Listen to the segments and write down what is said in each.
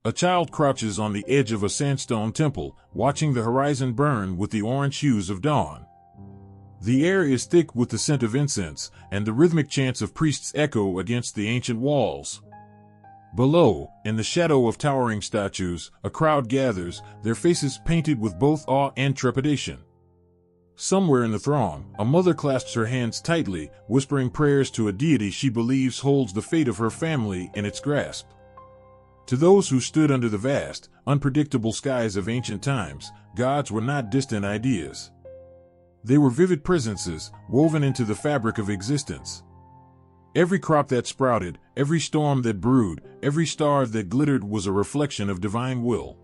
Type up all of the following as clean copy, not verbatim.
A child crouches on the edge of a sandstone temple, watching the horizon burn with the orange hues of dawn. The air is thick with the scent of incense, and the rhythmic chants of priests echo against the ancient walls. Below, in the shadow of towering statues, a crowd gathers, their faces painted with both awe and trepidation. Somewhere in the throng, a mother clasps her hands tightly, whispering prayers to a deity she believes holds the fate of her family in its grasp. To those who stood under the vast, unpredictable skies of ancient times, gods were not distant ideas. They were vivid presences, woven into the fabric of existence. Every crop that sprouted, every storm that brewed, every star that glittered was a reflection of divine will.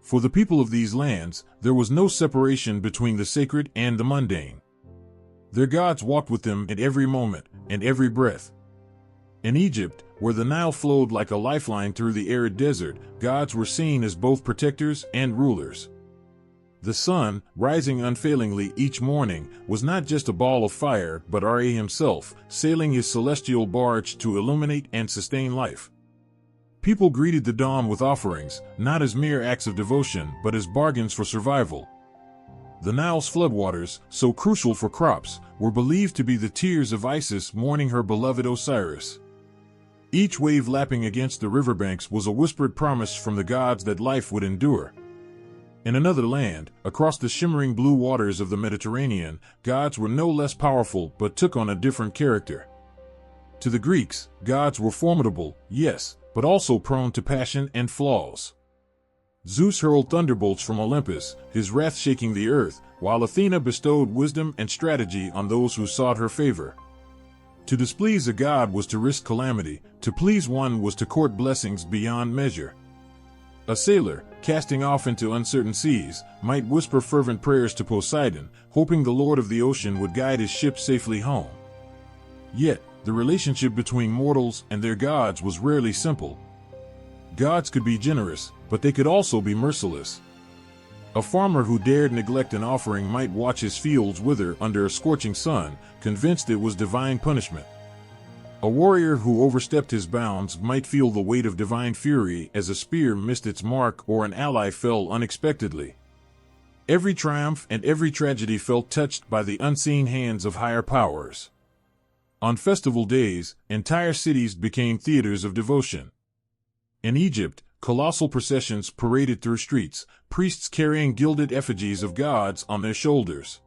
For the people of these lands, there was no separation between the sacred and the mundane. Their gods walked with them at every moment and every breath. In Egypt, where the Nile flowed like a lifeline through the arid desert, gods were seen as both protectors and rulers. The sun, rising unfailingly each morning, was not just a ball of fire but Ra himself, sailing his celestial barge to illuminate and sustain life. People greeted the dawn with offerings, not as mere acts of devotion but as bargains for survival. The Nile's floodwaters, so crucial for crops, were believed to be the tears of Isis mourning her beloved Osiris. Each wave lapping against the riverbanks was a whispered promise from the gods that life would endure. In another land, across the shimmering blue waters of the Mediterranean, gods were no less powerful but took on a different character. To the Greeks, gods were formidable, yes, but also prone to passion and flaws. Zeus hurled thunderbolts from Olympus, his wrath shaking the earth, while Athena bestowed wisdom and strategy on those who sought her favor. To displease a god was to risk calamity, to please one was to court blessings beyond measure. A sailor, casting off into uncertain seas, might whisper fervent prayers to Poseidon, hoping the Lord of the ocean would guide his ship safely home. Yet, the relationship between mortals and their gods was rarely simple. Gods could be generous, but they could also be merciless. A farmer who dared neglect an offering might watch his fields wither under a scorching sun, convinced it was divine punishment. A warrior who overstepped his bounds might feel the weight of divine fury as a spear missed its mark or an ally fell unexpectedly. Every triumph and every tragedy felt touched by the unseen hands of higher powers. On festival days, entire cities became theaters of devotion. In Egypt, colossal processions paraded through streets, priests carrying gilded effigies of gods on their shoulders.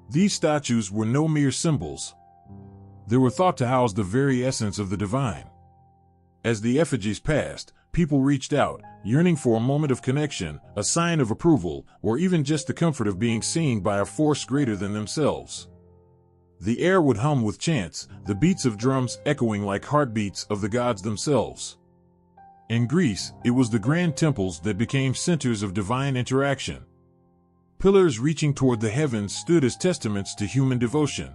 These statues were no mere symbols. They were thought to house the very essence of the divine. As the effigies passed, people reached out, yearning for a moment of connection, a sign of approval, or even just the comfort of being seen by a force greater than themselves. The air would hum with chants, the beats of drums echoing like heartbeats of the gods themselves. In Greece, it was the grand temples that became centers of divine interaction. Pillars reaching toward the heavens stood as testaments to human devotion.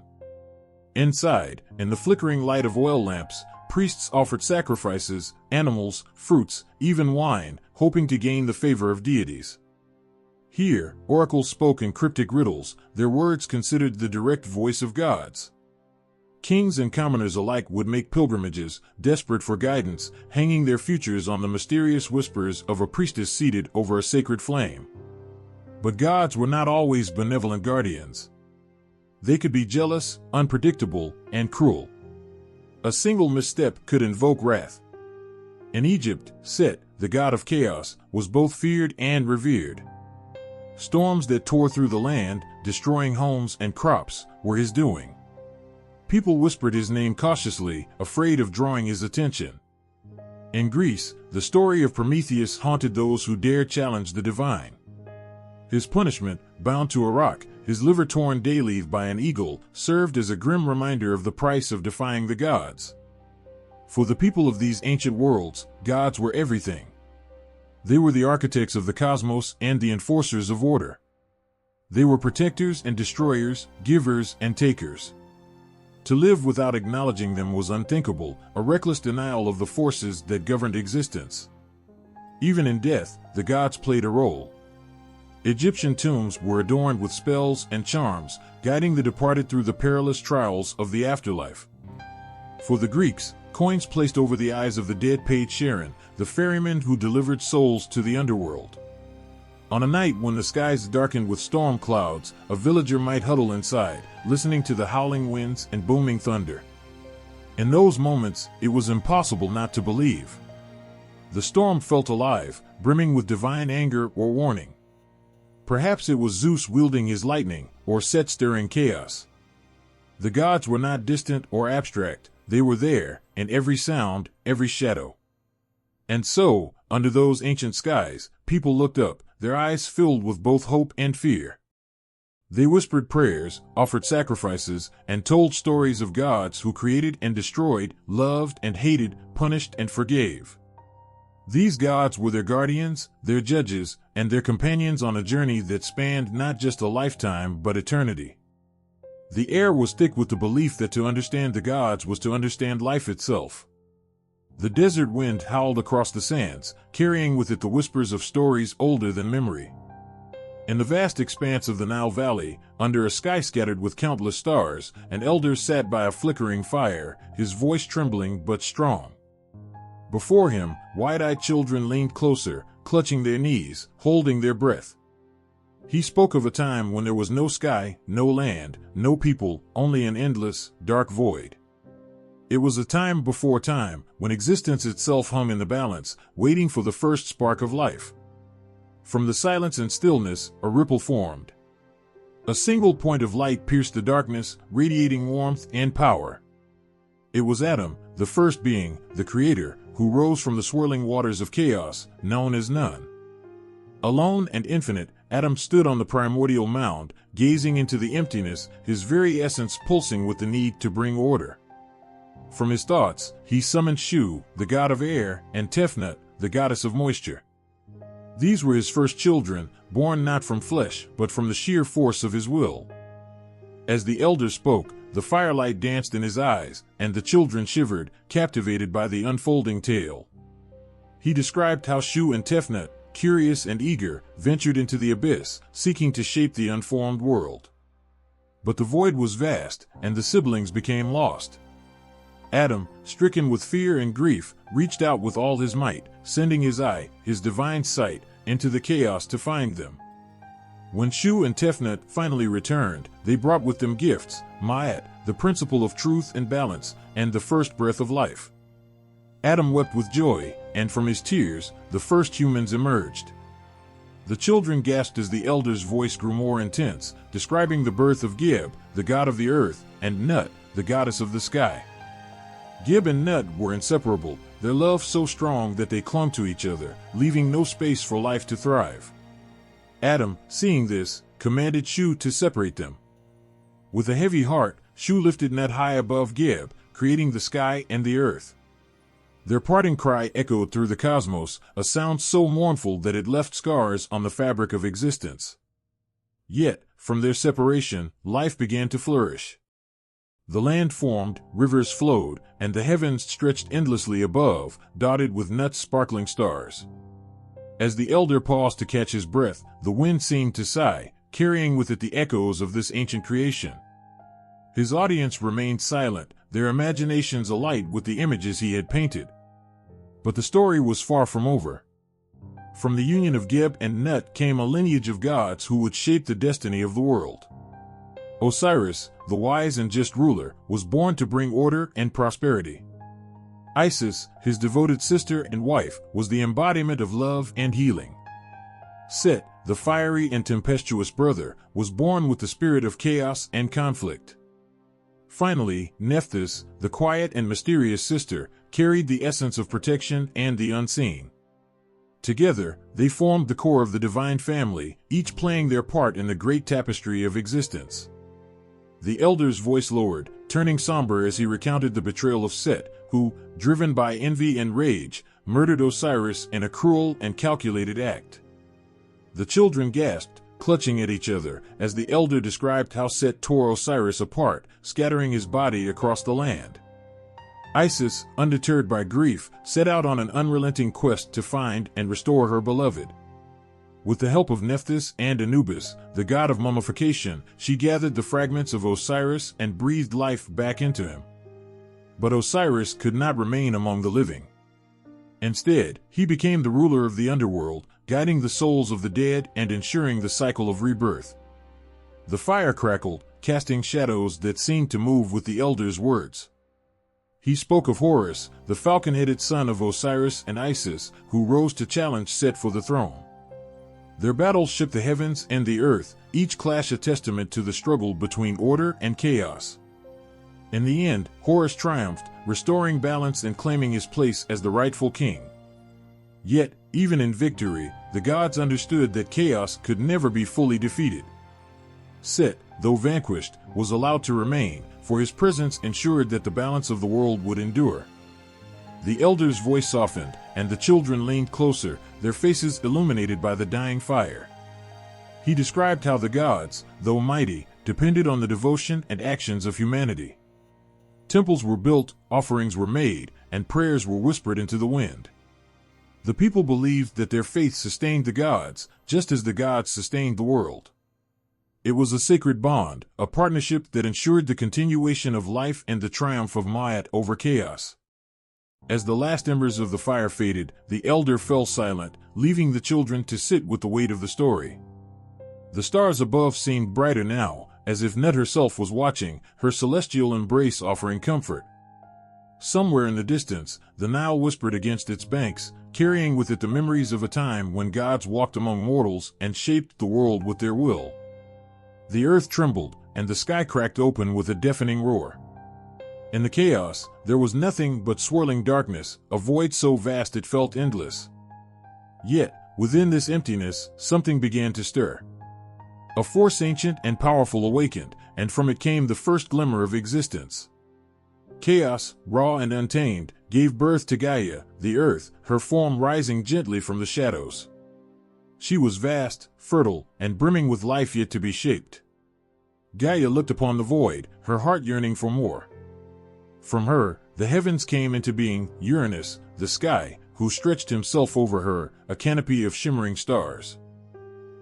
Inside, in the flickering light of oil lamps, priests offered sacrifices, animals, fruits, even wine, hoping to gain the favor of deities. Here, oracles spoke in cryptic riddles, their words considered the direct voice of gods. Kings and commoners alike would make pilgrimages, desperate for guidance, hanging their futures on the mysterious whispers of a priestess seated over a sacred flame. But gods were not always benevolent guardians. They could be jealous, unpredictable, and cruel. A single misstep could invoke wrath. In Egypt, Set, the god of chaos, was both feared and revered. Storms that tore through the land, destroying homes and crops, were his doing. People whispered his name cautiously, afraid of drawing his attention. In Greece, the story of Prometheus haunted those who dared challenge the divine. His punishment, bound to a rock, his liver torn daily by an eagle, served as a grim reminder of the price of defying the gods. For the people of these ancient worlds, gods were everything. They were the architects of the cosmos and the enforcers of order. They were protectors and destroyers, givers and takers. To live without acknowledging them was unthinkable, a reckless denial of the forces that governed existence. Even in death, the gods played a role. Egyptian tombs were adorned with spells and charms, guiding the departed through the perilous trials of the afterlife. For the Greeks, Coins placed over the eyes of the dead paid Sharon, the ferryman who delivered souls to the underworld. On a night when the skies darkened with storm clouds, a villager might huddle inside, listening to the howling winds and booming thunder. In those moments, it was impossible not to believe. The storm felt alive, brimming with divine anger or warning. Perhaps it was Zeus wielding his lightning, or Set stirring chaos. The gods were not distant or abstract, they were there, in every sound, every shadow. And so, under those ancient skies, people looked up, their eyes filled with both hope and fear. They whispered prayers, offered sacrifices, and told stories of gods who created and destroyed, loved and hated, punished and forgave. These gods were their guardians, their judges, and their companions on a journey that spanned not just a lifetime but eternity. The air was thick with the belief that to understand the gods was to understand life itself. The desert wind howled across the sands, carrying with it the whispers of stories older than memory. In the vast expanse of the Nile Valley, under a sky scattered with countless stars, an elder sat by a flickering fire, his voice trembling but strong. Before him, wide-eyed children leaned closer, clutching their knees, holding their breath. He spoke of a time when there was no sky, no land, no people, only an endless, dark void. It was a time before time, when existence itself hung in the balance, waiting for the first spark of life. From the silence and stillness, a ripple formed. A single point of light pierced the darkness, radiating warmth and power. It was Adam, the first being, the creator, who rose from the swirling waters of chaos, known as none. Alone and infinite, Adam stood on the primordial mound, gazing into the emptiness, his very essence pulsing with the need to bring order. From his thoughts, he summoned Shu, the god of air, and Tefnut, the goddess of moisture. These were his first children, born not from flesh, but from the sheer force of his will. As the elder spoke, the firelight danced in his eyes, and the children shivered, captivated by the unfolding tale. He described how Shu and Tefnut, curious and eager, ventured into the abyss, seeking to shape the unformed world. But the void was vast, and the siblings became lost. Adam, stricken with fear and grief, reached out with all his might, sending his eye, his divine sight, into the chaos to find them. When Shu and Tefnut finally returned, they brought with them gifts, Ma'at, the principle of truth and balance, and the first breath of life. Adam wept with joy, and from his tears, the first humans emerged. The children gasped as the elder's voice grew more intense, describing the birth of Geb, the god of the earth, and Nut, the goddess of the sky. Geb and Nut were inseparable, their love so strong that they clung to each other, leaving no space for life to thrive. Adam, seeing this, commanded Shu to separate them. With a heavy heart, Shu lifted Nut high above Geb, creating the sky and the earth. Their parting cry echoed through the cosmos, a sound so mournful that it left scars on the fabric of existence. Yet, from their separation, life began to flourish. The land formed, rivers flowed, and the heavens stretched endlessly above, dotted with Nut's sparkling stars. As the elder paused to catch his breath, the wind seemed to sigh, carrying with it the echoes of this ancient creation. His audience remained silent, their imaginations alight with the images he had painted. But the story was far from over. From the union of Geb and Nut came a lineage of gods who would shape the destiny of the world. Osiris, the wise and just ruler, was born to bring order and prosperity. Isis, his devoted sister and wife, was the embodiment of love and healing. Set, the fiery and tempestuous brother, was born with the spirit of chaos and conflict. Finally, Nephthys, the quiet and mysterious sister, carried the essence of protection and the unseen. Together, they formed the core of the divine family, each playing their part in the great tapestry of existence. The elder's voice lowered, turning somber as he recounted the betrayal of Set, who, driven by envy and rage, murdered Osiris in a cruel and calculated act. The children gasped, clutching at each other, as the elder described how Set tore Osiris apart, scattering his body across the land. Isis, undeterred by grief, set out on an unrelenting quest to find and restore her beloved. With the help of Nephthys and Anubis, the god of mummification, she gathered the fragments of Osiris and breathed life back into him. But Osiris could not remain among the living. Instead, he became the ruler of the underworld, guiding the souls of the dead and ensuring the cycle of rebirth. The fire crackled, casting shadows that seemed to move with the elder's words. He spoke of Horus, the falcon-headed son of Osiris and Isis, who rose to challenge Set for the throne. Their battles shook the heavens and the earth, each clash a testament to the struggle between order and chaos. In the end, Horus triumphed, restoring balance and claiming his place as the rightful king. Yet, even in victory, the gods understood that chaos could never be fully defeated. Set, though vanquished, was allowed to remain, for his presence ensured that the balance of the world would endure. The elder's voice softened, and the children leaned closer, their faces illuminated by the dying fire. He described how the gods, though mighty, depended on the devotion and actions of humanity. Temples were built, offerings were made, and prayers were whispered into the wind. The people believed that their faith sustained the gods, just as the gods sustained the world. It was a sacred bond, a partnership that ensured the continuation of life and the triumph of Ma'at over chaos. As the last embers of the fire faded, the elder fell silent, leaving the children to sit with the weight of the story. The stars above seemed brighter now, as if Nut herself was watching, her celestial embrace offering comfort. Somewhere in the distance, the Nile whispered against its banks, carrying with it the memories of a time when gods walked among mortals and shaped the world with their will. The earth trembled, and the sky cracked open with a deafening roar. In the chaos, there was nothing but swirling darkness, a void so vast it felt endless. Yet, within this emptiness, something began to stir. A force ancient and powerful awakened, and from it came the first glimmer of existence. Chaos, raw and untamed, gave birth to Gaia, the earth, her form rising gently from the shadows. She was vast, fertile, and brimming with life yet to be shaped. Gaia looked upon the void, her heart yearning for more. From her, the heavens came into being, Uranus, the sky, who stretched himself over her, a canopy of shimmering stars.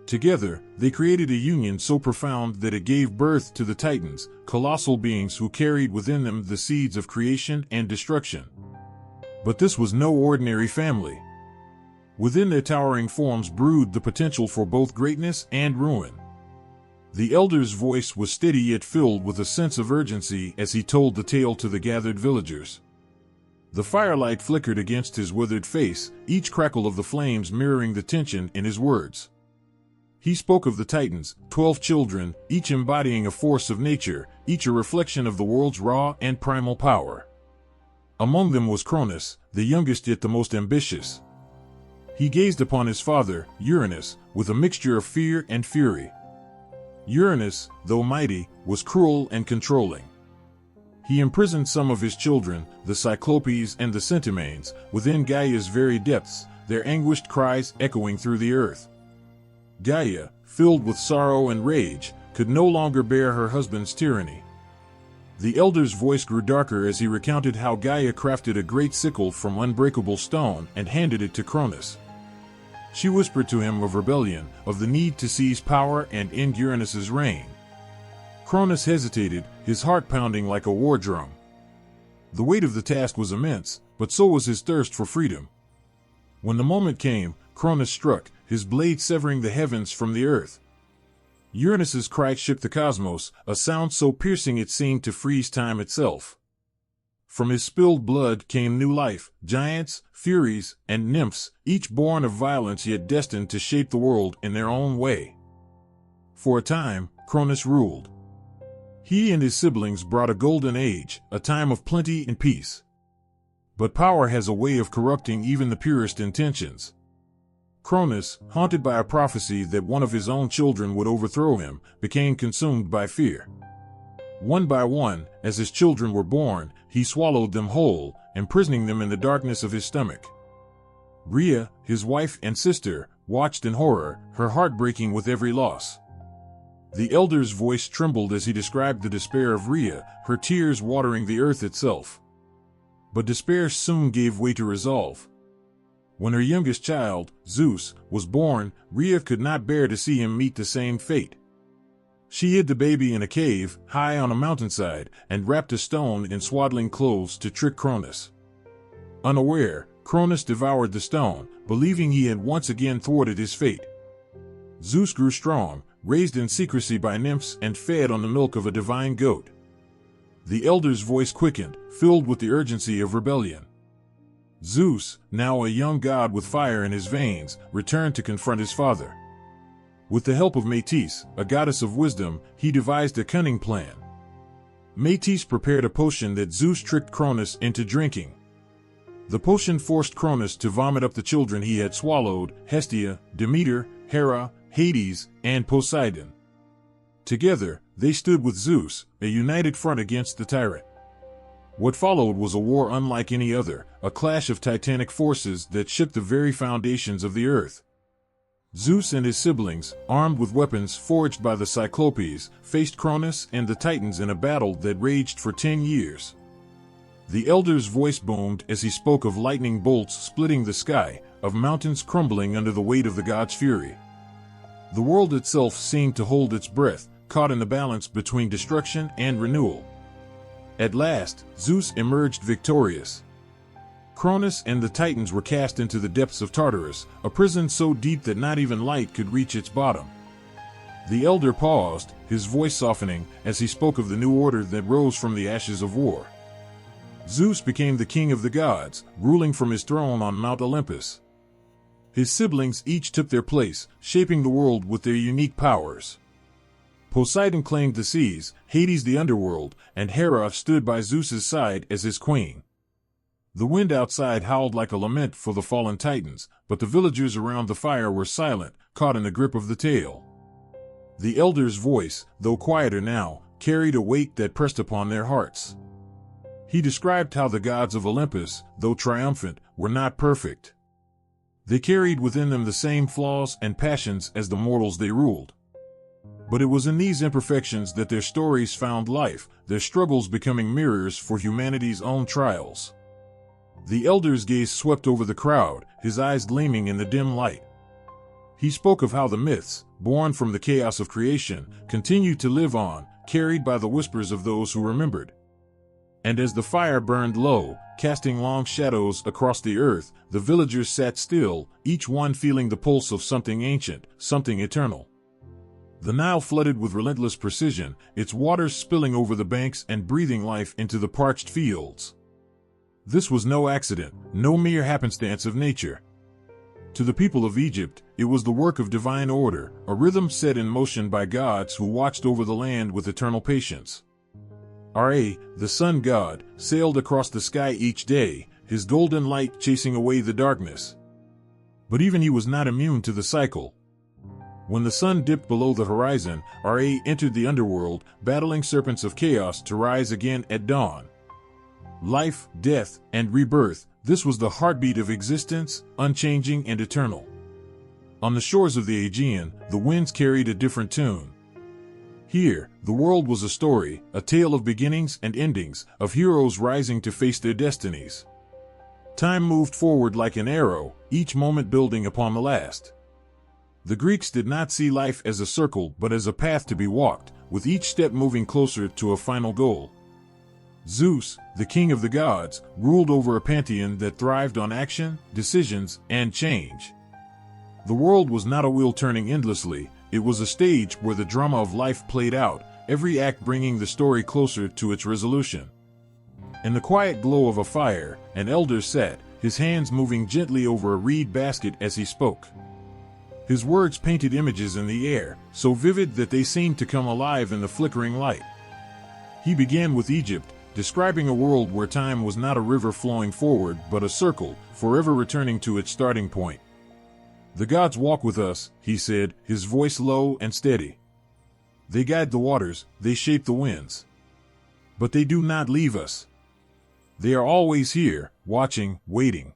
Together, they created a union so profound that it gave birth to the Titans, colossal beings who carried within them the seeds of creation and destruction. But this was no ordinary family. Within their towering forms brewed the potential for both greatness and ruin. The elder's voice was steady yet filled with a sense of urgency as he told the tale to the gathered villagers. The firelight flickered against his withered face, each crackle of the flames mirroring the tension in his words. He spoke of the Titans, 12 children, each embodying a force of nature, each a reflection of the world's raw and primal power. Among them was Cronus, the youngest yet the most ambitious. He gazed upon his father, Uranus, with a mixture of fear and fury. Uranus, though mighty, was cruel and controlling. He imprisoned some of his children, the Cyclopes and the Centimanes, within Gaia's very depths, their anguished cries echoing through the earth. Gaia, filled with sorrow and rage, could no longer bear her husband's tyranny. The elder's voice grew darker as he recounted how Gaia crafted a great sickle from unbreakable stone and handed it to Cronus. She whispered to him of rebellion, of the need to seize power and end Uranus's reign. Cronus hesitated, his heart pounding like a war drum. The weight of the task was immense, but so was his thirst for freedom. When the moment came, Cronus struck, his blade severing the heavens from the earth. Uranus's cry shook the cosmos, a sound so piercing it seemed to freeze time itself. From his spilled blood came new life, giants, furies, and nymphs, each born of violence yet destined to shape the world in their own way. For a time, Cronus ruled. He and his siblings brought a golden age, a time of plenty and peace. But power has a way of corrupting even the purest intentions. Cronus, haunted by a prophecy that one of his own children would overthrow him, became consumed by fear. One by one, as his children were born, he swallowed them whole, imprisoning them in the darkness of his stomach. Rhea, his wife and sister, watched in horror, her heart breaking with every loss. The elder's voice trembled as he described the despair of Rhea, her tears watering the earth itself. But despair soon gave way to resolve. When her youngest child, Zeus, was born, Rhea could not bear to see him meet the same fate. She hid the baby in a cave, high on a mountainside, and wrapped a stone in swaddling clothes to trick Cronus. Unaware, Cronus devoured the stone, believing he had once again thwarted his fate. Zeus grew strong, raised in secrecy by nymphs and fed on the milk of a divine goat. The elder's voice quickened, filled with the urgency of rebellion. Zeus, now a young god with fire in his veins, returned to confront his father. With the help of Metis, a goddess of wisdom, he devised a cunning plan. Metis prepared a potion that Zeus tricked Cronus into drinking. The potion forced Cronus to vomit up the children he had swallowed: Hestia, Demeter, Hera, Hades, and Poseidon. Together, they stood with Zeus, a united front against the tyrant. What followed was a war unlike any other, a clash of titanic forces that shook the very foundations of the earth. Zeus and his siblings, armed with weapons forged by the Cyclopes, faced Cronus and the Titans in a battle that raged for 10 years. The elder's voice boomed as he spoke of lightning bolts splitting the sky, of mountains crumbling under the weight of the gods' fury. The world itself seemed to hold its breath, caught in the balance between destruction and renewal. At last, Zeus emerged victorious. Cronus and the Titans were cast into the depths of Tartarus, a prison so deep that not even light could reach its bottom. The elder paused, his voice softening, as he spoke of the new order that rose from the ashes of war. Zeus became the king of the gods, ruling from his throne on Mount Olympus. His siblings each took their place, shaping the world with their unique powers. Poseidon claimed the seas, Hades the underworld, and Hera stood by Zeus's side as his queen. The wind outside howled like a lament for the fallen Titans, but the villagers around the fire were silent, caught in the grip of the tale. The elder's voice, though quieter now, carried a weight that pressed upon their hearts. He described how the gods of Olympus, though triumphant, were not perfect. They carried within them the same flaws and passions as the mortals they ruled. But it was in these imperfections that their stories found life, their struggles becoming mirrors for humanity's own trials. The elder's gaze swept over the crowd, his eyes gleaming in the dim light. He spoke of how the myths, born from the chaos of creation, continued to live on, carried by the whispers of those who remembered. And as the fire burned low, casting long shadows across the earth, the villagers sat still, each one feeling the pulse of something ancient, something eternal. The Nile flooded with relentless precision, its waters spilling over the banks and breathing life into the parched fields. This was no accident, no mere happenstance of nature. To the people of Egypt, it was the work of divine order, a rhythm set in motion by gods who watched over the land with eternal patience. Ra, the sun god, sailed across the sky each day, his golden light chasing away the darkness. But even he was not immune to the cycle. When the sun dipped below the horizon, Ra entered the underworld, battling serpents of chaos to rise again at dawn. Life, death, and rebirth, this was the heartbeat of existence, unchanging and eternal. On the shores of the Aegean, the winds carried a different tune. Here, the world was a story, a tale of beginnings and endings, of heroes rising to face their destinies. Time moved forward like an arrow, each moment building upon the last. The Greeks did not see life as a circle but as a path to be walked, with each step moving closer to a final goal. Zeus, the king of the gods, ruled over a pantheon that thrived on action, decisions, and change. The world was not a wheel turning endlessly, it was a stage where the drama of life played out, every act bringing the story closer to its resolution. In the quiet glow of a fire, an elder sat, his hands moving gently over a reed basket as he spoke. His words painted images in the air, so vivid that they seemed to come alive in the flickering light. He began with Egypt, describing a world where time was not a river flowing forward but a circle, forever returning to its starting point. "The gods walk with us," he said, his voice low and steady. "They guide the waters, they shape the winds. But they do not leave us. They are always here, watching, waiting.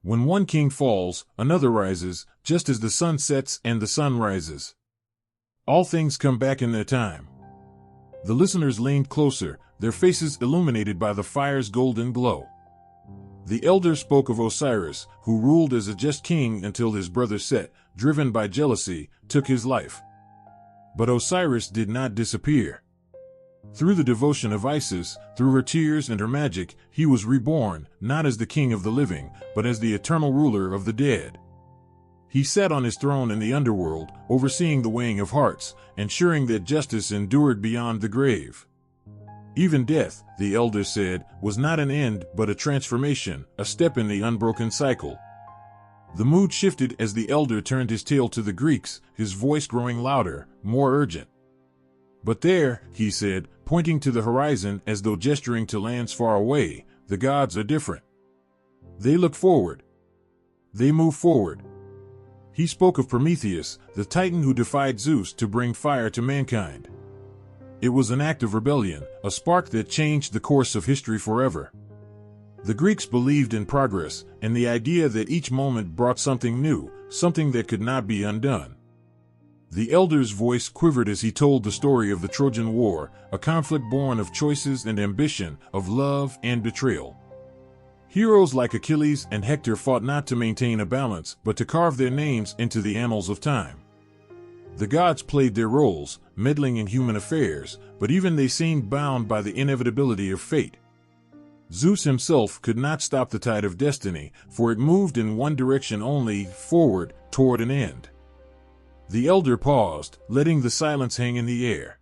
When one king falls, another rises, just as the sun sets and the sun rises. All things come back in their time." The listeners leaned closer, their faces illuminated by the fire's golden glow. The elder spoke of Osiris, who ruled as a just king until his brother Set, driven by jealousy, took his life. But Osiris did not disappear. Through the devotion of Isis, through her tears and her magic, he was reborn, not as the king of the living, but as the eternal ruler of the dead. He sat on his throne in the underworld, overseeing the weighing of hearts, ensuring that justice endured beyond the grave. Even death, the elder said, was not an end but a transformation, a step in the unbroken cycle. The mood shifted as the elder turned his tail to the Greeks, his voice growing louder, more urgent. But there, he said, pointing to the horizon as though gesturing to lands far away, the gods are different. They look forward. They move forward. He spoke of Prometheus, the titan who defied Zeus to bring fire to mankind. It was an act of rebellion, a spark that changed the course of history forever. The Greeks believed in progress, and the idea that each moment brought something new, something that could not be undone. The elder's voice quivered as he told the story of the Trojan War, a conflict born of choices and ambition, of love and betrayal. Heroes like Achilles and Hector fought not to maintain a balance, but to carve their names into the annals of time. The gods played their roles, meddling in human affairs, but even they seemed bound by the inevitability of fate. Zeus himself could not stop the tide of destiny, for it moved in one direction only, forward, toward an end. The elder paused, letting the silence hang in the air.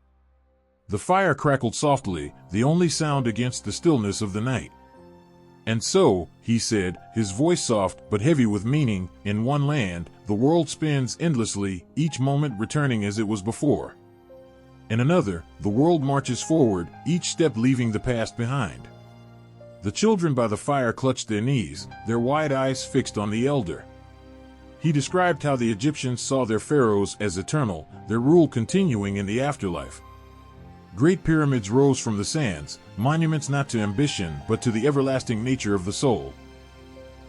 The fire crackled softly, the only sound against the stillness of the night. And so, he said, his voice soft but heavy with meaning, in one land, the world spins endlessly, each moment returning as it was before. In another, the world marches forward, each step leaving the past behind. The children by the fire clutched their knees, their wide eyes fixed on the elder. He described how the Egyptians saw their pharaohs as eternal, their rule continuing in the afterlife. Great pyramids rose from the sands, monuments not to ambition but to the everlasting nature of the soul.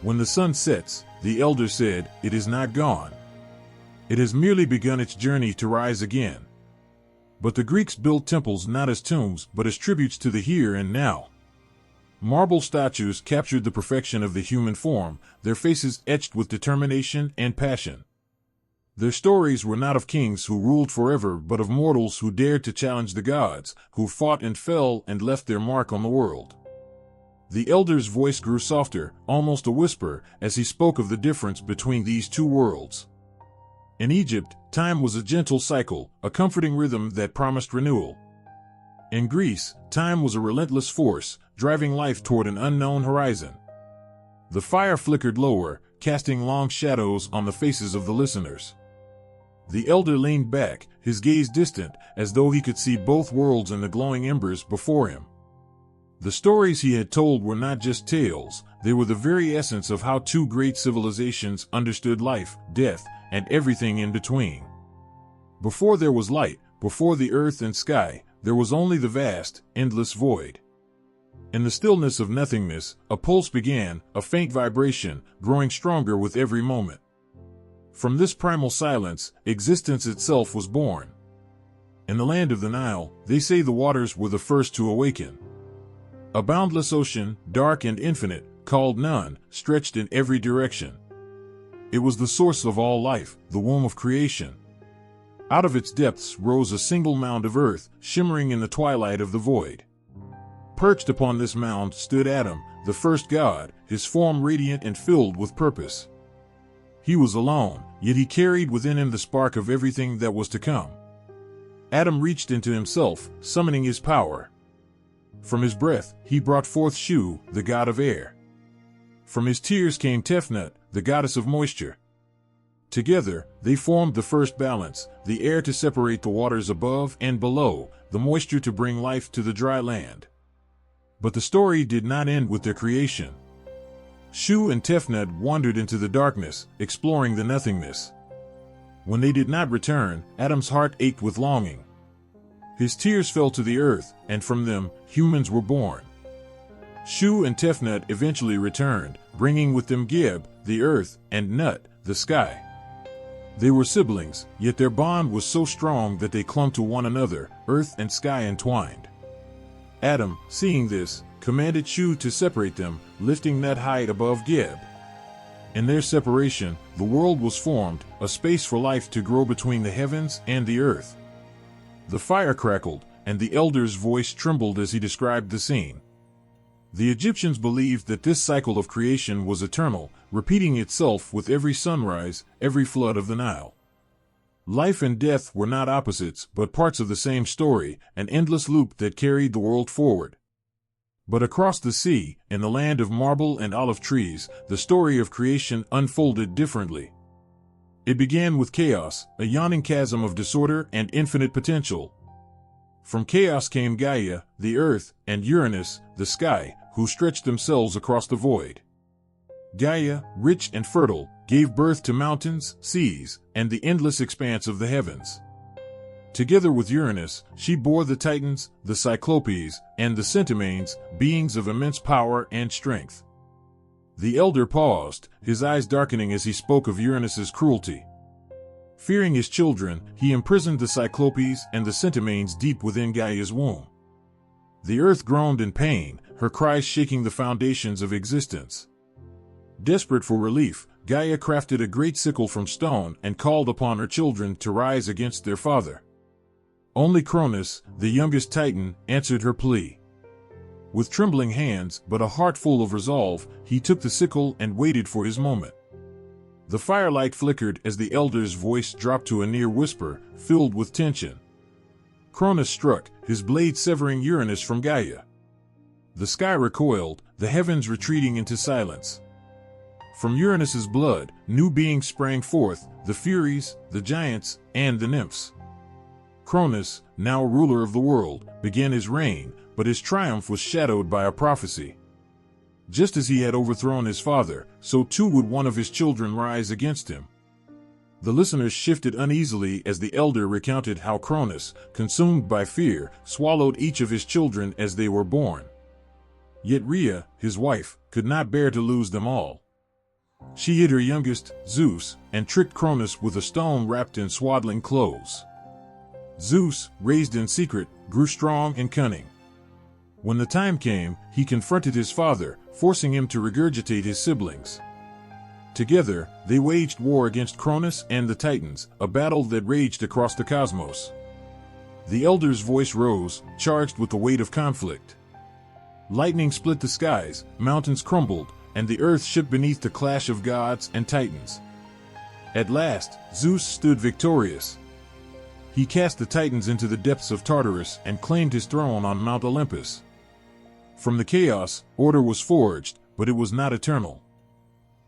When the sun sets, the elder said, it is not gone. It has merely begun its journey to rise again. But the Greeks built temples not as tombs but as tributes to the here and now. Marble statues captured the perfection of the human form, their faces etched with determination and passion. Their stories were not of kings who ruled forever but of mortals who dared to challenge the gods, who fought and fell and left their mark on the world. The elder's voice grew softer, almost a whisper, as he spoke of the difference between these two worlds. In Egypt, time was a gentle cycle, a comforting rhythm that promised renewal. In Greece, time was a relentless force, driving life toward an unknown horizon. The fire flickered lower, casting long shadows on the faces of the listeners. The elder leaned back, his gaze distant, as though he could see both worlds in the glowing embers before him. The stories he had told were not just tales, they were the very essence of how two great civilizations understood life, death, and everything in between. Before there was light, before the earth and sky, there was only the vast, endless void. In the stillness of nothingness, a pulse began, a faint vibration, growing stronger with every moment. From this primal silence, existence itself was born. In the land of the Nile, they say the waters were the first to awaken. A boundless ocean, dark and infinite, called none, stretched in every direction. It was the source of all life, the womb of creation. Out of its depths rose a single mound of earth, shimmering in the twilight of the void. Perched upon this mound stood Adam, the first god, his form radiant and filled with purpose. He was alone, yet he carried within him the spark of everything that was to come. Adam reached into himself, summoning his power. From his breath, he brought forth Shu, the god of air. From his tears came Tefnut, the goddess of moisture. Together, they formed the first balance, the air to separate the waters above and below, the moisture to bring life to the dry land. But the story did not end with their creation. Shu and Tefnut wandered into the darkness, exploring the nothingness. When they did not return, Adam's heart ached with longing. His tears fell to the earth, and from them, humans were born. Shu and Tefnut eventually returned, bringing with them Geb, the earth, and Nut, the sky. They were siblings, yet their bond was so strong that they clung to one another, earth and sky entwined. Adam, seeing this, commanded Shu to separate them, lifting Nut height above Geb. In their separation, the world was formed, a space for life to grow between the heavens and the earth. The fire crackled, and the elder's voice trembled as he described the scene. The Egyptians believed that this cycle of creation was eternal, repeating itself with every sunrise, every flood of the Nile. Life and death were not opposites, but parts of the same story, an endless loop that carried the world forward. But across the sea, in the land of marble and olive trees, the story of creation unfolded differently. It began with chaos, a yawning chasm of disorder and infinite potential. From chaos came Gaia, the earth, and Uranus, the sky, who stretched themselves across the void. Gaia, rich and fertile, gave birth to mountains, seas, and the endless expanse of the heavens. Together with Uranus, she bore the Titans, the Cyclopes, and the Centimanes, beings of immense power and strength. The elder paused, his eyes darkening as he spoke of Uranus's cruelty. Fearing his children, he imprisoned the Cyclopes and the Centimanes deep within Gaia's womb. The earth groaned in pain, her cries shaking the foundations of existence. Desperate for relief, Gaia crafted a great sickle from stone and called upon her children to rise against their father. Only Cronus, the youngest Titan, answered her plea. With trembling hands, but a heart full of resolve, he took the sickle and waited for his moment. The firelight flickered as the elder's voice dropped to a near whisper, filled with tension. Cronus struck, his blade severing Uranus from Gaia. The sky recoiled, the heavens retreating into silence. From Uranus's blood, new beings sprang forth, the Furies, the Giants, and the Nymphs. Cronus, now ruler of the world, began his reign, but his triumph was shadowed by a prophecy. Just as he had overthrown his father, so too would one of his children rise against him. The listeners shifted uneasily as the elder recounted how Cronus, consumed by fear, swallowed each of his children as they were born. Yet Rhea, his wife, could not bear to lose them all. She hid her youngest, Zeus, and tricked Cronus with a stone wrapped in swaddling clothes. Zeus, raised in secret, grew strong and cunning. When the time came, he confronted his father, forcing him to regurgitate his siblings. Together, they waged war against Cronus and the Titans, a battle that raged across the cosmos. The elder's voice rose, charged with the weight of conflict. Lightning split the skies, mountains crumbled, and the earth shook beneath the clash of gods and Titans. At last, Zeus stood victorious. He cast the Titans into the depths of Tartarus and claimed his throne on Mount Olympus. From the chaos, order was forged, but it was not eternal.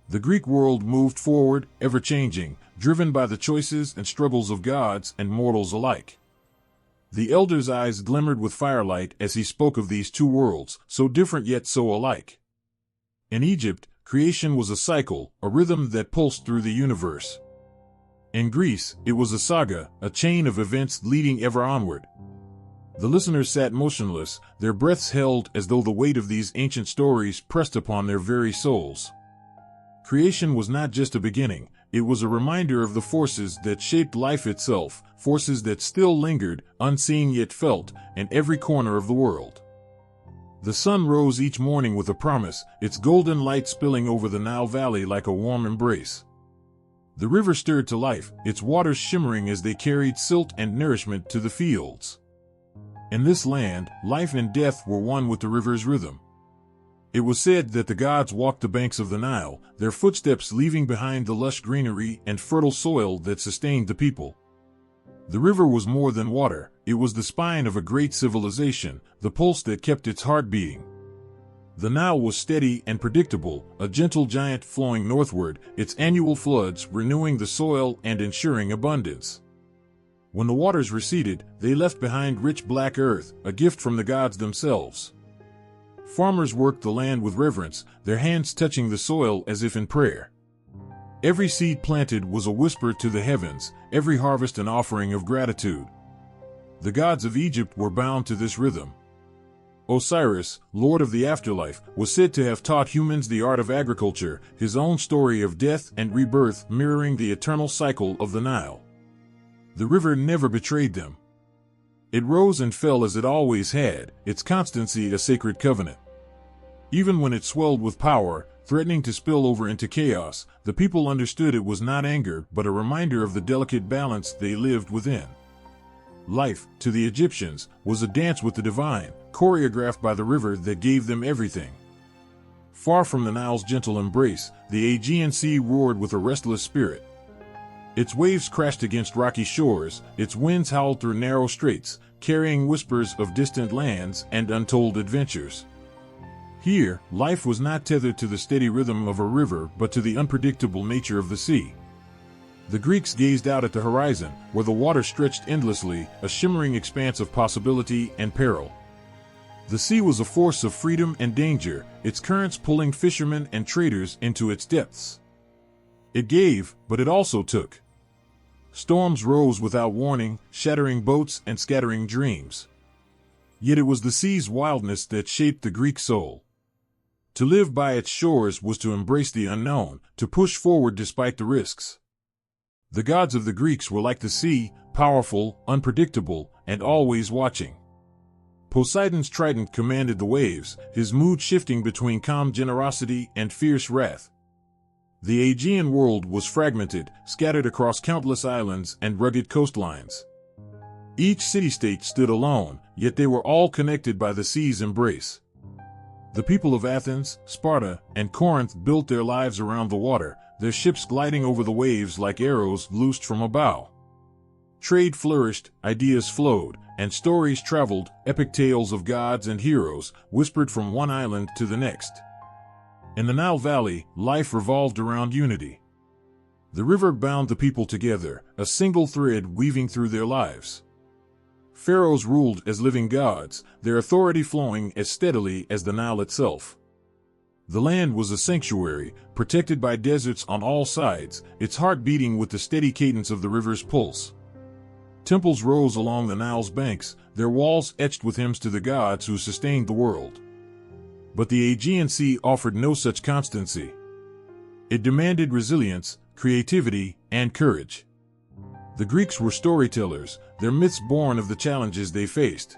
The Greek world moved forward, ever-changing, driven by the choices and struggles of gods and mortals alike. The elder's eyes glimmered with firelight as he spoke of these two worlds, so different yet so alike. In Egypt, creation was a cycle, a rhythm that pulsed through the universe. In Greece, it was a saga, a chain of events leading ever onward. The listeners sat motionless, their breaths held as though the weight of these ancient stories pressed upon their very souls. Creation was not just a beginning, it was a reminder of the forces that shaped life itself, forces that still lingered, unseen yet felt, in every corner of the world. The sun rose each morning with a promise, its golden light spilling over the Nile Valley like a warm embrace. The river stirred to life, its waters shimmering as they carried silt and nourishment to the fields. In this land, life and death were one with the river's rhythm. It was said that the gods walked the banks of the Nile, their footsteps leaving behind the lush greenery and fertile soil that sustained the people. The river was more than water, it was the spine of a great civilization, the pulse that kept its heart beating. The Nile was steady and predictable, a gentle giant flowing northward, its annual floods renewing the soil and ensuring abundance. When the waters receded, they left behind rich black earth, a gift from the gods themselves. Farmers worked the land with reverence, their hands touching the soil as if in prayer. Every seed planted was a whisper to the heavens, every harvest an offering of gratitude. The gods of Egypt were bound to this rhythm. Osiris, lord of the afterlife, was said to have taught humans the art of agriculture, his own story of death and rebirth mirroring the eternal cycle of the Nile. The river never betrayed them. It rose and fell as it always had, its constancy a sacred covenant. Even when it swelled with power, threatening to spill over into chaos, the people understood it was not anger but a reminder of the delicate balance they lived within. life, to the Egyptians, was a dance with the divine, choreographed by the river that gave them everything. Far from the Nile's gentle embrace, the Aegean Sea roared with a restless spirit. Its waves crashed against rocky shores, its winds howled through narrow straits, carrying whispers of distant lands and untold adventures. Here, life was not tethered to the steady rhythm of a river but to the unpredictable nature of the sea. The Greeks gazed out at the horizon, where the water stretched endlessly, a shimmering expanse of possibility and peril. The sea was a force of freedom and danger, its currents pulling fishermen and traders into its depths. It gave, but it also took. Storms rose without warning, shattering boats and scattering dreams. Yet it was the sea's wildness that shaped the Greek soul. To live by its shores was to embrace the unknown, to push forward despite the risks. The gods of the Greeks were like the sea, powerful, unpredictable, and always watching. Poseidon's trident commanded the waves, his mood shifting between calm generosity and fierce wrath. The Aegean world was fragmented, scattered across countless islands and rugged coastlines. Each city-state stood alone, yet they were all connected by the sea's embrace. The people of Athens, Sparta, and Corinth built their lives around the water, their ships gliding over the waves like arrows loosed from a bow. Trade flourished, ideas flowed, and stories traveled, epic tales of gods and heroes, whispered from one island to the next. In the Nile Valley, life revolved around unity. The river bound the people together, a single thread weaving through their lives. Pharaohs ruled as living gods, their authority flowing as steadily as the Nile itself. The land was a sanctuary, protected by deserts on all sides, its heart beating with the steady cadence of the river's pulse. Temples rose along the Nile's banks, their walls etched with hymns to the gods who sustained the world. But the Aegean Sea offered no such constancy. It demanded resilience, creativity, and courage. The Greeks were storytellers, their myths born of the challenges they faced.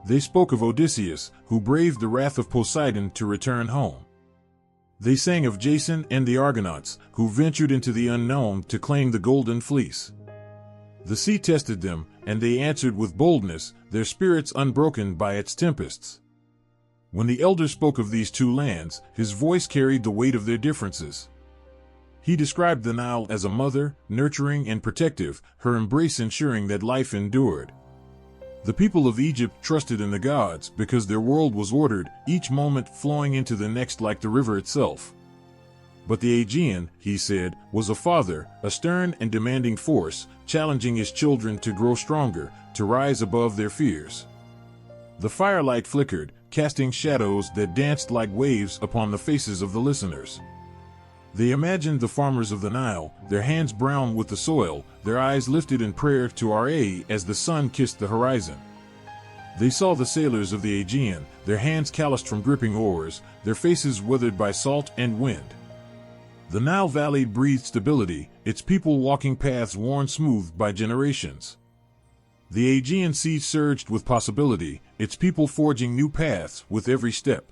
They spoke of Odysseus, who braved the wrath of Poseidon to return home. They sang of Jason and the Argonauts, who ventured into the unknown to claim the Golden Fleece. The sea tested them, and they answered with boldness, their spirits unbroken by its tempests. When the elder spoke of these two lands, his voice carried the weight of their differences. He described the Nile as a mother, nurturing and protective, her embrace ensuring that life endured. The people of Egypt trusted in the gods because their world was ordered, each moment flowing into the next like the river itself. But the Aegean, he said, was a father, a stern and demanding force, challenging his children to grow stronger, to rise above their fears. The firelight flickered, casting shadows that danced like waves upon the faces of the listeners. They imagined the farmers of the Nile, their hands brown with the soil, their eyes lifted in prayer to Ra as the sun kissed the horizon. They saw the sailors of the Aegean, their hands calloused from gripping oars, their faces weathered by salt and wind. The Nile Valley breathed stability, its people walking paths worn smooth by generations. The Aegean Sea surged with possibility, its people forging new paths with every step.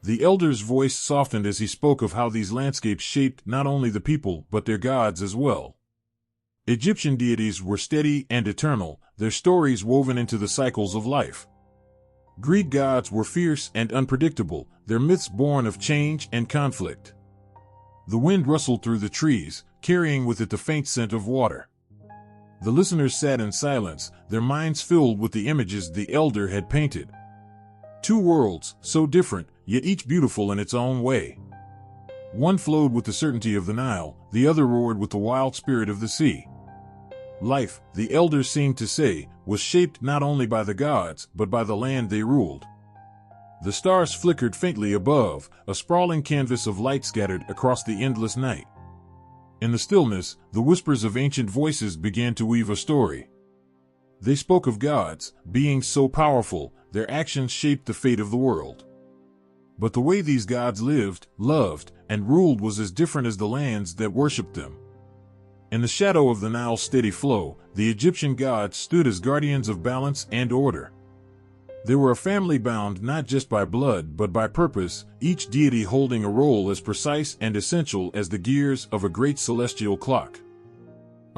The elder's voice softened as he spoke of how these landscapes shaped not only the people but their gods as well. Egyptian deities were steady and eternal, their stories woven into the cycles of life. Greek gods were fierce and unpredictable, their myths born of change and conflict. The wind rustled through the trees, carrying with it the faint scent of water. The listeners sat in silence, their minds filled with the images the elder had painted. Two worlds, so different, yet each beautiful in its own way. One flowed with the certainty of the Nile, the other roared with the wild spirit of the sea. Life, the elders seemed to say, was shaped not only by the gods, but by the land they ruled. The stars flickered faintly above, a sprawling canvas of light scattered across the endless night. In the stillness, the whispers of ancient voices began to weave a story. They spoke of gods, beings so powerful, their actions shaped the fate of the world. But the way these gods lived, loved, and ruled was as different as the lands that worshipped them. In the shadow of the Nile's steady flow, the Egyptian gods stood as guardians of balance and order. They were a family bound not just by blood but by purpose, each deity holding a role as precise and essential as the gears of a great celestial clock.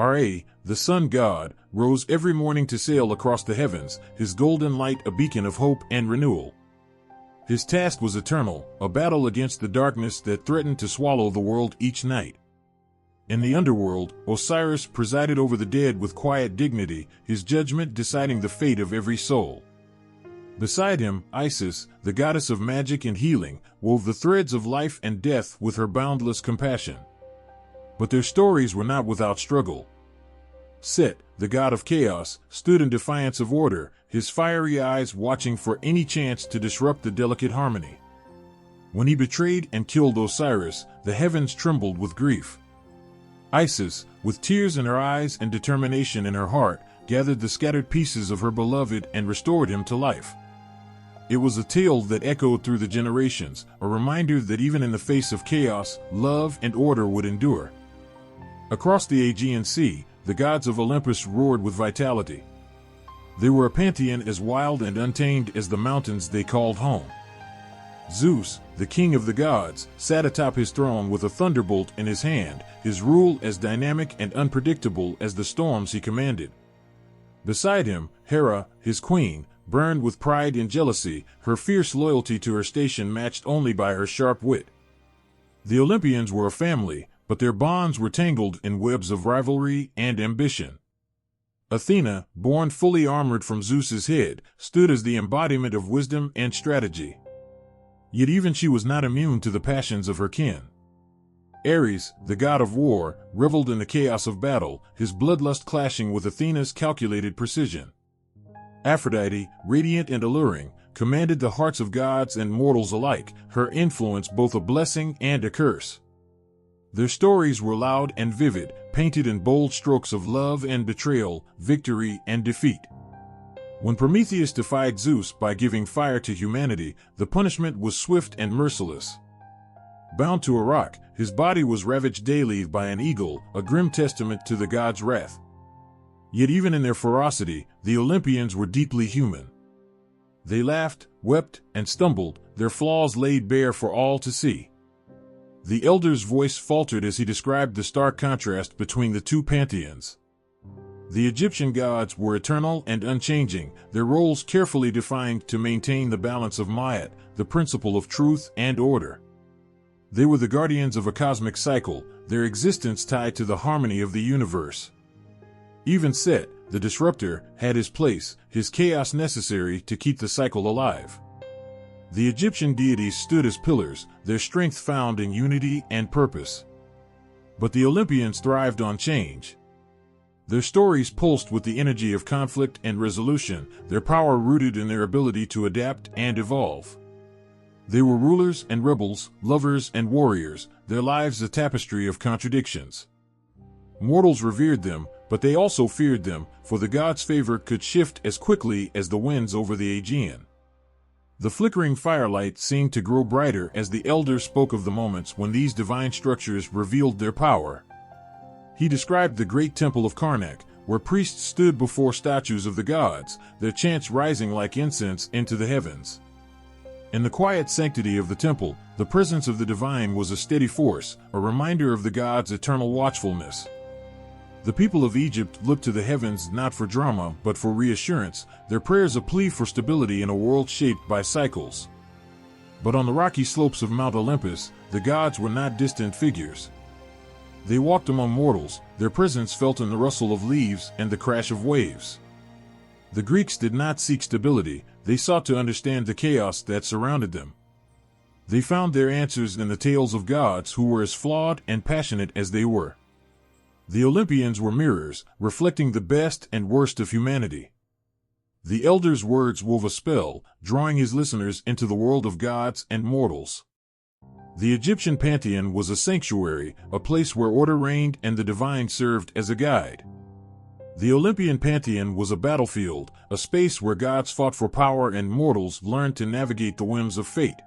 Ra, the sun god, rose every morning to sail across the heavens, his golden light a beacon of hope and renewal. His task was eternal, a battle against the darkness that threatened to swallow the world each night. In the underworld, Osiris presided over the dead with quiet dignity, his judgment deciding the fate of every soul. Beside him, Isis, the goddess of magic and healing, wove the threads of life and death with her boundless compassion. But their stories were not without struggle. Set, the god of chaos, stood in defiance of order, his fiery eyes watching for any chance to disrupt the delicate harmony. When he betrayed and killed Osiris, the heavens trembled with grief. Isis, with tears in her eyes and determination in her heart, gathered the scattered pieces of her beloved and restored him to life. It was a tale that echoed through the generations, a reminder that even in the face of chaos, love and order would endure. Across the Aegean Sea, the gods of Olympus roared with vitality. They were a pantheon as wild and untamed as the mountains they called home. Zeus, the king of the gods, sat atop his throne with a thunderbolt in his hand, his rule as dynamic and unpredictable as the storms he commanded. Beside him, Hera, his queen, burned with pride and jealousy, her fierce loyalty to her station matched only by her sharp wit. The Olympians were a family, but their bonds were tangled in webs of rivalry and ambition. Athena, born fully armored from Zeus's head, stood as the embodiment of wisdom and strategy. Yet even she was not immune to the passions of her kin. Ares, the god of war, reveled in the chaos of battle, his bloodlust clashing with Athena's calculated precision. Aphrodite, radiant and alluring, commanded the hearts of gods and mortals alike, her influence both a blessing and a curse. Their stories were loud and vivid, painted in bold strokes of love and betrayal, victory and defeat. When Prometheus defied Zeus by giving fire to humanity, the punishment was swift and merciless. Bound to a rock, his body was ravaged daily by an eagle, a grim testament to the god's wrath. Yet even in their ferocity, the Olympians were deeply human. They laughed, wept, and stumbled, their flaws laid bare for all to see. The elder's voice faltered as he described the stark contrast between the two pantheons. The Egyptian gods were eternal and unchanging, their roles carefully defined to maintain the balance of Ma'at, the principle of truth and order. They were the guardians of a cosmic cycle, their existence tied to the harmony of the universe. Even Set, the disruptor, had his place, his chaos necessary to keep the cycle alive. The Egyptian deities stood as pillars, their strength found in unity and purpose. But the Olympians thrived on change. Their stories pulsed with the energy of conflict and resolution, their power rooted in their ability to adapt and evolve. They were rulers and rebels, lovers and warriors, their lives a tapestry of contradictions. Mortals revered them, but they also feared them, for the gods' favor could shift as quickly as the winds over the Aegean. The flickering firelight seemed to grow brighter as the elder spoke of the moments when these divine structures revealed their power. He described the great temple of Karnak, where priests stood before statues of the gods, their chants rising like incense into the heavens. In the quiet sanctity of the temple, the presence of the divine was a steady force, a reminder of the gods' eternal watchfulness. The people of Egypt looked to the heavens not for drama but for reassurance, their prayers a plea for stability in a world shaped by cycles. But on the rocky slopes of Mount Olympus, the gods were not distant figures. They walked among mortals, their presence felt in the rustle of leaves and the crash of waves. The Greeks did not seek stability, they sought to understand the chaos that surrounded them. They found their answers in the tales of gods who were as flawed and passionate as they were. The Olympians were mirrors, reflecting the best and worst of humanity. The elder's words wove a spell, drawing his listeners into the world of gods and mortals. The Egyptian pantheon was a sanctuary, a place where order reigned and the divine served as a guide. The Olympian pantheon was a battlefield, a space where gods fought for power and mortals learned to navigate the whims of fate.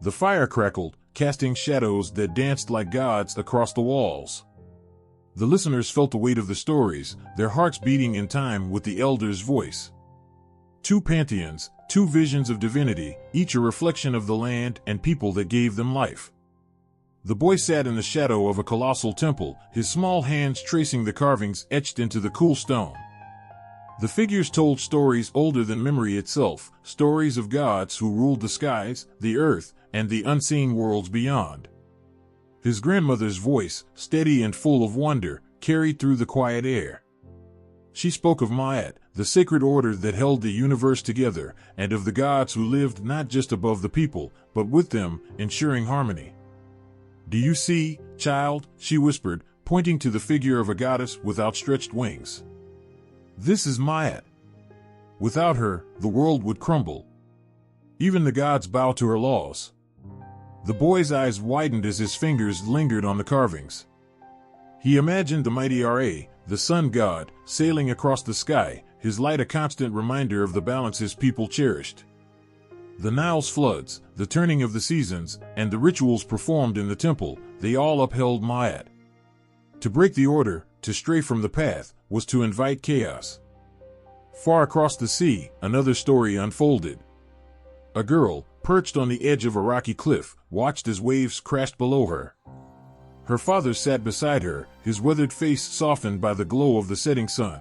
The fire crackled, casting shadows that danced like gods across the walls. The listeners felt the weight of the stories, their hearts beating in time with the elder's voice. Two pantheons, two visions of divinity, each a reflection of the land and people that gave them life. The boy sat in the shadow of a colossal temple, his small hands tracing the carvings etched into the cool stone. The figures told stories older than memory itself, stories of gods who ruled the skies, the earth, and the unseen worlds beyond. His grandmother's voice, steady and full of wonder, carried through the quiet air. She spoke of Myat, the sacred order that held the universe together, and of the gods who lived not just above the people, but with them, ensuring harmony. "Do you see, child?" she whispered, pointing to the figure of a goddess with outstretched wings. "This is Myat. Without her, the world would crumble. Even the gods bow to her laws." The boy's eyes widened as his fingers lingered on the carvings. He imagined the mighty Ra, the sun god, sailing across the sky, his light a constant reminder of the balance his people cherished. The Nile's floods, the turning of the seasons, and the rituals performed in the temple, they all upheld Myat. To break the order, to stray from the path, was to invite chaos. Far across the sea, another story unfolded. A girl, perched on the edge of a rocky cliff, watched as waves crashed below her. Her father sat beside her, his weathered face softened by the glow of the setting sun.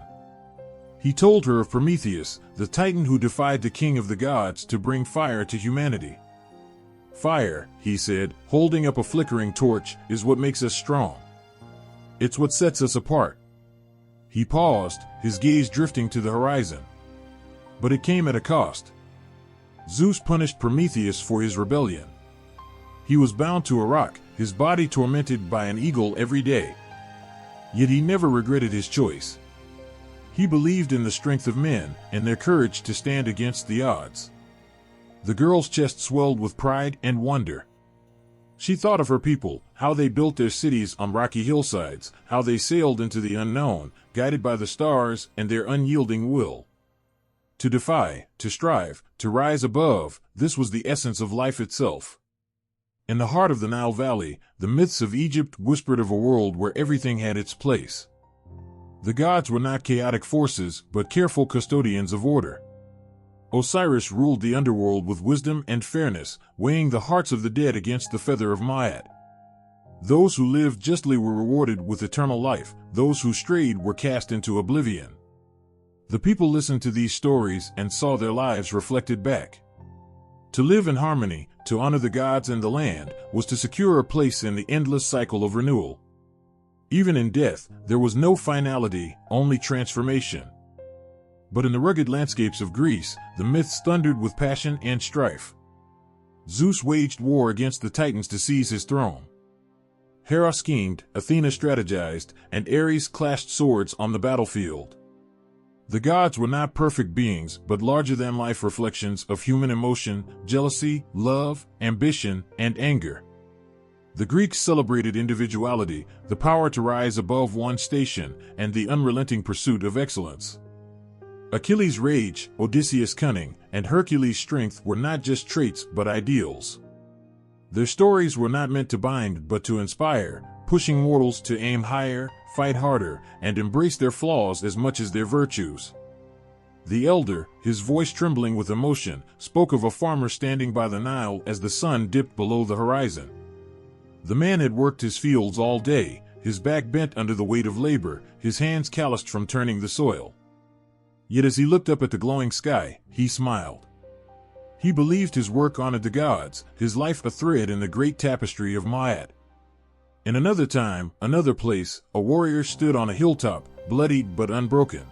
He told her of Prometheus, the titan who defied the king of the gods to bring fire to humanity. "Fire," he said, holding up a flickering torch, "is what makes us strong. It's what sets us apart." He paused, his gaze drifting to the horizon. But it came at a cost. Zeus punished Prometheus for his rebellion. He was bound to a rock, his body tormented by an eagle every day. Yet he never regretted his choice. He believed in the strength of men and their courage to stand against the odds. The girl's chest swelled with pride and wonder. She thought of her people, how they built their cities on rocky hillsides, how they sailed into the unknown, guided by the stars and their unyielding will. To defy, to strive, to rise above, this was the essence of life itself. In the heart of the Nile Valley, the myths of Egypt whispered of a world where everything had its place. The gods were not chaotic forces, but careful custodians of order. Osiris ruled the underworld with wisdom and fairness, weighing the hearts of the dead against the feather of Myat. Those who lived justly were rewarded with eternal life, those who strayed were cast into oblivion. The people listened to these stories and saw their lives reflected back. To live in harmony, to honor the gods and the land, was to secure a place in the endless cycle of renewal. Even in death, there was no finality, only transformation. But in the rugged landscapes of Greece, the myths thundered with passion and strife. Zeus waged war against the Titans to seize his throne. Hera schemed, Athena strategized, and Ares clashed swords on the battlefield. The gods were not perfect beings, but larger-than-life reflections of human emotion, jealousy, love, ambition, and anger. The Greeks celebrated individuality, the power to rise above one's station, and the unrelenting pursuit of excellence. Achilles' rage, Odysseus' cunning, and Hercules' strength were not just traits but ideals. Their stories were not meant to bind but to inspire, pushing mortals to aim higher, fight harder, and embrace their flaws as much as their virtues. The elder, his voice trembling with emotion, spoke of a farmer standing by the Nile as the sun dipped below the horizon. The man had worked his fields all day, his back bent under the weight of labor, his hands calloused from turning the soil. Yet as he looked up at the glowing sky, he smiled. He believed his work honored the gods, his life a thread in the great tapestry of Myat. In another time, another place, a warrior stood on a hilltop, bloodied but unbroken.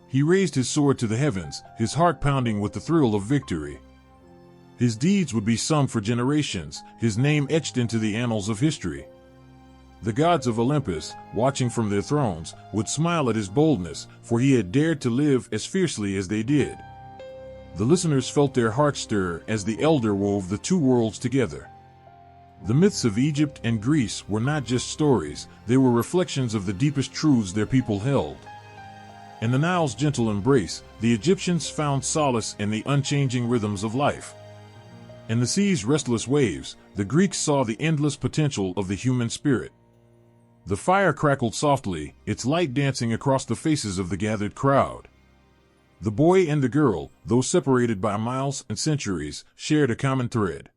He raised his sword to the heavens, his heart pounding with the thrill of victory. His deeds would be sung for generations, his name etched into the annals of history. The gods of Olympus, watching from their thrones, would smile at his boldness, for he had dared to live as fiercely as they did. The listeners felt their hearts stir as the elder wove the two worlds together. The myths of Egypt and Greece were not just stories, they were reflections of the deepest truths their people held. In the Nile's gentle embrace, the Egyptians found solace in the unchanging rhythms of life. In the sea's restless waves, the Greeks saw the endless potential of the human spirit. The fire crackled softly, its light dancing across the faces of the gathered crowd. The boy and the girl, though separated by miles and centuries, shared a common thread.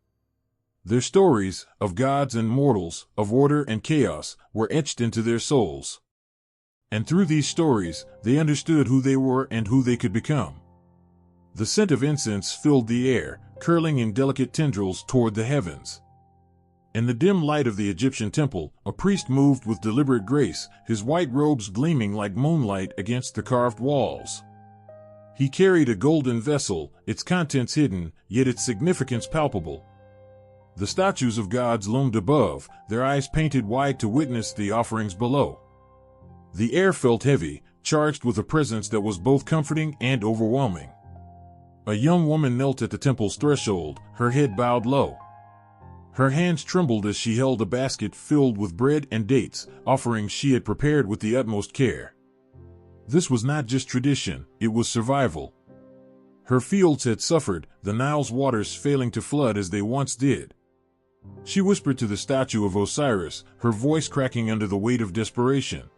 Their stories, of gods and mortals, of order and chaos, were etched into their souls. And through these stories, they understood who they were and who they could become. The scent of incense filled the air, curling in delicate tendrils toward the heavens. In the dim light of the Egyptian temple, a priest moved with deliberate grace, his white robes gleaming like moonlight against the carved walls. He carried a golden vessel, its contents hidden, yet its significance palpable. The statues of gods loomed above, their eyes painted wide to witness the offerings below. The air felt heavy, charged with a presence that was both comforting and overwhelming. A young woman knelt at the temple's threshold, her head bowed low. Her hands trembled as she held a basket filled with bread and dates, offerings she had prepared with the utmost care. This was not just tradition, it was survival. Her fields had suffered, the Nile's waters failing to flood as they once did. She whispered to the statue of Osiris, her voice cracking under the weight of desperation.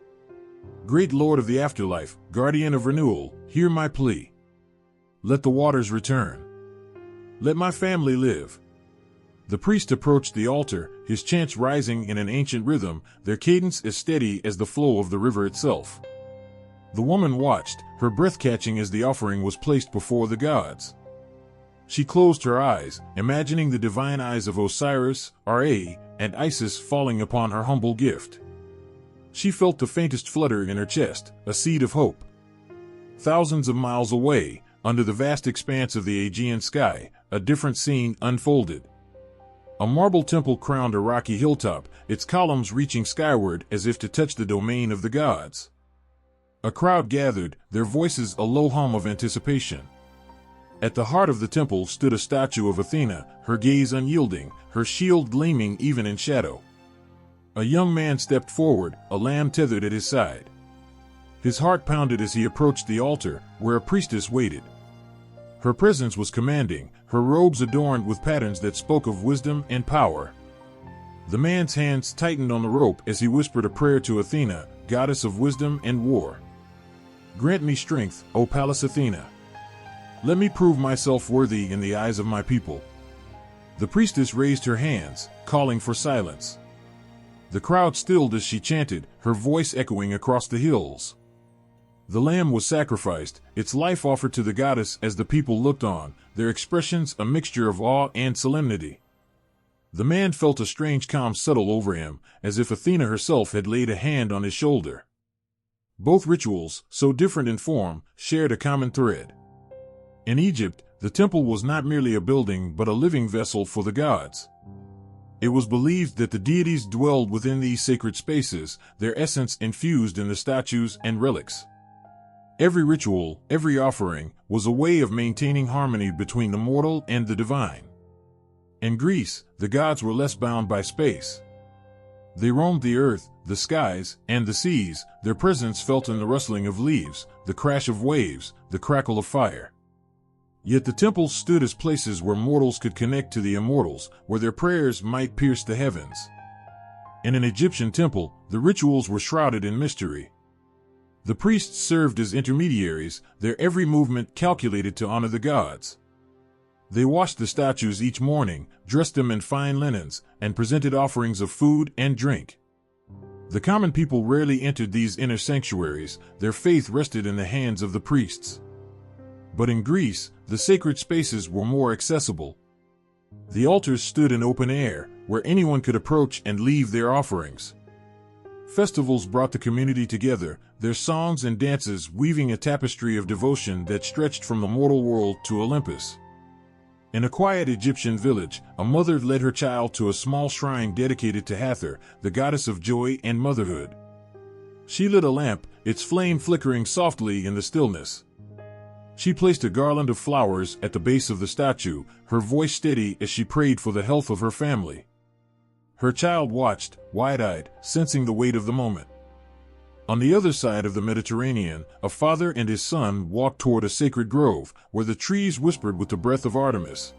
"Great Lord of the afterlife, guardian of renewal, hear my plea. Let the waters return. Let my family live." The priest approached the altar, his chants rising in an ancient rhythm, their cadence as steady as the flow of the river itself. The woman watched, her breath catching as the offering was placed before the gods. She closed her eyes, imagining the divine eyes of Osiris, Ra, and Isis falling upon her humble gift. She felt the faintest flutter in her chest, a seed of hope. Thousands of miles away, under the vast expanse of the Aegean sky, a different scene unfolded. A marble temple crowned a rocky hilltop, its columns reaching skyward as if to touch the domain of the gods. A crowd gathered, their voices a low hum of anticipation. At the heart of the temple stood a statue of Athena, her gaze unyielding, her shield gleaming even in shadow. A young man stepped forward, a lamb tethered at his side. His heart pounded as he approached the altar, where a priestess waited. Her presence was commanding, her robes adorned with patterns that spoke of wisdom and power. The man's hands tightened on the rope as he whispered a prayer to Athena, goddess of wisdom and war. "Grant me strength, O Pallas Athena. Let me prove myself worthy in the eyes of my people." The priestess raised her hands, calling for silence. The crowd stilled as she chanted, her voice echoing across the hills. The lamb was sacrificed, its life offered to the goddess as the people looked on, their expressions a mixture of awe and solemnity. The man felt a strange calm settle over him, as if Athena herself had laid a hand on his shoulder. Both rituals, so different in form, shared a common thread. In Egypt, the temple was not merely a building but a living vessel for the gods. It was believed that the deities dwelled within these sacred spaces, their essence infused in the statues and relics. Every ritual, every offering, was a way of maintaining harmony between the mortal and the divine. In Greece, the gods were less bound by space. They roamed the earth, the skies, and the seas, their presence felt in the rustling of leaves, the crash of waves, the crackle of fire. Yet the temples stood as places where mortals could connect to the immortals, where their prayers might pierce the heavens. In an Egyptian temple, the rituals were shrouded in mystery. The priests served as intermediaries, their every movement calculated to honor the gods. They washed the statues each morning, dressed them in fine linens, and presented offerings of food and drink. The common people rarely entered these inner sanctuaries, their faith rested in the hands of the priests. But in Greece, the sacred spaces were more accessible. The altars stood in open air, where anyone could approach and leave their offerings. Festivals brought the community together, their songs and dances weaving a tapestry of devotion that stretched from the mortal world to Olympus. In a quiet Egyptian village, a mother led her child to a small shrine dedicated to Hathor, the goddess of joy and motherhood. She lit a lamp, its flame flickering softly in the stillness. She placed a garland of flowers at the base of the statue, her voice steady as she prayed for the health of her family. Her child watched, wide-eyed, sensing the weight of the moment. On the other side of the Mediterranean, a father and his son walked toward a sacred grove, where the trees whispered with the breath of Artemis.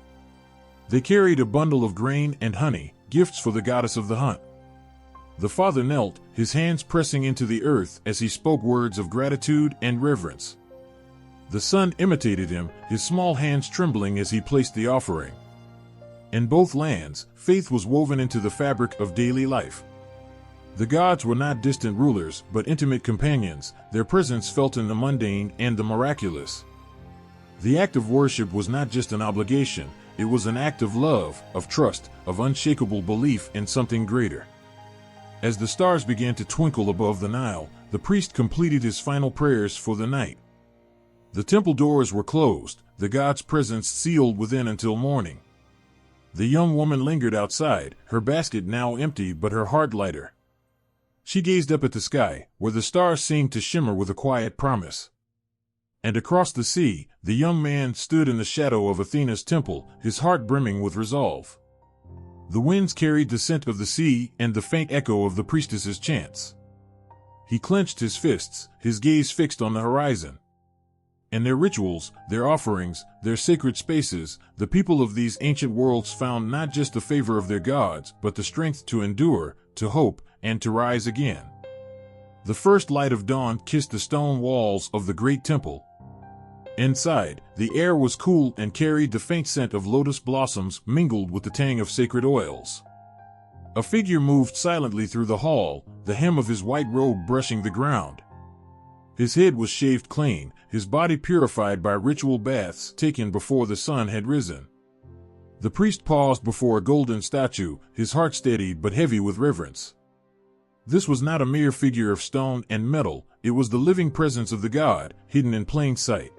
They carried a bundle of grain and honey, gifts for the goddess of the hunt. The father knelt, his hands pressing into the earth as he spoke words of gratitude and reverence. The son imitated him, his small hands trembling as he placed the offering. In both lands, faith was woven into the fabric of daily life. The gods were not distant rulers, but intimate companions, their presence felt in the mundane and the miraculous. The act of worship was not just an obligation, it was an act of love, of trust, of unshakable belief in something greater. As the stars began to twinkle above the Nile, the priest completed his final prayers for the night. The temple doors were closed, the god's presence sealed within until morning. The young woman lingered outside, her basket now empty but her heart lighter. She gazed up at the sky, where the stars seemed to shimmer with a quiet promise. And across the sea, the young man stood in the shadow of Athena's temple, his heart brimming with resolve. The winds carried the scent of the sea and the faint echo of the priestess's chants. He clenched his fists, his gaze fixed on the horizon. In their rituals, their offerings, their sacred spaces, the people of these ancient worlds found not just the favor of their gods, but the strength to endure, to hope, and to rise again. The first light of dawn kissed the stone walls of the great temple. Inside, the air was cool and carried the faint scent of lotus blossoms mingled with the tang of sacred oils. A figure moved silently through the hall, the hem of his white robe brushing the ground. His head was shaved clean, his body purified by ritual baths taken before the sun had risen. The priest paused before a golden statue, his heart steady but heavy with reverence. This was not a mere figure of stone and metal, it was the living presence of the god, hidden in plain sight.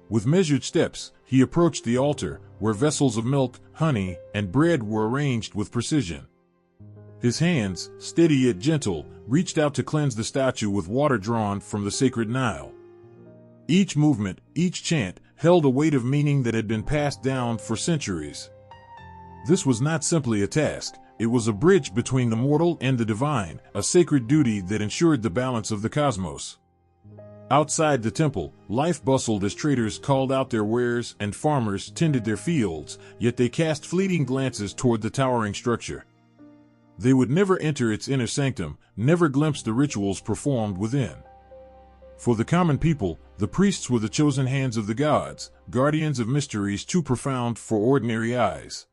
With measured steps, he approached the altar, where vessels of milk, honey, and bread were arranged with precision. His hands, steady yet gentle, reached out to cleanse the statue with water drawn from the sacred Nile. Each movement, each chant, held a weight of meaning that had been passed down for centuries. This was not simply a task, it was a bridge between the mortal and the divine, a sacred duty that ensured the balance of the cosmos. Outside the temple, life bustled as traders called out their wares and farmers tended their fields, yet they cast fleeting glances toward the towering structure. They would never enter its inner sanctum, never glimpse the rituals performed within. For the common people, the priests were the chosen hands of the gods, guardians of mysteries too profound for ordinary eyes.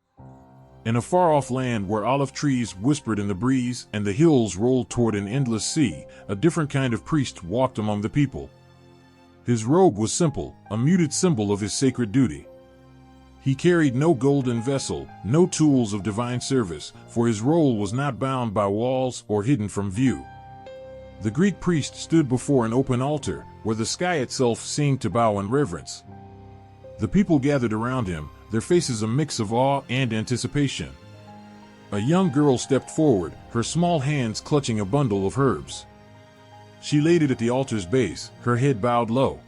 In a far-off land where olive trees whispered in the breeze and the hills rolled toward an endless sea, a different kind of priest walked among the people. His robe was simple, a muted symbol of his sacred duty. He carried no golden vessel, no tools of divine service, for his role was not bound by walls or hidden from view. The Greek priest stood before an open altar, where the sky itself seemed to bow in reverence. The people gathered around him, their faces a mix of awe and anticipation. A young girl stepped forward, her small hands clutching a bundle of herbs. She laid it at the altar's base, her head bowed low.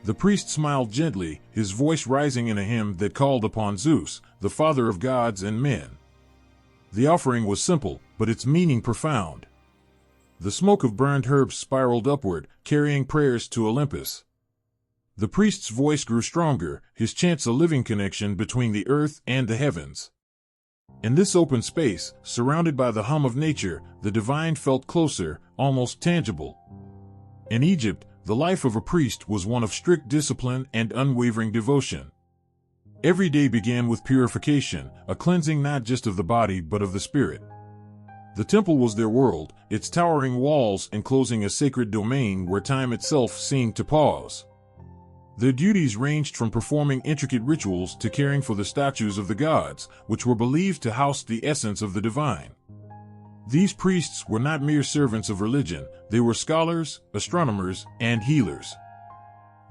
The priest smiled gently, his voice rising in a hymn that called upon Zeus, the father of gods and men. The offering was simple, but its meaning profound. The smoke of burned herbs spiraled upward, carrying prayers to Olympus. The priest's voice grew stronger, his chants a living connection between the earth and the heavens. In this open space, surrounded by the hum of nature, the divine felt closer, almost tangible. In Egypt, the life of a priest was one of strict discipline and unwavering devotion. Every day began with purification, a cleansing not just of the body but of the spirit. The temple was their world, its towering walls enclosing a sacred domain where time itself seemed to pause. Their duties ranged from performing intricate rituals to caring for the statues of the gods, which were believed to house the essence of the divine. These priests were not mere servants of religion, they were scholars, astronomers, and healers.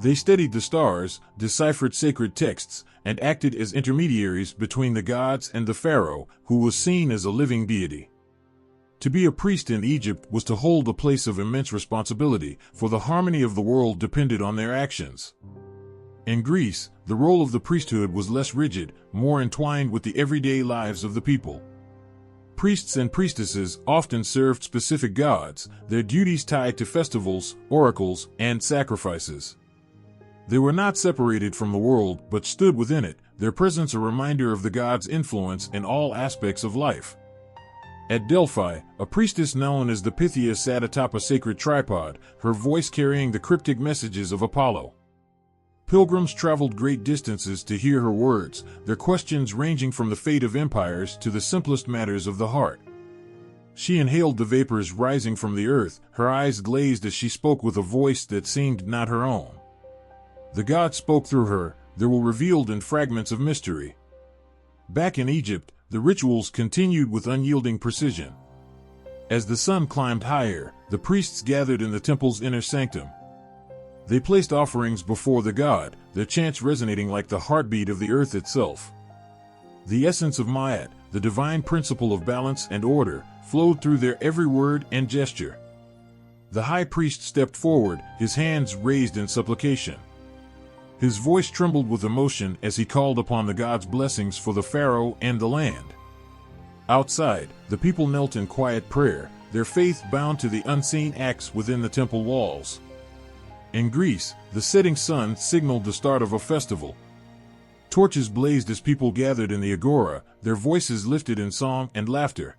They studied the stars, deciphered sacred texts, and acted as intermediaries between the gods and the pharaoh, who was seen as a living deity. To be a priest in Egypt was to hold a place of immense responsibility, for the harmony of the world depended on their actions. In Greece, the role of the priesthood was less rigid, more entwined with the everyday lives of the people. Priests and priestesses often served specific gods, their duties tied to festivals, oracles, and sacrifices. They were not separated from the world but stood within it, their presence a reminder of the god's influence in all aspects of life. At Delphi, a priestess known as the Pythia sat atop a sacred tripod, her voice carrying the cryptic messages of Apollo. Pilgrims traveled great distances to hear her words, their questions ranging from the fate of empires to the simplest matters of the heart. She inhaled the vapors rising from the earth, her eyes glazed as she spoke with a voice that seemed not her own. The gods spoke through her, they were revealed in fragments of mystery. Back in Egypt, the rituals continued with unyielding precision. As the sun climbed higher, the priests gathered in the temple's inner sanctum. They placed offerings before the god, their chants resonating like the heartbeat of the earth itself. The essence of Ma'at, the divine principle of balance and order, flowed through their every word and gesture. The high priest stepped forward, his hands raised in supplication. His voice trembled with emotion as he called upon the god's blessings for the pharaoh and the land. Outside, the people knelt in quiet prayer, their faith bound to the unseen acts within the temple walls. In Greece, the setting sun signaled the start of a festival. Torches blazed as people gathered in the agora, their voices lifted in song and laughter.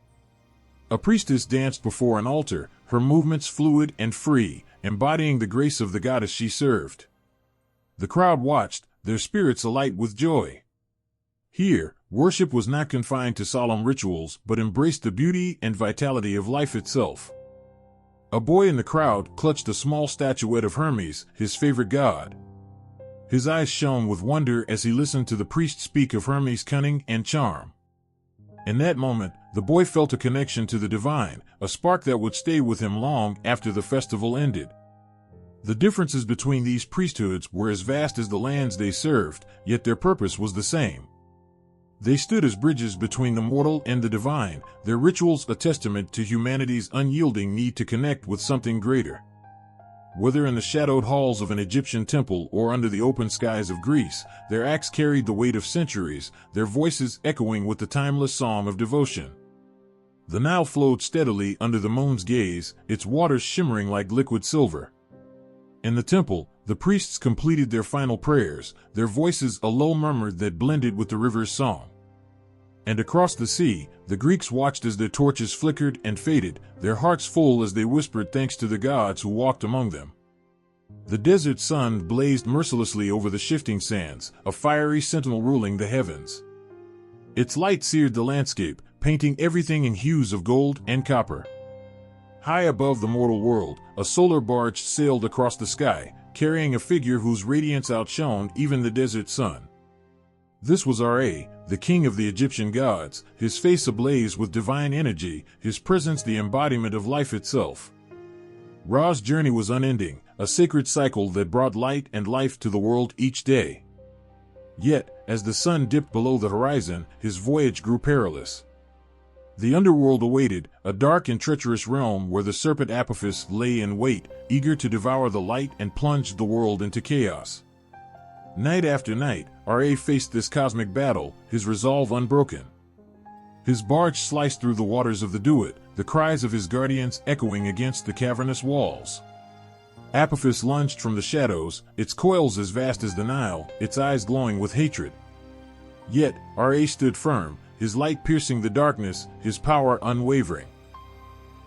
A priestess danced before an altar, her movements fluid and free, embodying the grace of the goddess she served. The crowd watched, their spirits alight with joy. Here, worship was not confined to solemn rituals but embraced the beauty and vitality of life itself. A boy in the crowd clutched a small statuette of Hermes, his favorite god. His eyes shone with wonder as he listened to the priest speak of Hermes' cunning and charm. In that moment, the boy felt a connection to the divine, a spark that would stay with him long after the festival ended. The differences between these priesthoods were as vast as the lands they served, yet their purpose was the same. They stood as bridges between the mortal and the divine, their rituals a testament to humanity's unyielding need to connect with something greater. Whether in the shadowed halls of an Egyptian temple or under the open skies of Greece, their acts carried the weight of centuries, their voices echoing with the timeless song of devotion. The Nile flowed steadily under the moon's gaze, its waters shimmering like liquid silver. In the temple, the priests completed their final prayers, their voices a low murmur that blended with the river's song. And across the sea, the Greeks watched as their torches flickered and faded, their hearts full as they whispered thanks to the gods who walked among them. The desert sun blazed mercilessly over the shifting sands, a fiery sentinel ruling the heavens. Its light seared the landscape, painting everything in hues of gold and copper. High above the mortal world, a solar barge sailed across the sky, carrying a figure whose radiance outshone even the desert sun. This was Ra, the king of the Egyptian gods, his face ablaze with divine energy, his presence the embodiment of life itself. Ra's journey was unending, a sacred cycle that brought light and life to the world each day. Yet, as the sun dipped below the horizon, his voyage grew perilous. The underworld awaited, a dark and treacherous realm where the serpent Apophis lay in wait, eager to devour the light and plunge the world into chaos. Night after night, Ra faced this cosmic battle, his resolve unbroken. His barge sliced through the waters of the Duat, the cries of his guardians echoing against the cavernous walls. Apophis lunged from the shadows, its coils as vast as the Nile, its eyes glowing with hatred. Yet, Ra stood firm, his light piercing the darkness, his power unwavering.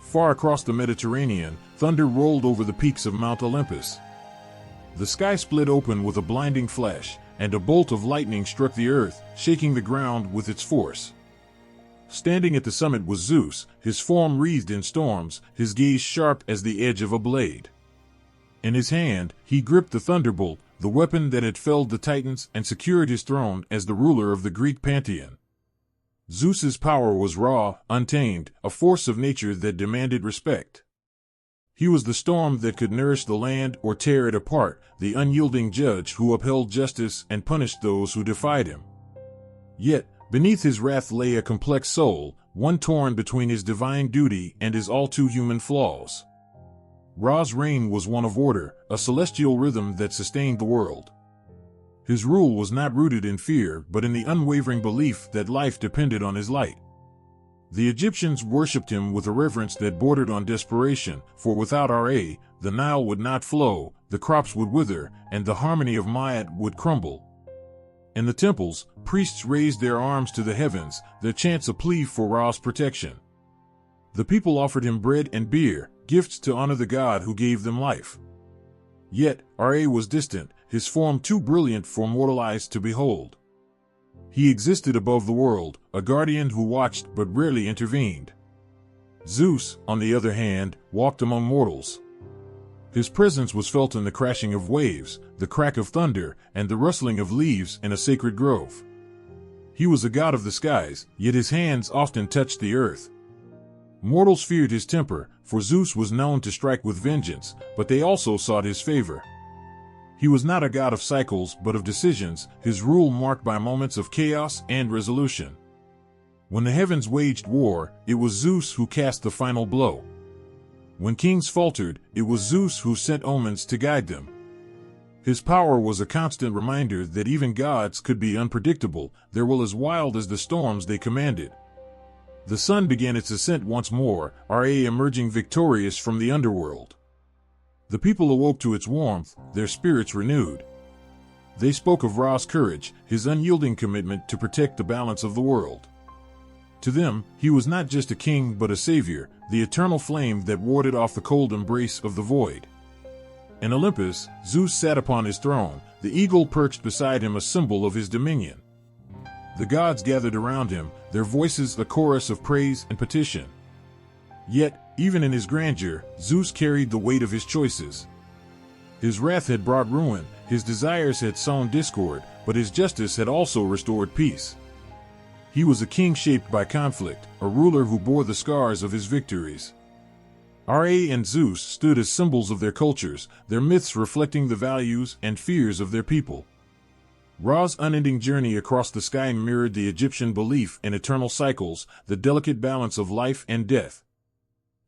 Far across the Mediterranean, thunder rolled over the peaks of Mount Olympus. The sky split open with a blinding flash, and a bolt of lightning struck the earth, shaking the ground with its force. Standing at the summit was Zeus, his form wreathed in storms, his gaze sharp as the edge of a blade. In his hand, he gripped the thunderbolt, the weapon that had felled the Titans and secured his throne as the ruler of the Greek pantheon. Zeus's power was raw, untamed, a force of nature that demanded respect. He was the storm that could nourish the land or tear it apart, the unyielding judge who upheld justice and punished those who defied him. Yet, beneath his wrath lay a complex soul, one torn between his divine duty and his all-too-human flaws. Ra's reign was one of order, a celestial rhythm that sustained the world. His rule was not rooted in fear but in the unwavering belief that life depended on his light. The Egyptians worshipped him with a reverence that bordered on desperation, for without Ra, the Nile would not flow, the crops would wither, and the harmony of Ma'at would crumble. In the temples, priests raised their arms to the heavens, their chants a plea for Ra's protection. The people offered him bread and beer, gifts to honor the god who gave them life. Yet, Ra was distant, his form too brilliant for mortal eyes to behold. He existed above the world, a guardian who watched but rarely intervened. Zeus, on the other hand, walked among mortals. His presence was felt in the crashing of waves, the crack of thunder, and the rustling of leaves in a sacred grove. He was a god of the skies, yet his hands often touched the earth. Mortals feared his temper, for Zeus was known to strike with vengeance, but they also sought his favor. He was not a god of cycles but of decisions, his rule marked by moments of chaos and resolution. When the heavens waged war, it was Zeus who cast the final blow. When kings faltered, it was Zeus who sent omens to guide them. His power was a constant reminder that even gods could be unpredictable, their will as wild as the storms they commanded. The sun began its ascent once more, emerging victorious from the underworld. The people awoke to its warmth, their spirits renewed. They spoke of Ra's courage, his unyielding commitment to protect the balance of the world. To them, he was not just a king but a savior, the eternal flame that warded off the cold embrace of the void. In Olympus, Zeus sat upon his throne, the eagle perched beside him, a symbol of his dominion. The gods gathered around him, their voices a chorus of praise and petition. Yet, even in his grandeur, Zeus carried the weight of his choices. His wrath had brought ruin, his desires had sown discord, but his justice had also restored peace. He was a king shaped by conflict, a ruler who bore the scars of his victories. Ra and Zeus stood as symbols of their cultures, their myths reflecting the values and fears of their people. Ra's unending journey across the sky mirrored the Egyptian belief in eternal cycles, the delicate balance of life and death.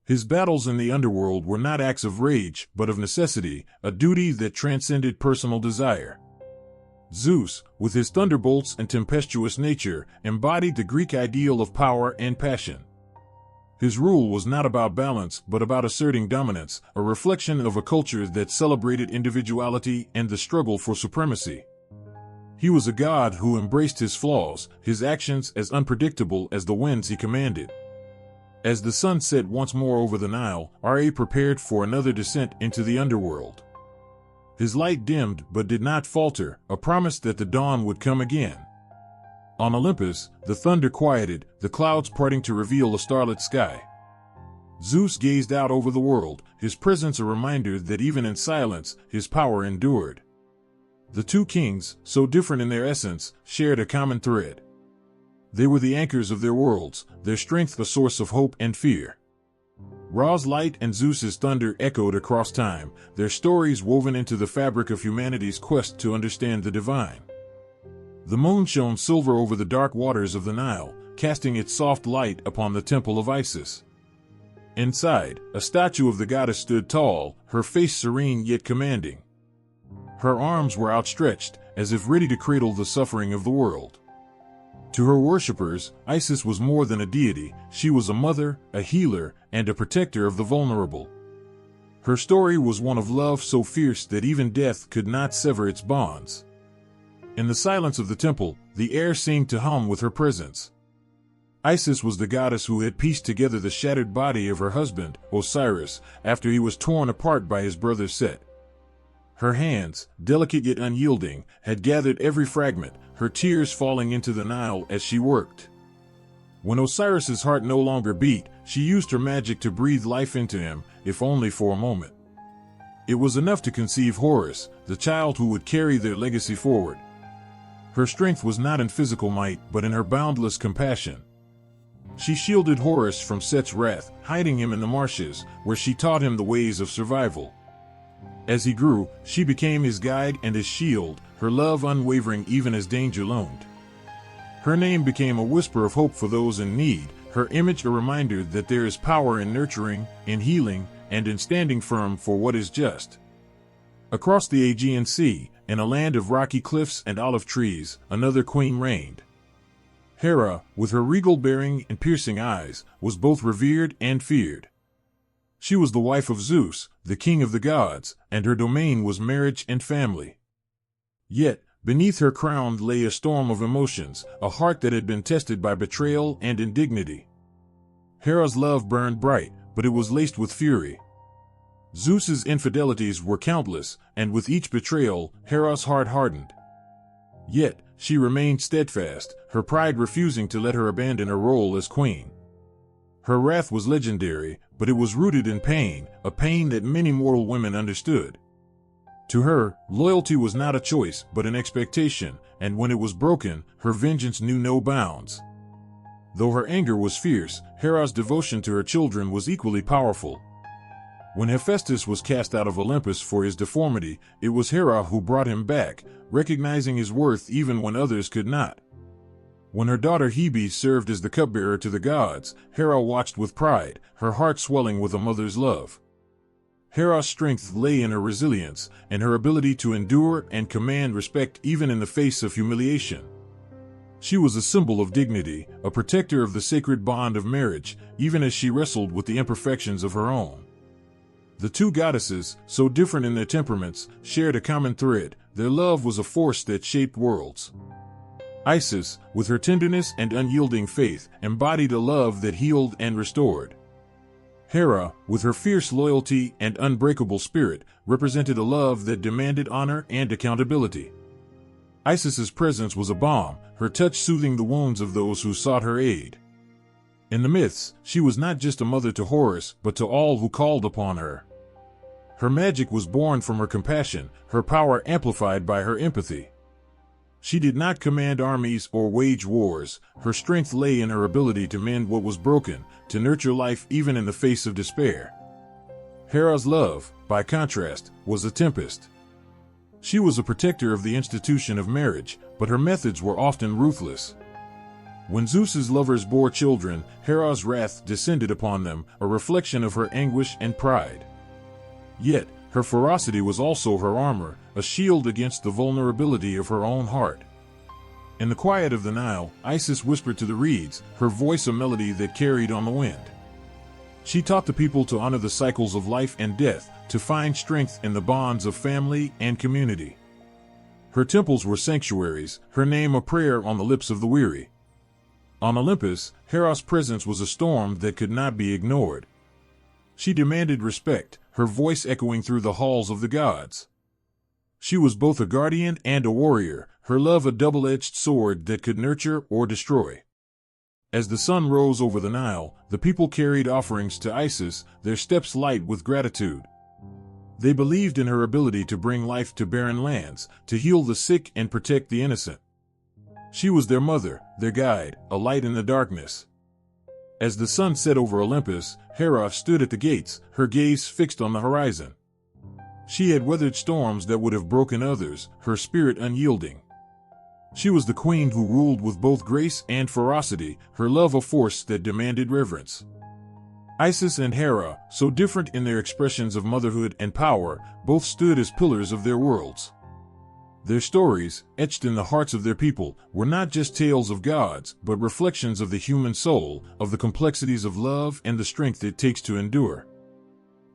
His battles in the underworld were not acts of rage, but of necessity, a duty that transcended personal desire. Zeus, with his thunderbolts and tempestuous nature, embodied the Greek ideal of power and passion. His rule was not about balance, but about asserting dominance, a reflection of a culture that celebrated individuality and the struggle for supremacy. He was a god who embraced his flaws, his actions as unpredictable as the winds he commanded. As the sun set once more over the Nile, Ra prepared for another descent into the underworld. His light dimmed but did not falter, a promise that the dawn would come again. On Olympus, the thunder quieted, the clouds parting to reveal a starlit sky. Zeus gazed out over the world, his presence a reminder that even in silence, his power endured. The two kings, so different in their essence, shared a common thread. They were the anchors of their worlds, their strength a source of hope and fear. Ra's light and Zeus's thunder echoed across time, their stories woven into the fabric of humanity's quest to understand the divine. The moon shone silver over the dark waters of the Nile, casting its soft light upon the temple of Isis. Inside, a statue of the goddess stood tall, her face serene yet commanding. Her arms were outstretched, as if ready to cradle the suffering of the world. To her worshippers, Isis was more than a deity, she was a mother, a healer, and a protector of the vulnerable. Her story was one of love so fierce that even death could not sever its bonds. In the silence of the temple, the air seemed to hum with her presence. Isis was the goddess who had pieced together the shattered body of her husband, Osiris, after he was torn apart by his brother Set. Her hands, delicate yet unyielding, had gathered every fragment, her tears falling into the Nile as she worked. When Osiris's heart no longer beat, she used her magic to breathe life into him, if only for a moment. It was enough to conceive Horus, the child who would carry their legacy forward. Her strength was not in physical might, but in her boundless compassion. She shielded Horus from Set's wrath, hiding him in the marshes, where she taught him the ways of survival. As he grew, she became his guide and his shield, her love unwavering even as danger loomed. Her name became a whisper of hope for those in need, her image a reminder that there is power in nurturing, in healing, and in standing firm for what is just. Across the Aegean Sea, in a land of rocky cliffs and olive trees, another queen reigned. Hera, with her regal bearing and piercing eyes, was both revered and feared. She was the wife of Zeus, the king of the gods, and her domain was marriage and family. Yet, beneath her crown lay a storm of emotions, a heart that had been tested by betrayal and indignity. Hera's love burned bright, but it was laced with fury. Zeus's infidelities were countless, and with each betrayal, Hera's heart hardened. Yet, she remained steadfast, her pride refusing to let her abandon her role as queen. Her wrath was legendary, but it was rooted in pain, a pain that many mortal women understood. To her, loyalty was not a choice, but an expectation, and when it was broken, her vengeance knew no bounds. Though her anger was fierce, Hera's devotion to her children was equally powerful. When Hephaestus was cast out of Olympus for his deformity, it was Hera who brought him back, recognizing his worth even when others could not. When her daughter Hebe served as the cupbearer to the gods, Hera watched with pride, her heart swelling with a mother's love. Hera's strength lay in her resilience, and her ability to endure and command respect even in the face of humiliation. She was a symbol of dignity, a protector of the sacred bond of marriage, even as she wrestled with the imperfections of her own. The two goddesses, so different in their temperaments, shared a common thread. Their love was a force that shaped worlds. Isis, with her tenderness and unyielding faith, embodied a love that healed and restored. Hera, with her fierce loyalty and unbreakable spirit, represented a love that demanded honor and accountability. Isis's presence was a balm, her touch soothing the wounds of those who sought her aid. In the myths, she was not just a mother to Horus, but to all who called upon her. Her magic was born from her compassion, her power amplified by her empathy. She did not command armies or wage wars. Her strength lay in her ability to mend what was broken, to nurture life even in the face of despair. Hera's love, by contrast, was a tempest. She was a protector of the institution of marriage, but her methods were often ruthless. When Zeus's lovers bore children, Hera's wrath descended upon them, a reflection of her anguish and pride. Yet, her ferocity was also her armor, a shield against the vulnerability of her own heart. In the quiet of the Nile, Isis whispered to the reeds, her voice a melody that carried on the wind. She taught the people to honor the cycles of life and death, to find strength in the bonds of family and community. Her temples were sanctuaries, her name a prayer on the lips of the weary. On Olympus, Hera's presence was a storm that could not be ignored. She demanded respect, her voice echoing through the halls of the gods. She was both a guardian and a warrior, her love a double-edged sword that could nurture or destroy. As the sun rose over the Nile, the people carried offerings to Isis, their steps light with gratitude. They believed in her ability to bring life to barren lands, to heal the sick and protect the innocent. She was their mother, their guide, a light in the darkness. As the sun set over Olympus, Hera stood at the gates, her gaze fixed on the horizon. She had weathered storms that would have broken others, her spirit unyielding. She was the queen who ruled with both grace and ferocity, her love a force that demanded reverence. Isis and Hera, so different in their expressions of motherhood and power, both stood as pillars of their worlds. Their stories, etched in the hearts of their people, were not just tales of gods, but reflections of the human soul, of the complexities of love and the strength it takes to endure.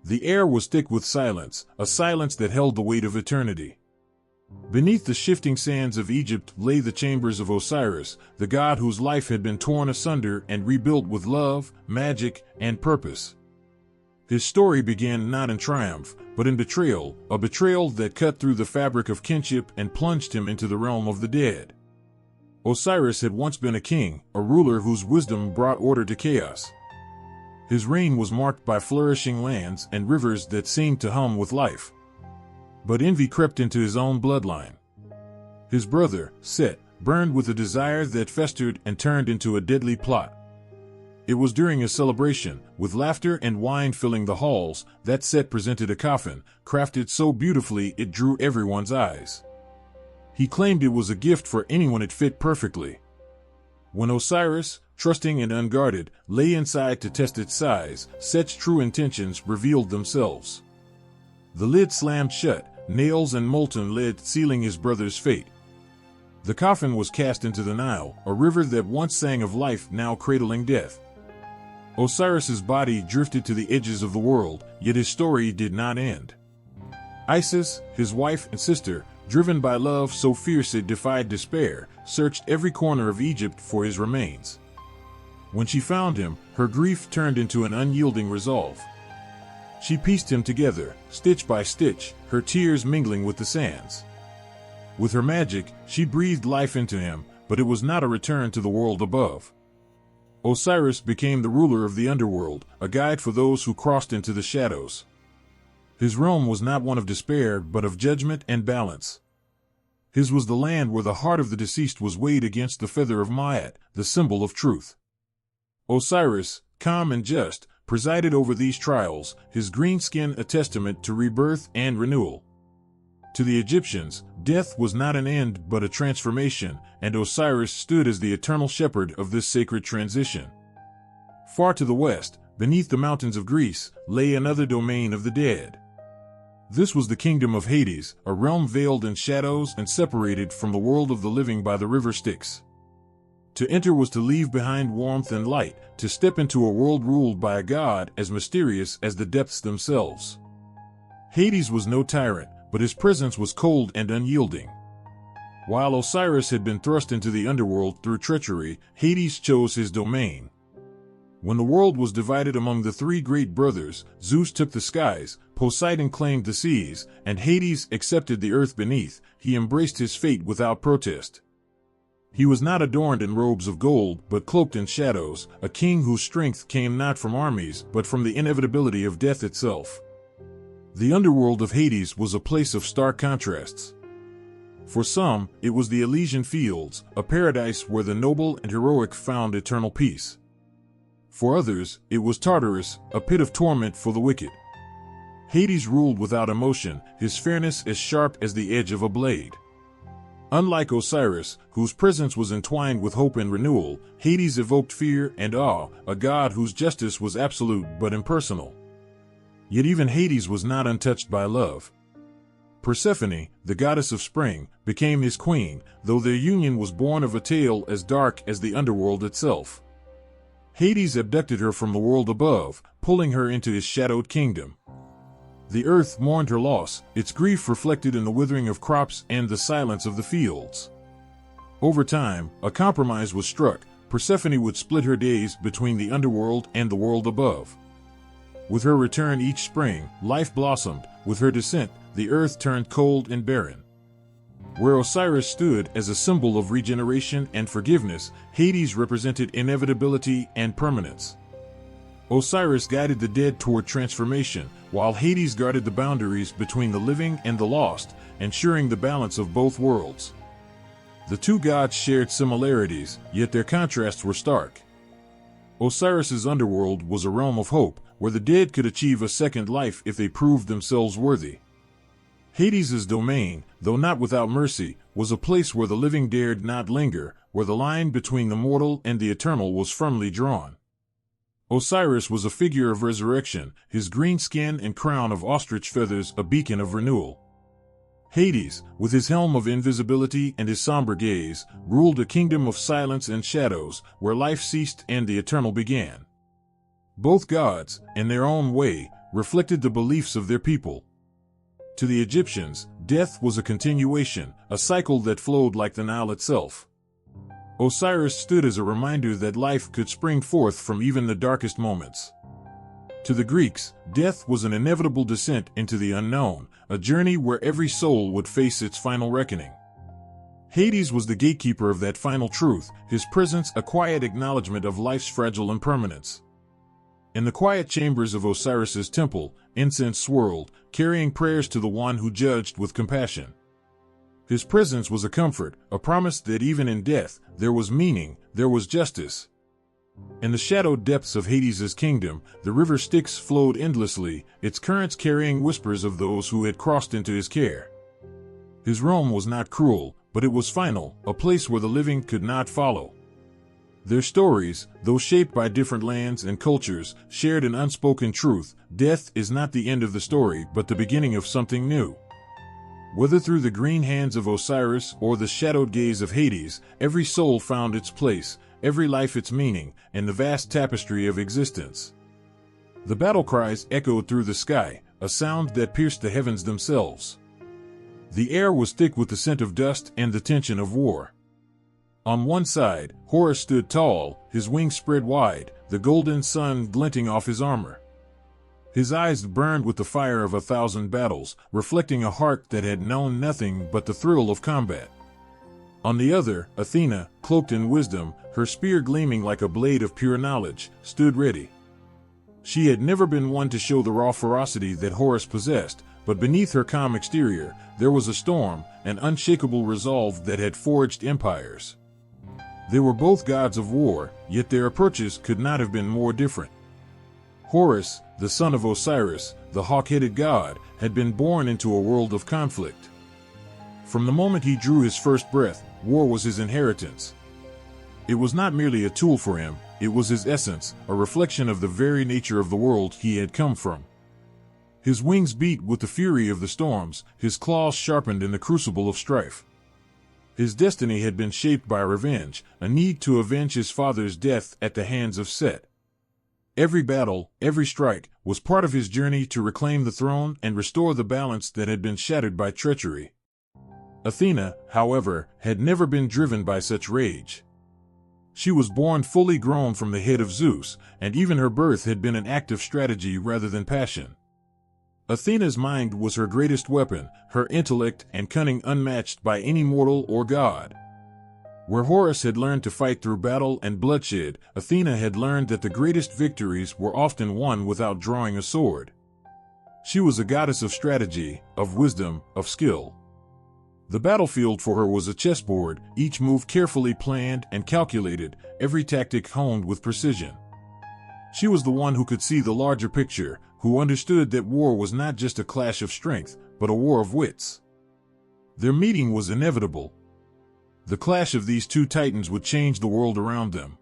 The air was thick with silence, a silence that held the weight of eternity. Beneath the shifting sands of Egypt lay the chambers of Osiris, the god whose life had been torn asunder and rebuilt with love, magic, and purpose. His story began not in triumph, but in betrayal, a betrayal that cut through the fabric of kinship and plunged him into the realm of the dead. Osiris had once been a king, a ruler whose wisdom brought order to chaos. His reign was marked by flourishing lands and rivers that seemed to hum with life. But envy crept into his own bloodline. His brother, Set, burned with a desire that festered and turned into a deadly plot. It was during a celebration, with laughter and wine filling the halls, that Set presented a coffin, crafted so beautifully it drew everyone's eyes. He claimed it was a gift for anyone it fit perfectly. When Osiris, trusting and unguarded, lay inside to test its size, Set's true intentions revealed themselves. The lid slammed shut, nails and molten lead sealing his brother's fate. The coffin was cast into the Nile, a river that once sang of life now cradling death. Osiris's body drifted to the edges of the world, yet his story did not end. Isis, his wife and sister, driven by love so fierce it defied despair, searched every corner of Egypt for his remains. When she found him, her grief turned into an unyielding resolve. She pieced him together, stitch by stitch, her tears mingling with the sands. With her magic, she breathed life into him, but it was not a return to the world above. Osiris became the ruler of the underworld, a guide for those who crossed into the shadows. His realm was not one of despair, but of judgment and balance. His was the land where the heart of the deceased was weighed against the feather of Ma'at, the symbol of truth. Osiris, calm and just, presided over these trials, his green skin a testament to rebirth and renewal. To the Egyptians, death was not an end but a transformation, and Osiris stood as the eternal shepherd of this sacred transition. Far to the west, beneath the mountains of Greece, lay another domain of the dead. This was the kingdom of Hades, a realm veiled in shadows and separated from the world of the living by the river Styx. To enter was to leave behind warmth and light, to step into a world ruled by a god as mysterious as the depths themselves. Hades was no tyrant, but his presence was cold and unyielding. While Osiris had been thrust into the underworld through treachery, Hades chose his domain. When the world was divided among the three great brothers, Zeus took the skies, Poseidon claimed the seas, and Hades accepted the earth beneath. He embraced his fate without protest. He was not adorned in robes of gold, but cloaked in shadows, a king whose strength came not from armies, but from the inevitability of death itself. The underworld of Hades was a place of stark contrasts. For some, it was the Elysian Fields, a paradise where the noble and heroic found eternal peace. For others, it was Tartarus, a pit of torment for the wicked. Hades ruled without emotion, his fairness as sharp as the edge of a blade. Unlike Osiris, whose presence was entwined with hope and renewal, Hades evoked fear and awe, a god whose justice was absolute but impersonal. Yet even Hades was not untouched by love. Persephone, the goddess of spring, became his queen, though their union was born of a tale as dark as the underworld itself. Hades abducted her from the world above, pulling her into his shadowed kingdom. The earth mourned her loss, its grief reflected in the withering of crops and the silence of the fields. Over time, a compromise was struck. Persephone would split her days between the underworld and the world above. With her return each spring, life blossomed. With her descent, the earth turned cold and barren. Where Osiris stood as a symbol of regeneration and forgiveness, Hades represented inevitability and permanence. Osiris guided the dead toward transformation, while Hades guarded the boundaries between the living and the lost, ensuring the balance of both worlds. The two gods shared similarities, yet their contrasts were stark. Osiris's underworld was a realm of hope, where the dead could achieve a second life if they proved themselves worthy. Hades's domain, though not without mercy, was a place where the living dared not linger, where the line between the mortal and the eternal was firmly drawn. Osiris was a figure of resurrection, his green skin and crown of ostrich feathers a beacon of renewal. Hades, with his helm of invisibility and his somber gaze, ruled a kingdom of silence and shadows, where life ceased and the eternal began. Both gods, in their own way, reflected the beliefs of their people. To the Egyptians, death was a continuation, a cycle that flowed like the Nile itself. Osiris stood as a reminder that life could spring forth from even the darkest moments. To the Greeks, death was an inevitable descent into the unknown, a journey where every soul would face its final reckoning. Hades was the gatekeeper of that final truth, his presence a quiet acknowledgement of life's fragile impermanence. In the quiet chambers of Osiris's temple, incense swirled, carrying prayers to the one who judged with compassion. His presence was a comfort, a promise that even in death, there was meaning, there was justice. In the shadowed depths of Hades's kingdom, the river Styx flowed endlessly, its currents carrying whispers of those who had crossed into his care. His realm was not cruel, but it was final, a place where the living could not follow. Their stories, though shaped by different lands and cultures, shared an unspoken truth: death is not the end of the story but the beginning of something new. Whether through the green hands of Osiris or the shadowed gaze of Hades, every soul found its place, every life its meaning, in the vast tapestry of existence. The battle cries echoed through the sky, a sound that pierced the heavens themselves. The air was thick with the scent of dust and the tension of war. On one side, Horus stood tall, his wings spread wide, the golden sun glinting off his armor. His eyes burned with the fire of 1,000 battles, reflecting a heart that had known nothing but the thrill of combat. On the other, Athena, cloaked in wisdom, her spear gleaming like a blade of pure knowledge, stood ready. She had never been one to show the raw ferocity that Horus possessed, but beneath her calm exterior, there was a storm, an unshakable resolve that had forged empires. They were both gods of war, yet their approaches could not have been more different. Horus, the son of Osiris, the hawk-headed god, had been born into a world of conflict. From the moment he drew his first breath, war was his inheritance. It was not merely a tool for him, it was his essence, a reflection of the very nature of the world he had come from. His wings beat with the fury of the storms, his claws sharpened in the crucible of strife. His destiny had been shaped by revenge, a need to avenge his father's death at the hands of Set. Every battle, every strike, was part of his journey to reclaim the throne and restore the balance that had been shattered by treachery. Athena, however, had never been driven by such rage. She was born fully grown from the head of Zeus, and even her birth had been an act of strategy rather than passion. Athena's mind was her greatest weapon, her intellect and cunning unmatched by any mortal or god. Where Horus had learned to fight through battle and bloodshed, Athena had learned that the greatest victories were often won without drawing a sword. She was a goddess of strategy, of wisdom, of skill. The battlefield for her was a chessboard, each move carefully planned and calculated, every tactic honed with precision. She was the one who could see the larger picture, who understood that war was not just a clash of strength, but a war of wits. Their meeting was inevitable. The clash of these two titans would change the world around them.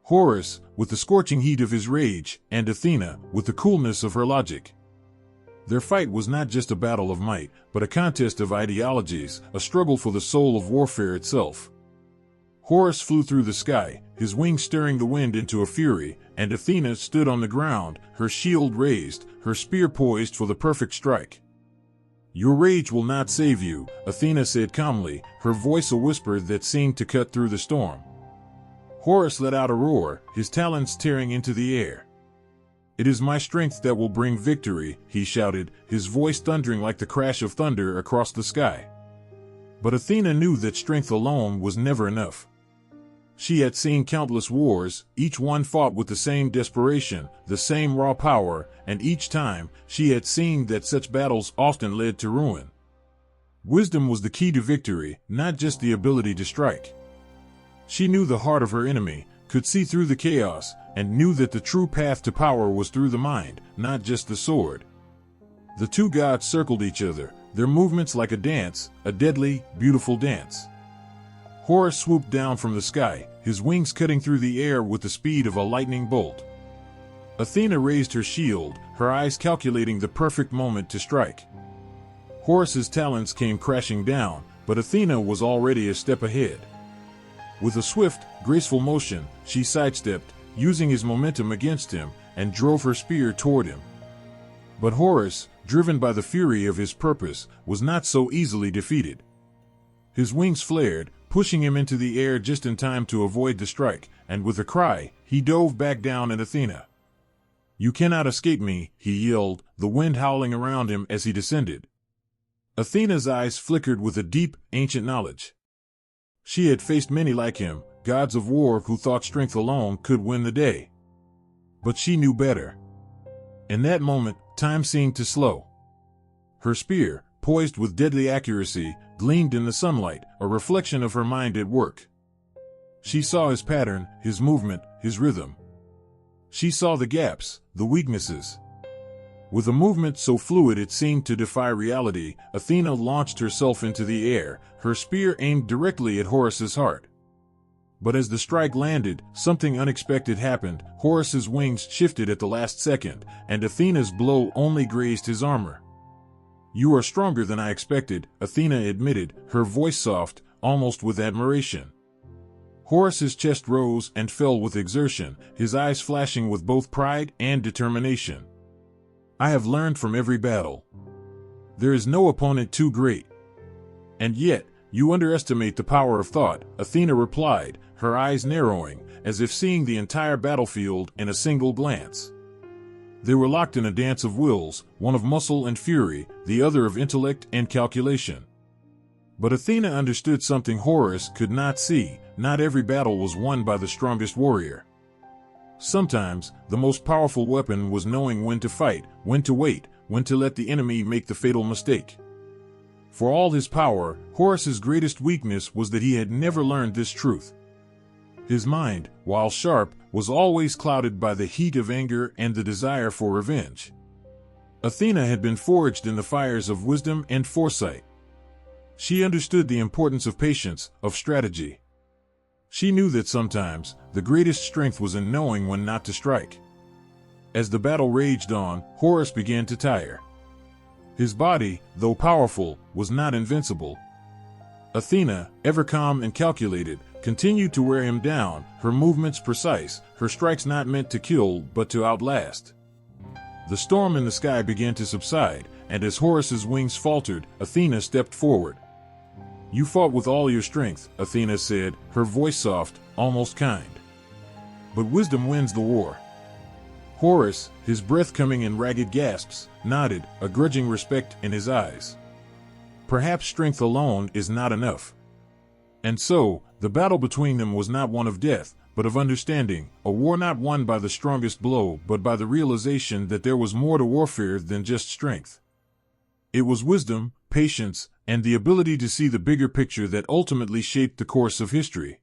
Horus, with the scorching heat of his rage, and Athena, with the coolness of her logic. Their fight was not just a battle of might, but a contest of ideologies, a struggle for the soul of warfare itself. Horus flew through the sky, his wings stirring the wind into a fury, and Athena stood on the ground, her shield raised, her spear poised for the perfect strike. "Your rage will not save you," Athena said calmly, her voice a whisper that seemed to cut through the storm. Horus let out a roar, his talons tearing into the air. "It is my strength that will bring victory," he shouted, his voice thundering like the crash of thunder across the sky. But Athena knew that strength alone was never enough. She had seen countless wars, each one fought with the same desperation, the same raw power, and each time, she had seen that such battles often led to ruin. Wisdom was the key to victory, not just the ability to strike. She knew the heart of her enemy, could see through the chaos, and knew that the true path to power was through the mind, not just the sword. The two gods circled each other, their movements like a dance, a deadly, beautiful dance. Horus swooped down from the sky, his wings cutting through the air with the speed of a lightning bolt. Athena raised her shield, her eyes calculating the perfect moment to strike. Horus's talons came crashing down, but Athena was already a step ahead. With a swift, graceful motion, she sidestepped, using his momentum against him, and drove her spear toward him. But Horus, driven by the fury of his purpose, was not so easily defeated. His wings flared, pushing him into the air just in time to avoid the strike, and with a cry, he dove back down at Athena. "You cannot escape me," he yelled, the wind howling around him as he descended. Athena's eyes flickered with a deep, ancient knowledge. She had faced many like him, gods of war who thought strength alone could win the day. But she knew better. In that moment, time seemed to slow. Her spear, poised with deadly accuracy, gleamed in the sunlight, a reflection of her mind at work. She saw his pattern, his movement, his rhythm. She saw the gaps, the weaknesses. With a movement so fluid it seemed to defy reality, Athena launched herself into the air, her spear aimed directly at Horus's heart. But as the strike landed, something unexpected happened. Horus's wings shifted at the last second, and Athena's blow only grazed his armor. "You are stronger than I expected," Athena admitted, her voice soft, almost with admiration. Horus's chest rose and fell with exertion, his eyes flashing with both pride and determination. "I have learned from every battle. There is no opponent too great." "And yet, you underestimate the power of thought," Athena replied, her eyes narrowing, as if seeing the entire battlefield in a single glance. They were locked in a dance of wills, one of muscle and fury, the other of intellect and calculation. But Athena understood something Horus could not see. Not every battle was won by the strongest warrior. Sometimes, the most powerful weapon was knowing when to fight, when to wait, when to let the enemy make the fatal mistake. For all his power, Horus's greatest weakness was that he had never learned this truth. His mind, while sharp, was always clouded by the heat of anger and the desire for revenge. Athena had been forged in the fires of wisdom and foresight. She understood the importance of patience, of strategy. She knew that sometimes, the greatest strength was in knowing when not to strike. As the battle raged on, Horus began to tire. His body, though powerful, was not invincible. Athena, ever calm and calculated, continued to wear him down, her movements precise, her strikes not meant to kill but to outlast. The storm in the sky began to subside, and as Horus's wings faltered, Athena stepped forward. "You fought with all your strength," Athena said, her voice soft, almost kind. "But wisdom wins the war." Horus, his breath coming in ragged gasps, nodded, a grudging respect in his eyes. Perhaps strength alone is not enough. And so, the battle between them was not one of death, but of understanding, a war not won by the strongest blow but by the realization that there was more to warfare than just strength. It was wisdom, patience, and the ability to see the bigger picture that ultimately shaped the course of history.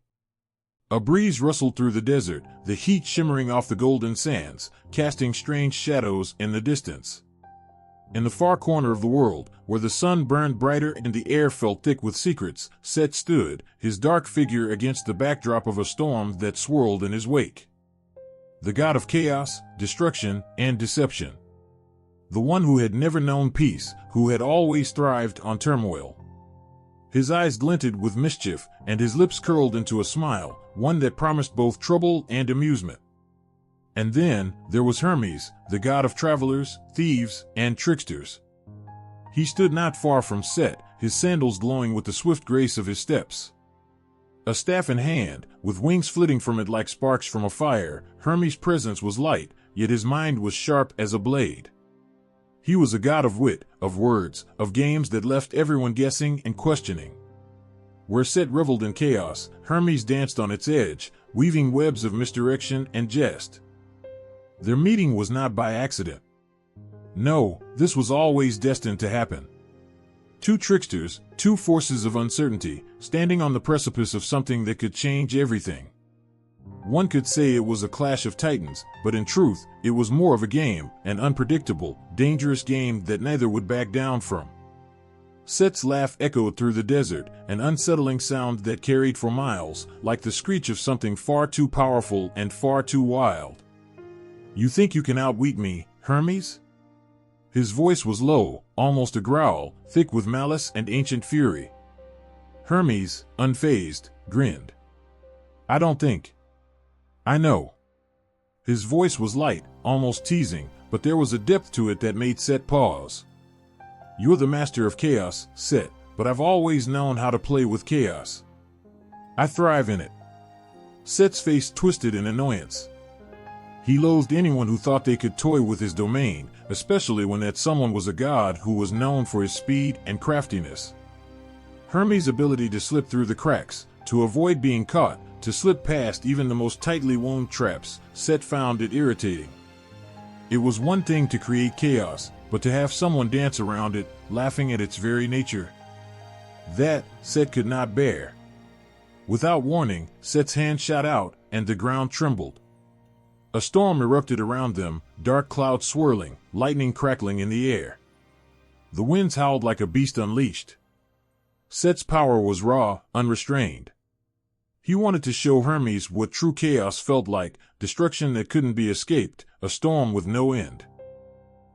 A breeze rustled through the desert, the heat shimmering off the golden sands, casting strange shadows in the distance. In the far corner of the world, where the sun burned brighter and the air felt thick with secrets, Set stood, his dark figure against the backdrop of a storm that swirled in his wake. The god of chaos, destruction, and deception. The one who had never known peace, who had always thrived on turmoil. His eyes glinted with mischief, and his lips curled into a smile, one that promised both trouble and amusement. And then, there was Hermes, the god of travelers, thieves, and tricksters. He stood not far from Set, his sandals glowing with the swift grace of his steps. A staff in hand, with wings flitting from it like sparks from a fire, Hermes' presence was light, yet his mind was sharp as a blade. He was a god of wit, of words, of games that left everyone guessing and questioning. Where Set reveled in chaos, Hermes danced on its edge, weaving webs of misdirection and jest. Their meeting was not by accident. No, this was always destined to happen. Two tricksters, two forces of uncertainty, standing on the precipice of something that could change everything. One could say it was a clash of titans, but in truth, it was more of a game, an unpredictable, dangerous game that neither would back down from. Set's laugh echoed through the desert, an unsettling sound that carried for miles, like the screech of something far too powerful and far too wild. "You think you can outwit me, Hermes?" His voice was low, almost a growl, thick with malice and ancient fury. Hermes, unfazed, grinned. "I don't think. I know." His voice was light, almost teasing, but there was a depth to it that made Set pause. "You're the master of chaos, Set, but I've always known how to play with chaos. I thrive in it." Set's face twisted in annoyance. He loathed anyone who thought they could toy with his domain, especially when that someone was a god who was known for his speed and craftiness. Hermes' ability to slip through the cracks, to avoid being caught, to slip past even the most tightly wound traps, Set found it irritating. It was one thing to create chaos, but to have someone dance around it, laughing at its very nature. That, Set could not bear. Without warning, Set's hand shot out, and the ground trembled. A storm erupted around them, dark clouds swirling, lightning crackling in the air. The winds howled like a beast unleashed. Set's power was raw, unrestrained. He wanted to show Hermes what true chaos felt like, destruction that couldn't be escaped, a storm with no end.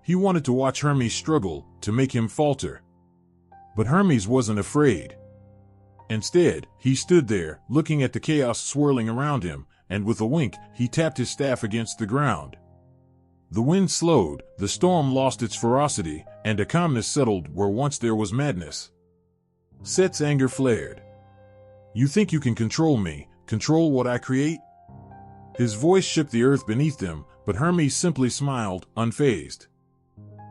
He wanted to watch Hermes struggle, to make him falter. But Hermes wasn't afraid. Instead, he stood there, looking at the chaos swirling around him, and with a wink, he tapped his staff against the ground. The wind slowed, the storm lost its ferocity, and a calmness settled where once there was madness. Set's anger flared. "You think you can control me, control what I create?" His voice shook the earth beneath them, but Hermes simply smiled, unfazed.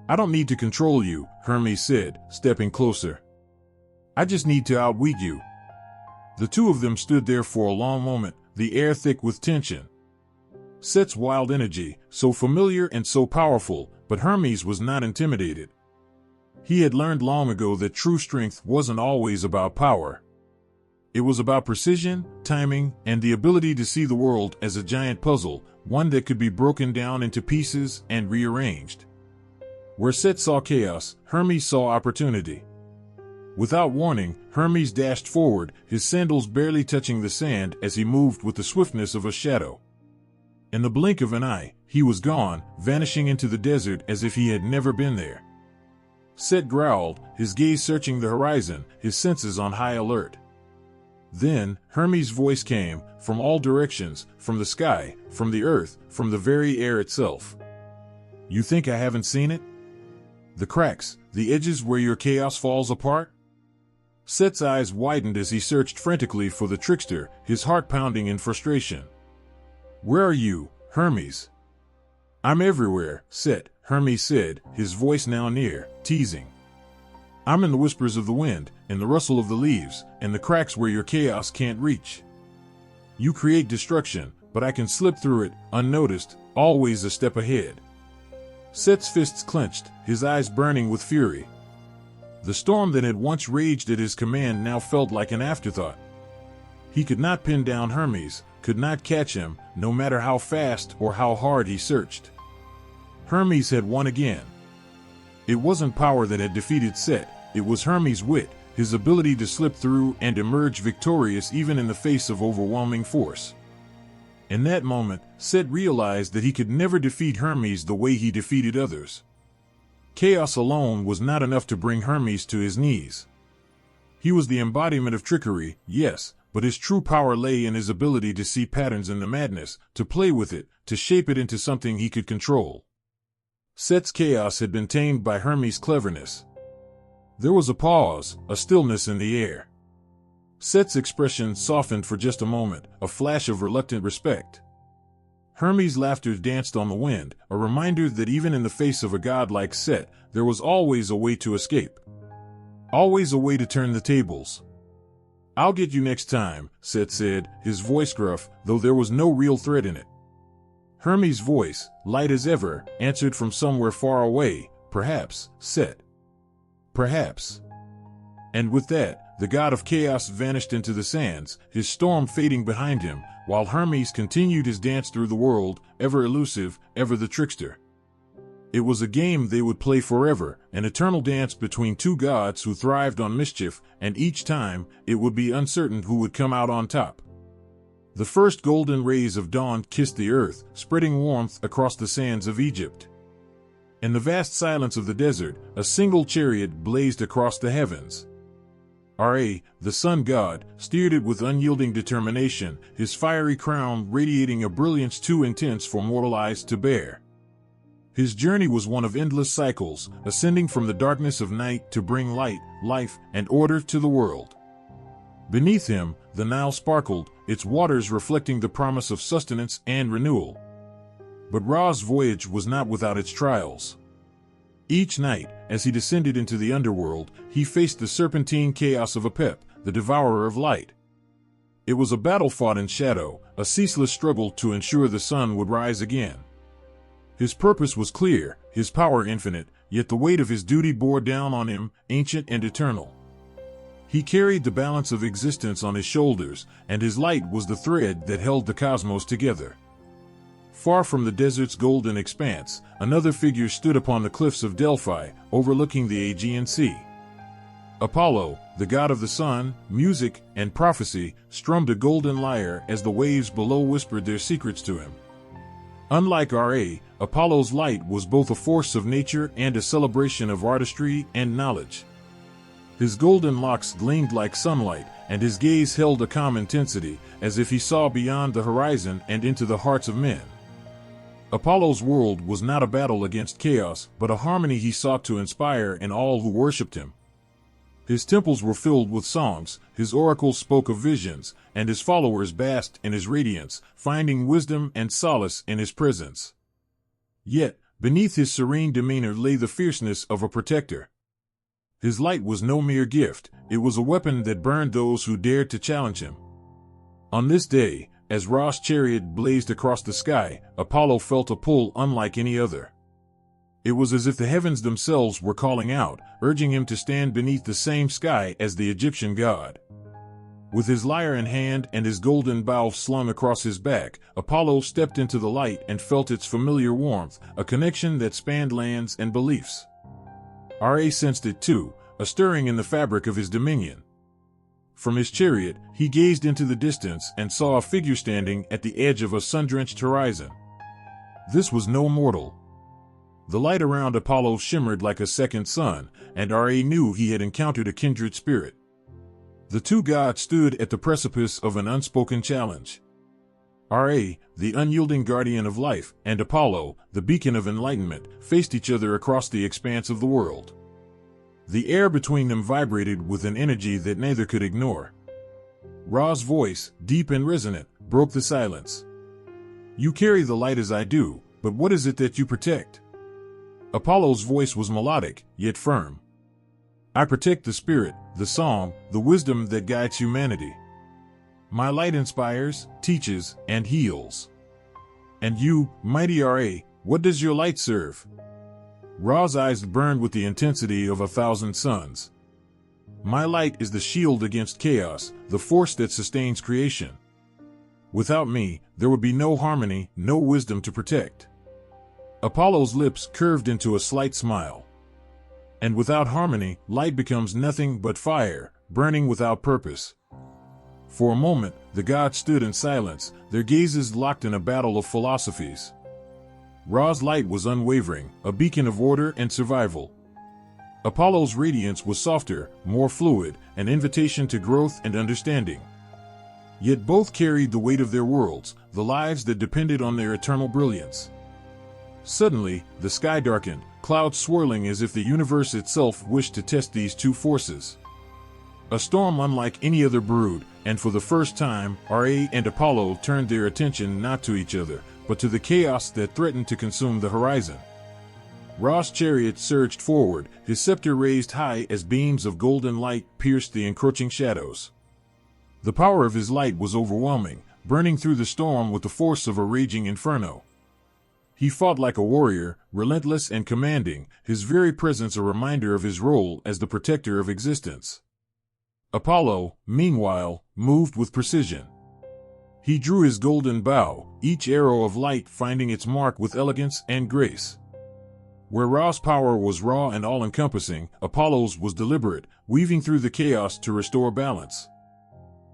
"I don't need to control you," Hermes said, stepping closer. "I just need to outwit you." The two of them stood there for a long moment, the air thick with tension. Set's wild energy, so familiar and so powerful, but Hermes was not intimidated. He had learned long ago that true strength wasn't always about power. It was about precision, timing, and the ability to see the world as a giant puzzle, one that could be broken down into pieces and rearranged. Where Set saw chaos, Hermes saw opportunity. Without warning, Hermes dashed forward, his sandals barely touching the sand as he moved with the swiftness of a shadow. In the blink of an eye, he was gone, vanishing into the desert as if he had never been there. Set growled, his gaze searching the horizon, his senses on high alert. Then, Hermes' voice came, from all directions, from the sky, from the earth, from the very air itself. "You think I haven't seen it? The cracks, the edges where your chaos falls apart?" Set's eyes widened as he searched frantically for the trickster, his heart pounding in frustration. "Where are you, Hermes?" "I'm everywhere, Set," Hermes said, his voice now near, teasing. "I'm in the whispers of the wind, in the rustle of the leaves, in the cracks where your chaos can't reach. You create destruction, but I can slip through it, unnoticed, always a step ahead." Set's fists clenched, his eyes burning with fury. The storm that had once raged at his command now felt like an afterthought. He could not pin down Hermes, could not catch him, no matter how fast or how hard he searched. Hermes had won again. It wasn't power that had defeated Set, it was Hermes' wit, his ability to slip through and emerge victorious even in the face of overwhelming force. In that moment, Set realized that he could never defeat Hermes the way he defeated others. Chaos alone was not enough to bring Hermes to his knees. He was the embodiment of trickery, yes, but his true power lay in his ability to see patterns in the madness, to play with it, to shape it into something he could control. Set's chaos had been tamed by Hermes' cleverness. There was a pause, a stillness in the air. Set's expression softened for just a moment, a flash of reluctant respect. Hermes' laughter danced on the wind, a reminder that even in the face of a god like Set, there was always a way to escape. Always a way to turn the tables. "I'll get you next time," Set said, his voice gruff, though there was no real threat in it. Hermes' voice, light as ever, answered from somewhere far away, "Perhaps, Set. Perhaps." And with that, the god of chaos vanished into the sands, his storm fading behind him, while Hermes continued his dance through the world, ever elusive, ever the trickster. It was a game they would play forever, an eternal dance between two gods who thrived on mischief, and each time, it would be uncertain who would come out on top. The first golden rays of dawn kissed the earth, spreading warmth across the sands of Egypt. In the vast silence of the desert, a single chariot blazed across the heavens. Ra, the sun god, steered it with unyielding determination, his fiery crown radiating a brilliance too intense for mortal eyes to bear. His journey was one of endless cycles, ascending from the darkness of night to bring light, life, and order to the world. Beneath him, the Nile sparkled, its waters reflecting the promise of sustenance and renewal. But Ra's voyage was not without its trials. Each night, as he descended into the underworld, he faced the serpentine chaos of Apep, the devourer of light. It was a battle fought in shadow, a ceaseless struggle to ensure the sun would rise again. His purpose was clear, his power infinite, yet the weight of his duty bore down on him, ancient and eternal. He carried the balance of existence on his shoulders, and his light was the thread that held the cosmos together. Far from the desert's golden expanse, another figure stood upon the cliffs of Delphi, overlooking the Aegean Sea. Apollo, the god of the sun, music, and prophecy, strummed a golden lyre as the waves below whispered their secrets to him. Unlike Ra, Apollo's light was both a force of nature and a celebration of artistry and knowledge. His golden locks gleamed like sunlight, and his gaze held a calm intensity, as if he saw beyond the horizon and into the hearts of men. Apollo's world was not a battle against chaos, but a harmony he sought to inspire in all who worshipped him. His temples were filled with songs, his oracles spoke of visions, and his followers basked in his radiance, finding wisdom and solace in his presence. Yet, beneath his serene demeanor lay the fierceness of a protector. His light was no mere gift, it was a weapon that burned those who dared to challenge him. On this day, as Ra's chariot blazed across the sky, Apollo felt a pull unlike any other. It was as if the heavens themselves were calling out, urging him to stand beneath the same sky as the Egyptian god. With his lyre in hand and his golden bow slung across his back, Apollo stepped into the light and felt its familiar warmth, a connection that spanned lands and beliefs. Ra sensed it too, a stirring in the fabric of his dominion. From his chariot, he gazed into the distance and saw a figure standing at the edge of a sun-drenched horizon. This was no mortal. The light around Apollo shimmered like a second sun, and Ra knew he had encountered a kindred spirit. The two gods stood at the precipice of an unspoken challenge. Ra, the unyielding guardian of life, and Apollo, the beacon of enlightenment, faced each other across the expanse of the world. The air between them vibrated with an energy that neither could ignore. Ra's voice, deep and resonant, broke the silence. "You carry the light as I do, but what is it that you protect?" Apollo's voice was melodic, yet firm. "I protect the spirit, the song, the wisdom that guides humanity. My light inspires, teaches, and heals. And you, mighty Ra, what does your light serve?" Ra's eyes burned with the intensity of 1,000 suns. "My light is the shield against chaos, the force that sustains creation. Without me, there would be no harmony, no wisdom to protect." Apollo's lips curved into a slight smile. "And without harmony, light becomes nothing but fire, burning without purpose." For a moment, the gods stood in silence, their gazes locked in a battle of philosophies. Ra's light was unwavering, a beacon of order and survival. Apollo's radiance was softer, more fluid, an invitation to growth and understanding. Yet both carried the weight of their worlds, the lives that depended on their eternal brilliance. Suddenly, the sky darkened, clouds swirling as if the universe itself wished to test these two forces. A storm unlike any other brewed, and for the first time, Ra and Apollo turned their attention not to each other, but to the chaos that threatened to consume the horizon. Ra's chariot surged forward, his scepter raised high as beams of golden light pierced the encroaching shadows. The power of his light was overwhelming, burning through the storm with the force of a raging inferno. He fought like a warrior, relentless and commanding, his very presence a reminder of his role as the protector of existence. Apollo, meanwhile, moved with precision. He drew his golden bow, each arrow of light finding its mark with elegance and grace. Where Ra's power was raw and all-encompassing, Apollo's was deliberate, weaving through the chaos to restore balance.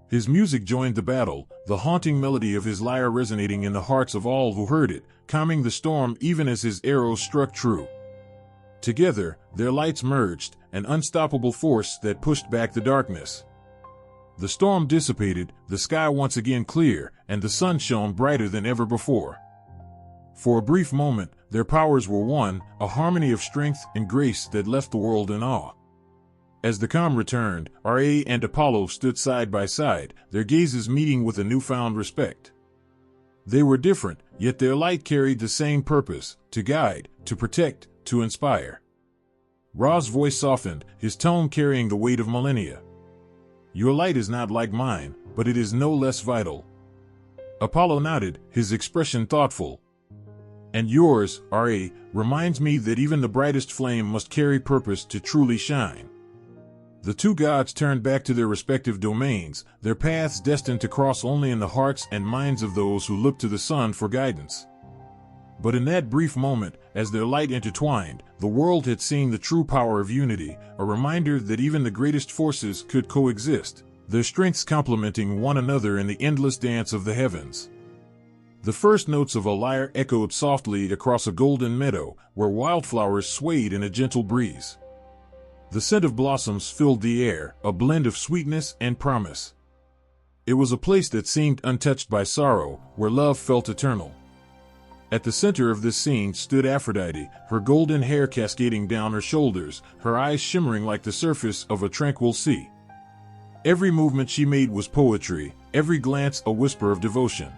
His music joined the battle, the haunting melody of his lyre resonating in the hearts of all who heard it, calming the storm even as his arrows struck true. Together, their lights merged, an unstoppable force that pushed back the darkness. The storm dissipated, the sky once again clear, and the sun shone brighter than ever before. For a brief moment, their powers were one, a harmony of strength and grace that left the world in awe. As the calm returned, Ra and Apollo stood side by side, their gazes meeting with a newfound respect. They were different, yet their light carried the same purpose, to guide, to protect, to inspire. Ra's voice softened, his tone carrying the weight of millennia. "Your light is not like mine, but it is no less vital." Apollo nodded, his expression thoughtful. "And yours, Ra, reminds me that even the brightest flame must carry purpose to truly shine." The two gods turned back to their respective domains, their paths destined to cross only in the hearts and minds of those who looked to the sun for guidance. But in that brief moment, as their light intertwined, the world had seen the true power of unity, a reminder that even the greatest forces could coexist, their strengths complementing one another in the endless dance of the heavens. The first notes of a lyre echoed softly across a golden meadow, where wildflowers swayed in a gentle breeze. The scent of blossoms filled the air, a blend of sweetness and promise. It was a place that seemed untouched by sorrow, where love felt eternal. At the center of this scene stood Aphrodite, her golden hair cascading down her shoulders, her eyes shimmering like the surface of a tranquil sea. Every movement she made was poetry, every glance a whisper of devotion.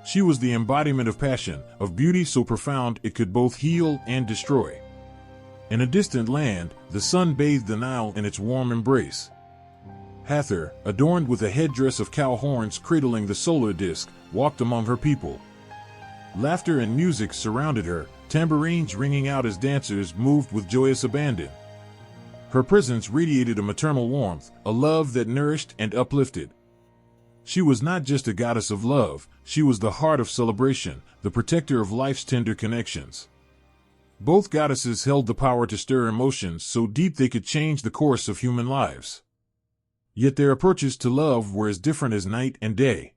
She was the embodiment of passion, of beauty so profound it could both heal and destroy. In a distant land, the sun bathed the Nile in its warm embrace. Hathor, adorned with a headdress of cow horns cradling the solar disk, walked among her people. Laughter and music surrounded her, tambourines ringing out as dancers moved with joyous abandon. Her presence radiated a maternal warmth, a love that nourished and uplifted. She was not just a goddess of love, she was the heart of celebration, the protector of life's tender connections. Both goddesses held the power to stir emotions so deep they could change the course of human lives. Yet their approaches to love were as different as night and day.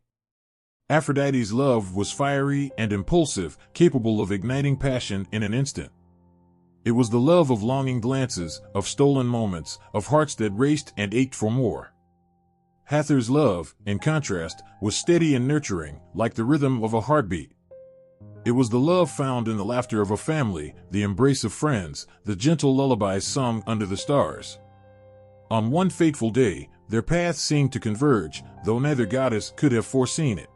Aphrodite's love was fiery and impulsive, capable of igniting passion in an instant. It was the love of longing glances, of stolen moments, of hearts that raced and ached for more. Hathor's love, in contrast, was steady and nurturing, like the rhythm of a heartbeat. It was the love found in the laughter of a family, the embrace of friends, the gentle lullabies sung under the stars. On one fateful day, their paths seemed to converge, though neither goddess could have foreseen it.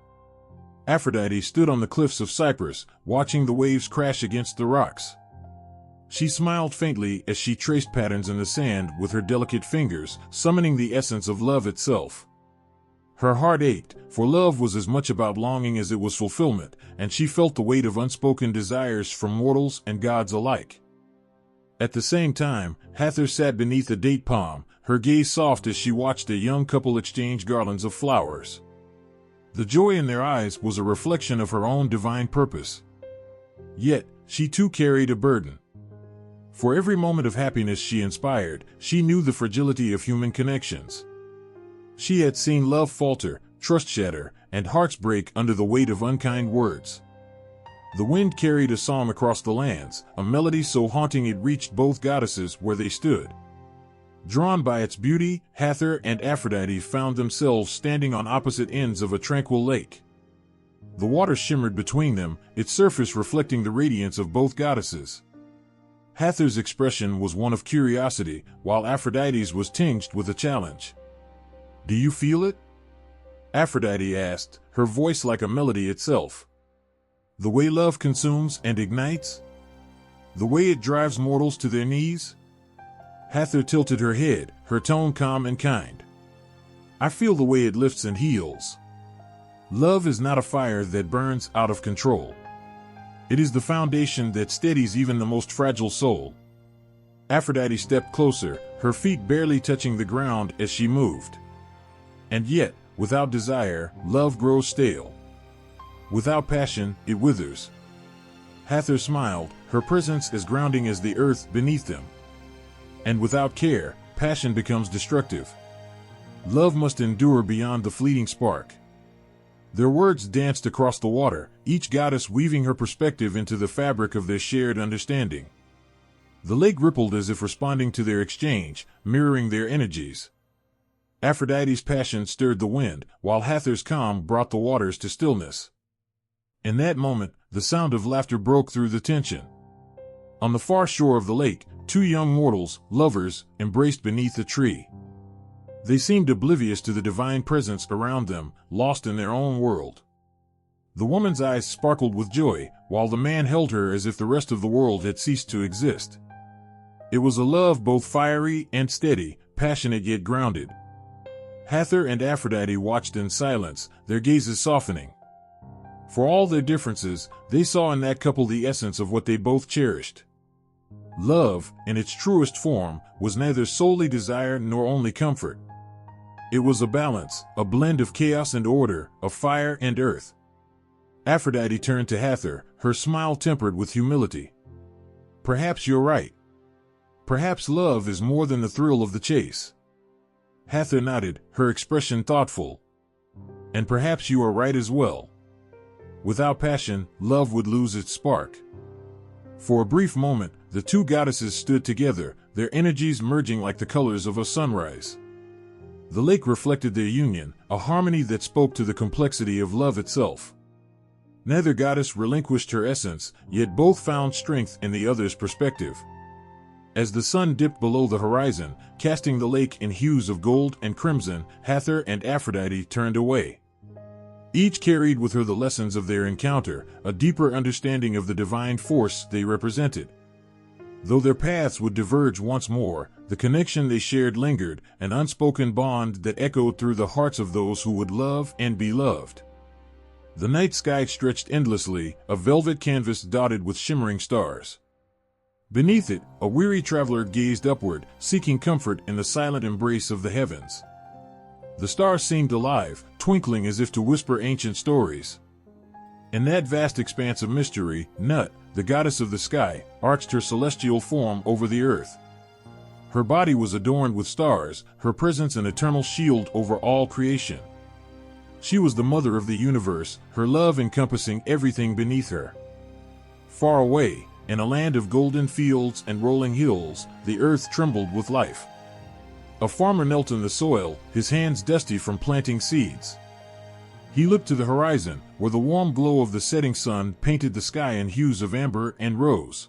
Aphrodite stood on the cliffs of Cyprus, watching the waves crash against the rocks. She smiled faintly as she traced patterns in the sand with her delicate fingers, summoning the essence of love itself. Her heart ached, for love was as much about longing as it was fulfillment, and she felt the weight of unspoken desires from mortals and gods alike. At the same time, Hathor sat beneath a date palm, her gaze soft as she watched a young couple exchange garlands of flowers. The joy in their eyes was a reflection of her own divine purpose. Yet, she too carried a burden. For every moment of happiness she inspired, she knew the fragility of human connections. She had seen love falter, trust shatter, and hearts break under the weight of unkind words. The wind carried a song across the lands, a melody so haunting it reached both goddesses where they stood. Drawn by its beauty, Hathor and Aphrodite found themselves standing on opposite ends of a tranquil lake. The water shimmered between them, its surface reflecting the radiance of both goddesses. Hathor's expression was one of curiosity, while Aphrodite's was tinged with a challenge. "Do you feel it?" Aphrodite asked, her voice like a melody itself. "The way love consumes and ignites? The way it drives mortals to their knees?" Hathor tilted her head, her tone calm and kind. "I feel the way it lifts and heals. Love is not a fire that burns out of control. It is the foundation that steadies even the most fragile soul." Aphrodite stepped closer, her feet barely touching the ground as she moved. "And yet, without desire, love grows stale. Without passion, it withers." Hathor smiled, her presence as grounding as the earth beneath them. "And without care, passion becomes destructive. Love must endure beyond the fleeting spark." Their words danced across the water, each goddess weaving her perspective into the fabric of their shared understanding. The lake rippled as if responding to their exchange, mirroring their energies. Aphrodite's passion stirred the wind, while Hathor's calm brought the waters to stillness. In that moment, the sound of laughter broke through the tension. On the far shore of the lake, two young mortals, lovers, embraced beneath a tree. They seemed oblivious to the divine presence around them, lost in their own world. The woman's eyes sparkled with joy, while the man held her as if the rest of the world had ceased to exist. It was a love both fiery and steady, passionate yet grounded. Hathor and Aphrodite watched in silence, their gazes softening. For all their differences, they saw in that couple the essence of what they both cherished. Love, in its truest form, was neither solely desire nor only comfort. It was a balance, a blend of chaos and order, of fire and earth. Aphrodite turned to Hathor, her smile tempered with humility. "Perhaps you're right. Perhaps love is more than the thrill of the chase." Hathor nodded, her expression thoughtful. "And perhaps you are right as well. Without passion, love would lose its spark." For a brief moment, the two goddesses stood together, their energies merging like the colors of a sunrise. The lake reflected their union, a harmony that spoke to the complexity of love itself. Neither goddess relinquished her essence, yet both found strength in the other's perspective. As the sun dipped below the horizon, casting the lake in hues of gold and crimson, Hathor and Aphrodite turned away. Each carried with her the lessons of their encounter, a deeper understanding of the divine force they represented. Though their paths would diverge once more, the connection they shared lingered, an unspoken bond that echoed through the hearts of those who would love and be loved. The night sky stretched endlessly, a velvet canvas dotted with shimmering stars. Beneath it, a weary traveler gazed upward, seeking comfort in the silent embrace of the heavens. The stars seemed alive, twinkling as if to whisper ancient stories. In that vast expanse of mystery, Nut, the goddess of the sky, arched her celestial form over the earth. Her body was adorned with stars, her presence an eternal shield over all creation. She was the mother of the universe, her love encompassing everything beneath her. Far away, in a land of golden fields and rolling hills, the earth trembled with life. A farmer knelt in the soil, his hands dusty from planting seeds. He looked to the horizon, where the warm glow of the setting sun painted the sky in hues of amber and rose.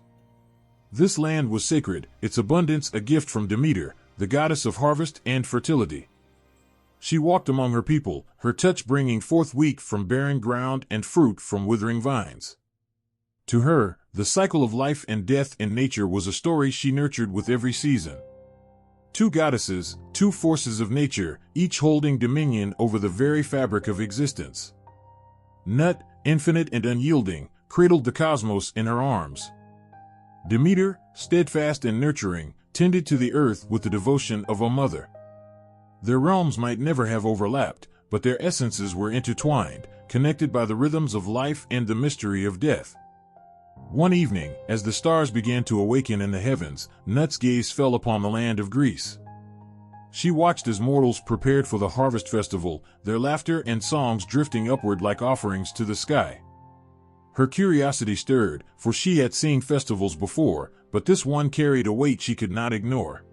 This land was sacred, its abundance a gift from Demeter, the goddess of harvest and fertility. She walked among her people, her touch bringing forth wheat from barren ground and fruit from withering vines. To her, the cycle of life and death in nature was a story she nurtured with every season. Two goddesses, two forces of nature, each holding dominion over the very fabric of existence. Nut, infinite and unyielding, cradled the cosmos in her arms. Demeter, steadfast and nurturing, tended to the earth with the devotion of a mother. Their realms might never have overlapped, but their essences were intertwined, connected by the rhythms of life and the mystery of death. One evening, as the stars began to awaken in the heavens, Nut's gaze fell upon the land of Greece. She watched as mortals prepared for the harvest festival, their laughter and songs drifting upward like offerings to the sky. Her curiosity stirred, for she had seen festivals before, but this one carried a weight she could not ignore.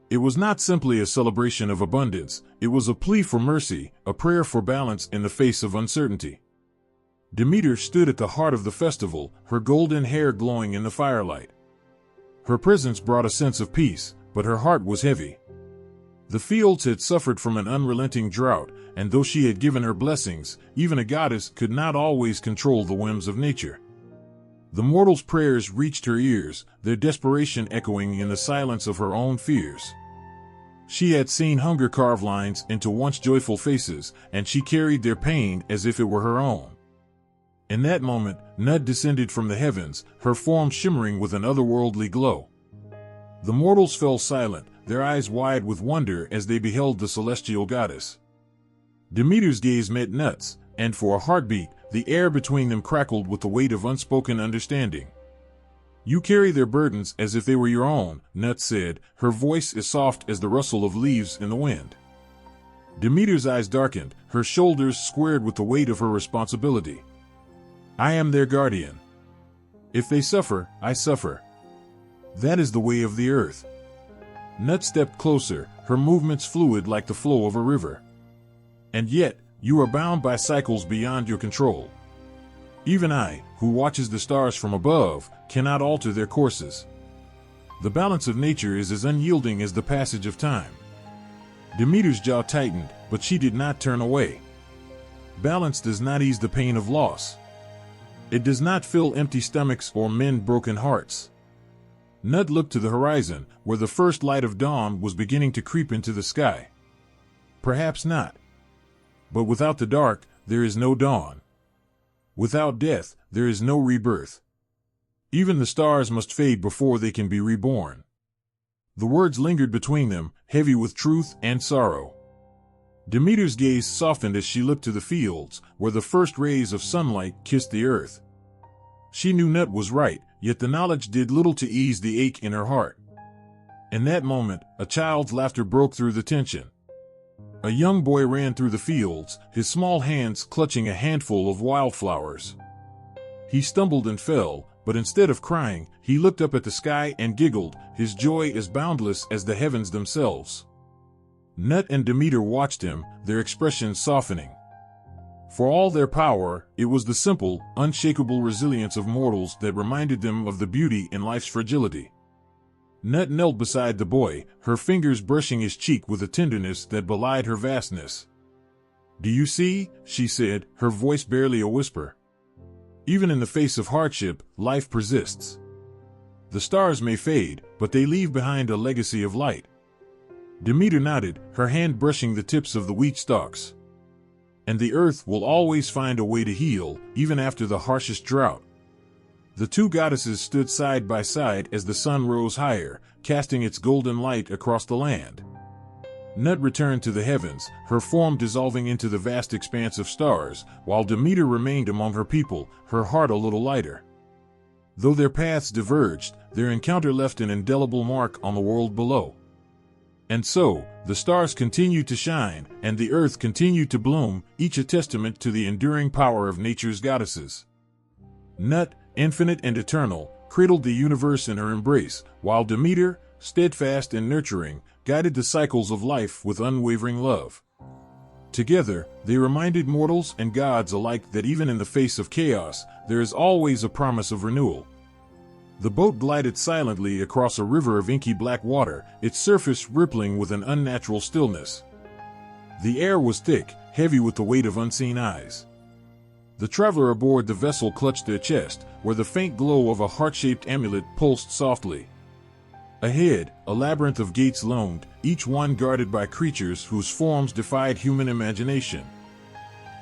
It was not simply a celebration of abundance, it was a plea for mercy, a prayer for balance in the face of uncertainty. Demeter stood at the heart of the festival, her golden hair glowing in the firelight. Her presence brought a sense of peace, but her heart was heavy. The fields had suffered from an unrelenting drought, and though she had given her blessings, even a goddess could not always control the whims of nature. The mortal's prayers reached her ears, their desperation echoing in the silence of her own fears. She had seen hunger carve lines into once joyful faces, and she carried their pain as if it were her own. In that moment, Nut descended from the heavens, her form shimmering with an otherworldly glow. The mortals fell silent, their eyes wide with wonder as they beheld the celestial goddess. Demeter's gaze met Nut's, and for a heartbeat, the air between them crackled with the weight of unspoken understanding. "You carry their burdens as if they were your own," Nut said, her voice as soft as the rustle of leaves in the wind. Demeter's eyes darkened, her shoulders squared with the weight of her responsibility. "I am their guardian. If they suffer, I suffer. That is the way of the earth." Nut stepped closer, her movements fluid like the flow of a river. "And yet, you are bound by cycles beyond your control. Even I, who watches the stars from above, cannot alter their courses. The balance of nature is as unyielding as the passage of time." Demeter's jaw tightened, but she did not turn away. Balance does not ease the pain of loss. It does not fill empty stomachs or mend broken hearts. Nut looked to the horizon, where the first light of dawn was beginning to creep into the sky. Perhaps not. But without the dark, there is no dawn. Without death, there is no rebirth. Even the stars must fade before they can be reborn. The words lingered between them, heavy with truth and sorrow. Demeter's gaze softened as she looked to the fields, where the first rays of sunlight kissed the earth. She knew Nut was right, yet the knowledge did little to ease the ache in her heart. In that moment, a child's laughter broke through the tension. A young boy ran through the fields, his small hands clutching a handful of wildflowers. He stumbled and fell, but instead of crying, he looked up at the sky and giggled, his joy as boundless as the heavens themselves. Nut and Demeter watched him, their expressions softening. For all their power, it was the simple, unshakable resilience of mortals that reminded them of the beauty in life's fragility. Nut knelt beside the boy, her fingers brushing his cheek with a tenderness that belied her vastness. "Do you see?" she said, her voice barely a whisper. "Even in the face of hardship, life persists. The stars may fade, but they leave behind a legacy of light." Demeter nodded, her hand brushing the tips of the wheat stalks. "And the earth will always find a way to heal, even after the harshest drought." The two goddesses stood side by side as the sun rose higher, casting its golden light across the land. Nut returned to the heavens, her form dissolving into the vast expanse of stars, while Demeter remained among her people, her heart a little lighter. Though their paths diverged, their encounter left an indelible mark on the world below. And so, the stars continued to shine, and the earth continued to bloom, each a testament to the enduring power of nature's goddesses. Nut, infinite and eternal, cradled the universe in her embrace, while Demeter, steadfast and nurturing, guided the cycles of life with unwavering love. Together, they reminded mortals and gods alike that even in the face of chaos, there is always a promise of renewal. The boat glided silently across a river of inky black water, its surface rippling with an unnatural stillness. The air was thick, heavy with the weight of unseen eyes. The traveler aboard the vessel clutched their chest, where the faint glow of a heart-shaped amulet pulsed softly. Ahead, a labyrinth of gates loomed, each one guarded by creatures whose forms defied human imagination.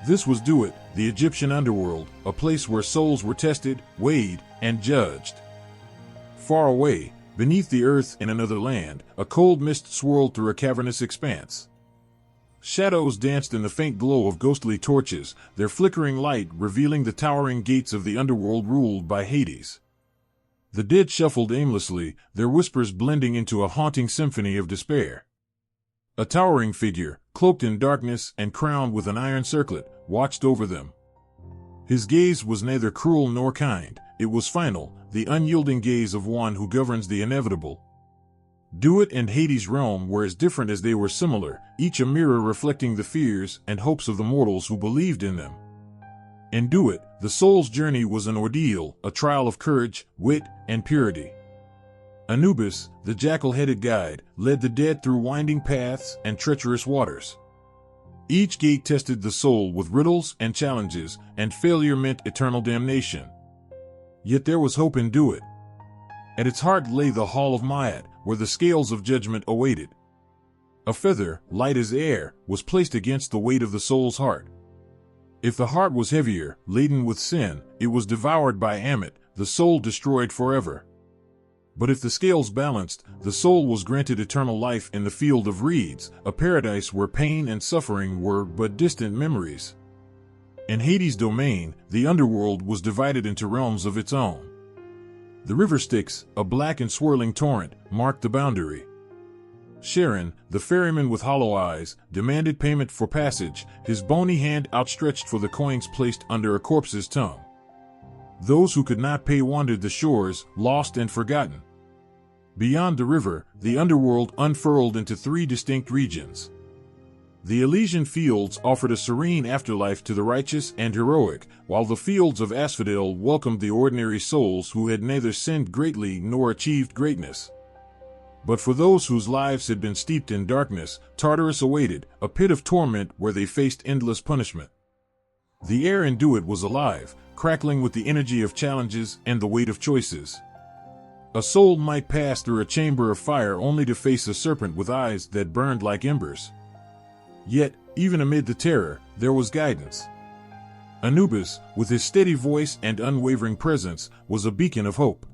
This was Duat, the Egyptian underworld, a place where souls were tested, weighed, and judged. Far away, beneath the earth in another land, a cold mist swirled through a cavernous expanse. Shadows danced in the faint glow of ghostly torches, their flickering light revealing the towering gates of the underworld ruled by Hades. The dead shuffled aimlessly, their whispers blending into a haunting symphony of despair. A towering figure, cloaked in darkness and crowned with an iron circlet, watched over them. His gaze was neither cruel nor kind, it was final, the unyielding gaze of one who governs the inevitable. Duat and Hades' realm were as different as they were similar, each a mirror reflecting the fears and hopes of the mortals who believed in them. In Duat, the soul's journey was an ordeal, a trial of courage, wit, and purity. Anubis, the jackal-headed guide, led the dead through winding paths and treacherous waters. Each gate tested the soul with riddles and challenges, and failure meant eternal damnation. Yet there was hope in Duat. At its heart lay the Hall of Myat, where the scales of judgment awaited. A feather, light as air, was placed against the weight of the soul's heart. If the heart was heavier, laden with sin, it was devoured by Ammit, the soul destroyed forever. But if the scales balanced, the soul was granted eternal life in the field of reeds, a paradise where pain and suffering were but distant memories. In Hades' domain, the underworld was divided into realms of its own. The river Styx, a black and swirling torrent, marked the boundary. Charon, the ferryman with hollow eyes, demanded payment for passage, his bony hand outstretched for the coins placed under a corpse's tongue. Those who could not pay wandered the shores, lost and forgotten. Beyond the river, the underworld unfurled into three distinct regions. The Elysian fields offered a serene afterlife to the righteous and heroic, while the fields of Asphodel welcomed the ordinary souls who had neither sinned greatly nor achieved greatness. But for those whose lives had been steeped in darkness, Tartarus awaited, a pit of torment where they faced endless punishment. The air in Duat was alive, crackling with the energy of challenges and the weight of choices. A soul might pass through a chamber of fire only to face a serpent with eyes that burned like embers. Yet, even amid the terror, there was guidance. Anubis, with his steady voice and unwavering presence, was a beacon of hope.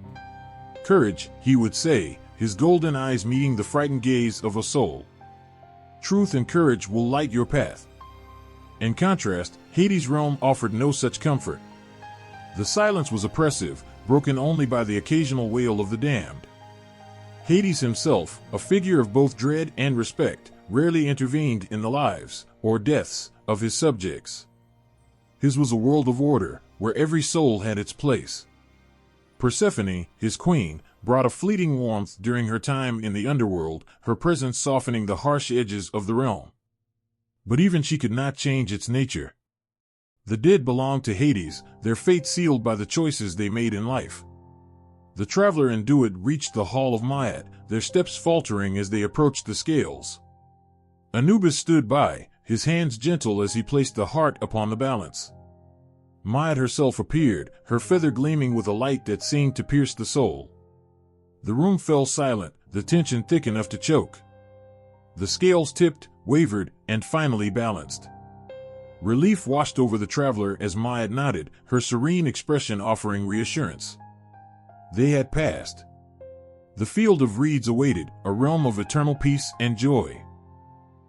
Courage, he would say, his golden eyes meeting the frightened gaze of a soul. Truth and courage will light your path. In contrast, Hades' realm offered no such comfort. The silence was oppressive, broken only by the occasional wail of the damned. Hades himself, a figure of both dread and respect, rarely intervened in the lives, or deaths, of his subjects. His was a world of order, where every soul had its place. Persephone, his queen, brought a fleeting warmth during her time in the underworld, her presence softening the harsh edges of the realm. But even she could not change its nature. The dead belonged to Hades, their fate sealed by the choices they made in life. The traveler and Duat reached the Hall of Myat, their steps faltering as they approached the scales. Anubis stood by, his hands gentle as he placed the heart upon the balance. Myat herself appeared, her feather gleaming with a light that seemed to pierce the soul. The room fell silent, the tension thick enough to choke. The scales tipped, wavered, and finally balanced. Relief washed over the traveler as Myat nodded, her serene expression offering reassurance. They had passed. The field of reeds awaited, a realm of eternal peace and joy.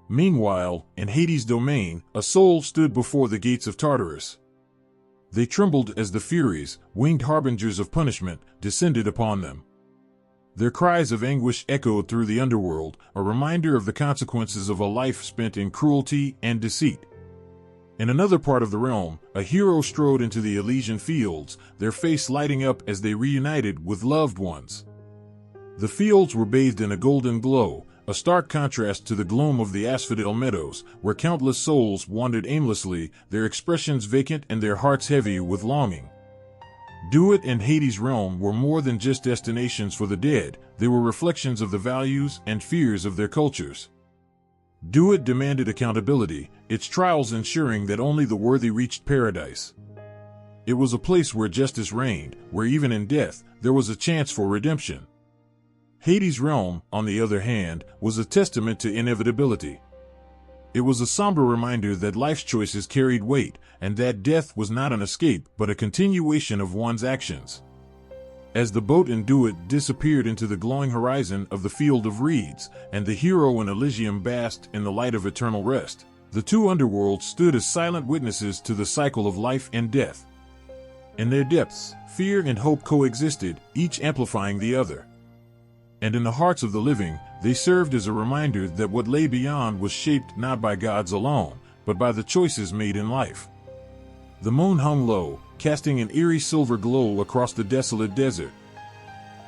Meanwhile, in Hades' domain, a soul stood before the gates of Tartarus. They trembled as the Furies, winged harbingers of punishment, descended upon them. Their cries of anguish echoed through the underworld, a reminder of the consequences of a life spent in cruelty and deceit. In another part of the realm, a hero strode into the Elysian fields, their face lighting up as they reunited with loved ones. The fields were bathed in a golden glow, a stark contrast to the gloom of the asphodel meadows, where countless souls wandered aimlessly, their expressions vacant and their hearts heavy with longing. Duat and Hades' realm were more than just destinations for the dead, they were reflections of the values and fears of their cultures. Duat demanded accountability, its trials ensuring that only the worthy reached paradise. It was a place where justice reigned, where even in death, there was a chance for redemption. Hades' realm, on the other hand, was a testament to inevitability. It was a somber reminder that life's choices carried weight, and that death was not an escape but a continuation of one's actions. As the boat in Duat disappeared into the glowing horizon of the field of reeds, and the hero in Elysium basked in the light of eternal rest, the two underworlds stood as silent witnesses to the cycle of life and death. In their depths, fear and hope coexisted, each amplifying the other. And in the hearts of the living, they served as a reminder that what lay beyond was shaped not by gods alone, but by the choices made in life. The moon hung low, casting an eerie silver glow across the desolate desert.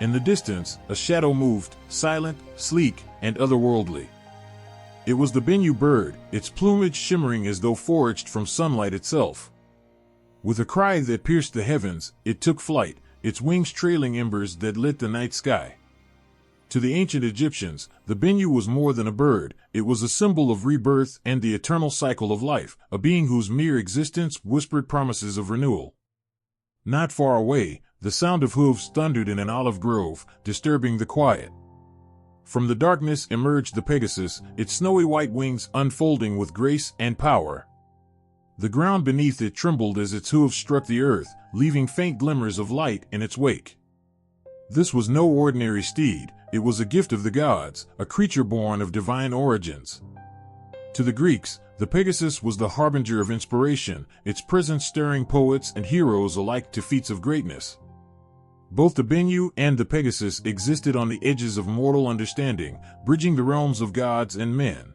In the distance, a shadow moved, silent, sleek, and otherworldly. It was the Bennu bird, its plumage shimmering as though forged from sunlight itself. With a cry that pierced the heavens, it took flight, its wings trailing embers that lit the night sky. To the ancient Egyptians, the Bennu was more than a bird, it was a symbol of rebirth and the eternal cycle of life, a being whose mere existence whispered promises of renewal. Not far away, the sound of hooves thundered in an olive grove, disturbing the quiet. From the darkness emerged the Pegasus, its snowy white wings unfolding with grace and power. The ground beneath it trembled as its hooves struck the earth, leaving faint glimmers of light in its wake. This was no ordinary steed, it was a gift of the gods, a creature born of divine origins. To the Greeks, the Pegasus was the harbinger of inspiration, its presence stirring poets and heroes alike to feats of greatness. Both the Bennu and the Pegasus existed on the edges of mortal understanding, bridging the realms of gods and men.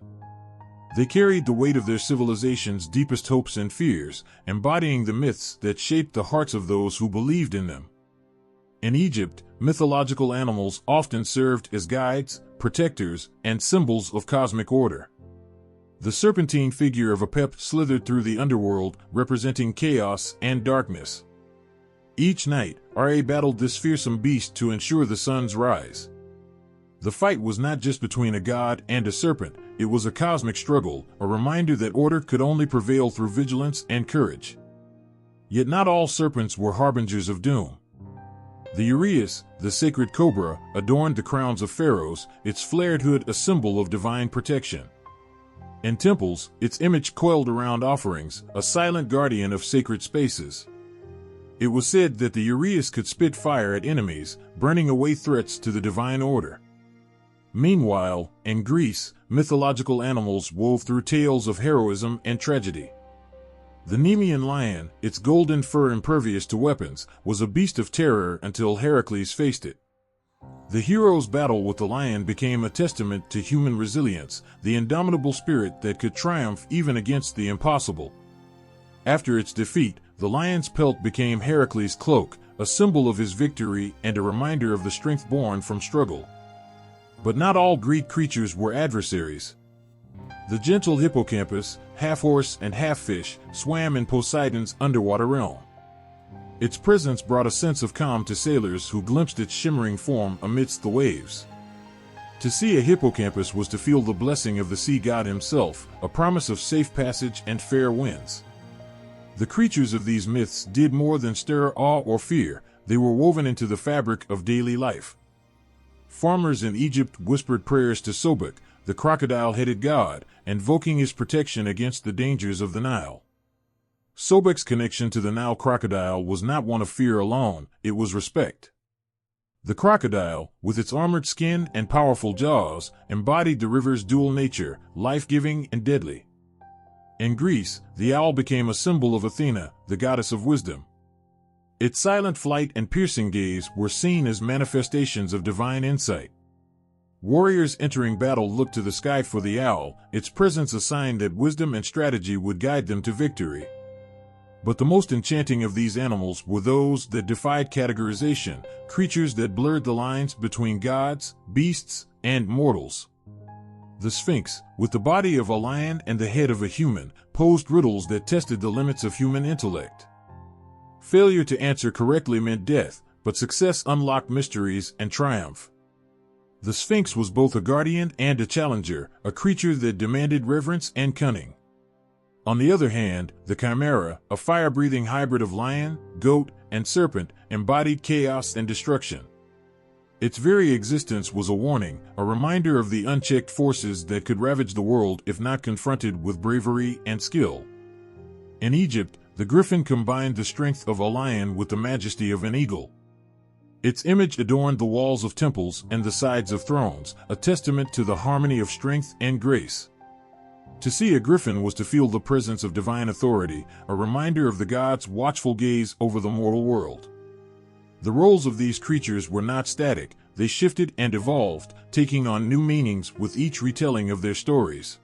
They carried the weight of their civilization's deepest hopes and fears, embodying the myths that shaped the hearts of those who believed in them. In Egypt, mythological animals often served as guides, protectors, and symbols of cosmic order. The serpentine figure of Apep slithered through the underworld, representing chaos and darkness. Each night, Ra battled this fearsome beast to ensure the sun's rise. The fight was not just between a god and a serpent, it was a cosmic struggle, a reminder that order could only prevail through vigilance and courage. Yet not all serpents were harbingers of doom. The uraeus, the sacred cobra, adorned the crowns of pharaohs, its flared hood a symbol of divine protection. In temples, its image coiled around offerings, a silent guardian of sacred spaces. It was said that the uraeus could spit fire at enemies, burning away threats to the divine order. Meanwhile, in Greece, mythological animals wove through tales of heroism and tragedy. The Nemean lion, its golden fur impervious to weapons, was a beast of terror until Heracles faced it. The hero's battle with the lion became a testament to human resilience, the indomitable spirit that could triumph even against the impossible. After its defeat, the lion's pelt became Heracles' cloak, a symbol of his victory and a reminder of the strength born from struggle. But not all Greek creatures were adversaries. The gentle hippocampus, half horse and half fish, swam in Poseidon's underwater realm. Its presence brought a sense of calm to sailors who glimpsed its shimmering form amidst the waves. To see a hippocampus was to feel the blessing of the sea god himself, a promise of safe passage and fair winds. The creatures of these myths did more than stir awe or fear, they were woven into the fabric of daily life. Farmers in Egypt whispered prayers to Sobek, the crocodile-headed god, invoking his protection against the dangers of the Nile. Sobek's connection to the Nile crocodile was not one of fear alone, it was respect. The crocodile, with its armored skin and powerful jaws, embodied the river's dual nature, life-giving and deadly. In Greece, the owl became a symbol of Athena, the goddess of wisdom. Its silent flight and piercing gaze were seen as manifestations of divine insight. Warriors entering battle looked to the sky for the owl, its presence a sign that wisdom and strategy would guide them to victory. But the most enchanting of these animals were those that defied categorization, creatures that blurred the lines between gods, beasts, and mortals. The Sphinx, with the body of a lion and the head of a human, posed riddles that tested the limits of human intellect. Failure to answer correctly meant death, but success unlocked mysteries and triumph. The Sphinx was both a guardian and a challenger, a creature that demanded reverence and cunning. On the other hand, the Chimera, a fire-breathing hybrid of lion, goat, and serpent, embodied chaos and destruction. Its very existence was a warning, a reminder of the unchecked forces that could ravage the world if not confronted with bravery and skill. In Egypt, the griffin combined the strength of a lion with the majesty of an eagle. Its image adorned the walls of temples and the sides of thrones, a testament to the harmony of strength and grace. To see a griffin was to feel the presence of divine authority, a reminder of the gods' watchful gaze over the mortal world. The roles of these creatures were not static, they shifted and evolved, taking on new meanings with each retelling of their stories.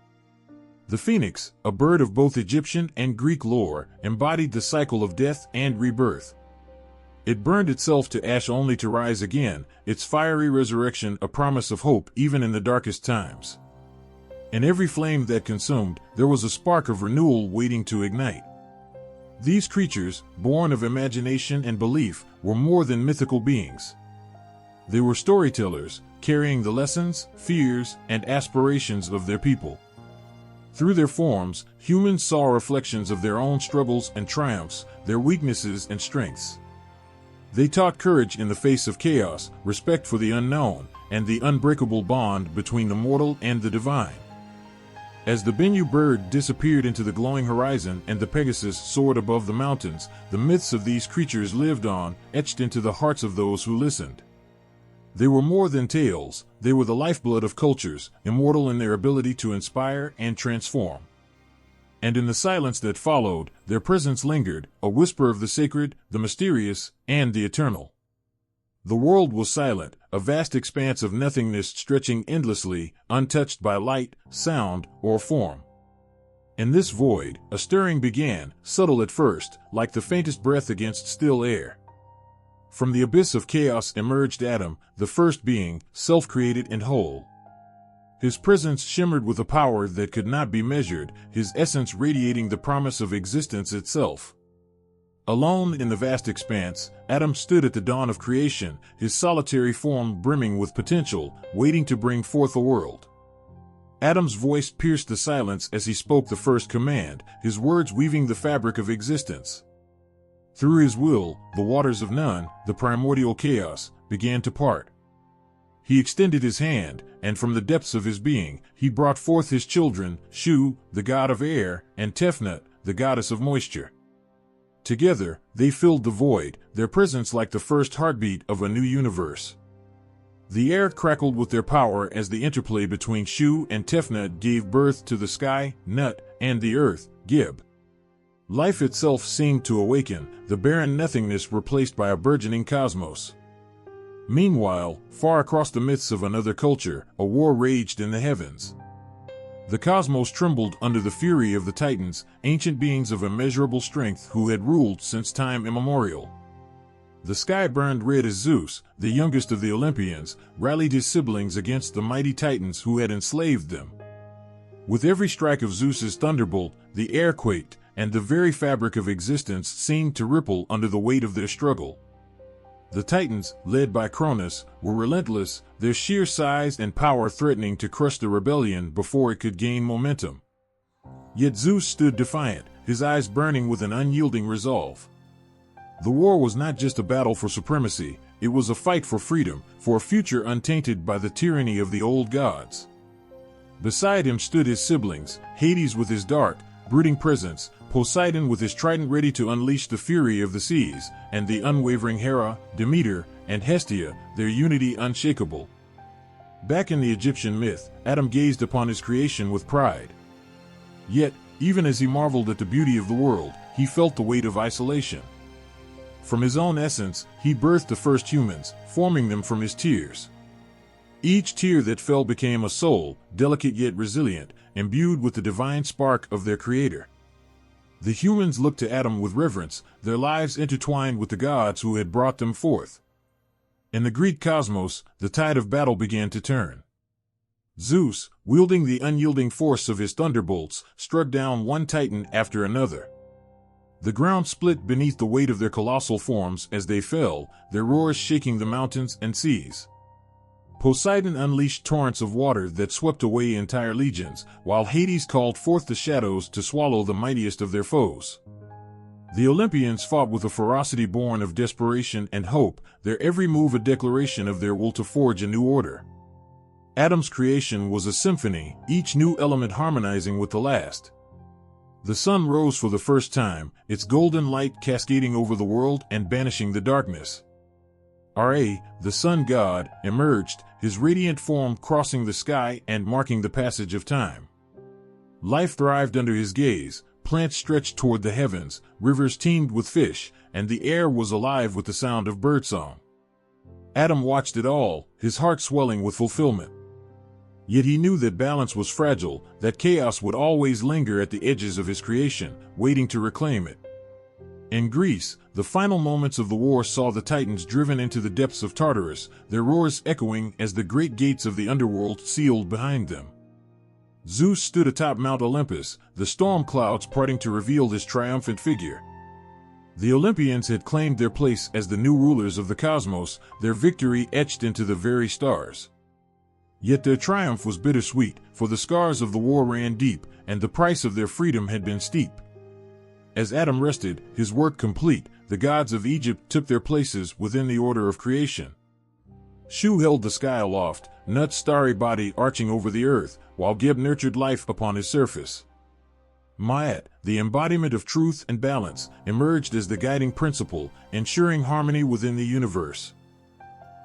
The phoenix, a bird of both Egyptian and Greek lore, embodied the cycle of death and rebirth. It burned itself to ash only to rise again, its fiery resurrection a promise of hope even in the darkest times. In every flame that consumed, there was a spark of renewal waiting to ignite. These creatures, born of imagination and belief, were more than mythical beings. They were storytellers, carrying the lessons, fears, and aspirations of their people. Through their forms, humans saw reflections of their own struggles and triumphs, their weaknesses and strengths. They taught courage in the face of chaos, respect for the unknown, and the unbreakable bond between the mortal and the divine. As the Bennu bird disappeared into the glowing horizon and the Pegasus soared above the mountains, the myths of these creatures lived on, etched into the hearts of those who listened. They were more than tales, they were the lifeblood of cultures, immortal in their ability to inspire and transform. And in the silence that followed, their presence lingered, a whisper of the sacred, the mysterious, and the eternal. The world was silent, a vast expanse of nothingness stretching endlessly, untouched by light, sound, or form. In this void, a stirring began, subtle at first, like the faintest breath against still air. From the abyss of chaos emerged Adam, the first being, self-created and whole. His presence shimmered with a power that could not be measured, his essence radiating the promise of existence itself. Alone in the vast expanse, Adam stood at the dawn of creation, his solitary form brimming with potential, waiting to bring forth a world. Adam's voice pierced the silence as he spoke the first command, his words weaving the fabric of existence. Through his will, the waters of none, the primordial chaos, began to part. He extended his hand, and from the depths of his being, he brought forth his children, Shu, the god of air, and Tefnut, the goddess of moisture. Together, they filled the void, their presence like the first heartbeat of a new universe. The air crackled with their power as the interplay between Shu and Tefnut gave birth to the sky, Nut, and the earth, Gib. Life itself seemed to awaken, the barren nothingness replaced by a burgeoning cosmos. Meanwhile, far across the myths of another culture, a war raged in the heavens. The cosmos trembled under the fury of the Titans, ancient beings of immeasurable strength who had ruled since time immemorial. The sky burned red as Zeus, the youngest of the Olympians, rallied his siblings against the mighty Titans who had enslaved them. With every strike of Zeus's thunderbolt, the air quaked, and the very fabric of existence seemed to ripple under the weight of their struggle. The Titans, led by Cronus, were relentless, their sheer size and power threatening to crush the rebellion before it could gain momentum. Yet Zeus stood defiant, his eyes burning with an unyielding resolve. The war was not just a battle for supremacy, it was a fight for freedom, for a future untainted by the tyranny of the old gods. Beside him stood his siblings, Hades with his dark, brooding presence, Poseidon with his trident ready to unleash the fury of the seas, and the unwavering Hera, Demeter, and Hestia, their unity unshakable. Back in the Egyptian myth, Adam gazed upon his creation with pride. Yet, even as he marveled at the beauty of the world, he felt the weight of isolation. From his own essence, he birthed the first humans, forming them from his tears. Each tear that fell became a soul, delicate yet resilient, imbued with the divine spark of their creator. The humans looked to Adam with reverence, their lives intertwined with the gods who had brought them forth. In the Greek cosmos, the tide of battle began to turn. Zeus, wielding the unyielding force of his thunderbolts, struck down one titan after another. The ground split beneath the weight of their colossal forms as they fell, their roars shaking the mountains and seas. Poseidon unleashed torrents of water that swept away entire legions, while Hades called forth the shadows to swallow the mightiest of their foes. The Olympians fought with a ferocity born of desperation and hope, their every move a declaration of their will to forge a new order. Adam's creation was a symphony, each new element harmonizing with the last. The sun rose for the first time, its golden light cascading over the world and banishing the darkness. Ra, the sun god, emerged, his radiant form crossing the sky and marking the passage of time. Life thrived under his gaze, plants stretched toward the heavens, rivers teemed with fish, and the air was alive with the sound of birdsong. Adam watched it all, his heart swelling with fulfillment. Yet he knew that balance was fragile, that chaos would always linger at the edges of his creation, waiting to reclaim it. In Greece, the final moments of the war saw the Titans driven into the depths of Tartarus, their roars echoing as the great gates of the underworld sealed behind them. Zeus stood atop Mount Olympus, the storm clouds parting to reveal his triumphant figure. The Olympians had claimed their place as the new rulers of the cosmos, their victory etched into the very stars. Yet their triumph was bittersweet, for the scars of the war ran deep, and the price of their freedom had been steep. As Adam rested, his work complete, the gods of Egypt took their places within the order of creation. Shu held the sky aloft, Nut's starry body arching over the earth, while Geb nurtured life upon his surface. Ma'at, the embodiment of truth and balance, emerged as the guiding principle, ensuring harmony within the universe.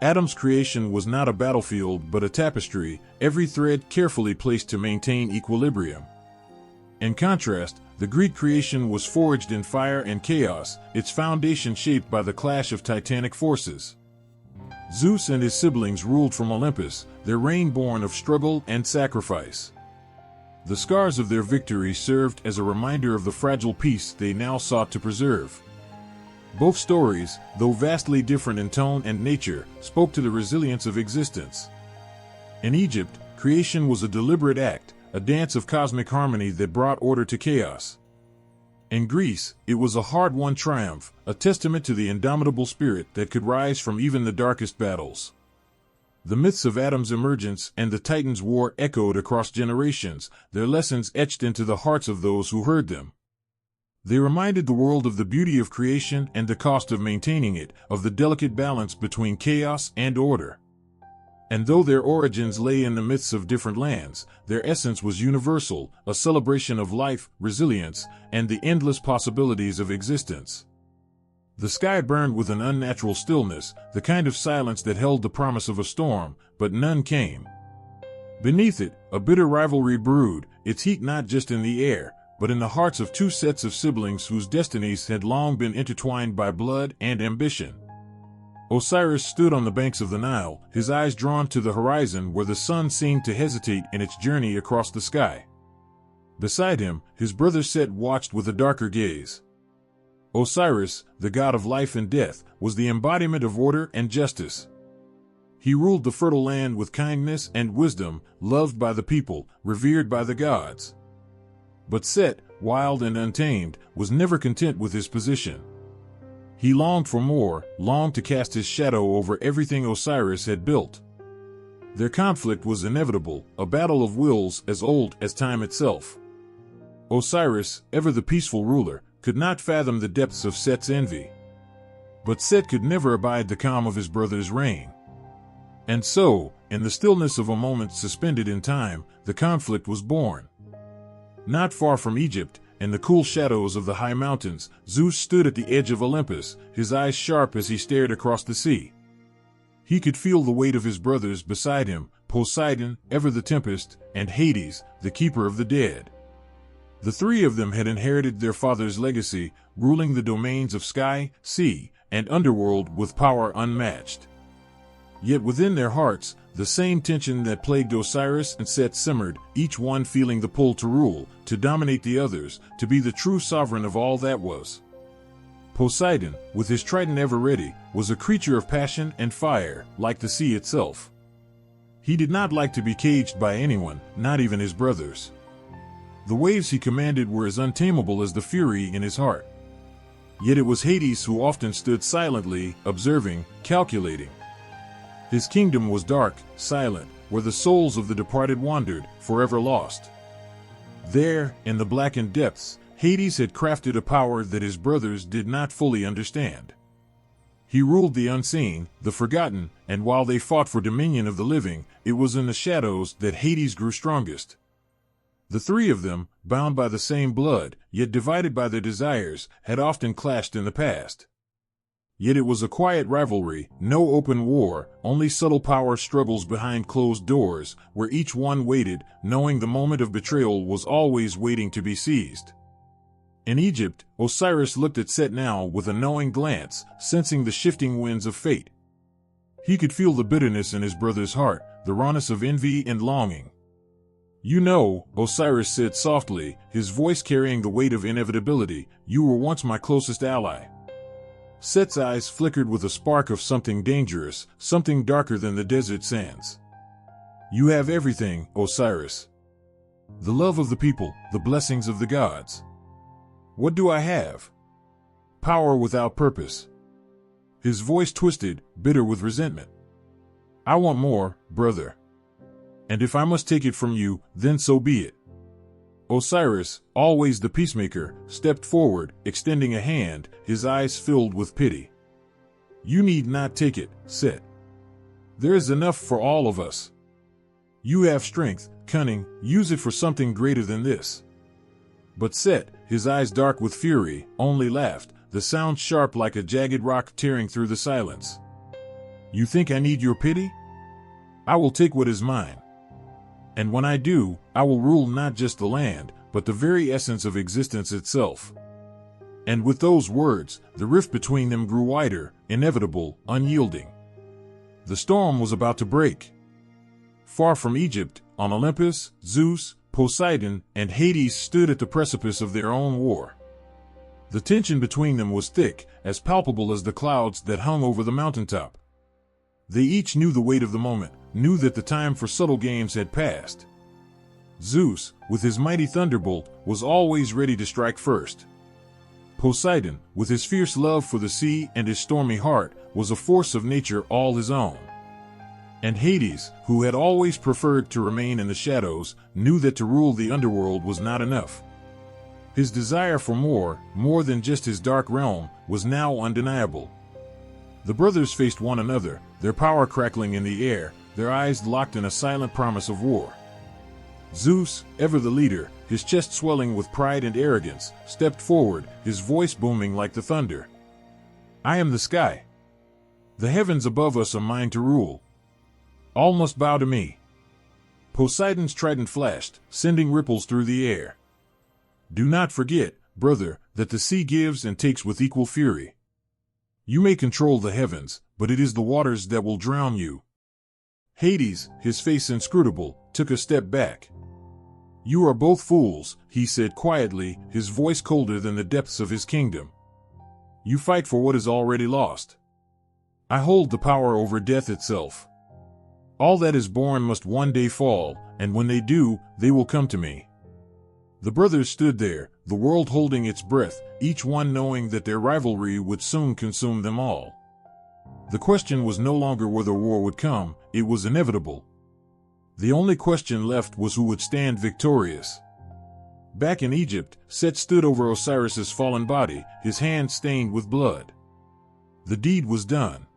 Adam's creation was not a battlefield but a tapestry, every thread carefully placed to maintain equilibrium. In contrast, the Greek creation was forged in fire and chaos, its foundation shaped by the clash of titanic forces. Zeus and his siblings ruled from Olympus, their reign born of struggle and sacrifice. The scars of their victory served as a reminder of the fragile peace they now sought to preserve. Both stories, though vastly different in tone and nature, spoke to the resilience of existence. In Egypt, creation was a deliberate act, a dance of cosmic harmony that brought order to chaos. In Greece, it was a hard-won triumph, a testament to the indomitable spirit that could rise from even the darkest battles. The myths of Adam's emergence and the Titans' war echoed across generations, their lessons etched into the hearts of those who heard them. They reminded the world of the beauty of creation and the cost of maintaining it, of the delicate balance between chaos and order. And though their origins lay in the myths of different lands, their essence was universal, a celebration of life, resilience, and the endless possibilities of existence. The sky burned with an unnatural stillness, the kind of silence that held the promise of a storm, but none came. Beneath it, a bitter rivalry brewed, its heat not just in the air, but in the hearts of two sets of siblings whose destinies had long been intertwined by blood and ambition. Osiris stood on the banks of the Nile, his eyes drawn to the horizon where the sun seemed to hesitate in its journey across the sky. Beside him, his brother Set watched with a darker gaze. Osiris, the god of life and death, was the embodiment of order and justice. He ruled the fertile land with kindness and wisdom, loved by the people, revered by the gods. But Set, wild and untamed, was never content with his position. He longed for more, longed to cast his shadow over everything Osiris had built. Their conflict was inevitable, a battle of wills as old as time itself. Osiris, ever the peaceful ruler, could not fathom the depths of Set's envy. But Set could never abide the calm of his brother's reign. And so, in the stillness of a moment suspended in time, the conflict was born. Not far from Egypt, in the cool shadows of the high mountains, Zeus stood at the edge of Olympus, his eyes sharp as he stared across the sea. He could feel the weight of his brothers beside him, Poseidon, ever the tempest, and Hades, the keeper of the dead. The three of them had inherited their father's legacy, ruling the domains of sky, sea, and underworld with power unmatched. Yet within their hearts, the same tension that plagued Osiris and Set simmered, each one feeling the pull to rule, to dominate the others, to be the true sovereign of all that was. Poseidon, with his trident ever ready, was a creature of passion and fire, like the sea itself. He did not like to be caged by anyone, not even his brothers. The waves he commanded were as untamable as the fury in his heart. Yet it was Hades who often stood silently, observing, calculating. His kingdom was dark, silent, where the souls of the departed wandered, forever lost. There, in the blackened depths, Hades had crafted a power that his brothers did not fully understand. He ruled the unseen, the forgotten, and while they fought for dominion of the living, it was in the shadows that Hades grew strongest. The three of them, bound by the same blood, yet divided by their desires, had often clashed in the past. Yet it was a quiet rivalry, no open war, only subtle power struggles behind closed doors, where each one waited, knowing the moment of betrayal was always waiting to be seized. In Egypt, Osiris looked at Set now with a knowing glance, sensing the shifting winds of fate. He could feel the bitterness in his brother's heart, the rawness of envy and longing. "You know," Osiris said softly, his voice carrying the weight of inevitability, "you were once my closest ally." Set's eyes flickered with a spark of something dangerous, something darker than the desert sands. "You have everything, Osiris. The love of the people, the blessings of the gods. What do I have? Power without purpose." His voice twisted, bitter with resentment. "I want more, brother. And if I must take it from you, then so be it." Osiris, always the peacemaker, stepped forward, extending a hand, his eyes filled with pity. "You need not take it, Set. There is enough for all of us. You have strength, cunning, use it for something greater than this." But Set, his eyes dark with fury, only laughed, the sound sharp like a jagged rock tearing through the silence. "You think I need your pity? I will take what is mine. And when I do, I will rule not just the land, but the very essence of existence itself." And with those words, the rift between them grew wider, inevitable, unyielding. The storm was about to break. Far from Egypt, on Olympus, Zeus, Poseidon, and Hades stood at the precipice of their own war. The tension between them was thick, as palpable as the clouds that hung over the mountaintop. They each knew the weight of the moment, knew that the time for subtle games had passed. Zeus, with his mighty thunderbolt, was always ready to strike first. Poseidon, with his fierce love for the sea and his stormy heart, was a force of nature all his own. And Hades, who had always preferred to remain in the shadows, knew that to rule the underworld was not enough. His desire for more than just his dark realm, was now undeniable. The brothers faced one another, their power crackling in the air, their eyes locked in a silent promise of war. Zeus, ever the leader, his chest swelling with pride and arrogance, stepped forward, his voice booming like the thunder. "I am the sky. The heavens above us are mine to rule. All must bow to me." Poseidon's trident flashed, sending ripples through the air. "Do not forget, brother, that the sea gives and takes with equal fury. You may control the heavens, but it is the waters that will drown you." Hades, his face inscrutable, took a step back. "You are both fools," he said quietly, his voice colder than the depths of his kingdom. "You fight for what is already lost. I hold the power over death itself. All that is born must one day fall, and when they do, they will come to me." The brothers stood there, the world holding its breath, each one knowing that their rivalry would soon consume them all. The question was no longer whether war would come, it was inevitable. The only question left was who would stand victorious. Back in Egypt, Set stood over Osiris's fallen body, his hands stained with blood. The deed was done.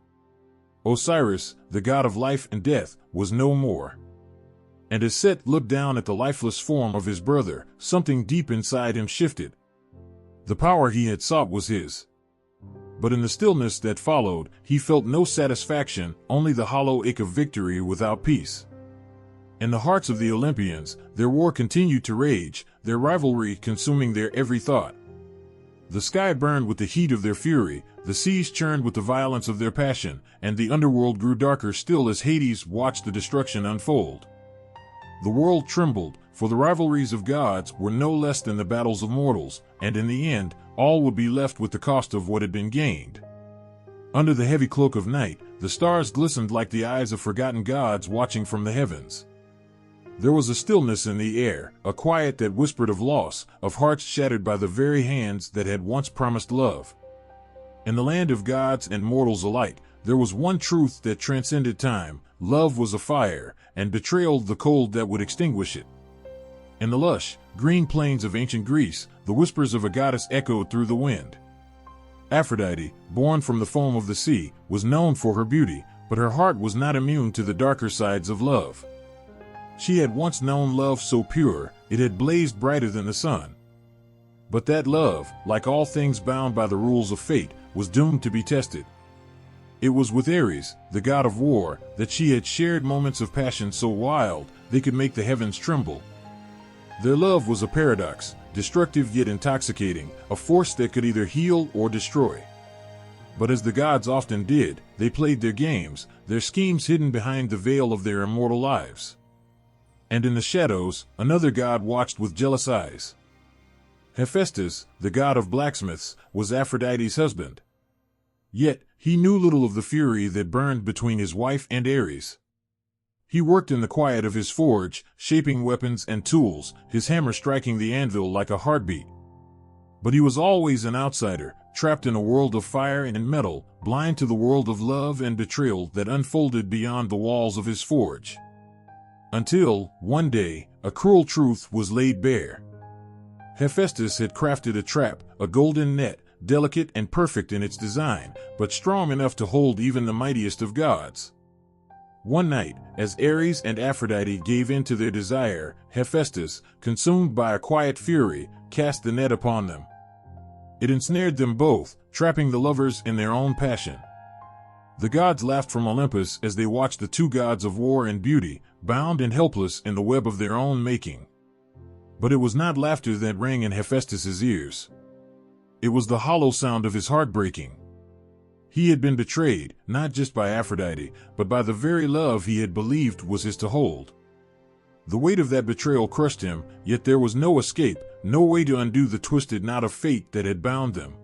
Osiris, the god of life and death, was no more. And as Set looked down at the lifeless form of his brother, something deep inside him shifted. The power he had sought was his. But in the stillness that followed, he felt no satisfaction, only the hollow ache of victory without peace. In the hearts of the Olympians, their war continued to rage, their rivalry consuming their every thought. The sky burned with the heat of their fury, the seas churned with the violence of their passion, and the underworld grew darker still as Hades watched the destruction unfold. The world trembled, for the rivalries of gods were no less than the battles of mortals, and in the end, all would be left with the cost of what had been gained. Under the heavy cloak of night, the stars glistened like the eyes of forgotten gods watching from the heavens. There was a stillness in the air, a quiet that whispered of loss, of hearts shattered by the very hands that had once promised love. In the land of gods and mortals alike, there was one truth that transcended time: love was a fire, and betrayal the cold that would extinguish it. In the lush, green plains of ancient Greece, the whispers of a goddess echoed through the wind. Aphrodite, born from the foam of the sea, was known for her beauty, but her heart was not immune to the darker sides of love. She had once known love so pure, it had blazed brighter than the sun. But that love, like all things bound by the rules of fate, was doomed to be tested. It was with Ares, the god of war, that she had shared moments of passion so wild they could make the heavens tremble. Their love was a paradox, destructive yet intoxicating, a force that could either heal or destroy. But as the gods often did, they played their games, their schemes hidden behind the veil of their immortal lives. And in the shadows, another god watched with jealous eyes. Hephaestus, the god of blacksmiths, was Aphrodite's husband. Yet, he knew little of the fury that burned between his wife and Ares. He worked in the quiet of his forge, shaping weapons and tools, his hammer striking the anvil like a heartbeat. But he was always an outsider, trapped in a world of fire and metal, blind to the world of love and betrayal that unfolded beyond the walls of his forge. Until, one day, a cruel truth was laid bare. Hephaestus had crafted a trap, a golden net, delicate and perfect in its design, but strong enough to hold even the mightiest of gods. One night, as Ares and Aphrodite gave in to their desire, Hephaestus, consumed by a quiet fury, cast the net upon them. It ensnared them both, trapping the lovers in their own passion. The gods laughed from Olympus as they watched the two gods of war and beauty, bound and helpless in the web of their own making. But it was not laughter that rang in Hephaestus's ears. It was the hollow sound of his heart breaking. He had been betrayed, not just by Aphrodite, but by the very love he had believed was his to hold. The weight of that betrayal crushed him, yet there was no escape, no way to undo the twisted knot of fate that had bound them.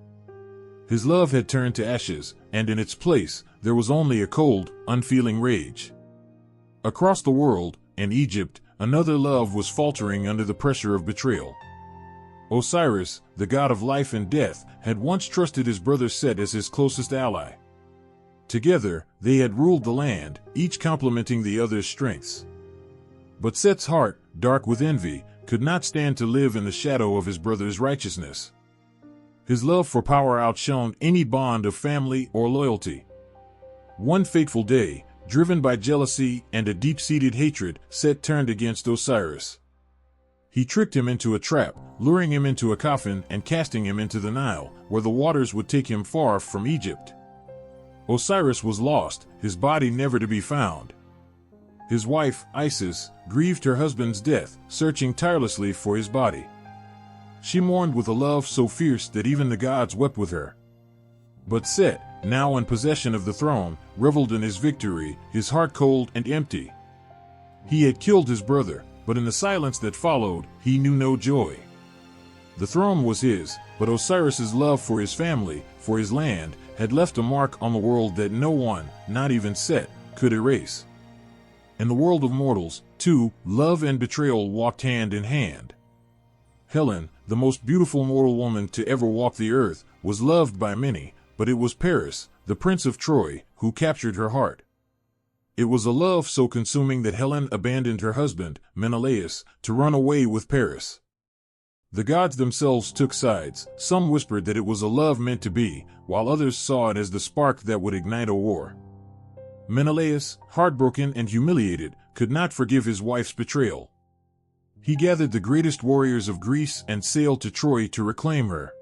His love had turned to ashes, and in its place, there was only a cold, unfeeling rage. Across the world, in Egypt, another love was faltering under the pressure of betrayal. Osiris, the god of life and death, had once trusted his brother Set as his closest ally. Together, they had ruled the land, each complementing the other's strengths. But Set's heart, dark with envy, could not stand to live in the shadow of his brother's righteousness. His love for power outshone any bond of family or loyalty. One fateful day, driven by jealousy and a deep-seated hatred, Set turned against Osiris. He tricked him into a trap, luring him into a coffin and casting him into the Nile, where the waters would take him far from Egypt. Osiris was lost, his body never to be found. His wife, Isis, grieved her husband's death, searching tirelessly for his body. She mourned with a love so fierce that even the gods wept with her. But Set, now in possession of the throne, reveled in his victory, his heart cold and empty. He had killed his brother, but in the silence that followed, he knew no joy. The throne was his, but Osiris's love for his family, for his land, had left a mark on the world that no one, not even Set, could erase. In the world of mortals, too, love and betrayal walked hand in hand. Helen, the most beautiful mortal woman to ever walk the earth, was loved by many, but it was Paris, the Prince of Troy, who captured her heart. It was a love so consuming that Helen abandoned her husband, Menelaus, to run away with Paris. The gods themselves took sides. Some whispered that it was a love meant to be, while others saw it as the spark that would ignite a war. Menelaus, heartbroken and humiliated, could not forgive his wife's betrayal. He gathered the greatest warriors of Greece and sailed to Troy to reclaim her.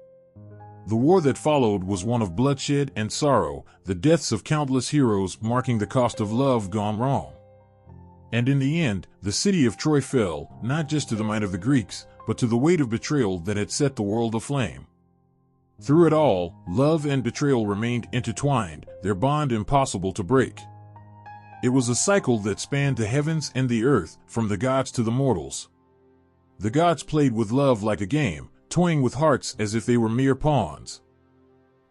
The war that followed was one of bloodshed and sorrow, the deaths of countless heroes marking the cost of love gone wrong. And in the end, the city of Troy fell, not just to the might of the Greeks, but to the weight of betrayal that had set the world aflame. Through it all, love and betrayal remained intertwined, their bond impossible to break. It was a cycle that spanned the heavens and the earth, from the gods to the mortals. The gods played with love like a game, toying with hearts as if they were mere pawns.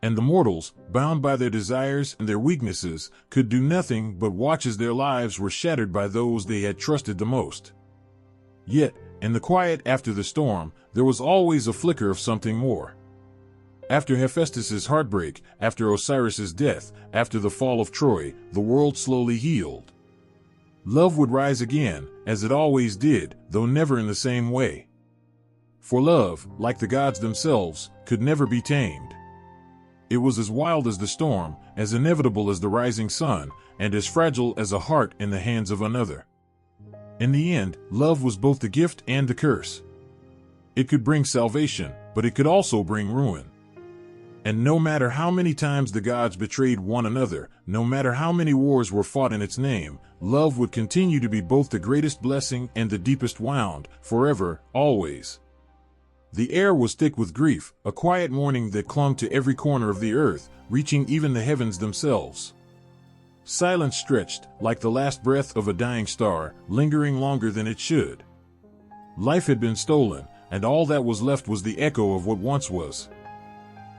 And the mortals, bound by their desires and their weaknesses, could do nothing but watch as their lives were shattered by those they had trusted the most. Yet, in the quiet after the storm, there was always a flicker of something more. After Hephaestus's heartbreak, after Osiris's death, after the fall of Troy, the world slowly healed. Love would rise again, as it always did, though never in the same way. For love, like the gods themselves, could never be tamed. It was as wild as the storm, as inevitable as the rising sun, and as fragile as a heart in the hands of another. In the end, love was both the gift and the curse. It could bring salvation, but it could also bring ruin. And no matter how many times the gods betrayed one another, no matter how many wars were fought in its name, love would continue to be both the greatest blessing and the deepest wound, forever, always. The air was thick with grief, a quiet mourning that clung to every corner of the earth, reaching even the heavens themselves. Silence stretched, like the last breath of a dying star, lingering longer than it should. Life had been stolen, and all that was left was the echo of what once was.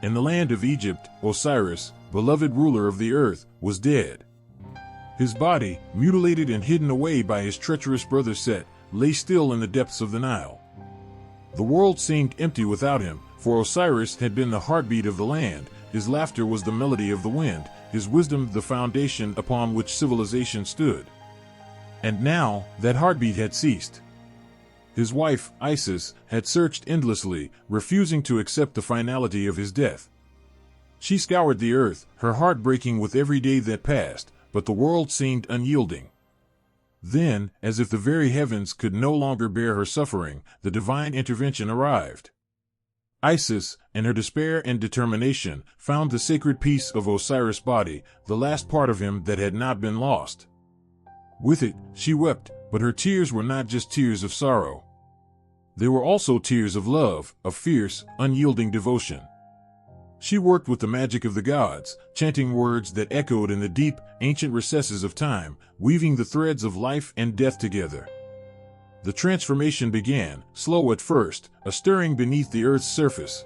In the land of Egypt, Osiris, beloved ruler of the earth, was dead. His body, mutilated and hidden away by his treacherous brother Set, lay still in the depths of the Nile. The world seemed empty without him, for Osiris had been the heartbeat of the land, his laughter was the melody of the wind, his wisdom the foundation upon which civilization stood. And now, that heartbeat had ceased. His wife, Isis, had searched endlessly, refusing to accept the finality of his death. She scoured the earth, her heart breaking with every day that passed, but the world seemed unyielding. Then, as if the very heavens could no longer bear her suffering, the divine intervention arrived. Isis, in her despair and determination, found the sacred piece of Osiris' body, the last part of him that had not been lost. With it, she wept, but her tears were not just tears of sorrow. They were also tears of love, of fierce, unyielding devotion. She worked with the magic of the gods, chanting words that echoed in the deep, ancient recesses of time, weaving the threads of life and death together. The transformation began, slow at first, a stirring beneath the earth's surface.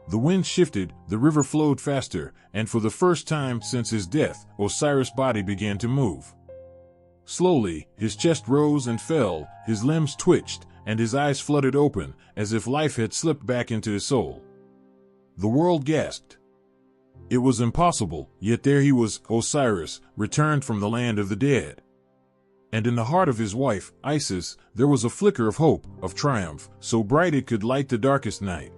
The wind shifted, the river flowed faster, and for the first time since his death, Osiris' body began to move. Slowly, his chest rose and fell, his limbs twitched, and his eyes fluttered open, as if life had slipped back into his soul. The world gasped. It was impossible, yet there he was, Osiris, returned from the land of the dead. And in the heart of his wife, Isis, there was a flicker of hope, of triumph, so bright it could light the darkest night.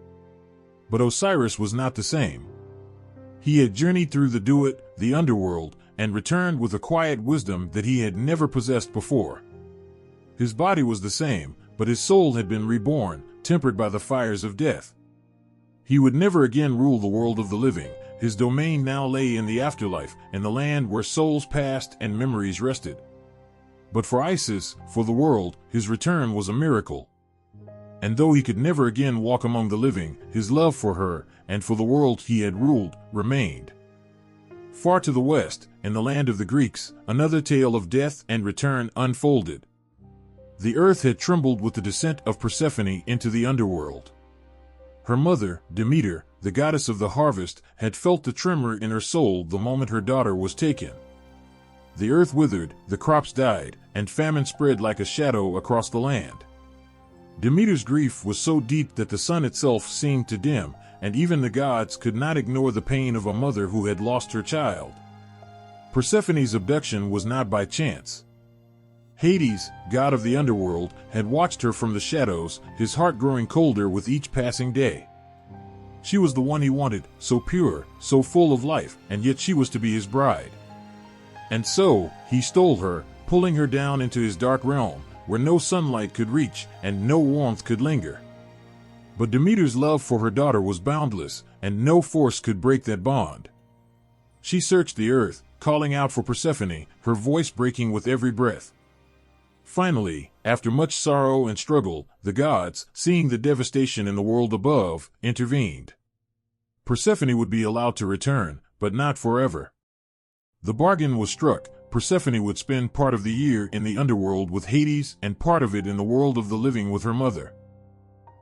But Osiris was not the same. He had journeyed through the Duat, the underworld, and returned with a quiet wisdom that he had never possessed before. His body was the same, but his soul had been reborn, tempered by the fires of death. He would never again rule the world of the living. His domain now lay in the afterlife, in the land where souls passed and memories rested. But for Isis, for the world, his return was a miracle. And though he could never again walk among the living, his love for her, and for the world he had ruled, remained. Far to the west, in the land of the Greeks, another tale of death and return unfolded. The earth had trembled with the descent of Persephone into the underworld. Her mother, Demeter, the goddess of the harvest, had felt the tremor in her soul the moment her daughter was taken. the earth withered, the crops died, and famine spread like a shadow across the land. Demeter's grief was so deep that the sun itself seemed to dim, and even the gods could not ignore the pain of a mother who had lost her child. Persephone's abduction was not by chance. Hades, god of the underworld, had watched her from the shadows, his heart growing colder with each passing day. She was the one he wanted, so pure, so full of life, and yet she was to be his bride. And so, he stole her, pulling her down into his dark realm, where no sunlight could reach and no warmth could linger. But Demeter's love for her daughter was boundless, and no force could break that bond. She searched the earth, calling out for Persephone, her voice breaking with every breath. Finally, after much sorrow and struggle, the gods, seeing the devastation in the world above, intervened. Persephone would be allowed to return, but not forever. The bargain was struck. Persephone would spend part of the year in the underworld with Hades and part of it in the world of the living with her mother.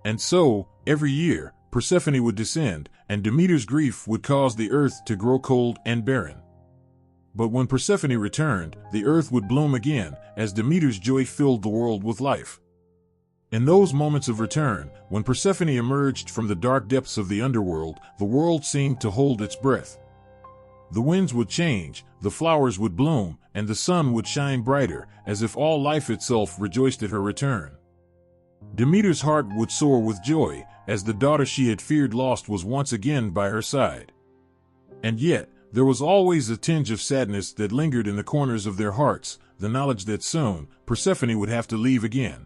And so, every year, Persephone would descend, and Demeter's grief would cause the earth to grow cold and barren. But when Persephone returned, the earth would bloom again, as Demeter's joy filled the world with life. In those moments of return, when Persephone emerged from the dark depths of the underworld, the world seemed to hold its breath. The winds would change, the flowers would bloom, and the sun would shine brighter, as if all life itself rejoiced at her return. Demeter's heart would soar with joy, as the daughter she had feared lost was once again by her side. And yet, there was always a tinge of sadness that lingered in the corners of their hearts, the knowledge that soon, Persephone would have to leave again.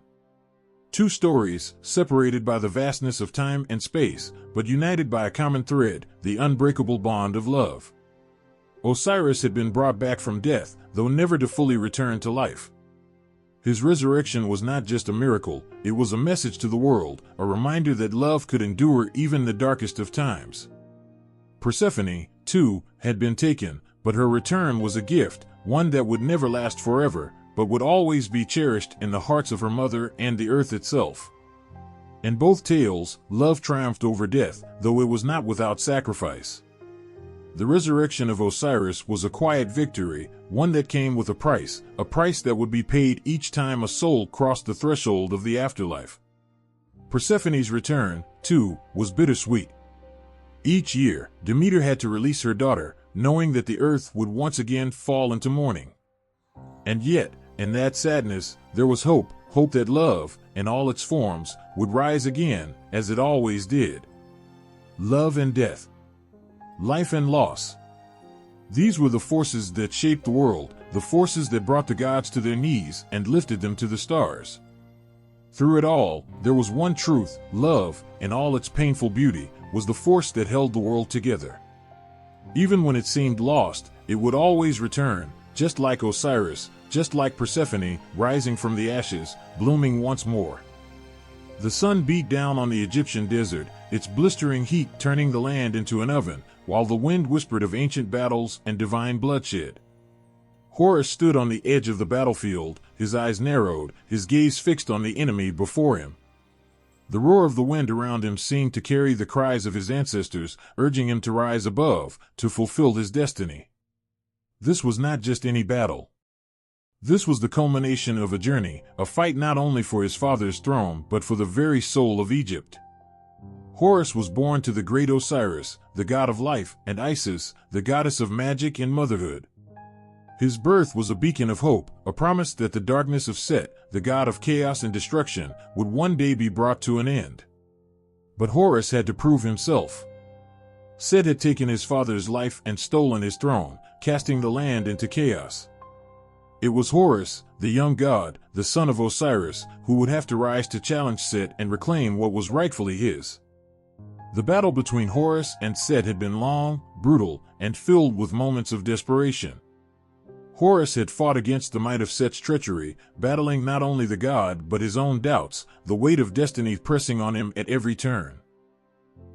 Two stories, separated by the vastness of time and space, but united by a common thread, the unbreakable bond of love. Osiris had been brought back from death, though never to fully return to life. His resurrection was not just a miracle, it was a message to the world, a reminder that love could endure even the darkest of times. Persephone, too, had been taken, but her return was a gift, one that would never last forever, but would always be cherished in the hearts of her mother and the earth itself. In both tales, love triumphed over death, though it was not without sacrifice. The resurrection of Osiris was a quiet victory, one that came with a price that would be paid each time a soul crossed the threshold of the afterlife. Persephone's return, too, was bittersweet. Each year, Demeter had to release her daughter, knowing that the earth would once again fall into mourning. And yet, in that sadness, there was hope that love, in all its forms, would rise again, as it always did. Love and death. Life and loss. These were the forces that shaped the world, the forces that brought the gods to their knees and lifted them to the stars. Through it all, there was one truth: love, in all its painful beauty, was the force that held the world together. Even when it seemed lost, it would always return, just like Osiris, just like Persephone, rising from the ashes, blooming once more. The sun beat down on the Egyptian desert, its blistering heat turning the land into an oven, while the wind whispered of ancient battles and divine bloodshed. Horus stood on the edge of the battlefield, his eyes narrowed, his gaze fixed on the enemy before him. The roar of the wind around him seemed to carry the cries of his ancestors, urging him to rise above, to fulfill his destiny. This was not just any battle. This was the culmination of a journey, a fight not only for his father's throne but for the very soul of Egypt. Horus was born to the great Osiris, the god of life, and Isis, the goddess of magic and motherhood. His birth was a beacon of hope, a promise that the darkness of Set, the god of chaos and destruction, would one day be brought to an end. But Horus had to prove himself. Set had taken his father's life and stolen his throne, casting the land into chaos. It was Horus, the young god, the son of Osiris, who would have to rise to challenge Set and reclaim what was rightfully his. The battle between Horus and Set had been long, brutal, and filled with moments of desperation. Horus had fought against the might of Set's treachery, battling not only the god but his own doubts, the weight of destiny pressing on him at every turn.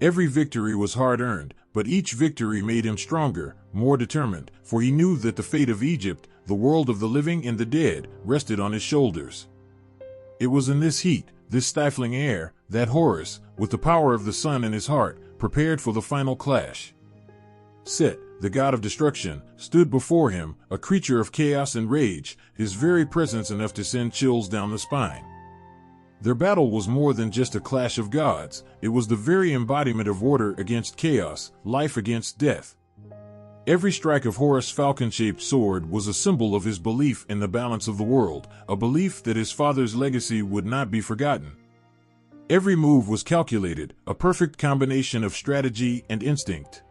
Every victory was hard-earned, but each victory made him stronger, more determined, for he knew that the fate of Egypt, the world of the living and the dead, rested on his shoulders. It was in this heat, this stifling air, that Horus, with the power of the sun in his heart, prepared for the final clash. Set, the god of destruction, stood before him, a creature of chaos and rage, his very presence enough to send chills down the spine. Their battle was more than just a clash of gods, it was the very embodiment of order against chaos, life against death. Every strike of Horus' falcon-shaped sword was a symbol of his belief in the balance of the world, a belief that his father's legacy would not be forgotten. Every move was calculated, a perfect combination of strategy and instinct.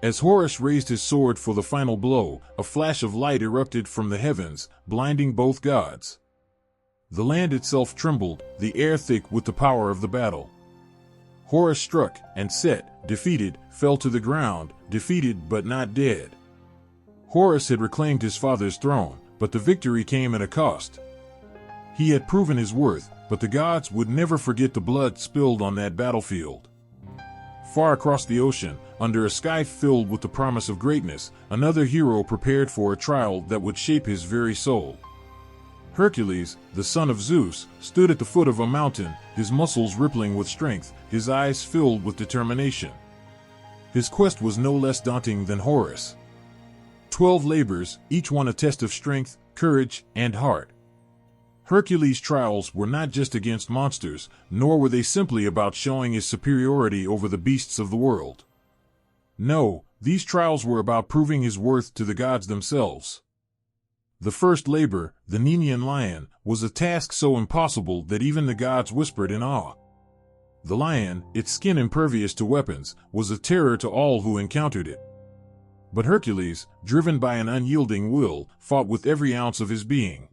As Horus raised his sword for the final blow, a flash of light erupted from the heavens, blinding both gods. The land itself trembled, the air thick with the power of the battle. Horus struck, and Set, defeated, fell to the ground, defeated but not dead. Horus had reclaimed his father's throne, but the victory came at a cost. He had proven his worth, but the gods would never forget the blood spilled on that battlefield. Far across the ocean, under a sky filled with the promise of greatness, another hero prepared for a trial that would shape his very soul. Hercules, the son of Zeus, stood at the foot of a mountain, his muscles rippling with strength, his eyes filled with determination. His quest was no less daunting than Horus. 12 labors, each one a test of strength, courage, and heart. Hercules' trials were not just against monsters, nor were they simply about showing his superiority over the beasts of the world. No, these trials were about proving his worth to the gods themselves. The first labor, the Nemean lion, was a task so impossible that even the gods whispered in awe. The lion, its skin impervious to weapons, was a terror to all who encountered it. But Hercules, driven by an unyielding will, fought with every ounce of his being.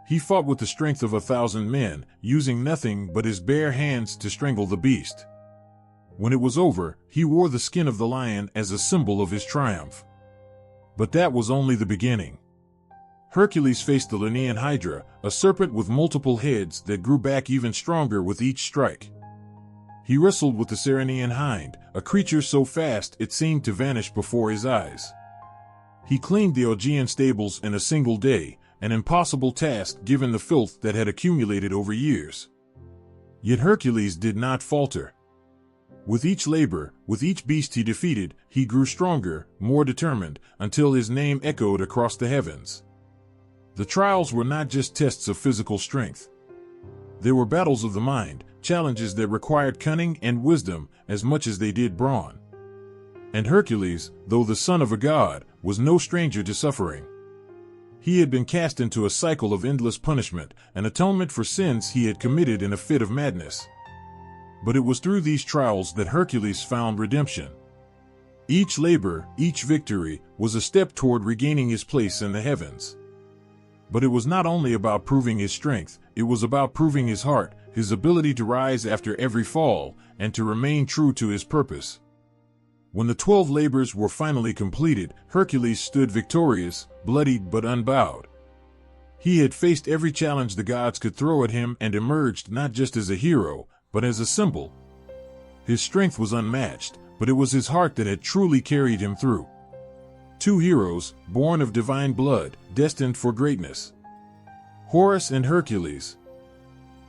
He fought with the strength of 1,000 men, using nothing but his bare hands to strangle the beast. When it was over, he wore the skin of the lion as a symbol of his triumph. But that was only the beginning. Hercules faced the Lernaean Hydra, a serpent with multiple heads that grew back even stronger with each strike. He wrestled with the Ceryneian hind, a creature so fast it seemed to vanish before his eyes. He cleaned the Augean stables in a single day, an impossible task given the filth that had accumulated over years. Yet Hercules did not falter. With each labor, with each beast he defeated, he grew stronger, more determined, until his name echoed across the heavens. The trials were not just tests of physical strength. They were battles of the mind, challenges that required cunning and wisdom as much as they did brawn. And Hercules, though the son of a god, was no stranger to suffering. He had been cast into a cycle of endless punishment, an atonement for sins he had committed in a fit of madness. But it was through these trials that Hercules found redemption. Each labor, each victory, was a step toward regaining his place in the heavens. But it was not only about proving his strength, it was about proving his heart, his ability to rise after every fall, and to remain true to his purpose. When the 12 labors were finally completed, Hercules stood victorious, bloodied but unbowed. He had faced every challenge the gods could throw at him and emerged not just as a hero, but as a symbol. His strength was unmatched, but it was his heart that had truly carried him through. 2 heroes, born of divine blood, destined for greatness. Horus and Hercules.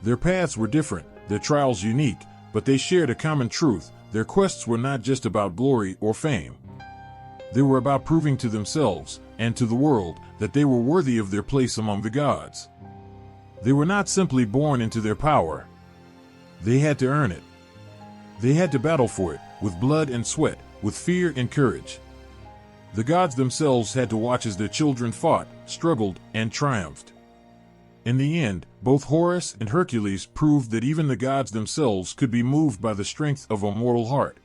Their paths were different, their trials unique, but they shared a common truth. Their quests were not just about glory or fame. They were about proving to themselves, and to the world, that they were worthy of their place among the gods. They were not simply born into their power. They had to earn it. They had to battle for it, with blood and sweat, with fear and courage. The gods themselves had to watch as their children fought, struggled, and triumphed. In the end, both Horus and Hercules proved that even the gods themselves could be moved by the strength of a mortal heart.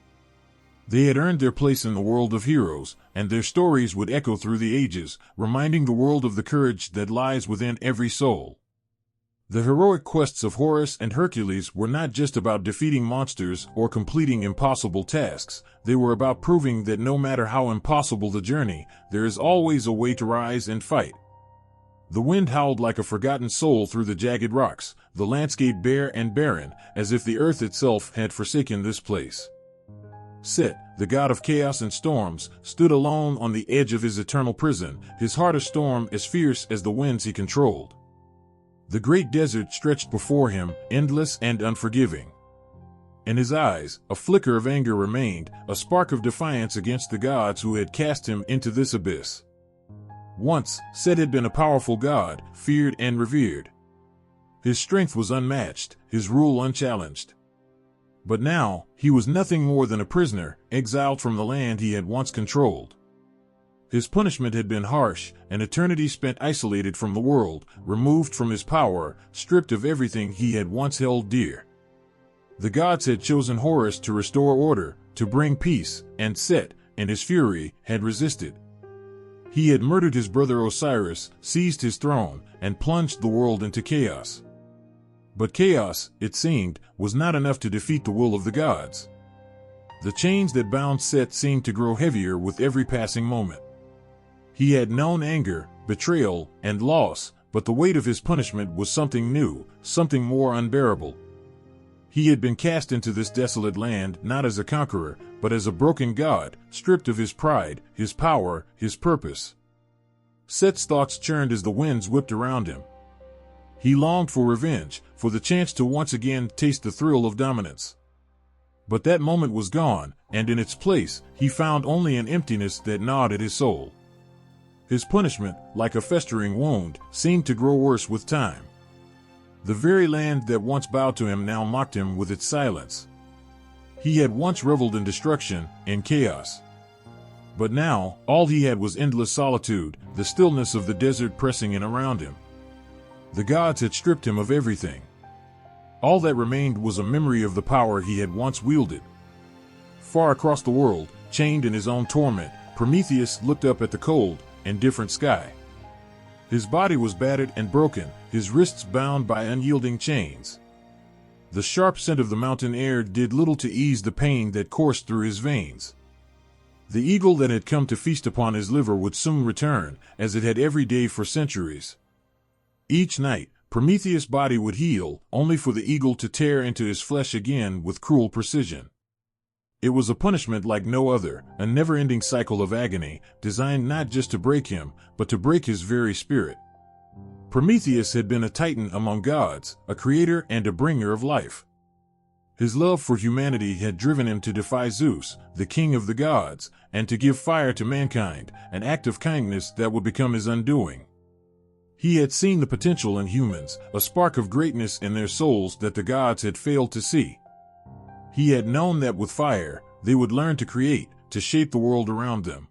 They had earned their place in the world of heroes, and their stories would echo through the ages, reminding the world of the courage that lies within every soul. The heroic quests of Horus and Hercules were not just about defeating monsters or completing impossible tasks. They were about proving that no matter how impossible the journey, there is always a way to rise and fight. The wind howled like a forgotten soul through the jagged rocks, the landscape bare and barren, as if the earth itself had forsaken this place. Set, the god of chaos and storms, stood alone on the edge of his eternal prison, his heart a storm as fierce as the winds he controlled. The great desert stretched before him, endless and unforgiving. In his eyes, a flicker of anger remained, a spark of defiance against the gods who had cast him into this abyss. Once, Set had been a powerful god, feared and revered. His strength was unmatched, his rule unchallenged. But now, he was nothing more than a prisoner, exiled from the land he had once controlled. His punishment had been harsh, an eternity spent isolated from the world, removed from his power, stripped of everything he had once held dear. The gods had chosen Horus to restore order, to bring peace, and Set, in his fury, had resisted. He had murdered his brother Osiris, seized his throne, and plunged the world into chaos. But chaos, it seemed, was not enough to defeat the will of the gods. The chains that bound Set seemed to grow heavier with every passing moment. He had known anger, betrayal, and loss, but the weight of his punishment was something new, something more unbearable. He had been cast into this desolate land not as a conqueror, but as a broken god, stripped of his pride, his power, his purpose. Set's thoughts churned as the winds whipped around him. He longed for revenge, for the chance to once again taste the thrill of dominance. But that moment was gone, and in its place, he found only an emptiness that gnawed at his soul. His punishment, like a festering wound, seemed to grow worse with time. The very land that once bowed to him now mocked him with its silence. He had once reveled in destruction, in chaos. But now, all he had was endless solitude, the stillness of the desert pressing in around him. The gods had stripped him of everything. All that remained was a memory of the power he had once wielded. Far across the world, chained in his own torment, Prometheus looked up at the cold, indifferent sky. His body was battered and broken, his wrists bound by unyielding chains. The sharp scent of the mountain air did little to ease the pain that coursed through his veins. The eagle that had come to feast upon his liver would soon return, as it had every day for centuries. Each night, Prometheus' body would heal, only for the eagle to tear into his flesh again with cruel precision. It was a punishment like no other, a never-ending cycle of agony, designed not just to break him, but to break his very spirit. Prometheus had been a titan among gods, a creator and a bringer of life. His love for humanity had driven him to defy Zeus, the king of the gods, and to give fire to mankind, an act of kindness that would become his undoing. He had seen the potential in humans, a spark of greatness in their souls that the gods had failed to see. He had known that with fire, they would learn to create, to shape the world around them.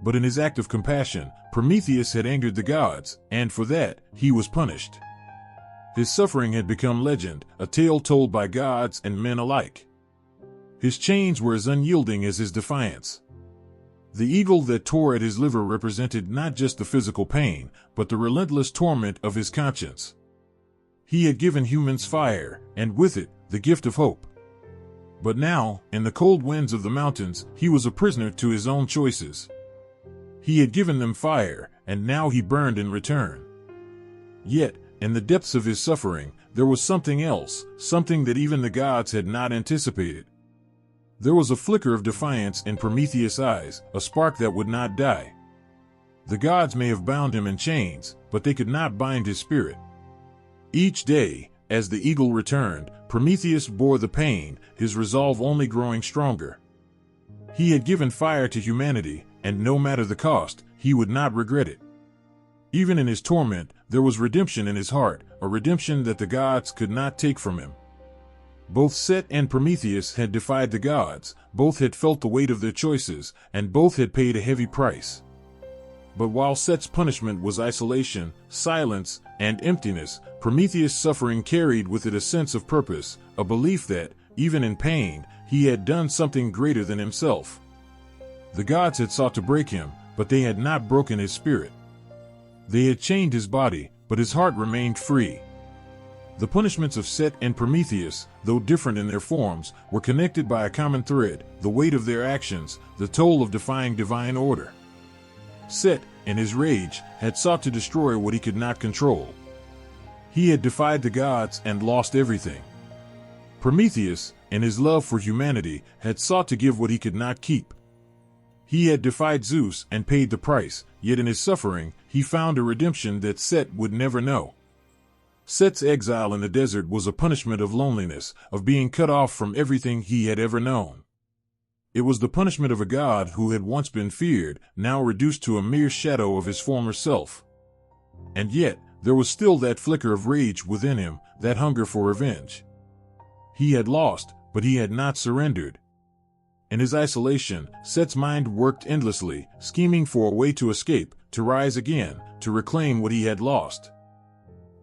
But in his act of compassion, Prometheus had angered the gods, and for that, he was punished. His suffering had become legend, a tale told by gods and men alike. His chains were as unyielding as his defiance. The eagle that tore at his liver represented not just the physical pain, but the relentless torment of his conscience. He had given humans fire, and with it, the gift of hope. But now, in the cold winds of the mountains, he was a prisoner to his own choices. He had given them fire, and now he burned in return. Yet, in the depths of his suffering, there was something else, something that even the gods had not anticipated. There was a flicker of defiance in Prometheus' eyes, a spark that would not die. The gods may have bound him in chains, but they could not bind his spirit. Each day, as the eagle returned, Prometheus bore the pain, his resolve only growing stronger. He had given fire to humanity, and no matter the cost, he would not regret it. Even in his torment, there was redemption in his heart, a redemption that the gods could not take from him. Both Set and Prometheus had defied the gods, both had felt the weight of their choices, and both had paid a heavy price. But while Set's punishment was isolation, silence, and emptiness, Prometheus' suffering carried with it a sense of purpose, a belief that, even in pain, he had done something greater than himself. The gods had sought to break him, but they had not broken his spirit. They had chained his body, but his heart remained free. The punishments of Set and Prometheus, though different in their forms, were connected by a common thread, the weight of their actions, the toll of defying divine order. Set, in his rage, had sought to destroy what he could not control. He had defied the gods and lost everything. Prometheus, in his love for humanity, had sought to give what he could not keep. He had defied Zeus and paid the price, yet in his suffering, he found a redemption that Set would never know. Set's exile in the desert was a punishment of loneliness, of being cut off from everything he had ever known. It was the punishment of a god who had once been feared, now reduced to a mere shadow of his former self. And yet, there was still that flicker of rage within him, that hunger for revenge. He had lost, but he had not surrendered. In his isolation, Set's mind worked endlessly, scheming for a way to escape, to rise again, to reclaim what he had lost.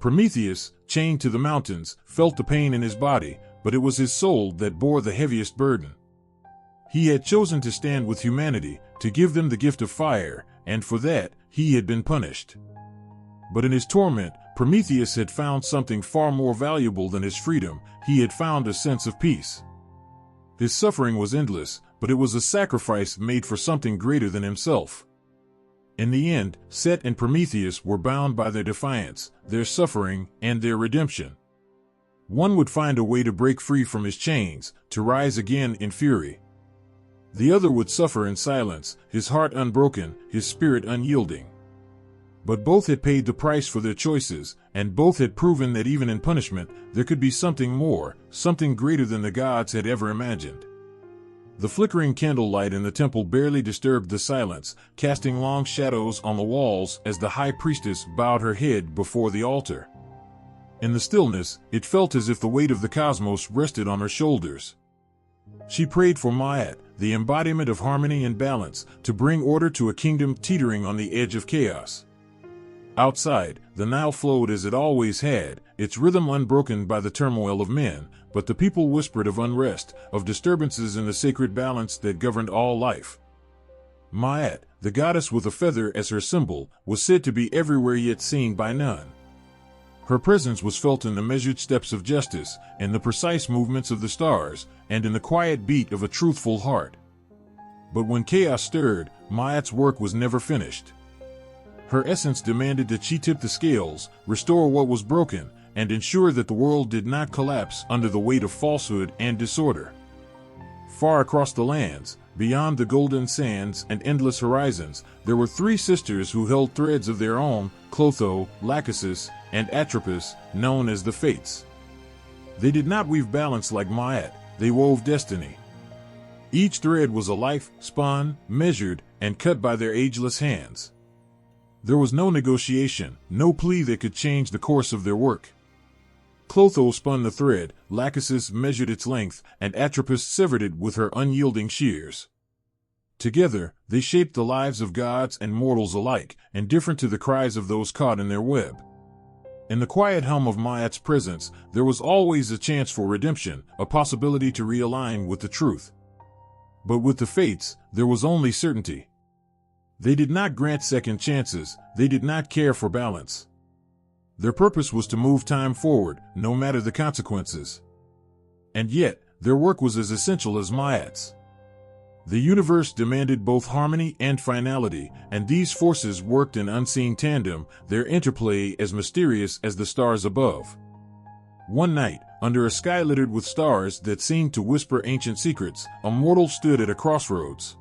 Prometheus, chained to the mountains, felt the pain in his body, but it was his soul that bore the heaviest burden. He had chosen to stand with humanity, to give them the gift of fire, and for that, he had been punished. But in his torment, Prometheus had found something far more valuable than his freedom. He had found a sense of peace. His suffering was endless, but it was a sacrifice made for something greater than himself. In the end, Set and Prometheus were bound by their defiance, their suffering, and their redemption. One would find a way to break free from his chains, to rise again in fury. The other would suffer in silence, his heart unbroken, his spirit unyielding. But both had paid the price for their choices, and both had proven that even in punishment, there could be something more, something greater than the gods had ever imagined. The flickering candlelight in the temple barely disturbed the silence, casting long shadows on the walls as the high priestess bowed her head before the altar. In the stillness, it felt as if the weight of the cosmos rested on her shoulders. She prayed for Ma'at, the embodiment of harmony and balance, to bring order to a kingdom teetering on the edge of chaos. Outside, the Nile flowed as it always had, its rhythm unbroken by the turmoil of men, but the people whispered of unrest, of disturbances in the sacred balance that governed all life. Ma'at, the goddess with a feather as her symbol, was said to be everywhere yet seen by none. Her presence was felt in the measured steps of justice, in the precise movements of the stars, and in the quiet beat of a truthful heart. But when chaos stirred, Ma'at's work was never finished. Her essence demanded that she tip the scales, restore what was broken, and ensure that the world did not collapse under the weight of falsehood and disorder. Far across the lands, beyond the golden sands and endless horizons, there were three sisters who held threads of their own, Clotho, Lachesis, and Atropos, known as the Fates. They did not weave balance like Ma'at, they wove destiny. Each thread was a life, spun, measured, and cut by their ageless hands. There was no negotiation, no plea that could change the course of their work. Clotho spun the thread, Lachesis measured its length, and Atropos severed it with her unyielding shears. Together, they shaped the lives of gods and mortals alike, indifferent to the cries of those caught in their web. In the quiet hum of Ma'at's presence, there was always a chance for redemption, a possibility to realign with the truth. But with the Fates, there was only certainty. They did not grant second chances, they did not care for balance. Their purpose was to move time forward, no matter the consequences. And yet, their work was as essential as Ma'at's. The universe demanded both harmony and finality, and these forces worked in unseen tandem, their interplay as mysterious as the stars above. One night, under a sky littered with stars that seemed to whisper ancient secrets, a mortal stood at a crossroads.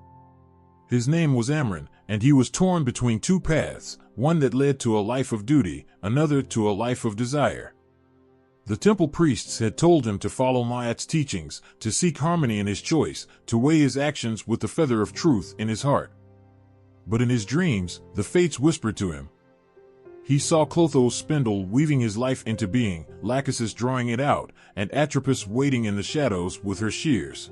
His name was Amron, and he was torn between two paths, one that led to a life of duty, another to a life of desire. The temple priests had told him to follow Ma'at's teachings, to seek harmony in his choice, to weigh his actions with the feather of truth in his heart. But in his dreams, the Fates whispered to him. He saw Clotho's spindle weaving his life into being, Lachesis drawing it out, and Atropos waiting in the shadows with her shears.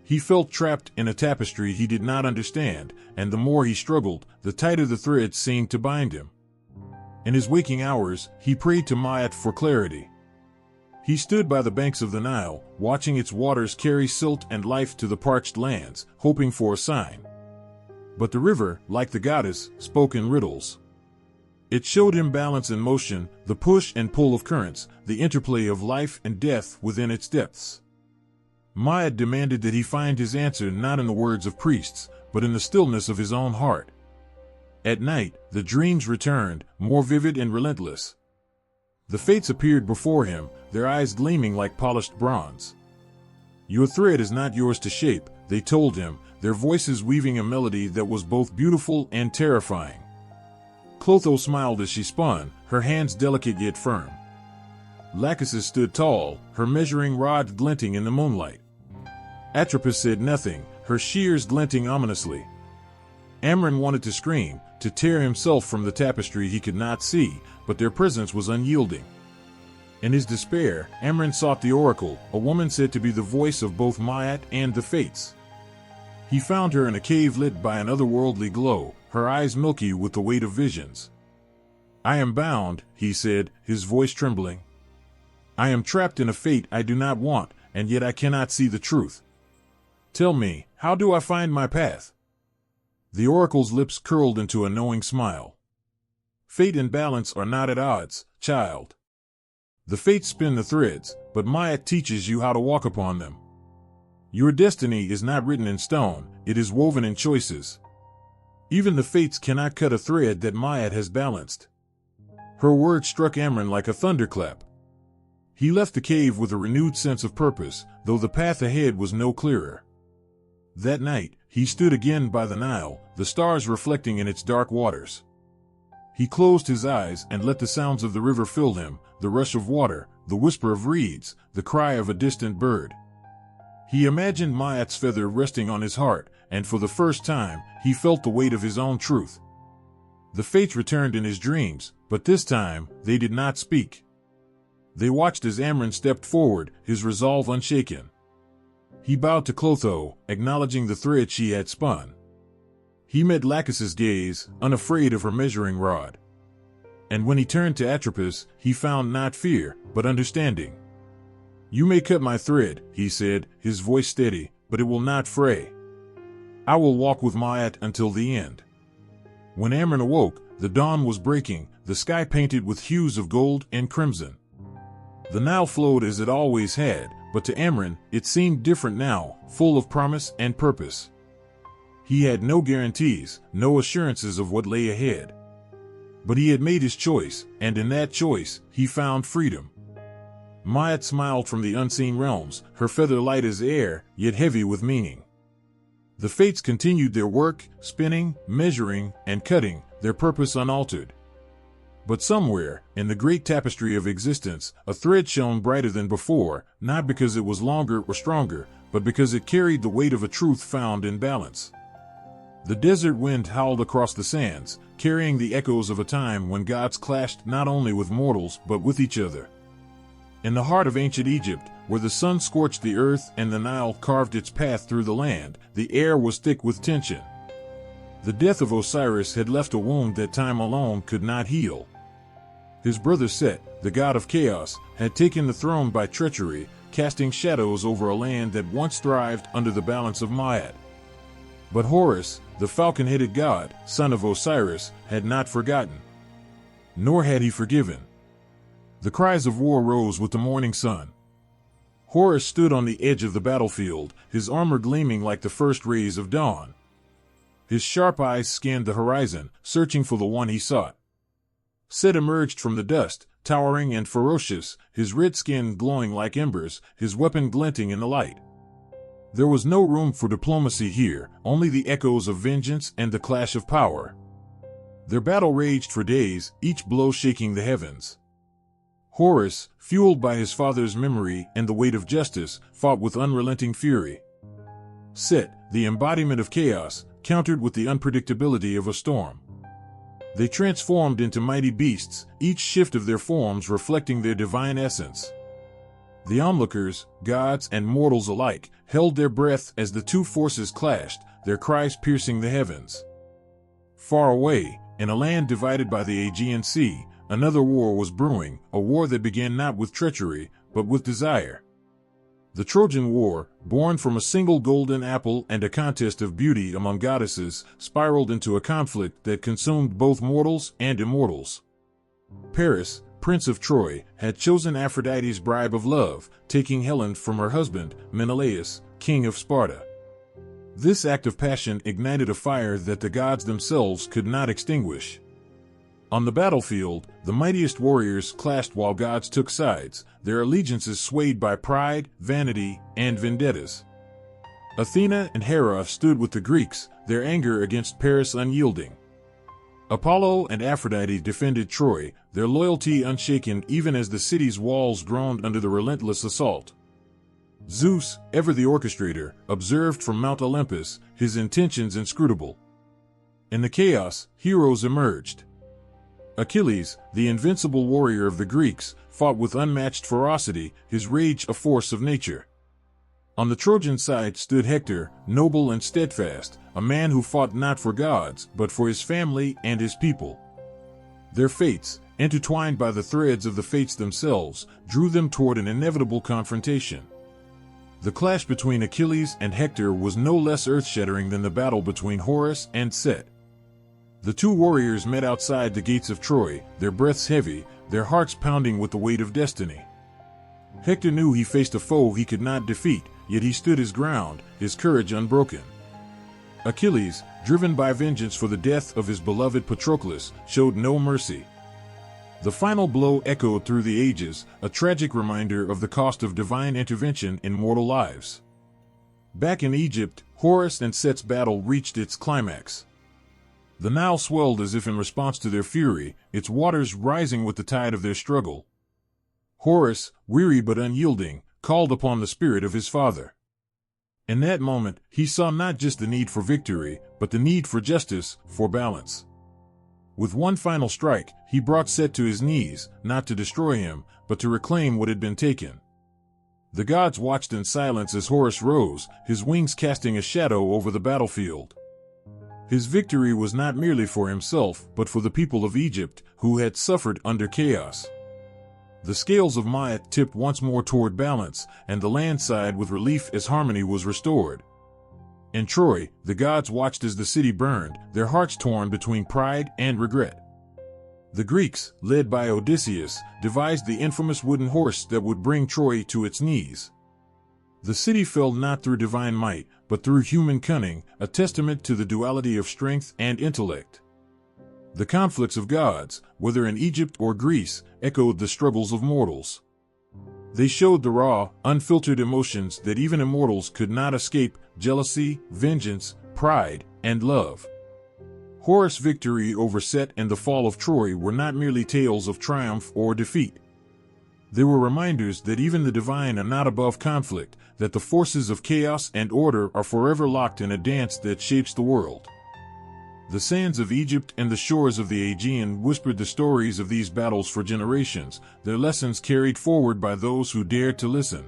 He felt trapped in a tapestry he did not understand, and the more he struggled, the tighter the threads seemed to bind him. In his waking hours, he prayed to Ma'at for clarity. He stood by the banks of the Nile, watching its waters carry silt and life to the parched lands, hoping for a sign. But the river, like the goddess, spoke in riddles. It showed him balance and motion, the push and pull of currents, the interplay of life and death within its depths. Ma'at demanded that he find his answer not in the words of priests, but in the stillness of his own heart. At night, the dreams returned, more vivid and relentless. The Fates appeared before him, their eyes gleaming like polished bronze. Your thread is not yours to shape, they told him, their voices weaving a melody that was both beautiful and terrifying. Clotho smiled as she spun, her hands delicate yet firm. Lachesis stood tall, her measuring rod glinting in the moonlight. Atropos said nothing, her shears glinting ominously. Amron wanted to scream, to tear himself from the tapestry he could not see, but their presence was unyielding. In his despair, Amron sought the oracle, a woman said to be the voice of both Myat and the Fates. He found her in a cave lit by an otherworldly glow, her eyes milky with the weight of visions. "I am bound," he said, his voice trembling. "I am trapped in a fate I do not want, and yet I cannot see the truth. Tell me, how do I find my path?" The oracle's lips curled into a knowing smile. "Fate and balance are not at odds, child. The Fates spin the threads, but Myat teaches you how to walk upon them. Your destiny is not written in stone, it is woven in choices. Even the Fates cannot cut a thread that Myat has balanced." Her words struck Amron like a thunderclap. He left the cave with a renewed sense of purpose, though the path ahead was no clearer. That night, he stood again by the Nile, the stars reflecting in its dark waters. He closed his eyes and let the sounds of the river fill him, the rush of water, the whisper of reeds, the cry of a distant bird. He imagined Myat's feather resting on his heart, and for the first time, he felt the weight of his own truth. The Fates returned in his dreams, but this time, they did not speak. They watched as Amron stepped forward, his resolve unshaken. He bowed to Clotho, acknowledging the thread she had spun. He met Lachesis' gaze, unafraid of her measuring rod. And when he turned to Atropos, he found not fear, but understanding. "You may cut my thread," he said, his voice steady, "but it will not fray. I will walk with Myat until the end." When Amron awoke, the dawn was breaking, the sky painted with hues of gold and crimson. The Nile flowed as it always had, but to Amron, it seemed different now, full of promise and purpose. He had no guarantees, no assurances of what lay ahead. But he had made his choice, and in that choice, he found freedom. Myat smiled from the unseen realms, her feather light as air, yet heavy with meaning. The Fates continued their work, spinning, measuring, and cutting, their purpose unaltered. But somewhere, in the great tapestry of existence, a thread shone brighter than before, not because it was longer or stronger, but because it carried the weight of a truth found in balance. The desert wind howled across the sands, carrying the echoes of a time when gods clashed not only with mortals but with each other. In the heart of ancient Egypt, where the sun scorched the earth and the Nile carved its path through the land, the air was thick with tension. The death of Osiris had left a wound that time alone could not heal. His brother Set, the god of chaos, had taken the throne by treachery, casting shadows over a land that once thrived under the balance of Myat. But Horus, the falcon-headed god, son of Osiris, had not forgotten. Nor had he forgiven. The cries of war rose with the morning sun. Horus stood on the edge of the battlefield, his armor gleaming like the first rays of dawn. His sharp eyes scanned the horizon, searching for the one he sought. Set emerged from the dust, towering and ferocious, his red skin glowing like embers, his weapon glinting in the light. There was no room for diplomacy here, only the echoes of vengeance and the clash of power. Their battle raged for days, each blow shaking the heavens. Horus, fueled by his father's memory and the weight of justice, fought with unrelenting fury. Set, the embodiment of chaos, countered with the unpredictability of a storm. They transformed into mighty beasts, each shift of their forms reflecting their divine essence. The onlookers, gods and mortals alike, held their breath as the two forces clashed, their cries piercing the heavens. Far away, in a land divided by the Aegean Sea, another war was brewing, a war that began not with treachery, but with desire. The Trojan War, born from a single golden apple and a contest of beauty among goddesses, spiraled into a conflict that consumed both mortals and immortals. Paris, Prince of Troy, had chosen Aphrodite's bribe of love, taking Helen from her husband, Menelaus, king of Sparta. This act of passion ignited a fire that the gods themselves could not extinguish. On the battlefield, the mightiest warriors clashed while gods took sides, their allegiances swayed by pride, vanity, and vendettas. Athena and Hera stood with the Greeks, their anger against Paris unyielding. Apollo and Aphrodite defended Troy, their loyalty unshaken even as the city's walls groaned under the relentless assault. Zeus, ever the orchestrator, observed from Mount Olympus, his intentions inscrutable. In the chaos, heroes emerged. Achilles, the invincible warrior of the Greeks, fought with unmatched ferocity, his rage a force of nature. On the Trojan side stood Hector, noble and steadfast, a man who fought not for gods, but for his family and his people. Their fates, intertwined by the threads of the fates themselves, drew them toward an inevitable confrontation. The clash between Achilles and Hector was no less earth-shattering than the battle between Horus and Set. The two warriors met outside the gates of Troy, their breaths heavy, their hearts pounding with the weight of destiny. Hector knew he faced a foe he could not defeat, yet he stood his ground, his courage unbroken. Achilles, driven by vengeance for the death of his beloved Patroclus, showed no mercy. The final blow echoed through the ages, a tragic reminder of the cost of divine intervention in mortal lives. Back in Egypt, Horus and Set's battle reached its climax. The Nile swelled as if in response to their fury, its waters rising with the tide of their struggle. Horus, weary but unyielding, called upon the spirit of his father. In that moment, he saw not just the need for victory, but the need for justice, for balance. With one final strike, he brought Set to his knees, not to destroy him, but to reclaim what had been taken. The gods watched in silence as Horus rose, his wings casting a shadow over the battlefield. His victory was not merely for himself, but for the people of Egypt, who had suffered under chaos. The scales of Myth tipped once more toward balance, and the land sighed with relief as harmony was restored. In Troy, the gods watched as the city burned, their hearts torn between pride and regret. The Greeks, led by Odysseus, devised the infamous wooden horse that would bring Troy to its knees. The city fell not through divine might, but through human cunning, a testament to the duality of strength and intellect. The conflicts of gods, whether in Egypt or Greece, echoed the struggles of mortals. They showed the raw, unfiltered emotions that even immortals could not escape: jealousy, vengeance, pride, and love. Horus' victory over Set and the fall of Troy were not merely tales of triumph or defeat. They were reminders that even the divine are not above conflict, that the forces of chaos and order are forever locked in a dance that shapes the world. The sands of Egypt and the shores of the Aegean whispered the stories of these battles for generations, their lessons carried forward by those who dared to listen.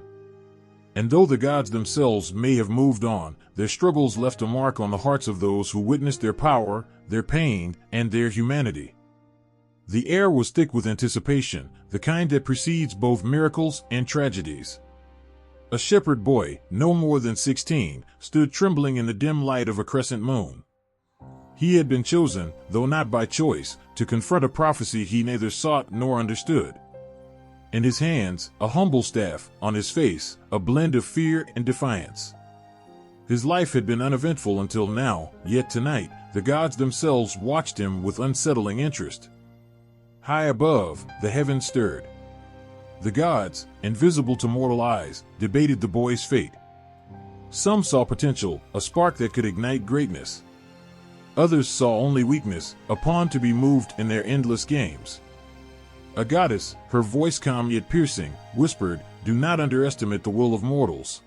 And though the gods themselves may have moved on, their struggles left a mark on the hearts of those who witnessed their power, their pain, and their humanity. The air was thick with anticipation, the kind that precedes both miracles and tragedies. A shepherd boy, no more than 16, stood trembling in the dim light of a crescent moon. He had been chosen, though not by choice, to confront a prophecy he neither sought nor understood. In his hands, a humble staff; on his face, a blend of fear and defiance. His life had been uneventful until now, yet tonight, the gods themselves watched him with unsettling interest. High above, the heavens stirred. The gods, invisible to mortal eyes, debated the boy's fate. Some saw potential, a spark that could ignite greatness. Others saw only weakness, a pawn to be moved in their endless games. A goddess, her voice calm yet piercing, whispered, "Do not underestimate the will of mortals."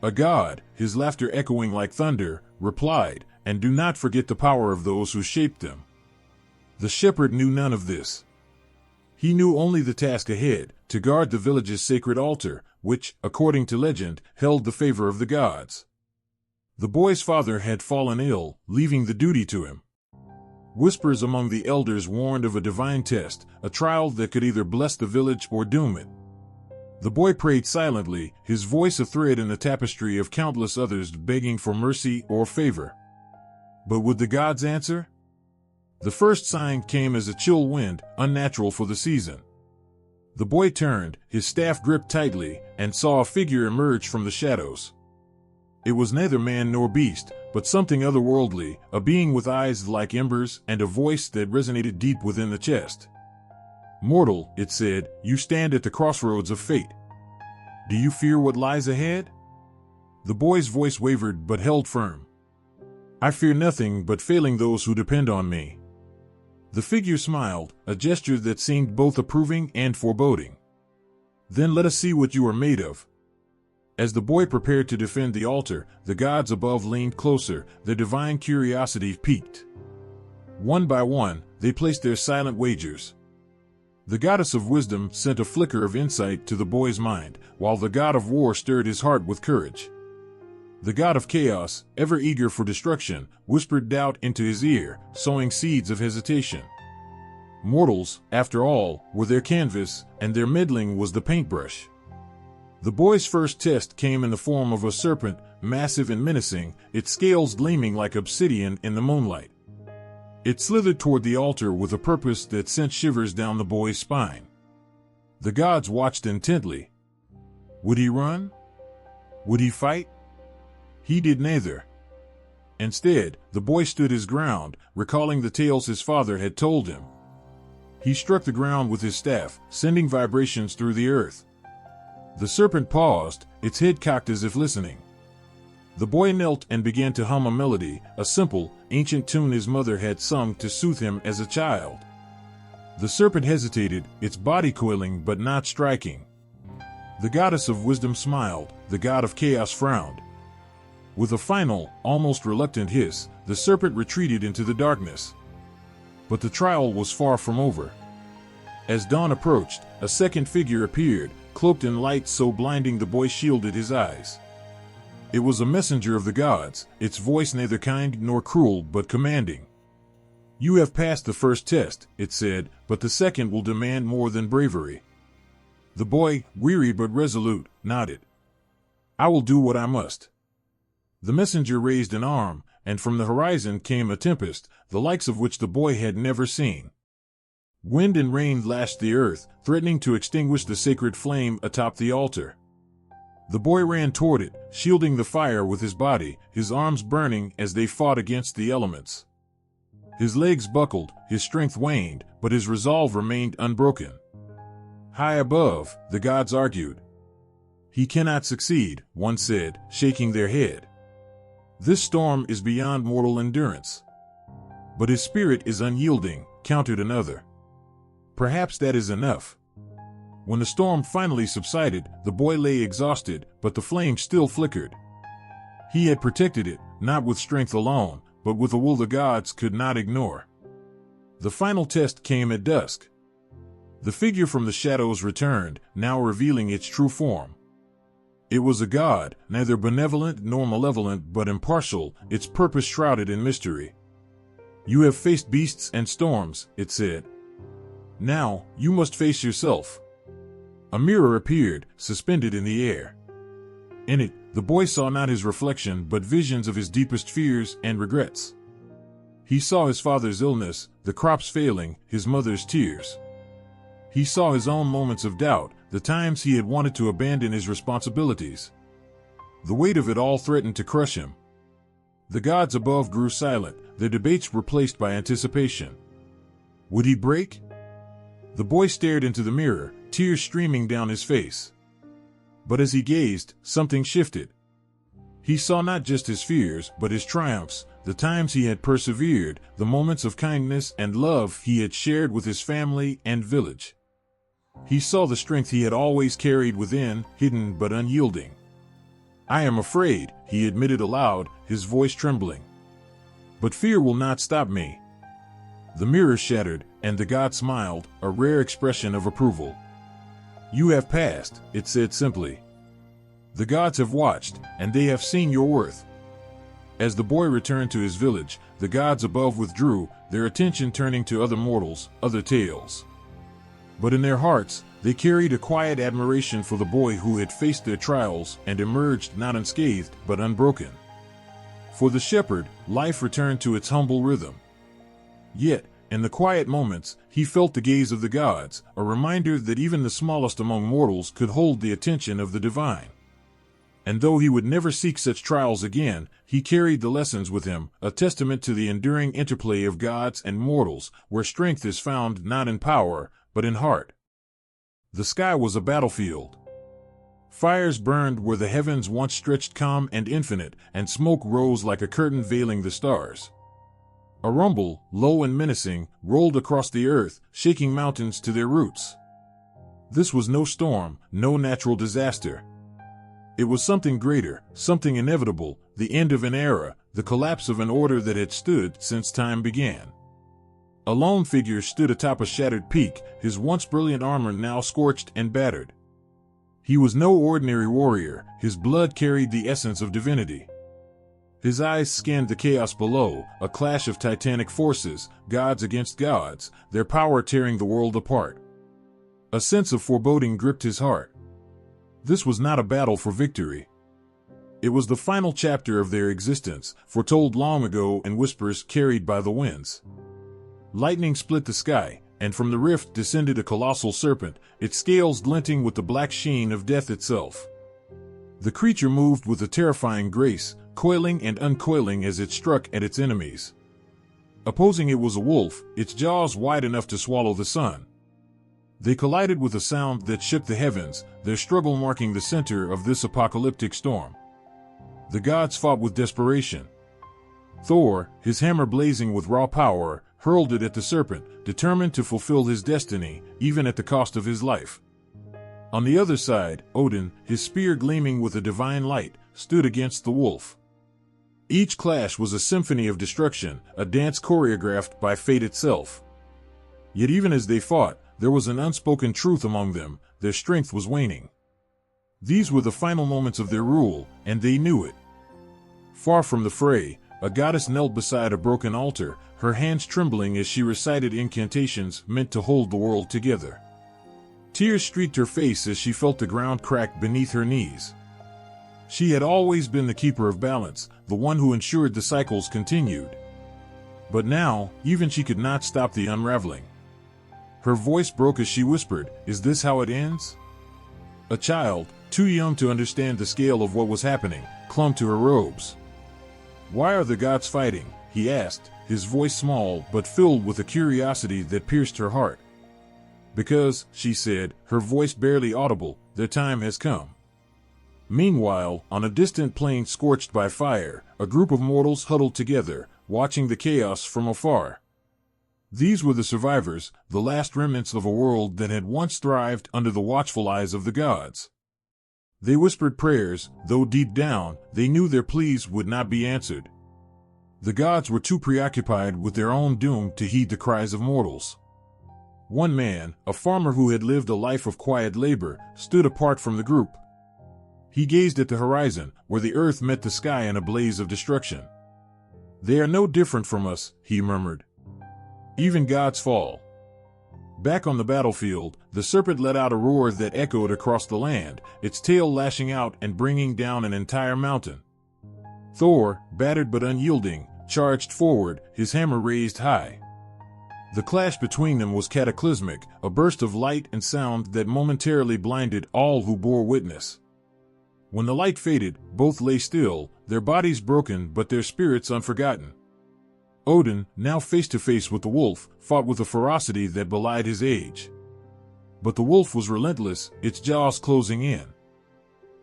A god, his laughter echoing like thunder, replied, "And do not forget the power of those who shaped them." The shepherd knew none of this. He knew only the task ahead, to guard the village's sacred altar, which, according to legend, held the favor of the gods. The boy's father had fallen ill, leaving the duty to him. Whispers among the elders warned of a divine test, a trial that could either bless the village or doom it. The boy prayed silently, his voice a thread in the tapestry of countless others begging for mercy or favor. But would the gods answer? The first sign came as a chill wind, unnatural for the season. The boy turned, his staff gripped tightly, and saw a figure emerge from the shadows. It was neither man nor beast, but something otherworldly, a being with eyes like embers and a voice that resonated deep within the chest. "Mortal," it said, "you stand at the crossroads of fate. Do you fear what lies ahead?" The boy's voice wavered but held firm. "I fear nothing but failing those who depend on me." The figure smiled, a gesture that seemed both approving and foreboding. Then let us see what you are made of. As the boy prepared to defend the altar, the gods above leaned closer, their divine curiosity piqued. One by one, they placed their silent wagers. The goddess of wisdom sent a flicker of insight to the boy's mind, while the god of war stirred his heart with courage. The god of chaos, ever eager for destruction, whispered doubt into his ear, sowing seeds of hesitation. Mortals, after all, were their canvas, and their meddling was the paintbrush. The boy's first test came in the form of a serpent, massive and menacing, its scales gleaming like obsidian in the moonlight. It slithered toward the altar with a purpose that sent shivers down the boy's spine. The gods watched intently. Would he run? Would he fight? He did neither. Instead, the boy stood his ground, recalling the tales his father had told him. He struck the ground with his staff, sending vibrations through the earth. The serpent paused, its head cocked as if listening. The boy knelt and began to hum a melody, a simple, ancient tune his mother had sung to soothe him as a child. The serpent hesitated, its body coiling but not striking. The goddess of wisdom smiled, the god of chaos frowned. With a final, almost reluctant hiss, the serpent retreated into the darkness. But the trial was far from over. As dawn approached, a second figure appeared, cloaked in light so blinding the boy shielded his eyes. It was a messenger of the gods, its voice neither kind nor cruel but commanding. You have passed the first test, it said, but the second will demand more than bravery. The boy, weary but resolute, nodded. I will do what I must. The messenger raised an arm, and from the horizon came a tempest, the likes of which the boy had never seen. Wind and rain lashed the earth, threatening to extinguish the sacred flame atop the altar. The boy ran toward it, shielding the fire with his body, his arms burning as they fought against the elements. His legs buckled, his strength waned, but his resolve remained unbroken. High above, the gods argued. He cannot succeed, one said, shaking their head. This storm is beyond mortal endurance. But his spirit is unyielding, countered another. Perhaps that is enough. When the storm finally subsided, the boy lay exhausted, but the flame still flickered. He had protected it, not with strength alone, but with a will the gods could not ignore. The final test came at dusk. The figure from the shadows returned, now revealing its true form. It was a god, neither benevolent nor malevolent but impartial, its purpose shrouded in mystery. You have faced beasts and storms, it said. Now, you must face yourself. A mirror appeared, suspended in the air. In it, the boy saw not his reflection but visions of his deepest fears and regrets. He saw his father's illness, the crops failing, his mother's tears. He saw his own moments of doubt, the times he had wanted to abandon his responsibilities. The weight of it all threatened to crush him. The gods above grew silent, their debates replaced by anticipation. Would he break? The boy stared into the mirror, tears streaming down his face. But as he gazed, something shifted. He saw not just his fears, but his triumphs, the times he had persevered, the moments of kindness and love he had shared with his family and village. He saw the strength he had always carried within, hidden but unyielding. I am afraid, he admitted aloud, his voice trembling. But fear will not stop me. The mirror shattered, and the god smiled, a rare expression of approval. You have passed, it said simply. The gods have watched, and they have seen your worth. As the boy returned to his village, the gods above withdrew, their attention turning to other mortals, other tales. But in their hearts, they carried a quiet admiration for the boy who had faced their trials and emerged not unscathed but unbroken. For the shepherd, life returned to its humble rhythm. Yet, in the quiet moments, he felt the gaze of the gods, a reminder that even the smallest among mortals could hold the attention of the divine. And though he would never seek such trials again, he carried the lessons with him, a testament to the enduring interplay of gods and mortals, where strength is found not in power, but in heart. The sky was a battlefield. Fires burned where the heavens once stretched calm and infinite, and smoke rose like a curtain veiling the stars. A rumble, low and menacing, rolled across the earth, shaking mountains to their roots. This was no storm, no natural disaster. It was something greater, something inevitable, the end of an era, the collapse of an order that had stood since time began. A lone figure stood atop a shattered peak, his once brilliant armor now scorched and battered. He was no ordinary warrior, his blood carried the essence of divinity. His eyes scanned the chaos below, a clash of titanic forces, gods against gods, their power tearing the world apart. A sense of foreboding gripped his heart. This was not a battle for victory. It was the final chapter of their existence, foretold long ago in whispers carried by the winds. Lightning split the sky, and from the rift descended a colossal serpent, its scales glinting with the black sheen of death itself. The creature moved with a terrifying grace, coiling and uncoiling as it struck at its enemies. Opposing it was a wolf, its jaws wide enough to swallow the sun. They collided with a sound that shook the heavens, their struggle marking the center of this apocalyptic storm. The gods fought with desperation. Thor, his hammer blazing with raw power, hurled it at the serpent, determined to fulfill his destiny, even at the cost of his life. On the other side, Odin, his spear gleaming with a divine light, stood against the wolf. Each clash was a symphony of destruction, a dance choreographed by fate itself. Yet even as they fought, there was an unspoken truth among them, their strength was waning. These were the final moments of their rule, and they knew it. Far from the fray, a goddess knelt beside a broken altar, her hands trembling as she recited incantations meant to hold the world together. Tears streaked her face as she felt the ground crack beneath her knees. She had always been the keeper of balance, the one who ensured the cycles continued. But now, even she could not stop the unraveling. Her voice broke as she whispered, "Is this how it ends?" A child, too young to understand the scale of what was happening, clung to her robes. "Why are the gods fighting?" he asked, his voice small but filled with a curiosity that pierced her heart. "Because," she said, her voice barely audible, "their time has come." Meanwhile, on a distant plain scorched by fire, a group of mortals huddled together, watching the chaos from afar. These were the survivors, the last remnants of a world that had once thrived under the watchful eyes of the gods. They whispered prayers, though deep down, they knew their pleas would not be answered. The gods were too preoccupied with their own doom to heed the cries of mortals. One man, a farmer who had lived a life of quiet labor, stood apart from the group. He gazed at the horizon, where the earth met the sky in a blaze of destruction. "They are no different from us," he murmured. "Even gods fall." Back on the battlefield, the serpent let out a roar that echoed across the land, its tail lashing out and bringing down an entire mountain. Thor, battered but unyielding, charged forward, his hammer raised high. The clash between them was cataclysmic, a burst of light and sound that momentarily blinded all who bore witness. When the light faded, both lay still, their bodies broken but their spirits unforgotten. Odin, now face to face with the wolf, fought with a ferocity that belied his age. But the wolf was relentless, its jaws closing in.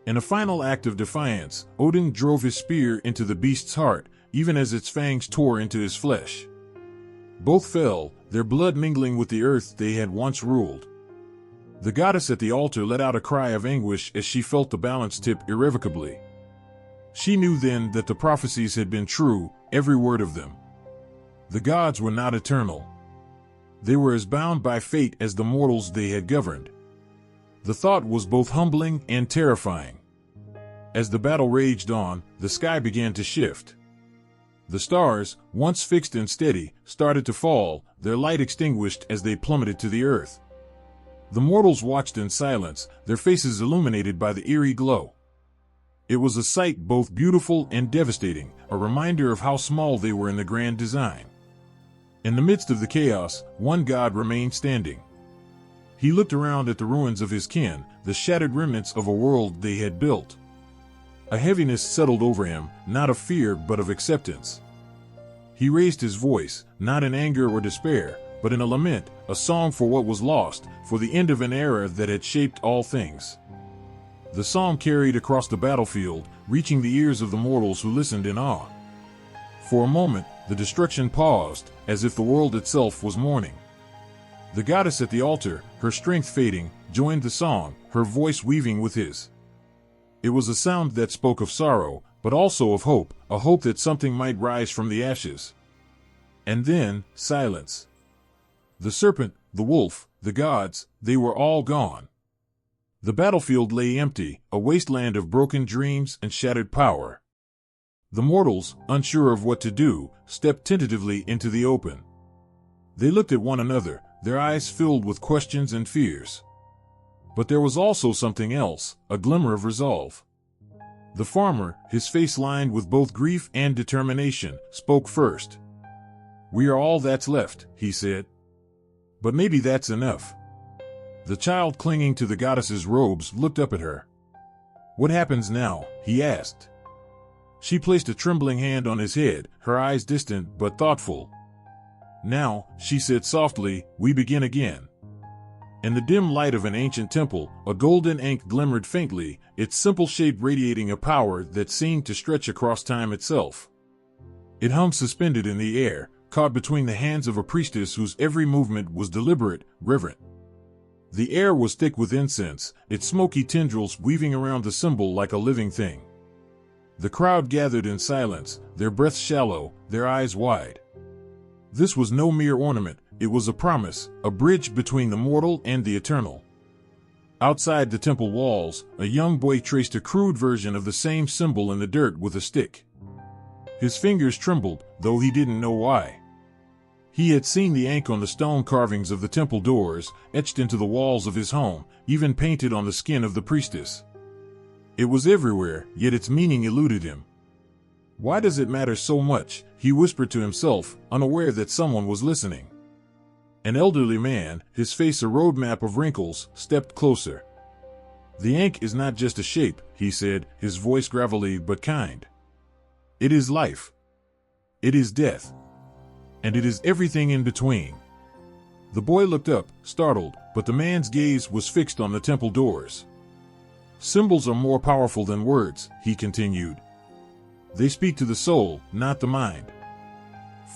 In a final act of defiance, Odin drove his spear into the beast's heart, even as its fangs tore into his flesh. Both fell, their blood mingling with the earth they had once ruled. The goddess at the altar let out a cry of anguish as she felt the balance tip irrevocably. She knew then that the prophecies had been true, every word of them. The gods were not eternal. They were as bound by fate as the mortals they had governed. The thought was both humbling and terrifying. As the battle raged on, the sky began to shift. The stars, once fixed and steady, started to fall, their light extinguished as they plummeted to the earth. The mortals watched in silence, their faces illuminated by the eerie glow. It was a sight both beautiful and devastating, a reminder of how small they were in the grand design. In the midst of the chaos, one god remained standing. He looked around at the ruins of his kin, the shattered remnants of a world they had built. A heaviness settled over him, not of fear but of acceptance. He raised his voice, not in anger or despair, but in a lament, a song for what was lost, for the end of an era that had shaped all things. The song carried across the battlefield, reaching the ears of the mortals who listened in awe. For a moment, the destruction paused, as if the world itself was mourning. The goddess at the altar, her strength fading, joined the song, her voice weaving with his. It was a sound that spoke of sorrow, but also of hope, a hope that something might rise from the ashes. And then, silence. The serpent, the wolf, the gods, they were all gone. The battlefield lay empty, a wasteland of broken dreams and shattered power. The mortals, unsure of what to do, stepped tentatively into the open. They looked at one another, their eyes filled with questions and fears. But there was also something else, a glimmer of resolve. The farmer, his face lined with both grief and determination, spoke first. "We are all that's left," he said. "But maybe that's enough." The child clinging to the goddess's robes looked up at her. "What happens now?" he asked. She placed a trembling hand on his head, her eyes distant but thoughtful. "Now," she said softly, "we begin again." In the dim light of an ancient temple, a golden ankh glimmered faintly, its simple shape radiating a power that seemed to stretch across time itself. It hung suspended in the air, caught between the hands of a priestess whose every movement was deliberate, reverent. The air was thick with incense, its smoky tendrils weaving around the symbol like a living thing. The crowd gathered in silence, their breaths shallow, their eyes wide. This was no mere ornament, it was a promise, a bridge between the mortal and the eternal. Outside the temple walls, a young boy traced a crude version of the same symbol in the dirt with a stick. His fingers trembled, though he didn't know why. He had seen the ankh on the stone carvings of the temple doors, etched into the walls of his home, even painted on the skin of the priestess. It was everywhere, yet its meaning eluded him. "Why does it matter so much?" he whispered to himself, unaware that someone was listening. An elderly man, his face a roadmap of wrinkles, stepped closer. "The ankh is not just a shape," he said, his voice gravelly but kind. "It is life. It is death. And it is everything in between." The boy looked up, startled, but the man's gaze was fixed on the temple doors. "Symbols are more powerful than words," he continued. "They speak to the soul, not the mind."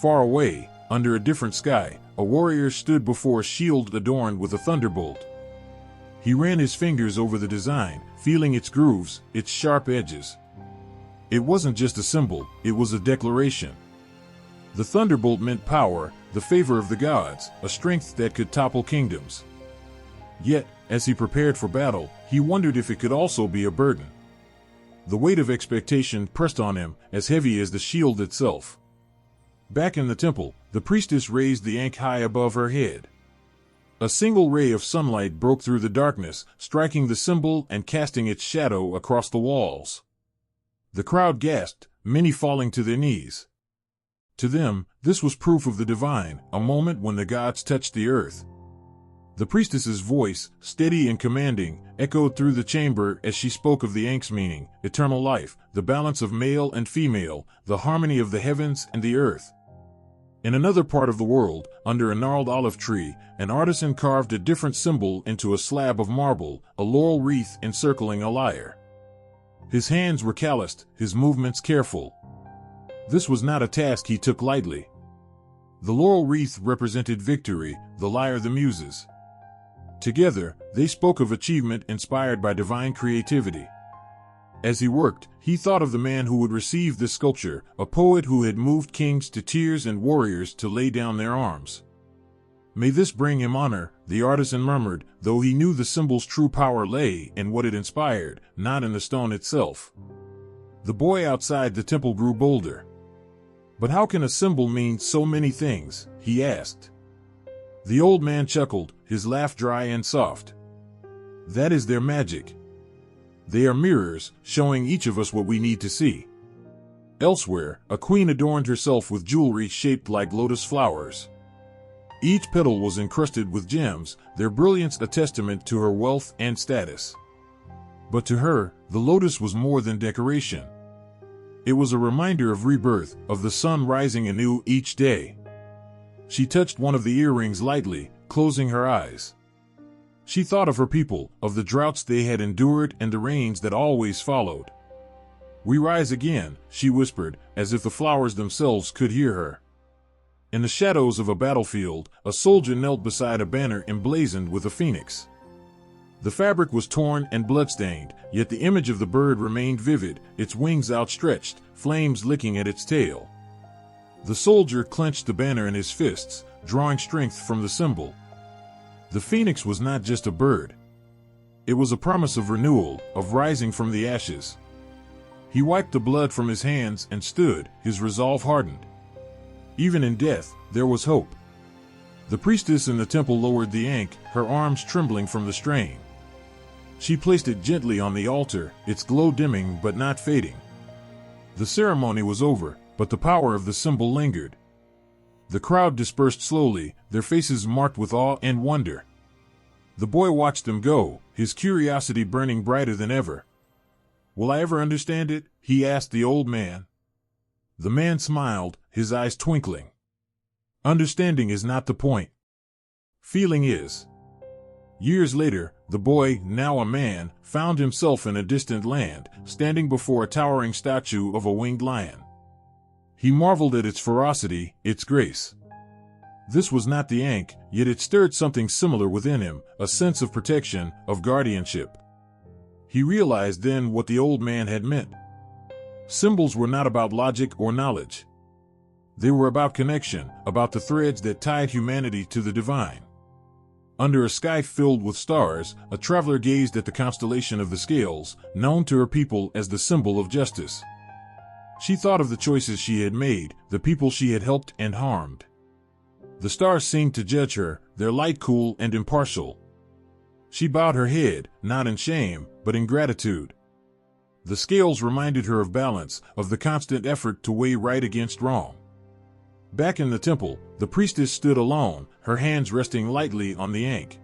Far away, under a different sky, a warrior stood before a shield adorned with a thunderbolt. He ran his fingers over the design, feeling its grooves, its sharp edges. It wasn't just a symbol, it was a declaration. The thunderbolt meant power, the favor of the gods, a strength that could topple kingdoms. Yet, as he prepared for battle, he wondered if it could also be a burden. The weight of expectation pressed on him, as heavy as the shield itself. Back in the temple, the priestess raised the ankh high above her head. A single ray of sunlight broke through the darkness, striking the symbol and casting its shadow across the walls. The crowd gasped, many falling to their knees. To them, this was proof of the divine, a moment when the gods touched the earth. The priestess's voice, steady and commanding, echoed through the chamber as she spoke of the ankh's meaning, eternal life, the balance of male and female, the harmony of the heavens and the earth. In another part of the world, under a gnarled olive tree, an artisan carved a different symbol into a slab of marble, a laurel wreath encircling a lyre. His hands were calloused, his movements careful. This was not a task he took lightly. The laurel wreath represented victory, the lyre the muses. Together, they spoke of achievement inspired by divine creativity. As he worked, he thought of the man who would receive this sculpture, a poet who had moved kings to tears and warriors to lay down their arms. "May this bring him honor," the artisan murmured, though he knew the symbol's true power lay in what it inspired, not in the stone itself. The boy outside the temple grew bolder. "But how can a symbol mean so many things?" he asked. The old man chuckled, his laugh dry and soft. "That is their magic. They are mirrors, showing each of us what we need to see." Elsewhere, a queen adorned herself with jewelry shaped like lotus flowers. Each petal was encrusted with gems, their brilliance a testament to her wealth and status. But to her, the lotus was more than decoration. It was a reminder of rebirth, of the sun rising anew each day. She touched one of the earrings lightly, closing her eyes. She thought of her people, of the droughts they had endured and the rains that always followed. "We rise again," she whispered, as if the flowers themselves could hear her. In the shadows of a battlefield, a soldier knelt beside a banner emblazoned with a phoenix. The fabric was torn and bloodstained, yet the image of the bird remained vivid, its wings outstretched, flames licking at its tail. The soldier clenched the banner in his fists, drawing strength from the symbol. The phoenix was not just a bird. It was a promise of renewal, of rising from the ashes. He wiped the blood from his hands and stood, his resolve hardened. Even in death, there was hope. The priestess in the temple lowered the ankh, her arms trembling from the strain. She placed it gently on the altar, its glow dimming but not fading. The ceremony was over, but the power of the symbol lingered. The crowd dispersed slowly, their faces marked with awe and wonder. The boy watched them go, his curiosity burning brighter than ever. "Will I ever understand it?" he asked the old man. The man smiled, his eyes twinkling. "Understanding is not the point. Feeling is." Years later, the boy, now a man, found himself in a distant land, standing before a towering statue of a winged lion. He marveled at its ferocity, its grace. This was not the ankh, yet it stirred something similar within him, a sense of protection, of guardianship. He realized then what the old man had meant. Symbols were not about logic or knowledge. They were about connection, about the threads that tied humanity to the divine. Under a sky filled with stars, a traveler gazed at the constellation of the scales, known to her people as the symbol of justice. She thought of the choices she had made, the people she had helped and harmed. The stars seemed to judge her, their light cool and impartial. She bowed her head, not in shame, but in gratitude. The scales reminded her of balance, of the constant effort to weigh right against wrong. Back in the temple, the priestess stood alone, her hands resting lightly on the ankh.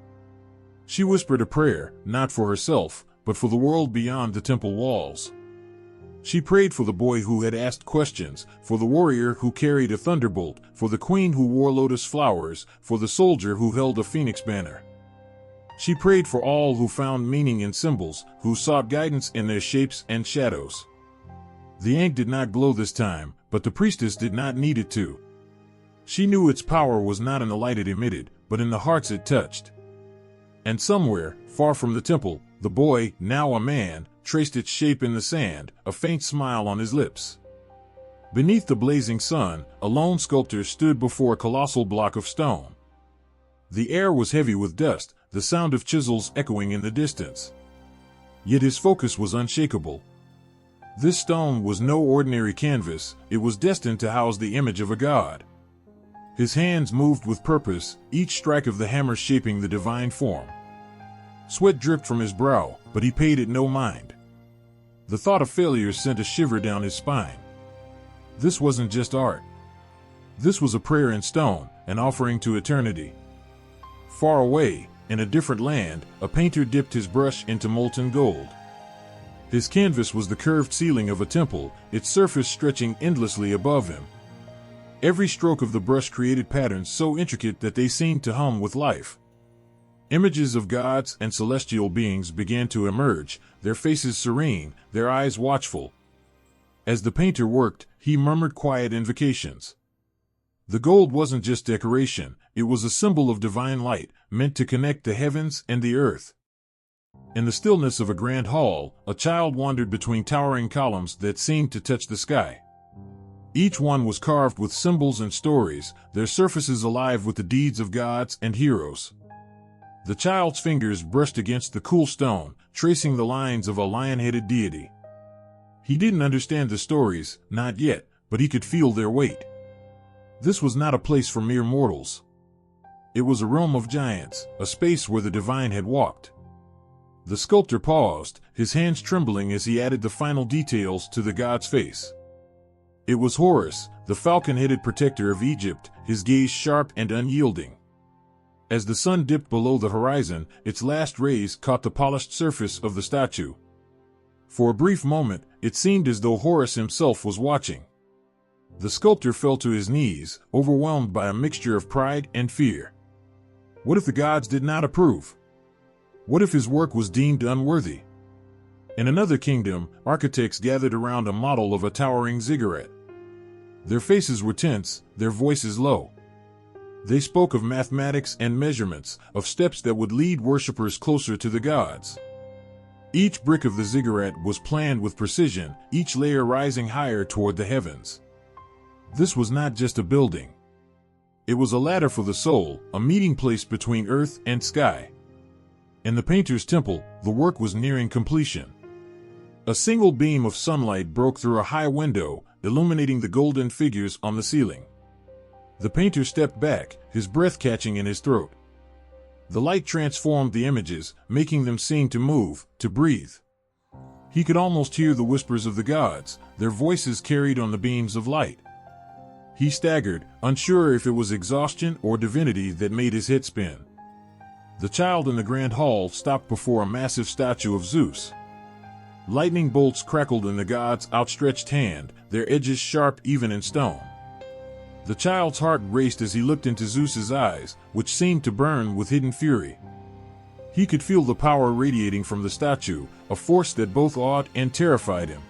She whispered a prayer, not for herself, but for the world beyond the temple walls. She prayed for the boy who had asked questions, for the warrior who carried a thunderbolt, for the queen who wore lotus flowers, for the soldier who held a phoenix banner. She prayed for all who found meaning in symbols, who sought guidance in their shapes and shadows. The ankh did not glow this time, but the priestess did not need it to. She knew its power was not in the light it emitted, but in the hearts it touched. And somewhere, far from the temple, the boy, now a man, traced its shape in the sand, a faint smile on his lips. Beneath the blazing sun, a lone sculptor stood before a colossal block of stone. The air was heavy with dust, the sound of chisels echoing in the distance. Yet his focus was unshakable. This stone was no ordinary canvas, it was destined to house the image of a god. His hands moved with purpose, each strike of the hammer shaping the divine form. Sweat dripped from his brow, but he paid it no mind. The thought of failure sent a shiver down his spine. This wasn't just art. This was a prayer in stone, an offering to eternity. Far away, in a different land, a painter dipped his brush into molten gold. His canvas was the curved ceiling of a temple, its surface stretching endlessly above him. Every stroke of the brush created patterns so intricate that they seemed to hum with life. Images of gods and celestial beings began to emerge, their faces serene, their eyes watchful. As the painter worked, he murmured quiet invocations. The gold wasn't just decoration, it was a symbol of divine light, meant to connect the heavens and the earth. In the stillness of a grand hall, a child wandered between towering columns that seemed to touch the sky. Each one was carved with symbols and stories, their surfaces alive with the deeds of gods and heroes. The child's fingers brushed against the cool stone, tracing the lines of a lion-headed deity. He didn't understand the stories, not yet, but he could feel their weight. This was not a place for mere mortals. It was a realm of giants, a space where the divine had walked. The sculptor paused, his hands trembling as he added the final details to the god's face. It was Horus, the falcon-headed protector of Egypt, his gaze sharp and unyielding. As the sun dipped below the horizon, its last rays caught the polished surface of the statue. For a brief moment, it seemed as though Horus himself was watching. The sculptor fell to his knees, overwhelmed by a mixture of pride and fear. What if the gods did not approve? What if his work was deemed unworthy? In another kingdom, architects gathered around a model of a towering ziggurat. Their faces were tense, their voices low. They spoke of mathematics and measurements, of steps that would lead worshippers closer to the gods. Each brick of the ziggurat was planned with precision, each layer rising higher toward the heavens. This was not just a building. It was a ladder for the soul, a meeting place between earth and sky. In the painter's temple, the work was nearing completion. A single beam of sunlight broke through a high window, illuminating the golden figures on the ceiling. The painter stepped back, his breath catching in his throat. The light transformed the images, making them seem to move, to breathe. He could almost hear the whispers of the gods, their voices carried on the beams of light. He staggered, unsure if it was exhaustion or divinity that made his head spin. The child in the grand hall stopped before a massive statue of Zeus. Lightning bolts crackled in the god's outstretched hand, their edges sharp even in stone. The child's heart raced as he looked into Zeus's eyes, which seemed to burn with hidden fury. He could feel the power radiating from the statue, a force that both awed and terrified him.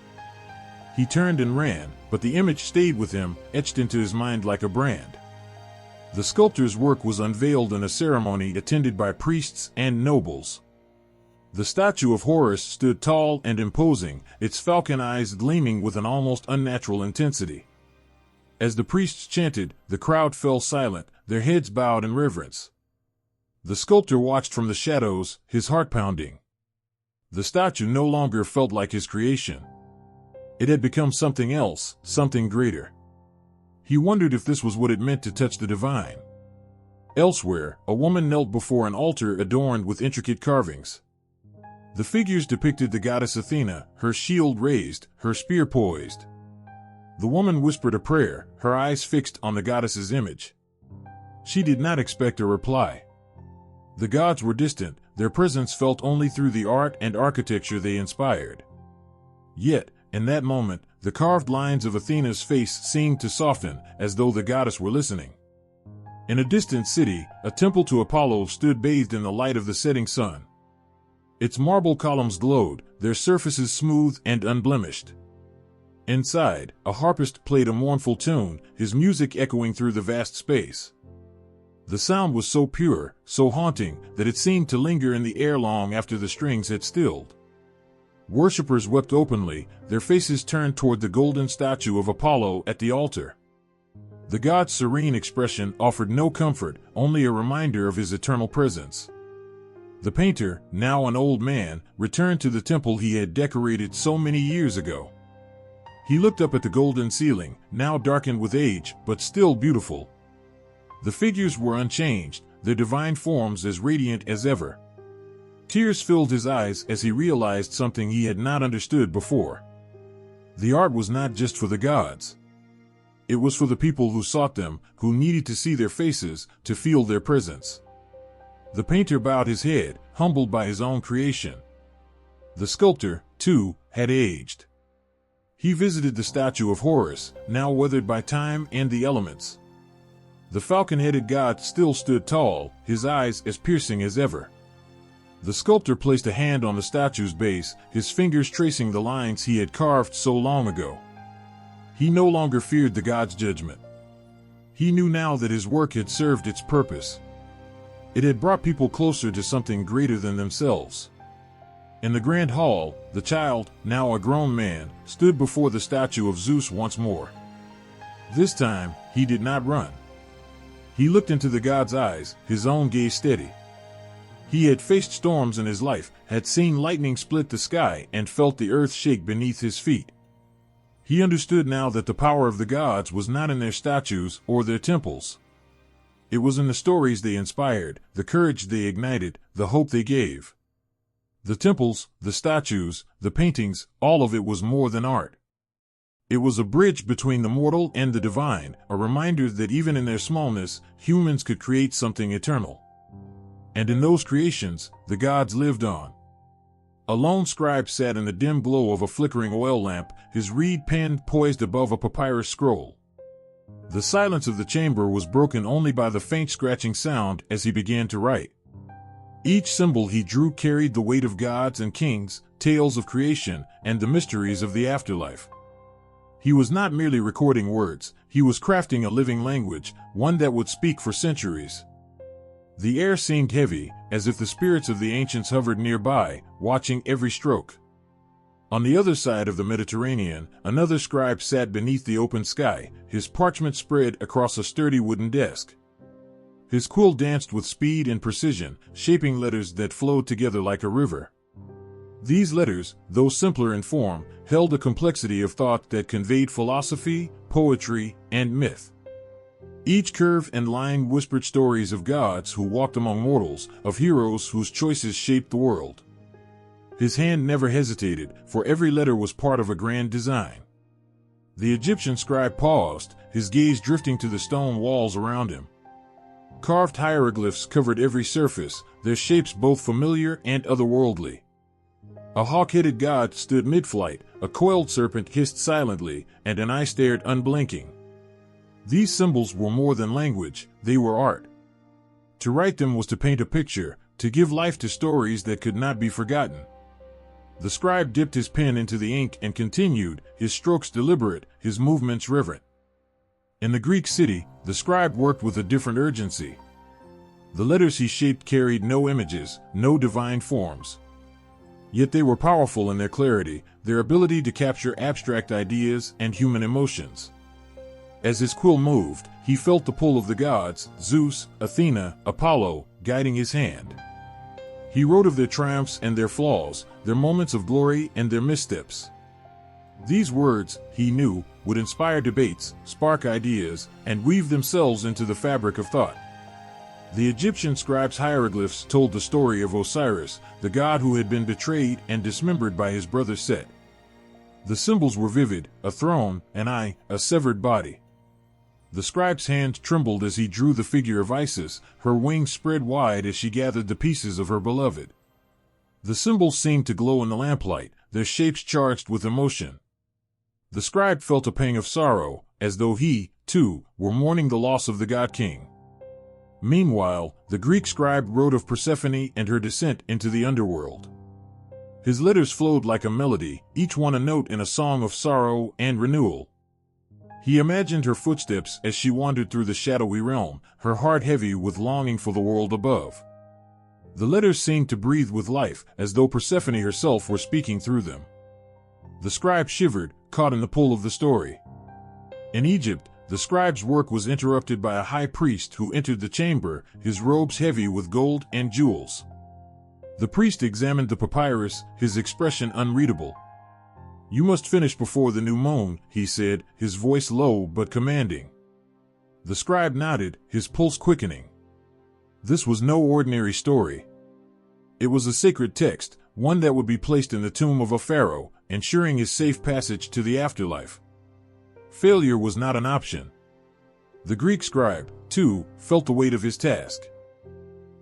He turned and ran, but the image stayed with him, etched into his mind like a brand. The sculptor's work was unveiled in a ceremony attended by priests and nobles. The statue of Horus stood tall and imposing, its falcon eyes gleaming with an almost unnatural intensity. As the priests chanted, the crowd fell silent, their heads bowed in reverence. The sculptor watched from the shadows, his heart pounding. The statue no longer felt like his creation. It had become something else, something greater. He wondered if this was what it meant to touch the divine. Elsewhere, a woman knelt before an altar adorned with intricate carvings. The figures depicted the goddess Athena, her shield raised, her spear poised. The woman whispered a prayer, her eyes fixed on the goddess's image. She did not expect a reply. The gods were distant, their presence felt only through the art and architecture they inspired. Yet, in that moment, the carved lines of Athena's face seemed to soften, as though the goddess were listening. In a distant city, a temple to Apollo stood bathed in the light of the setting sun. Its marble columns glowed, their surfaces smooth and unblemished. Inside, a harpist played a mournful tune, his music echoing through the vast space. The sound was so pure, so haunting, that it seemed to linger in the air long after the strings had stilled. Worshippers wept openly, their faces turned toward the golden statue of Apollo at the altar. The god's serene expression offered no comfort, only a reminder of his eternal presence. The painter, now an old man, returned to the temple he had decorated so many years ago. He looked up at the golden ceiling, now darkened with age, but still beautiful. The figures were unchanged, their divine forms as radiant as ever. Tears filled his eyes as he realized something he had not understood before. The art was not just for the gods. It was for the people who sought them, who needed to see their faces, to feel their presence. The painter bowed his head, humbled by his own creation. The sculptor, too, had aged. He visited the statue of Horus, now weathered by time and the elements. The falcon-headed god still stood tall, his eyes as piercing as ever. The sculptor placed a hand on the statue's base, his fingers tracing the lines he had carved so long ago. He no longer feared the god's judgment. He knew now that his work had served its purpose. It had brought people closer to something greater than themselves. In the grand hall, the child, now a grown man, stood before the statue of Zeus once more. This time, he did not run. He looked into the god's eyes, his own gaze steady. He had faced storms in his life, had seen lightning split the sky, and felt the earth shake beneath his feet. He understood now that the power of the gods was not in their statues or their temples. It was in the stories they inspired, the courage they ignited, the hope they gave. The temples, the statues, the paintings, all of it was more than art. It was a bridge between the mortal and the divine, a reminder that even in their smallness, humans could create something eternal. And in those creations, the gods lived on. A lone scribe sat in the dim glow of a flickering oil lamp, his reed pen poised above a papyrus scroll. The silence of the chamber was broken only by the faint scratching sound as he began to write. Each symbol he drew carried the weight of gods and kings, tales of creation, and the mysteries of the afterlife. He was not merely recording words, he was crafting a living language, one that would speak for centuries. The air seemed heavy, as if the spirits of the ancients hovered nearby, watching every stroke. On the other side of the Mediterranean, another scribe sat beneath the open sky, his parchment spread across a sturdy wooden desk. His quill danced with speed and precision, shaping letters that flowed together like a river. These letters, though simpler in form, held a complexity of thought that conveyed philosophy, poetry, and myth. Each curve and line whispered stories of gods who walked among mortals, of heroes whose choices shaped the world. His hand never hesitated, for every letter was part of a grand design. The Egyptian scribe paused, his gaze drifting to the stone walls around him. Carved hieroglyphs covered every surface, their shapes both familiar and otherworldly. A hawk-headed god stood mid-flight, a coiled serpent hissed silently, and an eye stared unblinking. These symbols were more than language, they were art. To write them was to paint a picture, to give life to stories that could not be forgotten. The scribe dipped his pen into the ink and continued, his strokes deliberate, his movements reverent. In the Greek city, the scribe worked with a different urgency. The letters he shaped carried no images, no divine forms. Yet they were powerful in their clarity, their ability to capture abstract ideas and human emotions. As his quill moved, he felt the pull of the gods, Zeus, Athena, Apollo, guiding his hand. He wrote of their triumphs and their flaws, their moments of glory and their missteps. These words, he knew, would inspire debates, spark ideas, and weave themselves into the fabric of thought. The Egyptian scribe's hieroglyphs told the story of Osiris, the god who had been betrayed and dismembered by his brother Set. The symbols were vivid, a throne, an eye, a severed body. The scribe's hand trembled as he drew the figure of Isis, her wings spread wide as she gathered the pieces of her beloved. The symbols seemed to glow in the lamplight, their shapes charged with emotion. The scribe felt a pang of sorrow, as though he, too, were mourning the loss of the god-king. Meanwhile, the Greek scribe wrote of Persephone and her descent into the underworld. His letters flowed like a melody, each one a note in a song of sorrow and renewal. He imagined her footsteps as she wandered through the shadowy realm, her heart heavy with longing for the world above. The letters seemed to breathe with life, as though Persephone herself were speaking through them. The scribe shivered, caught in the pull of the story. In Egypt, the scribe's work was interrupted by a high priest who entered the chamber, his robes heavy with gold and jewels. The priest examined the papyrus, his expression unreadable. "You must finish before the new moon," he said, his voice low but commanding. The scribe nodded, his pulse quickening. This was no ordinary story. It was a sacred text, one that would be placed in the tomb of a pharaoh, ensuring his safe passage to the afterlife. Failure was not an option. The Greek scribe, too, felt the weight of his task.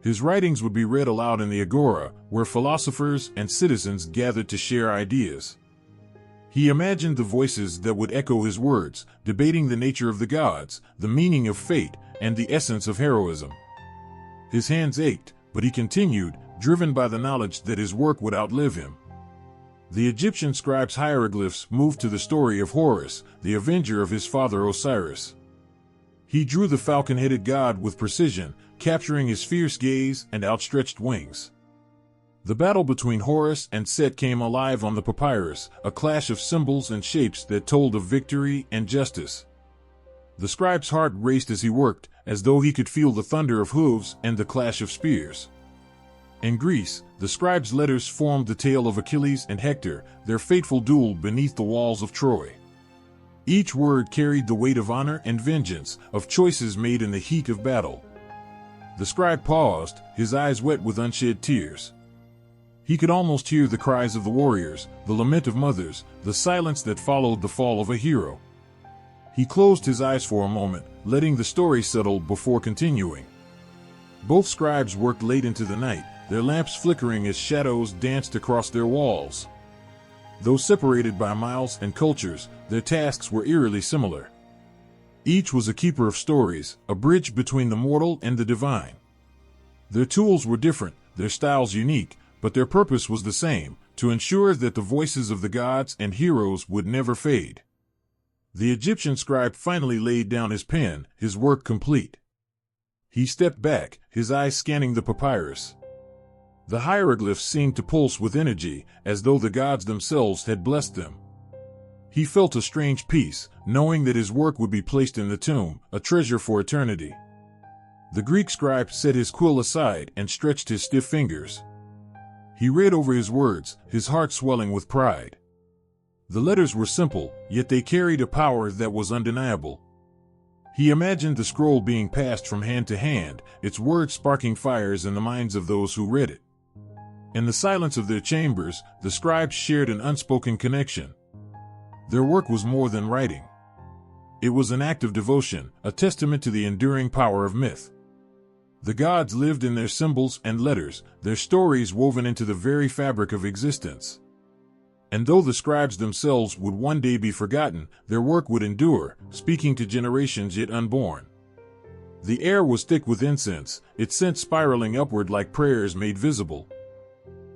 His writings would be read aloud in the agora, where philosophers and citizens gathered to share ideas. He imagined the voices that would echo his words, debating the nature of the gods, the meaning of fate, and the essence of heroism. His hands ached, but he continued, driven by the knowledge that his work would outlive him. The Egyptian scribe's hieroglyphs moved to the story of Horus, the avenger of his father Osiris. He drew the falcon-headed god with precision, capturing his fierce gaze and outstretched wings. The battle between Horus and Set came alive on the papyrus, a clash of symbols and shapes that told of victory and justice. The scribe's heart raced as he worked, as though he could feel the thunder of hooves and the clash of spears. In Greece, the scribe's letters formed the tale of Achilles and Hector, their fateful duel beneath the walls of Troy. Each word carried the weight of honor and vengeance, of choices made in the heat of battle. The scribe paused, his eyes wet with unshed tears. He could almost hear the cries of the warriors, the lament of mothers, the silence that followed the fall of a hero. He closed his eyes for a moment, letting the story settle before continuing. Both scribes worked late into the night, their lamps flickering as shadows danced across their walls. Though separated by miles and cultures, their tasks were eerily similar. Each was a keeper of stories, a bridge between the mortal and the divine. Their tools were different, their styles unique, but their purpose was the same, to ensure that the voices of the gods and heroes would never fade. The Egyptian scribe finally laid down his pen, his work complete. He stepped back, his eyes scanning the papyrus. The hieroglyphs seemed to pulse with energy, as though the gods themselves had blessed them. He felt a strange peace, knowing that his work would be placed in the tomb, a treasure for eternity. The Greek scribe set his quill aside and stretched his stiff fingers. He read over his words, his heart swelling with pride. The letters were simple, yet they carried a power that was undeniable. He imagined the scroll being passed from hand to hand, its words sparking fires in the minds of those who read it. In the silence of their chambers, the scribes shared an unspoken connection. Their work was more than writing. It was an act of devotion, a testament to the enduring power of myth. The gods lived in their symbols and letters, their stories woven into the very fabric of existence. And though the scribes themselves would one day be forgotten, their work would endure, speaking to generations yet unborn. The air was thick with incense, its scent spiraling upward like prayers made visible.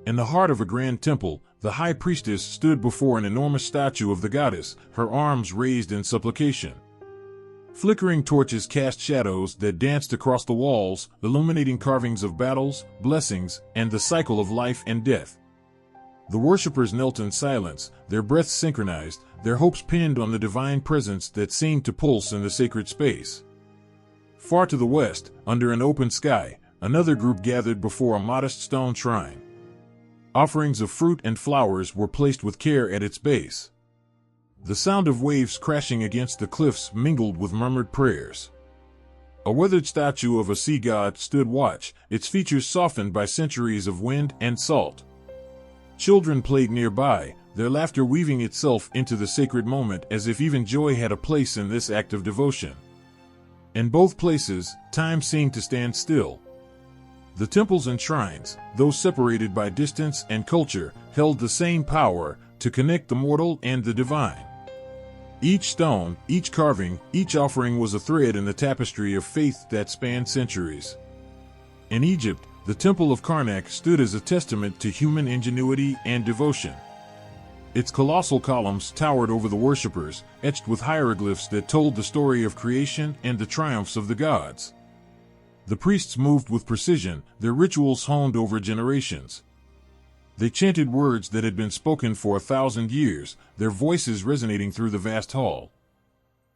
In the heart of a grand temple, the high priestess stood before an enormous statue of the goddess, her arms raised in supplication. Flickering torches cast shadows that danced across the walls, illuminating carvings of battles, blessings, and the cycle of life and death. The worshippers knelt in silence, their breaths synchronized, their hopes pinned on the divine presence that seemed to pulse in the sacred space. Far to the west, under an open sky, another group gathered before a modest stone shrine. Offerings of fruit and flowers were placed with care at its base. The sound of waves crashing against the cliffs mingled with murmured prayers. A weathered statue of a sea god stood watch, its features softened by centuries of wind and salt. Children played nearby, their laughter weaving itself into the sacred moment as if even joy had a place in this act of devotion. In both places, time seemed to stand still. The temples and shrines, though separated by distance and culture, held the same power to connect the mortal and the divine. Each stone, each carving, each offering was a thread in the tapestry of faith that spanned centuries. In Egypt, the Temple of Karnak stood as a testament to human ingenuity and devotion. Its colossal columns towered over the worshippers, etched with hieroglyphs that told the story of creation and the triumphs of the gods. The priests moved with precision, their rituals honed over generations. They chanted words that had been spoken for 1,000 years, their voices resonating through the vast hall.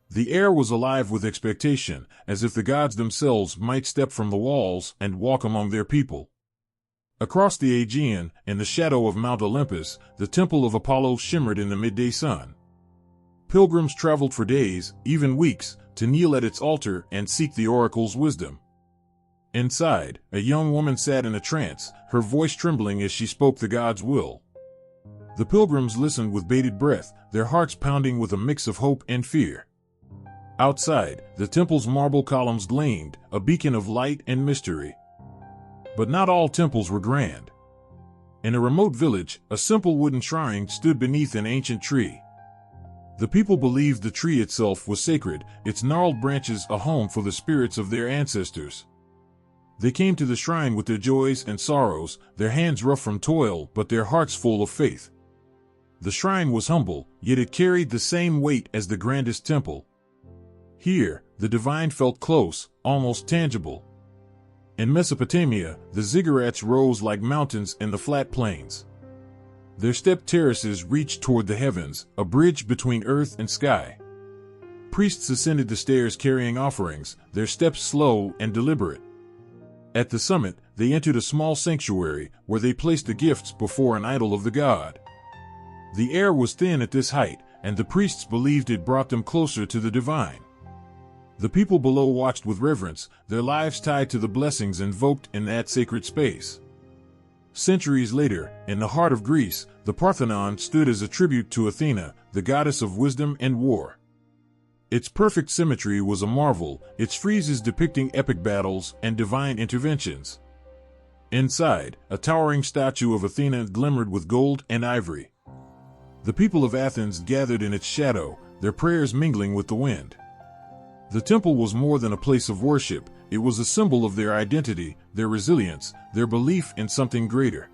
The air was alive with expectation, as if the gods themselves might step from the walls and walk among their people. Across the Aegean, in the shadow of Mount Olympus, the temple of Apollo shimmered in the midday sun. Pilgrims traveled for days, even weeks, to kneel at its altar and seek the oracle's wisdom. Inside, a young woman sat in a trance, her voice trembling as she spoke the god's will. The pilgrims listened with bated breath, their hearts pounding with a mix of hope and fear. Outside, the temple's marble columns gleamed, a beacon of light and mystery. But not all temples were grand. In a remote village, a simple wooden shrine stood beneath an ancient tree. The people believed the tree itself was sacred, its gnarled branches a home for the spirits of their ancestors. They came to the shrine with their joys and sorrows, their hands rough from toil but their hearts full of faith. The shrine was humble, yet it carried the same weight as the grandest temple. Here, the divine felt close, almost tangible. In Mesopotamia, the ziggurats rose like mountains in the flat plains. Their stepped terraces reached toward the heavens, a bridge between earth and sky. Priests ascended the stairs carrying offerings, their steps slow and deliberate. At the summit, they entered a small sanctuary, where they placed the gifts before an idol of the god. The air was thin at this height, and the priests believed it brought them closer to the divine. The people below watched with reverence, their lives tied to the blessings invoked in that sacred space. Centuries later, in the heart of Greece, the Parthenon stood as a tribute to Athena, the goddess of wisdom and war. Its perfect symmetry was a marvel, its friezes depicting epic battles and divine interventions. Inside, a towering statue of Athena glimmered with gold and ivory. The people of Athens gathered in its shadow, their prayers mingling with the wind. The temple was more than a place of worship, it was a symbol of their identity, their resilience, their belief in something greater.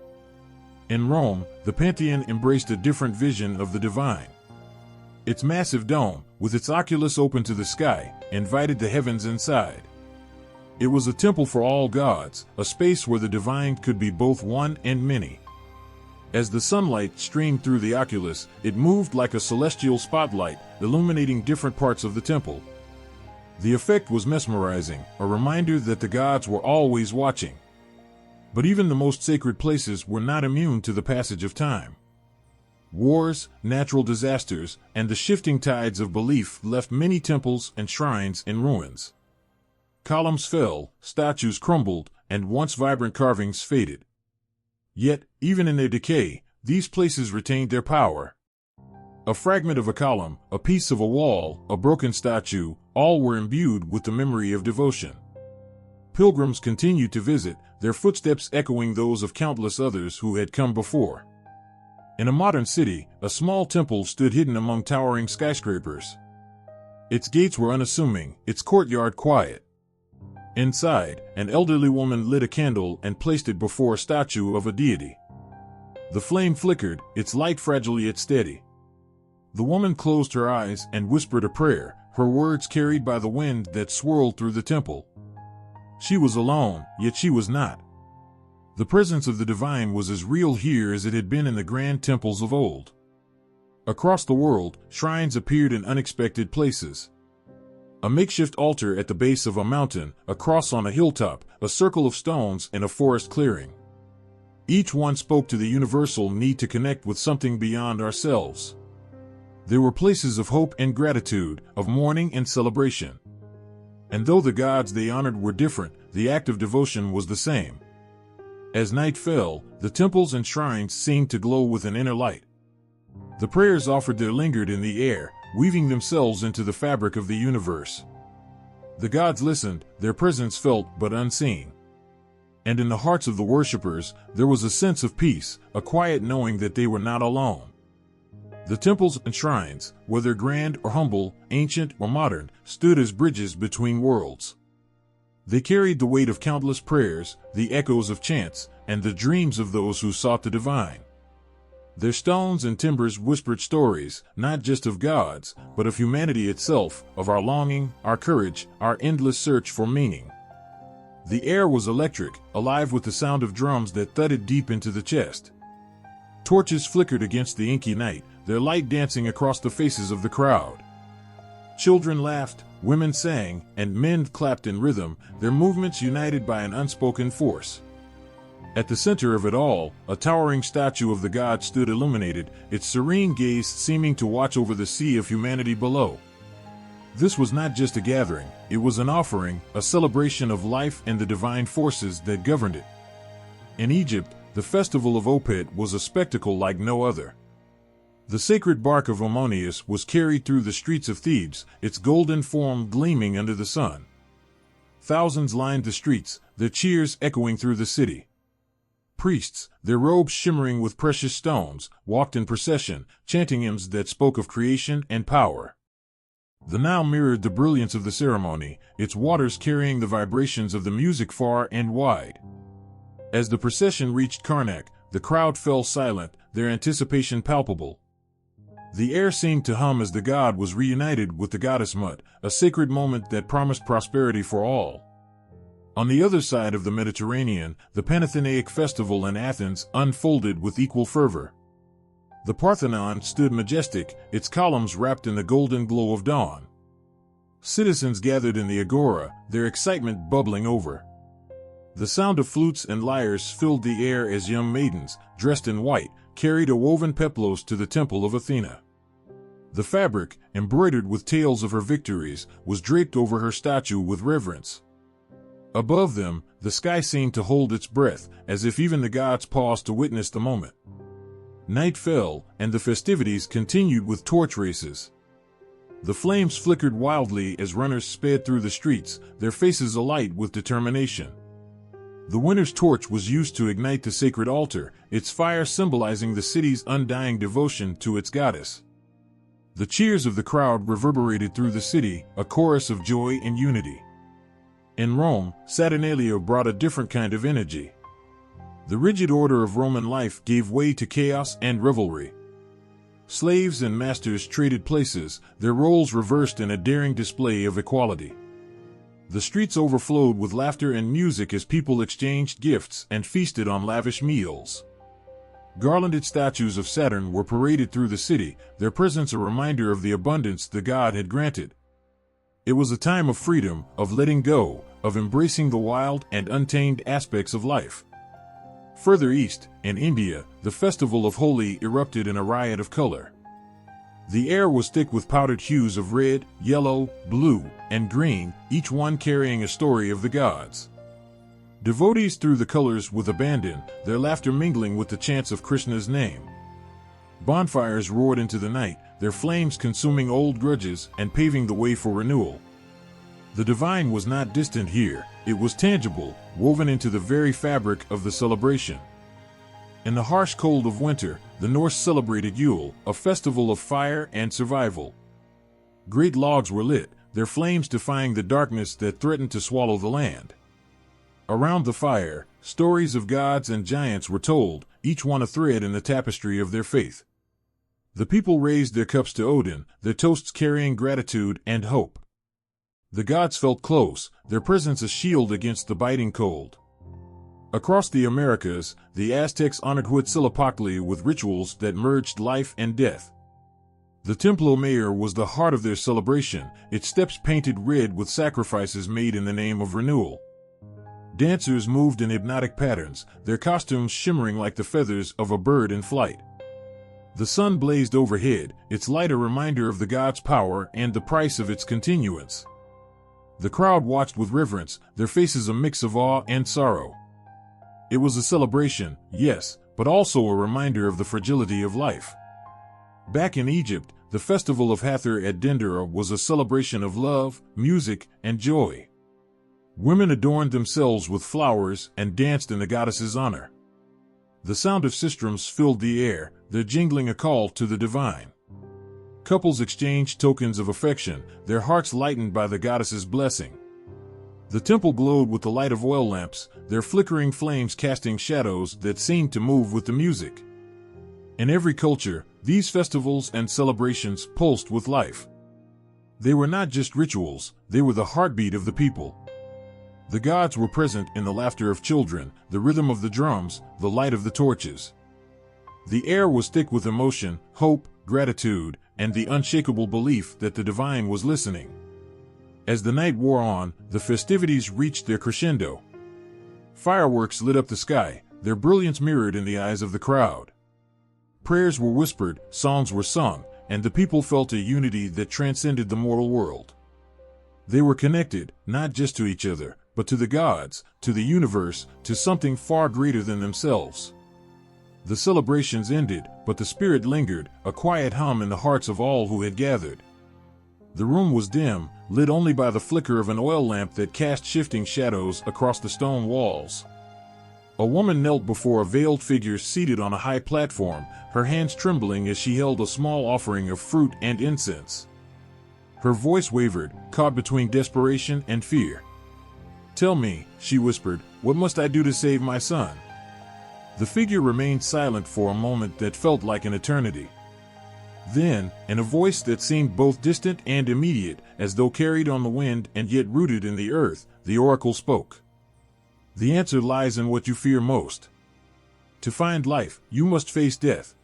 In Rome, the Pantheon embraced a different vision of the divine. Its massive dome, with its oculus open to the sky, invited the heavens inside. It was a temple for all gods, a space where the divine could be both one and many. As the sunlight streamed through the oculus, it moved like a celestial spotlight, illuminating different parts of the temple. The effect was mesmerizing, a reminder that the gods were always watching. But even the most sacred places were not immune to the passage of time. Wars, natural disasters, and the shifting tides of belief left many temples and shrines in ruins. Columns fell, statues crumbled, and once vibrant carvings faded. Yet, even in their decay, these places retained their power. A fragment of a column, a piece of a wall, a broken statue, all were imbued with the memory of devotion. Pilgrims continued to visit, their footsteps echoing those of countless others who had come before. In a modern city, a small temple stood hidden among towering skyscrapers. Its gates were unassuming, its courtyard quiet. Inside, an elderly woman lit a candle and placed it before a statue of a deity. The flame flickered, its light fragile yet steady. The woman closed her eyes and whispered a prayer, her words carried by the wind that swirled through the temple. She was alone, yet she was not. The presence of the divine was as real here as it had been in the grand temples of old. Across the world, shrines appeared in unexpected places. A makeshift altar at the base of a mountain, a cross on a hilltop, a circle of stones in a forest clearing. Each one spoke to the universal need to connect with something beyond ourselves. There were places of hope and gratitude, of mourning and celebration. And though the gods they honored were different, the act of devotion was the same. As night fell, the temples and shrines seemed to glow with an inner light. The prayers offered there lingered in the air, weaving themselves into the fabric of the universe. The gods listened, their presence felt but unseen. And in the hearts of the worshippers, there was a sense of peace, a quiet knowing that they were not alone. The temples and shrines, whether grand or humble, ancient or modern, stood as bridges between worlds. They carried the weight of countless prayers, the echoes of chants, and the dreams of those who sought the divine. Their stones and timbers whispered stories, not just of gods, but of humanity itself, of our longing, our courage, our endless search for meaning. The air was electric, alive with the sound of drums that thudded deep into the chest. Torches flickered against the inky night, their light dancing across the faces of the crowd. Children laughed, women sang, and men clapped in rhythm, their movements united by an unspoken force. At the center of it all, a towering statue of the god stood illuminated, its serene gaze seeming to watch over the sea of humanity below. This was not just a gathering, it was an offering, a celebration of life and the divine forces that governed it. In Egypt, the festival of Opet was a spectacle like no other. The sacred bark of Ammonius was carried through the streets of Thebes, its golden form gleaming under the sun. Thousands lined the streets, their cheers echoing through the city. Priests, their robes shimmering with precious stones, walked in procession, chanting hymns that spoke of creation and power. The Nile mirrored the brilliance of the ceremony, its waters carrying the vibrations of the music far and wide. As the procession reached Karnak, the crowd fell silent, their anticipation palpable. The air seemed to hum as the god was reunited with the goddess Mut, a sacred moment that promised prosperity for all. On the other side of the Mediterranean, the Panathenaic festival in Athens unfolded with equal fervor. The Parthenon stood majestic, its columns wrapped in the golden glow of dawn. Citizens gathered in the agora, their excitement bubbling over. The sound of flutes and lyres filled the air as young maidens, dressed in white, carried a woven peplos to the temple of Athena. The fabric, embroidered with tales of her victories, was draped over her statue with reverence. Above them, the sky seemed to hold its breath, as if even the gods paused to witness the moment. Night fell, and the festivities continued with torch races. The flames flickered wildly as runners sped through the streets, their faces alight with determination. The winter's torch was used to ignite the sacred altar, its fire symbolizing the city's undying devotion to its goddess. The cheers of the crowd reverberated through the city, a chorus of joy and unity. In Rome, Saturnalia brought a different kind of energy. The rigid order of Roman life gave way to chaos and revelry. Slaves and masters traded places, their roles reversed in a daring display of equality. The streets overflowed with laughter and music as people exchanged gifts and feasted on lavish meals. Garlanded statues of Saturn were paraded through the city, their presence a reminder of the abundance the god had granted. It was a time of freedom, of letting go, of embracing the wild and untamed aspects of life. Further east, in India, the festival of Holi erupted in a riot of color. The air was thick with powdered hues of red, yellow, blue, and green, each one carrying a story of the gods. Devotees threw the colors with abandon, their laughter mingling with the chants of Krishna's name. Bonfires roared into the night, their flames consuming old grudges and paving the way for renewal. The divine was not distant here, it was tangible, woven into the very fabric of the celebration. In the harsh cold of winter, the Norse celebrated Yule, a festival of fire and survival. Great logs were lit, their flames defying the darkness that threatened to swallow the land. Around the fire, stories of gods and giants were told, each one a thread in the tapestry of their faith. The people raised their cups to Odin, their toasts carrying gratitude and hope. The gods felt close, their presence a shield against the biting cold. Across the Americas, the Aztecs honored Huitzilopochtli with rituals that merged life and death. The Templo Mayor was the heart of their celebration, its steps painted red with sacrifices made in the name of renewal. Dancers moved in hypnotic patterns, their costumes shimmering like the feathers of a bird in flight. The sun blazed overhead, its light a reminder of the god's power and the price of its continuance. The crowd watched with reverence, their faces a mix of awe and sorrow. It was a celebration, yes, but also a reminder of the fragility of life. Back in Egypt, the festival of Hathor at Dendera was a celebration of love, music, and joy. Women adorned themselves with flowers and danced in the goddess's honor. The sound of sistrums filled the air, their jingling a call to the divine. Couples exchanged tokens of affection, their hearts lightened by the goddess's blessing. The temple glowed with the light of oil lamps, their flickering flames casting shadows that seemed to move with the music. In every culture, these festivals and celebrations pulsed with life. They were not just rituals, they were the heartbeat of the people. The gods were present in the laughter of children, the rhythm of the drums, the light of the torches. The air was thick with emotion, hope, gratitude, and the unshakable belief that the divine was listening. As the night wore on, the festivities reached their crescendo. Fireworks lit up the sky, their brilliance mirrored in the eyes of the crowd. Prayers were whispered, songs were sung, and the people felt a unity that transcended the mortal world. They were connected, not just to each other, but to the gods, to the universe, to something far greater than themselves. The celebrations ended, but the spirit lingered, a quiet hum in the hearts of all who had gathered. The room was dim, lit only by the flicker of an oil lamp that cast shifting shadows across the stone walls. A woman knelt before a veiled figure seated on a high platform, her hands trembling as she held a small offering of fruit and incense. Her voice wavered, caught between desperation and fear. "Tell me," she whispered, "what must I do to save my son?" The figure remained silent for a moment that felt like an eternity. Then, in a voice that seemed both distant and immediate, as though carried on the wind and yet rooted in the earth, the oracle spoke. "The answer lies in what you fear most. To find life, you must face death."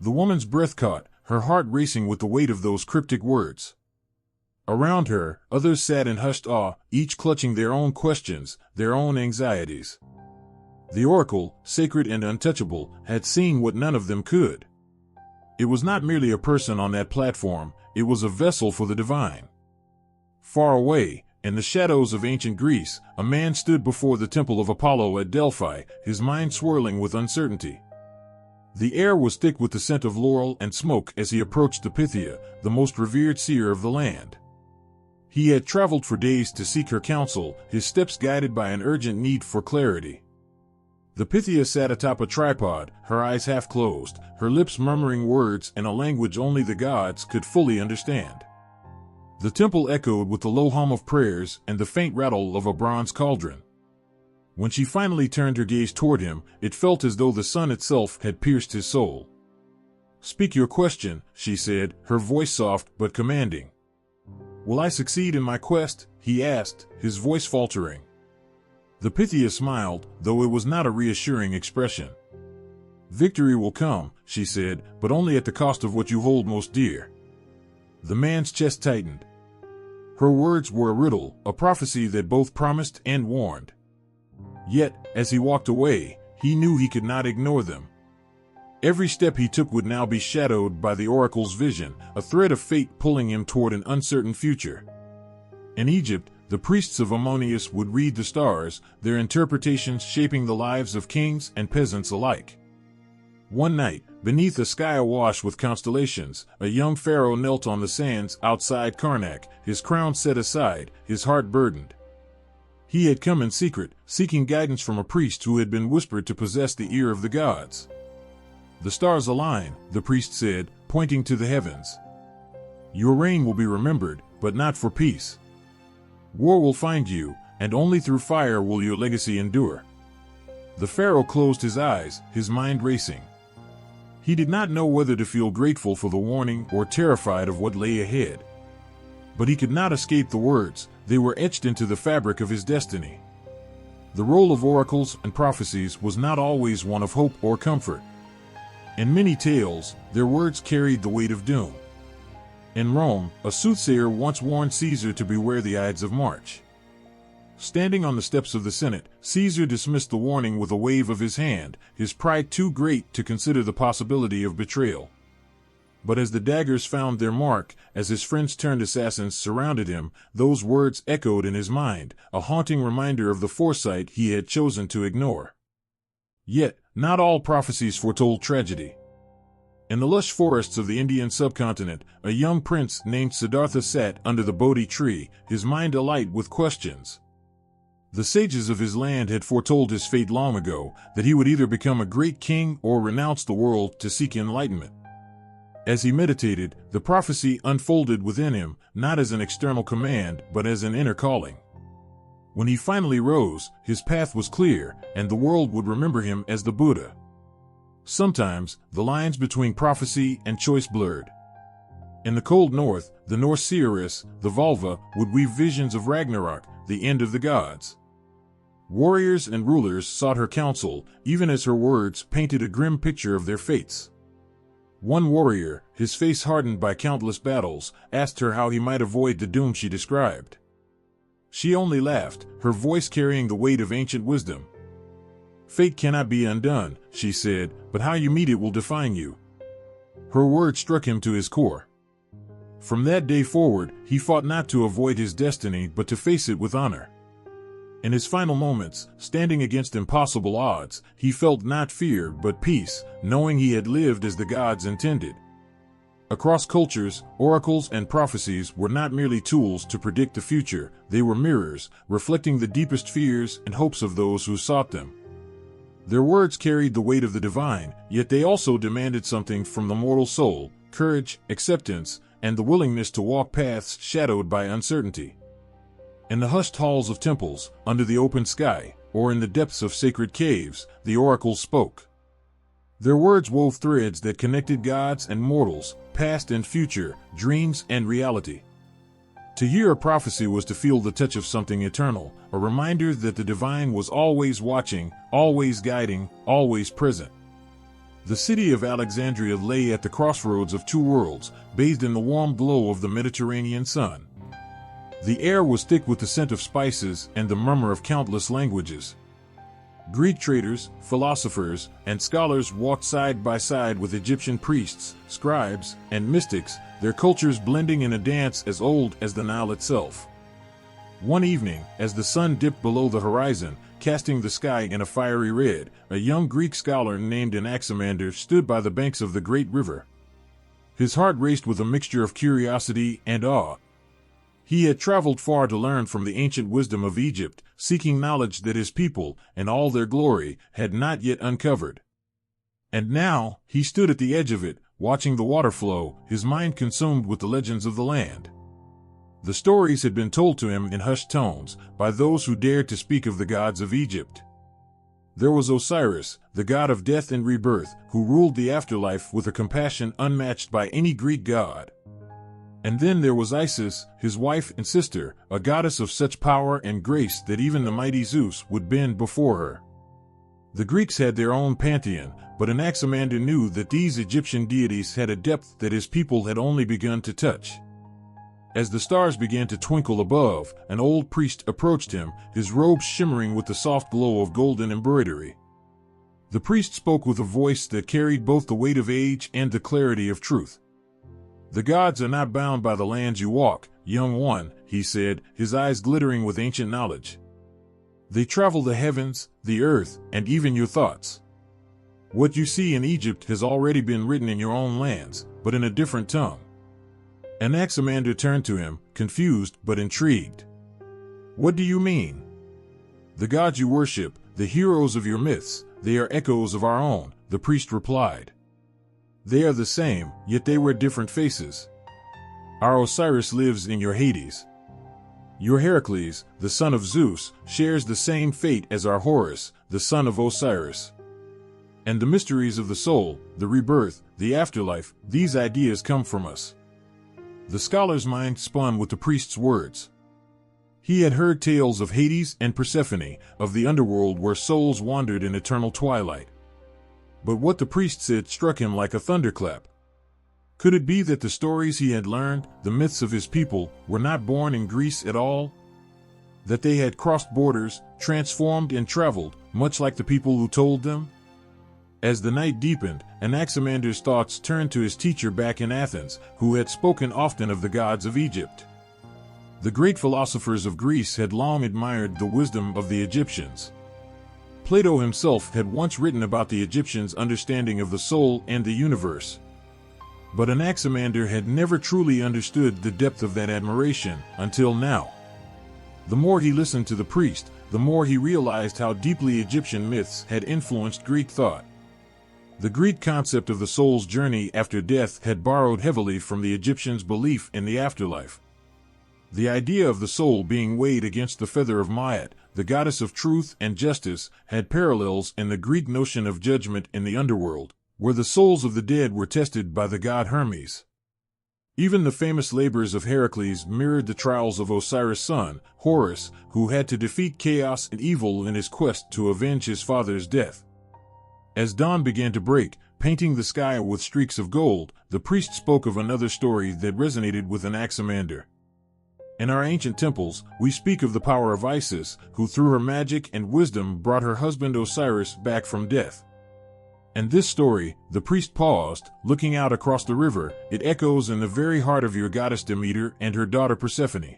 The woman's breath caught, her heart racing with the weight of those cryptic words. Around her, others sat in hushed awe, each clutching their own questions, their own anxieties. The oracle, sacred and untouchable, had seen what none of them could. It was not merely a person on that platform, it was a vessel for the divine. Far away, in the shadows of ancient Greece, a man stood before the temple of Apollo at Delphi, his mind swirling with uncertainty. The air was thick with the scent of laurel and smoke as he approached the Pythia, the most revered seer of the land. He had traveled for days to seek her counsel, his steps guided by an urgent need for clarity. The Pythia sat atop a tripod, her eyes half closed, her lips murmuring words in a language only the gods could fully understand. The temple echoed with the low hum of prayers and the faint rattle of a bronze cauldron. When she finally turned her gaze toward him, it felt as though the sun itself had pierced his soul. "Speak your question," she said, her voice soft but commanding. "Will I succeed in my quest?" he asked, his voice faltering. The Pythia smiled, though it was not a reassuring expression. "Victory will come," she said, "but only at the cost of what you hold most dear." The man's chest tightened. Her words were a riddle, a prophecy that both promised and warned. Yet, as he walked away, he knew he could not ignore them. Every step he took would now be shadowed by the oracle's vision, a thread of fate pulling him toward an uncertain future. In Egypt, the priests of Ammonius would read the stars, their interpretations shaping the lives of kings and peasants alike. One night, beneath a sky awash with constellations, a young pharaoh knelt on the sands outside Karnak, his crown set aside, his heart burdened. He had come in secret, seeking guidance from a priest who had been whispered to possess the ear of the gods. "The stars align," the priest said, pointing to the heavens. "Your reign will be remembered, but not for peace. War will find you, and only through fire will your legacy endure." The pharaoh closed his eyes, his mind racing. He did not know whether to feel grateful for the warning or terrified of what lay ahead. But he could not escape the words, they were etched into the fabric of his destiny. The role of oracles and prophecies was not always one of hope or comfort. In many tales, their words carried the weight of doom. In Rome, a soothsayer once warned Caesar to beware the Ides of March. Standing on the steps of the Senate, Caesar dismissed the warning with a wave of his hand, his pride too great to consider the possibility of betrayal. But as the daggers found their mark, as his friends turned assassins surrounded him, those words echoed in his mind, a haunting reminder of the foresight he had chosen to ignore. Yet, not all prophecies foretold tragedy. In the lush forests of the Indian subcontinent, a young prince named Siddhartha sat under the Bodhi tree, his mind alight with questions. The sages of his land had foretold his fate long ago, that he would either become a great king or renounce the world to seek enlightenment. As he meditated, the prophecy unfolded within him, not as an external command, but as an inner calling. When he finally rose, his path was clear, and the world would remember him as the Buddha. Sometimes, the lines between prophecy and choice blurred. In the cold north, the Norse seeress, the Volva, would weave visions of Ragnarok, the end of the gods. Warriors and rulers sought her counsel, even as her words painted a grim picture of their fates. One warrior, his face hardened by countless battles, asked her how he might avoid the doom she described. She only laughed, her voice carrying the weight of ancient wisdom. "Fate cannot be undone," she said, "but how you meet it will define you." Her words struck him to his core. From that day forward, he fought not to avoid his destiny but to face it with honor. In his final moments, standing against impossible odds, he felt not fear but peace, knowing he had lived as the gods intended. Across cultures, oracles and prophecies were not merely tools to predict the future, they were mirrors, reflecting the deepest fears and hopes of those who sought them. Their words carried the weight of the divine, yet they also demanded something from the mortal soul: courage, acceptance, and the willingness to walk paths shadowed by uncertainty. In the hushed halls of temples, under the open sky, or in the depths of sacred caves, the oracles spoke. Their words wove threads that connected gods and mortals, past and future, dreams and reality. To hear a prophecy was to feel the touch of something eternal, a reminder that the divine was always watching, always guiding, always present. The city of Alexandria lay at the crossroads of two worlds, bathed in the warm glow of the Mediterranean sun. The air was thick with the scent of spices and the murmur of countless languages. Greek traders, philosophers, and scholars walked side by side with Egyptian priests, scribes, and mystics, their cultures blending in a dance as old as the Nile itself. One evening, as the sun dipped below the horizon, casting the sky in a fiery red, a young Greek scholar named Anaximander stood by the banks of the great river. His heart raced with a mixture of curiosity and awe. He had traveled far to learn from the ancient wisdom of Egypt, seeking knowledge that his people, in all their glory, had not yet uncovered. And now, he stood at the edge of it, watching the water flow, his mind consumed with the legends of the land. The stories had been told to him in hushed tones by those who dared to speak of the gods of Egypt. There was Osiris, the god of death and rebirth, who ruled the afterlife with a compassion unmatched by any Greek god. And then there was Isis, his wife and sister, a goddess of such power and grace that even the mighty Zeus would bend before her. The Greeks had their own pantheon, but Anaximander knew that these Egyptian deities had a depth that his people had only begun to touch. As the stars began to twinkle above, an old priest approached him, his robes shimmering with the soft glow of golden embroidery. The priest spoke with a voice that carried both the weight of age and the clarity of truth. "The gods are not bound by the lands you walk, young one," he said, his eyes glittering with ancient knowledge. "They travel the heavens, the earth, and even your thoughts. What you see in Egypt has already been written in your own lands, but in a different tongue." Anaximander turned to him, confused but intrigued. "What do you mean?" "The gods you worship, the heroes of your myths, they are echoes of our own," the priest replied. "They are the same, yet they wear different faces. Our Osiris lives in your Hades. Your Heracles, the son of Zeus, shares the same fate as our Horus, the son of Osiris. And the mysteries of the soul, the rebirth, the afterlife, these ideas come from us." The scholar's mind spun with the priest's words. He had heard tales of Hades and Persephone, of the underworld where souls wandered in eternal twilight. But what the priest said struck him like a thunderclap. Could it be that the stories he had learned, the myths of his people, were not born in Greece at all? That they had crossed borders, transformed and traveled, much like the people who told them? As the night deepened, Anaximander's thoughts turned to his teacher back in Athens, who had spoken often of the gods of Egypt. The great philosophers of Greece had long admired the wisdom of the Egyptians. Plato himself had once written about the Egyptians' understanding of the soul and the universe. But Anaximander had never truly understood the depth of that admiration until now. The more he listened to the priest, the more he realized how deeply Egyptian myths had influenced Greek thought. The Greek concept of the soul's journey after death had borrowed heavily from the Egyptians' belief in the afterlife. The idea of the soul being weighed against the feather of Maat, the goddess of truth and justice, had parallels in the Greek notion of judgment in the underworld, where the souls of the dead were tested by the god Hermes. Even the famous labors of Heracles mirrored the trials of Osiris' son, Horus, who had to defeat chaos and evil in his quest to avenge his father's death. As dawn began to break, painting the sky with streaks of gold, the priest spoke of another story that resonated with Anaximander. In our ancient temples, we speak of the power of Isis, who through her magic and wisdom brought her husband Osiris back from death. And this story, the priest paused, looking out across the river, it echoes in the very heart of your goddess Demeter and her daughter Persephone.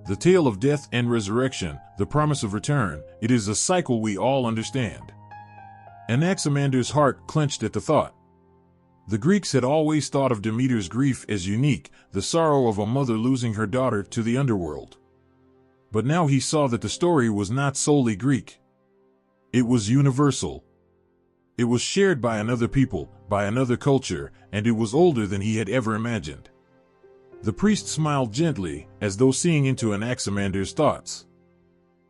The tale of death and resurrection, the promise of return, it is a cycle we all understand. Anaximander's heart clenched at the thought. The Greeks had always thought of Demeter's grief as unique, the sorrow of a mother losing her daughter to the underworld. But now he saw that the story was not solely Greek. It was universal. It was shared by another people, by another culture, and it was older than he had ever imagined. The priest smiled gently, as though seeing into Anaximander's thoughts.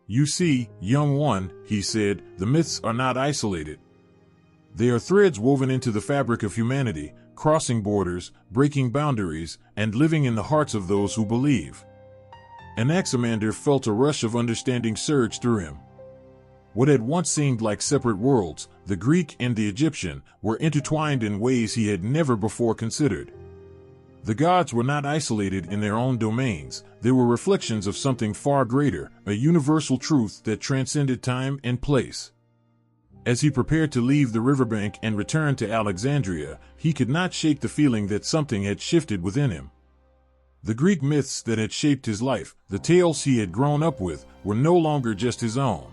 "You see, young one," he said, "the myths are not isolated. They are threads woven into the fabric of humanity, crossing borders, breaking boundaries, and living in the hearts of those who believe." Anaximander felt a rush of understanding surge through him. What had once seemed like separate worlds, the Greek and the Egyptian, were intertwined in ways he had never before considered. The gods were not isolated in their own domains, they were reflections of something far greater, a universal truth that transcended time and place. As he prepared to leave the riverbank and return to Alexandria, he could not shake the feeling that something had shifted within him. The Greek myths that had shaped his life, the tales he had grown up with, were no longer just his own.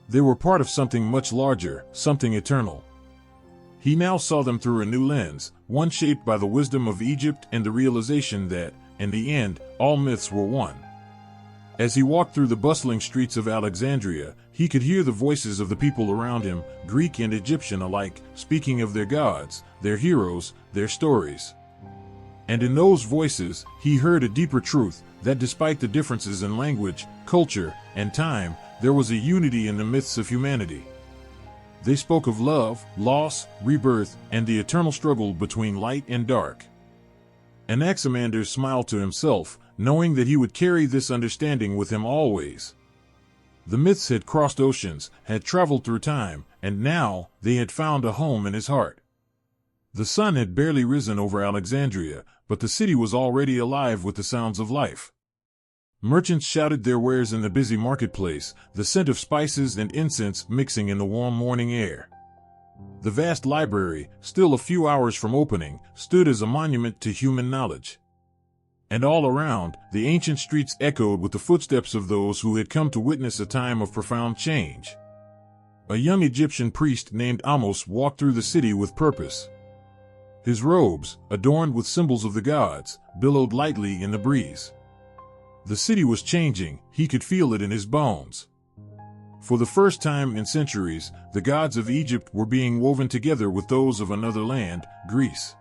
They were part of something much larger, something eternal. He now saw them through a new lens, one shaped by the wisdom of Egypt and the realization that, in the end, all myths were one. As he walked through the bustling streets of Alexandria, he could hear the voices of the people around him, Greek and Egyptian alike, speaking of their gods, their heroes, their stories. And in those voices, he heard a deeper truth, that despite the differences in language, culture, and time, there was a unity in the myths of humanity. They spoke of love, loss, rebirth, and the eternal struggle between light and dark. Anaximander smiled to himself, knowing that he would carry this understanding with him always. The myths had crossed oceans, had traveled through time, and now they had found a home in his heart. The sun had barely risen over Alexandria, but the city was already alive with the sounds of life. Merchants shouted their wares in the busy marketplace, the scent of spices and incense mixing in the warm morning air. The vast library, still a few hours from opening, stood as a monument to human knowledge. And all around, the ancient streets echoed with the footsteps of those who had come to witness a time of profound change. A young Egyptian priest named Amos walked through the city with purpose. His robes, adorned with symbols of the gods, billowed lightly in the breeze. The city was changing, he could feel it in his bones. For the first time in centuries, the gods of Egypt were being woven together with those of another land, Greece.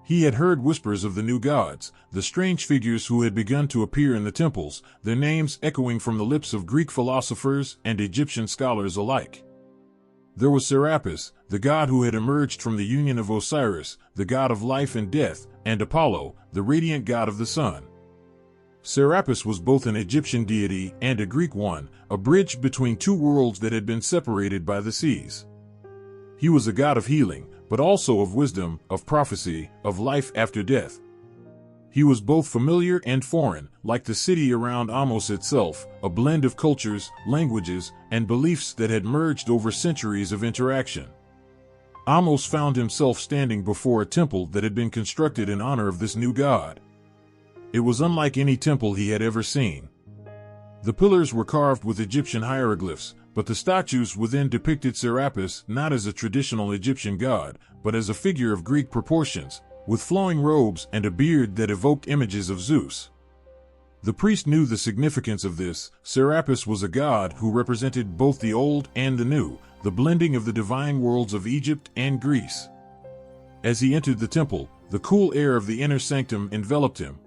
He had heard whispers of the new gods, the strange figures who had begun to appear in the temples, their names echoing from the lips of Greek philosophers and Egyptian scholars alike. There was Serapis, the god who had emerged from the union of Osiris, the god of life and death, and Apollo, the radiant god of the sun. Serapis was both an Egyptian deity and a Greek one, a bridge between two worlds that had been separated by the seas. He was a god of healing, but also of wisdom, of prophecy, of life after death. He was both familiar and foreign, like the city around Amos itself, a blend of cultures, languages, and beliefs that had merged over centuries of interaction. Amos found himself standing before a temple that had been constructed in honor of this new god. It was unlike any temple he had ever seen. The pillars were carved with Egyptian hieroglyphs, but the statues within depicted Serapis not as a traditional Egyptian god, but as a figure of Greek proportions, with flowing robes and a beard that evoked images of Zeus. The priest knew the significance of this. Serapis was a god who represented both the old and the new, the blending of the divine worlds of Egypt and Greece. As he entered the temple, the cool air of the inner sanctum enveloped him.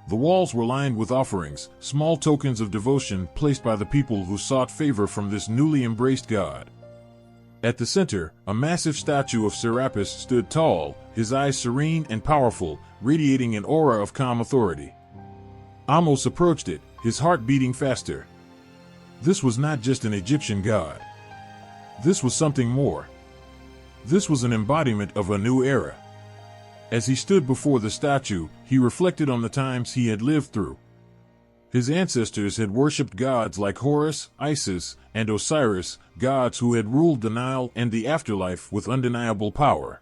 The walls were lined with offerings, small tokens of devotion placed by the people who sought favor from this newly embraced god. At the center, a massive statue of Serapis stood tall, his eyes serene and powerful, radiating an aura of calm authority. Amos approached it, his heart beating faster. This was not just an Egyptian god. This was something more. This was an embodiment of a new era. As he stood before the statue, he reflected on the times he had lived through. His ancestors had worshipped gods like Horus, Isis, and Osiris, gods who had ruled the Nile and the afterlife with undeniable power.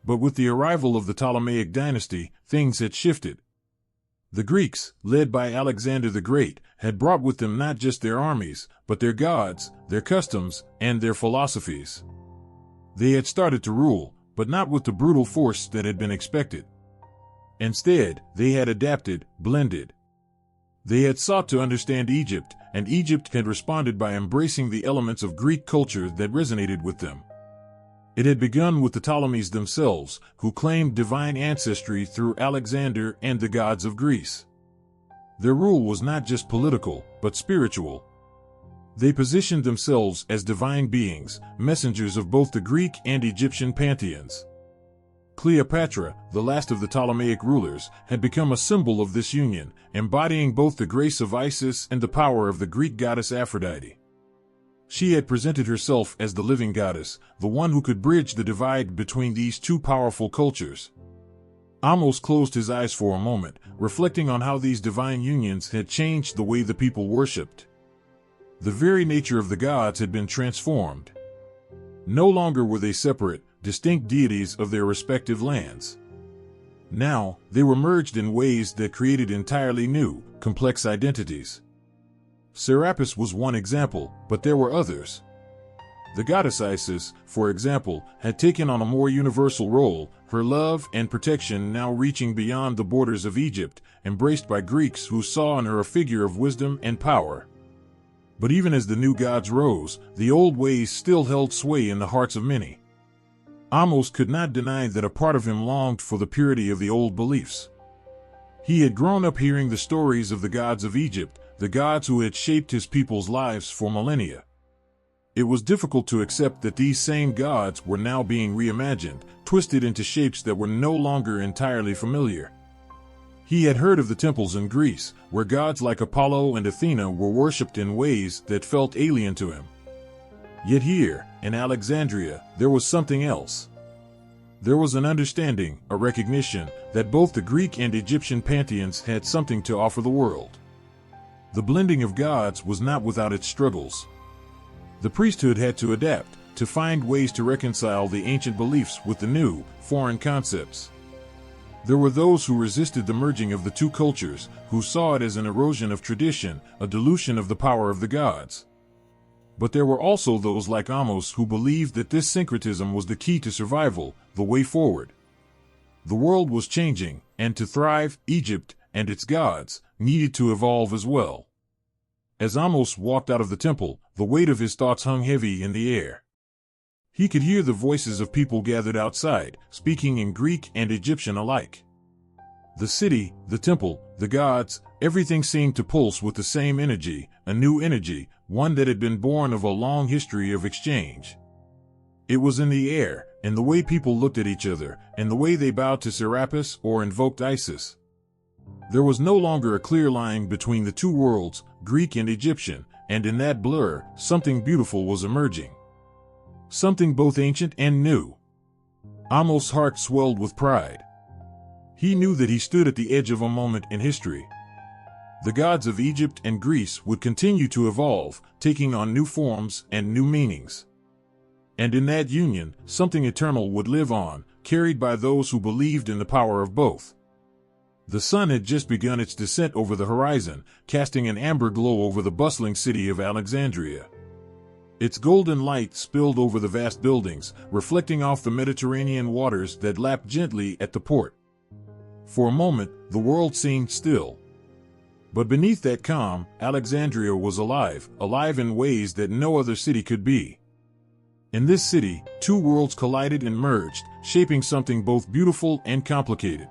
But with the arrival of the Ptolemaic dynasty, things had shifted. The Greeks, led by Alexander the Great, had brought with them not just their armies, but their gods, their customs, and their philosophies. They had started to rule, but not with the brutal force that had been expected. Instead, they had adapted, blended. They had sought to understand Egypt, and Egypt had responded by embracing the elements of Greek culture that resonated with them. It had begun with the Ptolemies themselves, who claimed divine ancestry through Alexander and the gods of Greece. Their rule was not just political, but spiritual. They positioned themselves as divine beings, messengers of both the Greek and Egyptian pantheons. Cleopatra, the last of the Ptolemaic rulers, had become a symbol of this union, embodying both the grace of Isis and the power of the Greek goddess Aphrodite. She had presented herself as the living goddess, the one who could bridge the divide between these two powerful cultures. Amos closed his eyes for a moment, reflecting on how these divine unions had changed the way the people worshipped. The very nature of the gods had been transformed. No longer were they separate, distinct deities of their respective lands. Now, they were merged in ways that created entirely new, complex identities. Serapis was one example, but there were others. The goddess Isis, for example, had taken on a more universal role, her love and protection now reaching beyond the borders of Egypt, embraced by Greeks who saw in her a figure of wisdom and power. But even as the new gods rose, the old ways still held sway in the hearts of many. Amos could not deny that a part of him longed for the purity of the old beliefs. He had grown up hearing the stories of the gods of Egypt, the gods who had shaped his people's lives for millennia. It was difficult to accept that these same gods were now being reimagined, twisted into shapes that were no longer entirely familiar. He had heard of the temples in Greece, where gods like Apollo and Athena were worshipped in ways that felt alien to him. Yet here, in Alexandria, there was something else. There was an understanding, a recognition, that both the Greek and Egyptian pantheons had something to offer the world. The blending of gods was not without its struggles. The priesthood had to adapt, to find ways to reconcile the ancient beliefs with the new, foreign concepts. There were those who resisted the merging of the two cultures, who saw it as an erosion of tradition, a dilution of the power of the gods. But there were also those like Amos who believed that this syncretism was the key to survival, the way forward. The world was changing, and to thrive, Egypt and its gods needed to evolve as well. As Amos walked out of the temple, the weight of his thoughts hung heavy in the air. He could hear the voices of people gathered outside, speaking in Greek and Egyptian alike. The city, the temple, the gods, everything seemed to pulse with the same energy, a new energy, one that had been born of a long history of exchange. It was in the air, in the way people looked at each other, in the way they bowed to Serapis or invoked Isis. There was no longer a clear line between the two worlds, Greek and Egyptian, and in that blur, something beautiful was emerging. Something both ancient and new. Amos' heart swelled with pride. He knew that he stood at the edge of a moment in history. The gods of Egypt and Greece would continue to evolve, taking on new forms and new meanings. And in that union, something eternal would live on, carried by those who believed in the power of both. The sun had just begun its descent over the horizon, casting an amber glow over the bustling city of Alexandria. Its golden light spilled over the vast buildings, reflecting off the Mediterranean waters that lapped gently at the port. For a moment, the world seemed still. But beneath that calm, Alexandria was alive, alive in ways that no other city could be. In this city, two worlds collided and merged, shaping something both beautiful and complicated.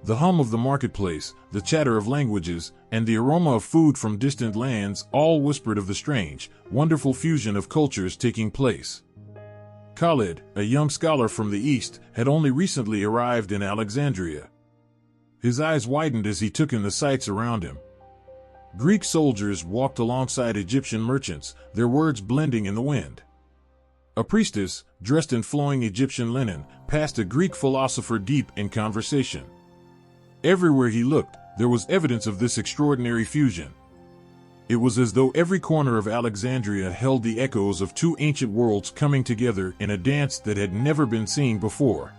The hum of the marketplace, the chatter of languages, and the aroma of food from distant lands all whispered of the strange, wonderful fusion of cultures taking place. Khalid, a young scholar from the East, had only recently arrived in Alexandria. His eyes widened as he took in the sights around him. Greek soldiers walked alongside Egyptian merchants, their words blending in the wind. A priestess, dressed in flowing Egyptian linen, passed a Greek philosopher deep in conversation. Everywhere he looked, there was evidence of this extraordinary fusion. It was as though every corner of Alexandria held the echoes of two ancient worlds coming together in a dance that had never been seen before.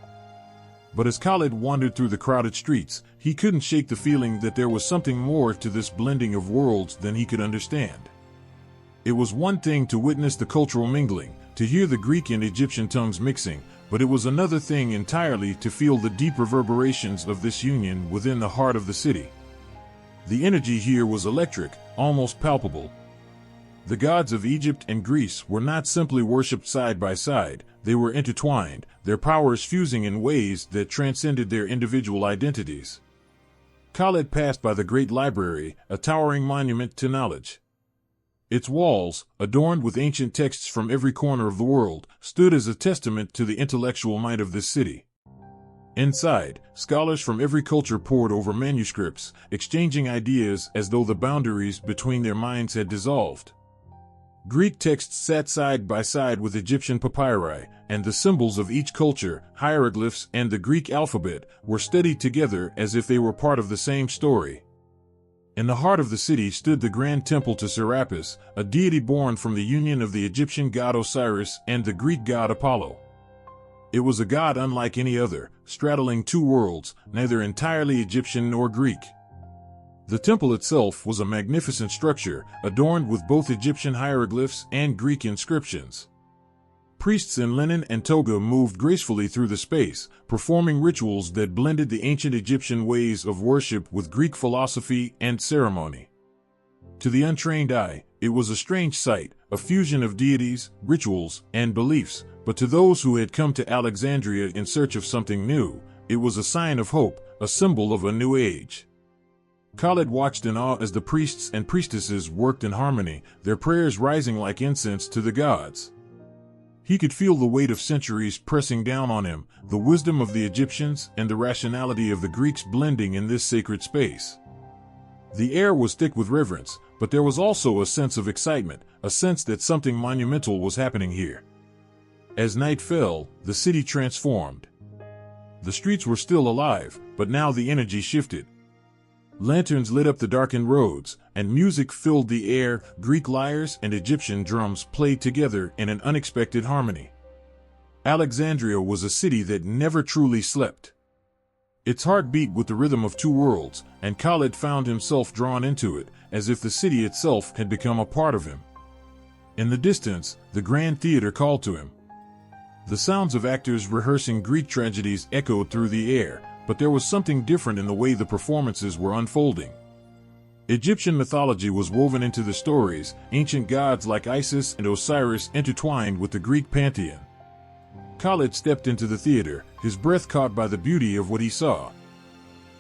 But as Khalid wandered through the crowded streets, he couldn't shake the feeling that there was something more to this blending of worlds than he could understand. It was one thing to witness the cultural mingling, to hear the Greek and Egyptian tongues mixing, but it was another thing entirely to feel the deep reverberations of this union within the heart of the city. The energy here was electric, almost palpable. The gods of Egypt and Greece were not simply worshipped side by side, they were intertwined, their powers fusing in ways that transcended their individual identities. Khalid passed by the great library, a towering monument to knowledge. Its walls, adorned with ancient texts from every corner of the world, stood as a testament to the intellectual might of this city. Inside, scholars from every culture pored over manuscripts, exchanging ideas as though the boundaries between their minds had dissolved. Greek texts sat side by side with Egyptian papyri, and the symbols of each culture, hieroglyphs and the Greek alphabet, were studied together as if they were part of the same story. In the heart of the city stood the grand temple to Serapis, a deity born from the union of the Egyptian god Osiris and the Greek god Apollo. It was a god unlike any other, straddling two worlds, neither entirely Egyptian nor Greek. The temple itself was a magnificent structure, adorned with both Egyptian hieroglyphs and Greek inscriptions. Priests in linen and toga moved gracefully through the space, performing rituals that blended the ancient Egyptian ways of worship with Greek philosophy and ceremony. To the untrained eye, it was a strange sight, a fusion of deities, rituals, and beliefs, but to those who had come to Alexandria in search of something new, it was a sign of hope, a symbol of a new age. Khalid watched in awe as the priests and priestesses worked in harmony, their prayers rising like incense to the gods. He could feel the weight of centuries pressing down on him, the wisdom of the Egyptians and the rationality of the Greeks blending in this sacred space. The air was thick with reverence, but there was also a sense of excitement, a sense that something monumental was happening here. As night fell, the city transformed. The streets were still alive, but now the energy shifted. Lanterns lit up the darkened roads, and music filled the air. Greek lyres and Egyptian drums played together in an unexpected harmony. Alexandria was a city that never truly slept. Its heart beat with the rhythm of two worlds, and Khalid found himself drawn into it, as if the city itself had become a part of him. In the distance, the Grand Theater called to him. The sounds of actors rehearsing Greek tragedies echoed through the air, but there was something different in the way the performances were unfolding. Egyptian mythology was woven into the stories, ancient gods like Isis and Osiris intertwined with the Greek pantheon. Khalid stepped into the theater, his breath caught by the beauty of what he saw.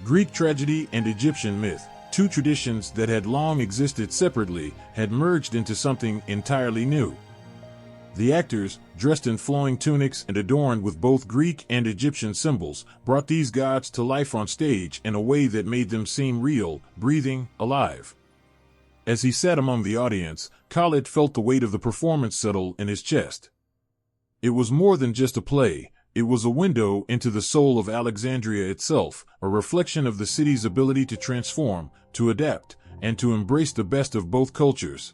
Greek tragedy and Egyptian myth, two traditions that had long existed separately, had merged into something entirely new. The actors, dressed in flowing tunics and adorned with both Greek and Egyptian symbols, brought these gods to life on stage in a way that made them seem real, breathing, alive. As he sat among the audience, Khalid felt the weight of the performance settle in his chest. It was more than just a play, it was a window into the soul of Alexandria itself, a reflection of the city's ability to transform, to adapt, and to embrace the best of both cultures.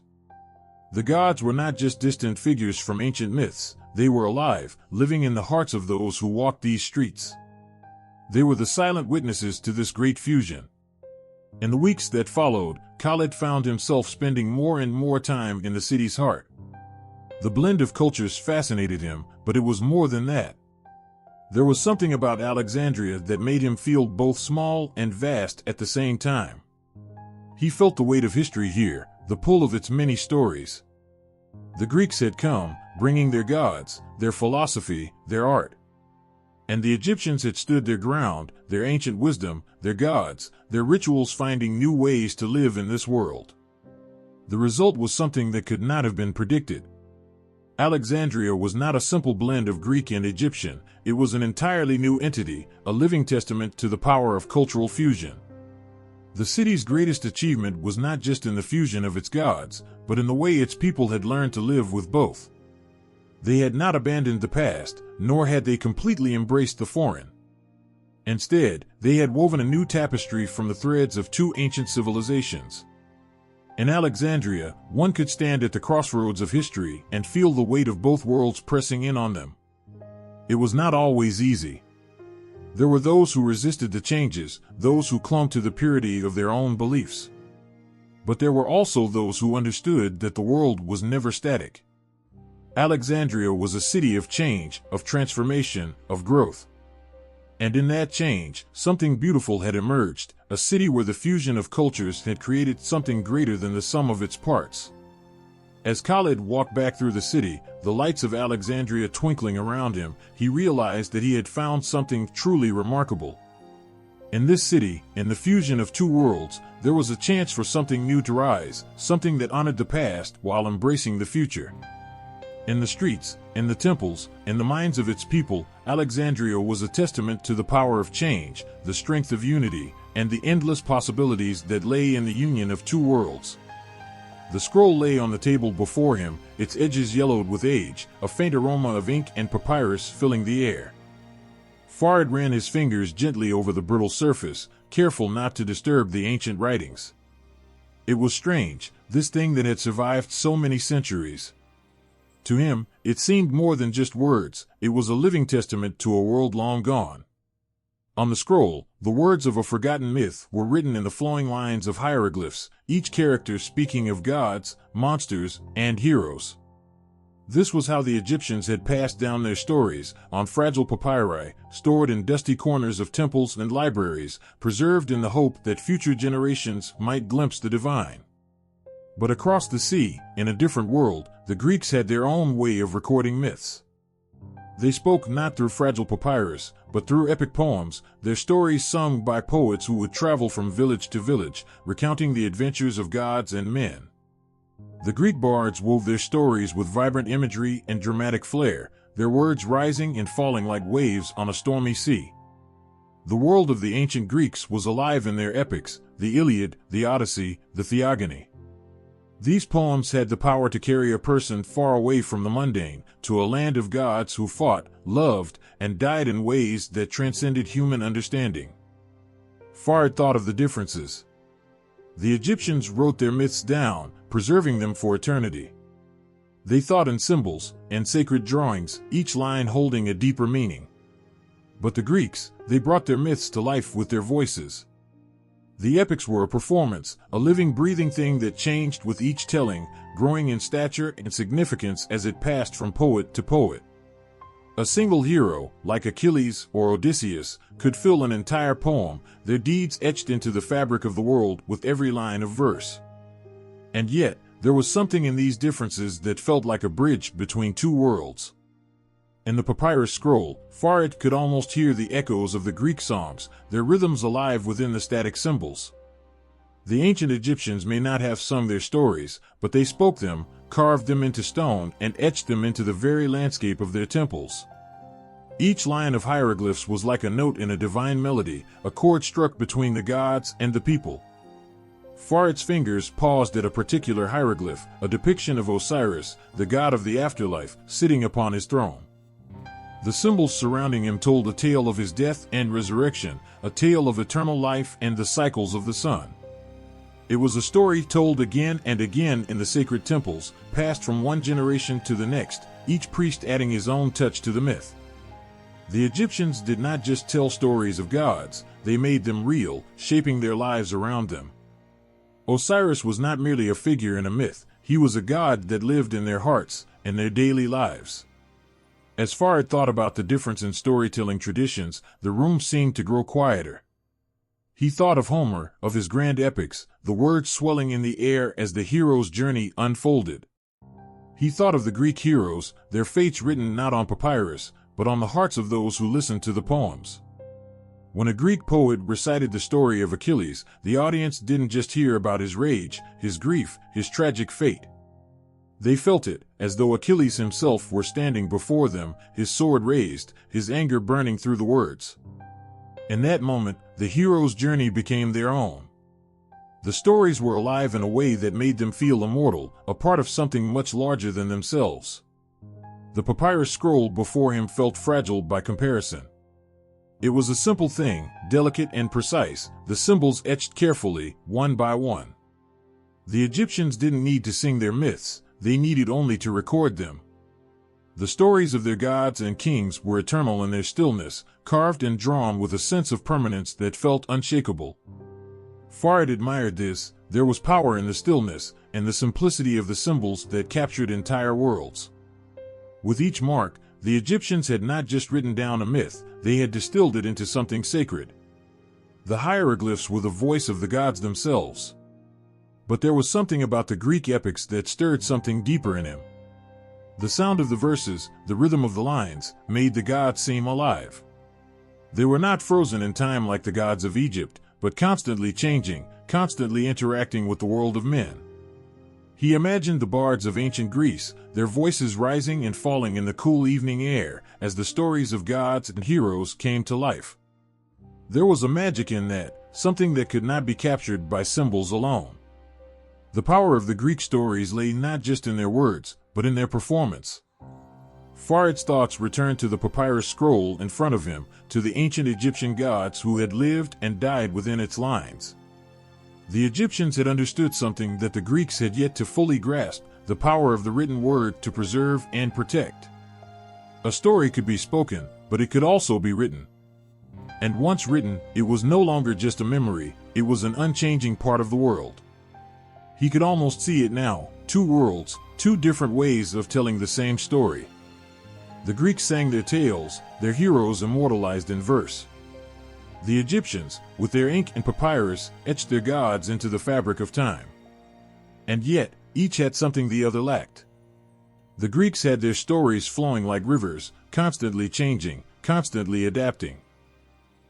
The gods were not just distant figures from ancient myths, they were alive, living in the hearts of those who walked these streets. They were the silent witnesses to this great fusion. In the weeks that followed, Khalid found himself spending more and more time in the city's heart. The blend of cultures fascinated him, but it was more than that. There was something about Alexandria that made him feel both small and vast at the same time. He felt the weight of history here, the pull of its many stories. The Greeks had come, bringing their gods, their philosophy, their art. And the Egyptians had stood their ground, their ancient wisdom, their gods, their rituals, finding new ways to live in this world. The result was something that could not have been predicted. Alexandria was not a simple blend of Greek and Egyptian, it was an entirely new entity, a living testament to the power of cultural fusion. The city's greatest achievement was not just in the fusion of its gods, but in the way its people had learned to live with both. They had not abandoned the past, nor had they completely embraced the foreign. Instead, they had woven a new tapestry from the threads of two ancient civilizations. In Alexandria, one could stand at the crossroads of history and feel the weight of both worlds pressing in on them. It was not always easy. There were those who resisted the changes, those who clung to the purity of their own beliefs. But there were also those who understood that the world was never static. Alexandria was a city of change, of transformation, of growth. And in that change, something beautiful had emerged, a city where the fusion of cultures had created something greater than the sum of its parts. As Khalid walked back through the city, the lights of Alexandria twinkling around him, he realized that he had found something truly remarkable. In this city, in the fusion of two worlds, there was a chance for something new to rise, something that honored the past while embracing the future. In the streets, in the temples, in the minds of its people, Alexandria was a testament to the power of change, the strength of unity, and the endless possibilities that lay in the union of two worlds. The scroll lay on the table before him, its edges yellowed with age, a faint aroma of ink and papyrus filling the air. Farid ran his fingers gently over the brittle surface, careful not to disturb the ancient writings. It was strange, this thing that had survived so many centuries. To him, it seemed more than just words, it was a living testament to a world long gone. On the scroll, the words of a forgotten myth were written in the flowing lines of hieroglyphs, each character speaking of gods, monsters, and heroes. This was how the Egyptians had passed down their stories, on fragile papyri, stored in dusty corners of temples and libraries, preserved in the hope that future generations might glimpse the divine. But across the sea, in a different world, the Greeks had their own way of recording myths. They spoke not through fragile papyrus, but through epic poems, their stories sung by poets who would travel from village to village, recounting the adventures of gods and men. The Greek bards wove their stories with vibrant imagery and dramatic flair, their words rising and falling like waves on a stormy sea. The world of the ancient Greeks was alive in their epics, the Iliad, the Odyssey, the Theogony. These poems had the power to carry a person far away from the mundane, to a land of gods who fought, loved, and died in ways that transcended human understanding. Fard thought of the differences. The Egyptians wrote their myths down, preserving them for eternity. They thought in symbols and sacred drawings, each line holding a deeper meaning. But the Greeks, they brought their myths to life with their voices. The epics were a performance, a living, breathing thing that changed with each telling, growing in stature and significance as it passed from poet to poet. A single hero, like Achilles or Odysseus, could fill an entire poem, their deeds etched into the fabric of the world with every line of verse. And yet, there was something in these differences that felt like a bridge between two worlds. In the papyrus scroll, Fard could almost hear the echoes of the Greek songs, their rhythms alive within the static symbols. The ancient Egyptians may not have sung their stories, but they spoke them, carved them into stone, and etched them into the very landscape of their temples. Each line of hieroglyphs was like a note in a divine melody, a chord struck between the gods and the people. Fard's fingers paused at a particular hieroglyph, a depiction of Osiris, the god of the afterlife, sitting upon his throne. The symbols surrounding him told a tale of his death and resurrection, a tale of eternal life and the cycles of the sun. It was a story told again and again in the sacred temples, passed from one generation to the next, each priest adding his own touch to the myth. The Egyptians did not just tell stories of gods, they made them real, shaping their lives around them. Osiris was not merely a figure in a myth, he was a god that lived in their hearts and their daily lives. As Fard thought about the difference in storytelling traditions, the room seemed to grow quieter. He thought of Homer, of his grand epics, the words swelling in the air as the hero's journey unfolded. He thought of the Greek heroes, their fates written not on papyrus, but on the hearts of those who listened to the poems. When a Greek poet recited the story of Achilles, the audience didn't just hear about his rage, his grief, his tragic fate. They felt it, as though Achilles himself were standing before them, his sword raised, his anger burning through the words. In that moment, the hero's journey became their own. The stories were alive in a way that made them feel immortal, a part of something much larger than themselves. The papyrus scroll before him felt fragile by comparison. It was a simple thing, delicate and precise, the symbols etched carefully, one by one. The Egyptians didn't need to sing their myths, they needed only to record them. The stories of their gods and kings were eternal in their stillness, carved and drawn with a sense of permanence that felt unshakable. Fard admired this, there was power in the stillness, and the simplicity of the symbols that captured entire worlds. With each mark, the Egyptians had not just written down a myth, they had distilled it into something sacred. The hieroglyphs were the voice of the gods themselves. But there was something about the Greek epics that stirred something deeper in him. The sound of the verses, the rhythm of the lines, made the gods seem alive. They were not frozen in time like the gods of Egypt, but constantly changing, constantly interacting with the world of men. He imagined the bards of ancient Greece, their voices rising and falling in the cool evening air, as the stories of gods and heroes came to life. There was a magic in that, something that could not be captured by symbols alone. The power of the Greek stories lay not just in their words, but in their performance. Fard's thoughts returned to the papyrus scroll in front of him, to the ancient Egyptian gods who had lived and died within its lines. The Egyptians had understood something that the Greeks had yet to fully grasp, the power of the written word to preserve and protect. A story could be spoken, but it could also be written. And once written, it was no longer just a memory, it was an unchanging part of the world. He could almost see it now, two worlds, two different ways of telling the same story. The Greeks sang their tales, their heroes immortalized in verse. The Egyptians, with their ink and papyrus, etched their gods into the fabric of time. And yet, each had something the other lacked. The Greeks had their stories flowing like rivers, constantly changing, constantly adapting.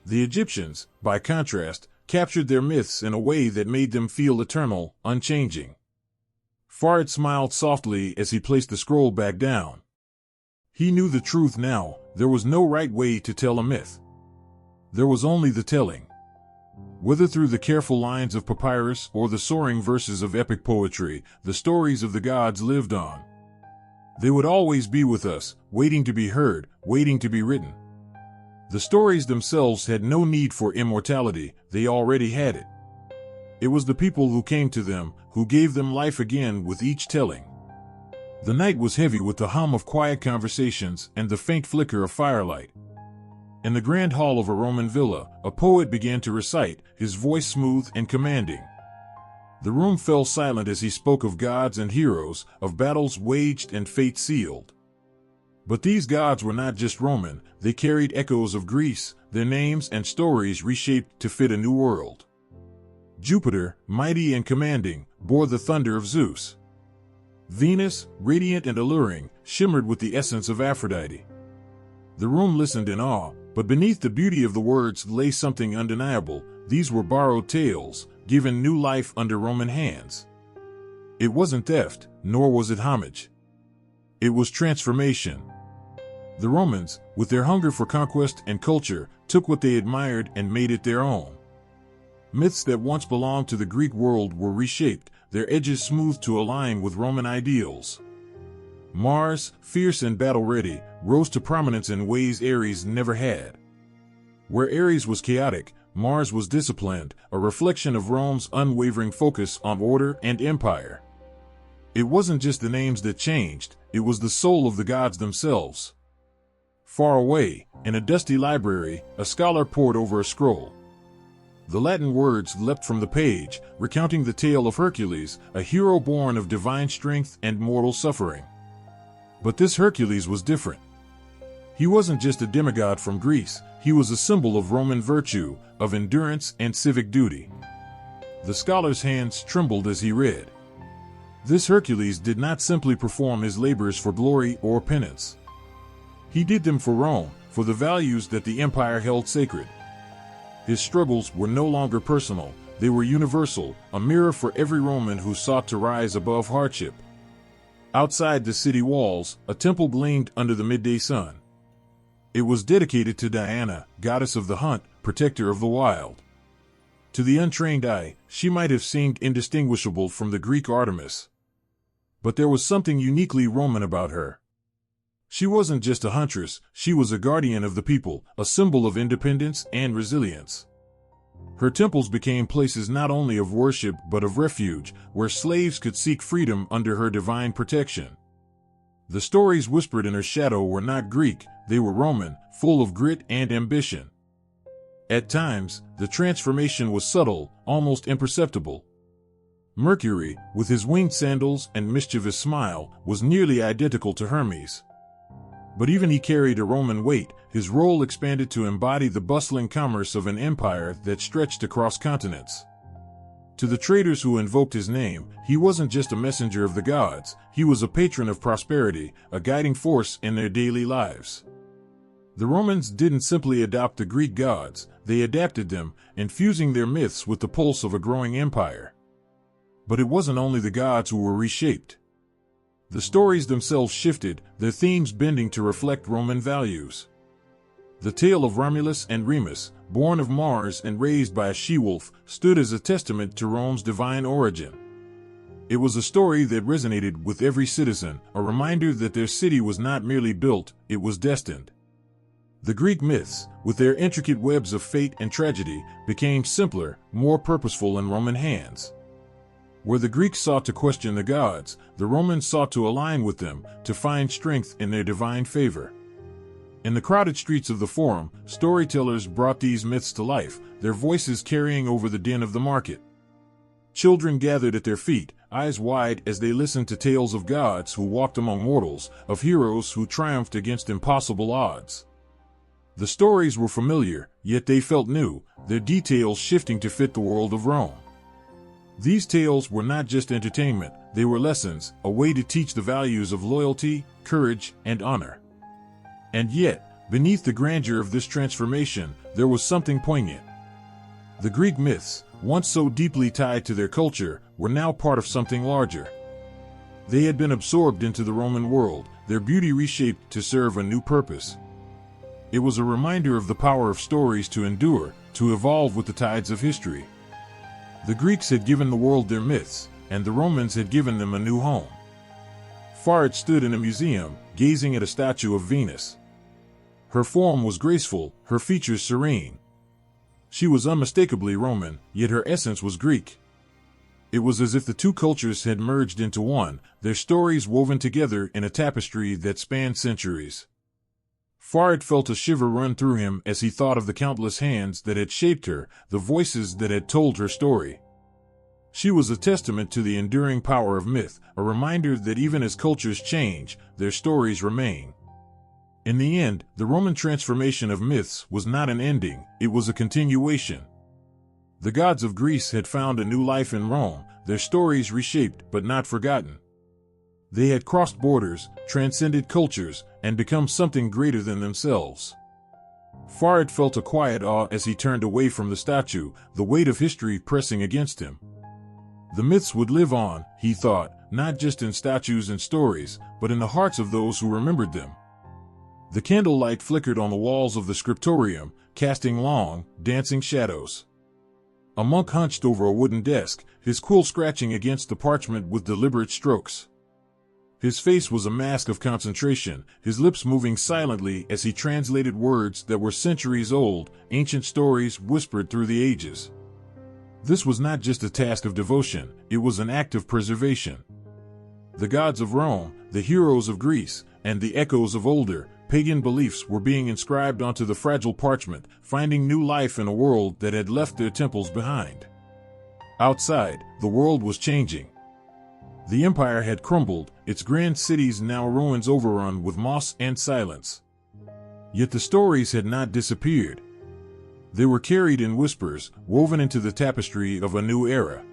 The Egyptians, by contrast, captured their myths in a way that made them feel eternal, unchanging. Farid smiled softly as he placed the scroll back down. He knew the truth now. There was no right way to tell a myth. There was only the telling. Whether through the careful lines of papyrus or the soaring verses of epic poetry, the stories of the gods lived on. They would always be with us, waiting to be heard, waiting to be written. The stories themselves had no need for immortality, they already had it. It was the people who came to them, who gave them life again with each telling. The night was heavy with the hum of quiet conversations and the faint flicker of firelight. In the grand hall of a Roman villa, a poet began to recite, his voice smooth and commanding. The room fell silent as he spoke of gods and heroes, of battles waged and fate sealed. But these gods were not just Roman, they carried echoes of Greece, their names and stories reshaped to fit a new world. Jupiter, mighty and commanding, bore the thunder of Zeus. Venus, radiant and alluring, shimmered with the essence of Aphrodite. The room listened in awe, but beneath the beauty of the words lay something undeniable. These were borrowed tales, given new life under Roman hands. It wasn't theft, nor was it homage. It was transformation. The Romans, with their hunger for conquest and culture, took what they admired and made it their own. Myths that once belonged to the Greek world were reshaped, their edges smoothed to align with Roman ideals. Mars, fierce and battle-ready, rose to prominence in ways Ares never had. Where Ares was chaotic, Mars was disciplined, a reflection of Rome's unwavering focus on order and empire. It wasn't just the names that changed, it was the soul of the gods themselves. Far away, in a dusty library, a scholar pored over a scroll. The Latin words leapt from the page, recounting the tale of Hercules, a hero born of divine strength and mortal suffering. But this Hercules was different. He wasn't just a demigod from Greece, he was a symbol of Roman virtue, of endurance and civic duty. The scholar's hands trembled as he read. This Hercules did not simply perform his labors for glory or penance. He did them for Rome, for the values that the empire held sacred. His struggles were no longer personal, they were universal, a mirror for every Roman who sought to rise above hardship. Outside the city walls, a temple gleamed under the midday sun. It was dedicated to Diana, goddess of the hunt, protector of the wild. To the untrained eye, she might have seemed indistinguishable from the Greek Artemis. But there was something uniquely Roman about her. She wasn't just a huntress, she was a guardian of the people, a symbol of independence and resilience. Her temples became places not only of worship but of refuge, where slaves could seek freedom under her divine protection. The stories whispered in her shadow were not Greek, they were Roman, full of grit and ambition. At times, the transformation was subtle, almost imperceptible. Mercury, with his winged sandals and mischievous smile, was nearly identical to Hermes. But even he carried a Roman weight, his role expanded to embody the bustling commerce of an empire that stretched across continents. To the traders who invoked his name, he wasn't just a messenger of the gods, he was a patron of prosperity, a guiding force in their daily lives. The Romans didn't simply adopt the Greek gods, they adapted them, infusing their myths with the pulse of a growing empire. But it wasn't only the gods who were reshaped. The stories themselves shifted, their themes bending to reflect Roman values. The tale of Romulus and Remus, born of Mars and raised by a she-wolf, stood as a testament to Rome's divine origin. It was a story that resonated with every citizen, a reminder that their city was not merely built, it was destined. The Greek myths, with their intricate webs of fate and tragedy, became simpler, more purposeful in Roman hands. Where the Greeks sought to question the gods, the Romans sought to align with them, to find strength in their divine favor. In the crowded streets of the Forum, storytellers brought these myths to life, their voices carrying over the din of the market. Children gathered at their feet, eyes wide as they listened to tales of gods who walked among mortals, of heroes who triumphed against impossible odds. The stories were familiar, yet they felt new, their details shifting to fit the world of Rome. These tales were not just entertainment, they were lessons, a way to teach the values of loyalty, courage, and honor. And yet, beneath the grandeur of this transformation, there was something poignant. The Greek myths, once so deeply tied to their culture, were now part of something larger. They had been absorbed into the Roman world, their beauty reshaped to serve a new purpose. It was a reminder of the power of stories to endure, to evolve with the tides of history. The Greeks had given the world their myths, and the Romans had given them a new home. Fard stood in a museum, gazing at a statue of Venus. Her form was graceful, her features serene. She was unmistakably Roman, yet her essence was Greek. It was as if the two cultures had merged into one, their stories woven together in a tapestry that spanned centuries. Fard felt a shiver run through him as he thought of the countless hands that had shaped her, the voices that had told her story. She was a testament to the enduring power of myth, a reminder that even as cultures change, their stories remain. In the end, the Roman transformation of myths was not an ending, it was a continuation. The gods of Greece had found a new life in Rome, their stories reshaped but not forgotten. They had crossed borders, transcended cultures, and become something greater than themselves. Fard felt a quiet awe as he turned away from the statue, the weight of history pressing against him. The myths would live on, he thought, not just in statues and stories, but in the hearts of those who remembered them. The candlelight flickered on the walls of the scriptorium, casting long, dancing shadows. A monk hunched over a wooden desk, his quill scratching against the parchment with deliberate strokes. His face was a mask of concentration, his lips moving silently as he translated words that were centuries old, ancient stories whispered through the ages. This was not just a task of devotion, it was an act of preservation. The gods of Rome, the heroes of Greece, and the echoes of older, pagan beliefs were being inscribed onto the fragile parchment, finding new life in a world that had left their temples behind. Outside, the world was changing. The empire had crumbled, its grand cities now ruins overrun with moss and silence. Yet the stories had not disappeared. They were carried in whispers, woven into the tapestry of a new era.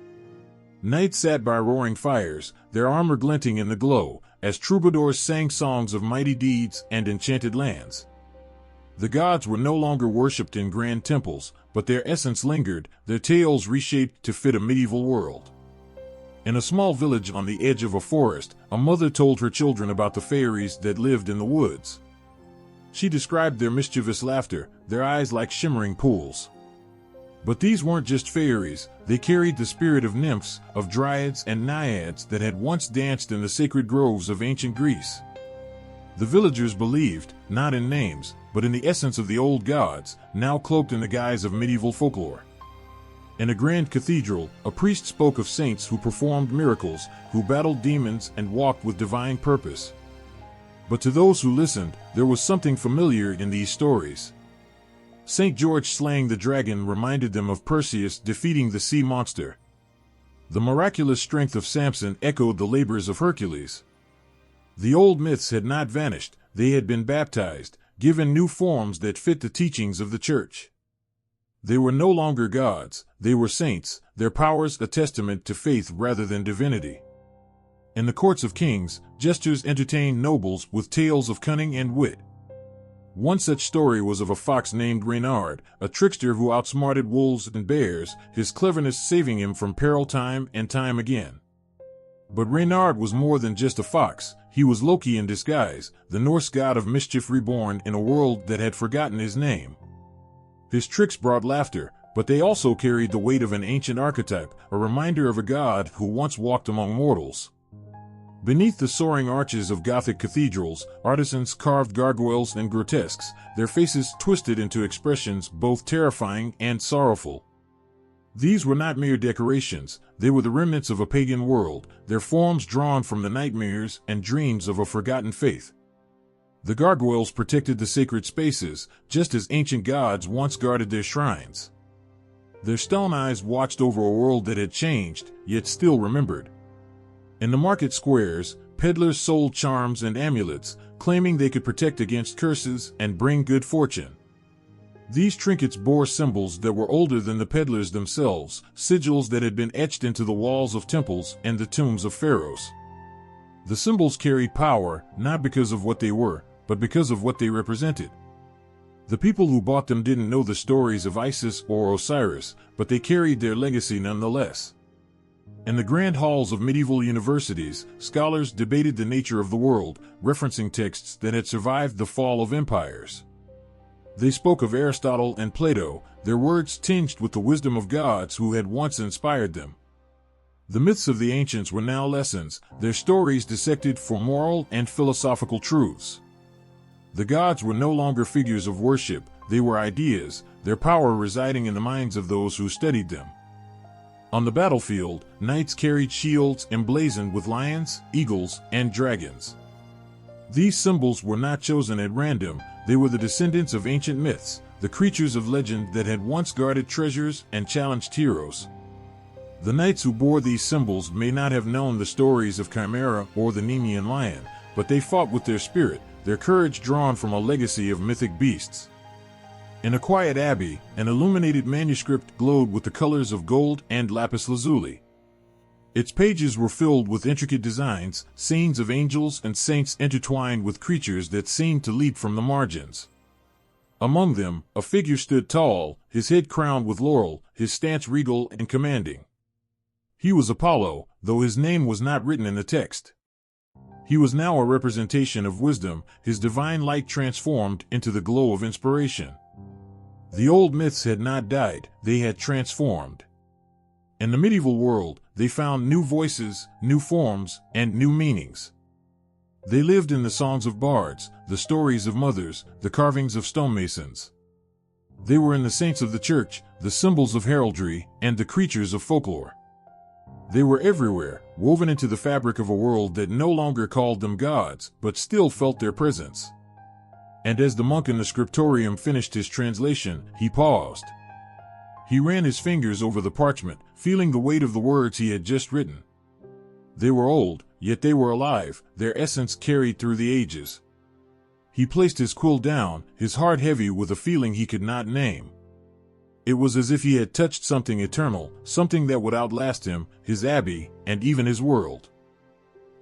Knights sat by roaring fires, their armor glinting in the glow, as troubadours sang songs of mighty deeds and enchanted lands. The gods were no longer worshipped in grand temples, but their essence lingered, their tales reshaped to fit a medieval world. In a small village on the edge of a forest, a mother told her children about the fairies that lived in the woods. She described their mischievous laughter, their eyes like shimmering pools. But these weren't just fairies, they carried the spirit of nymphs, of dryads and naiads that had once danced in the sacred groves of ancient Greece. The villagers believed, not in names, but in the essence of the old gods, now cloaked in the guise of medieval folklore. In a grand cathedral, a priest spoke of saints who performed miracles, who battled demons and walked with divine purpose. But to those who listened, there was something familiar in these stories. St. George slaying the dragon reminded them of Perseus defeating the sea monster. The miraculous strength of Samson echoed the labors of Hercules. The old myths had not vanished, they had been baptized, given new forms that fit the teachings of the Church. They were no longer gods, they were saints, their powers a testament to faith rather than divinity. In the courts of kings, jesters entertained nobles with tales of cunning and wit. One such story was of a fox named Reynard, a trickster who outsmarted wolves and bears, his cleverness saving him from peril time and time again. But Reynard was more than just a fox, he was Loki in disguise, the Norse god of mischief reborn in a world that had forgotten his name. His tricks brought laughter, but they also carried the weight of an ancient archetype, a reminder of a god who once walked among mortals. Beneath the soaring arches of Gothic cathedrals, artisans carved gargoyles and grotesques, their faces twisted into expressions both terrifying and sorrowful. These were not mere decorations, they were the remnants of a pagan world, their forms drawn from the nightmares and dreams of a forgotten faith. The gargoyles protected the sacred spaces, just as ancient gods once guarded their shrines. Their stone eyes watched over a world that had changed, yet still remembered. In the market squares, peddlers sold charms and amulets, claiming they could protect against curses and bring good fortune. These trinkets bore symbols that were older than the peddlers themselves, sigils that had been etched into the walls of temples and the tombs of pharaohs. The symbols carried power, not because of what they were, but because of what they represented. The people who bought them didn't know the stories of Isis or Osiris, but they carried their legacy nonetheless. In the grand halls of medieval universities, scholars debated the nature of the world, referencing texts that had survived the fall of empires. They spoke of Aristotle and Plato, their words tinged with the wisdom of gods who had once inspired them. The myths of the ancients were now lessons, their stories dissected for moral and philosophical truths. The gods were no longer figures of worship, they were ideas, their power residing in the minds of those who studied them. On the battlefield, knights carried shields emblazoned with lions, eagles, and dragons. These symbols were not chosen at random, they were the descendants of ancient myths, the creatures of legend that had once guarded treasures and challenged heroes. The knights who bore these symbols may not have known the stories of Chimera or the Nemean lion, but they fought with their spirit, their courage drawn from a legacy of mythic beasts. In a quiet abbey, an illuminated manuscript glowed with the colors of gold and lapis lazuli. Its pages were filled with intricate designs, scenes of angels and saints intertwined with creatures that seemed to leap from the margins. Among them, a figure stood tall, his head crowned with laurel, his stance regal and commanding. He was Apollo, though his name was not written in the text. He was now a representation of wisdom, his divine light transformed into the glow of inspiration. The old myths had not died, they had transformed. In the medieval world, they found new voices, new forms, and new meanings. They lived in the songs of bards, the stories of mothers, the carvings of stonemasons. They were in the saints of the church, the symbols of heraldry, and the creatures of folklore. They were everywhere, woven into the fabric of a world that no longer called them gods, but still felt their presence. And as the monk in the scriptorium finished his translation, he paused. He ran his fingers over the parchment, feeling the weight of the words he had just written. They were old, yet they were alive, their essence carried through the ages. He placed his quill down, his heart heavy with a feeling he could not name. It was as if he had touched something eternal, something that would outlast him, his abbey, and even his world.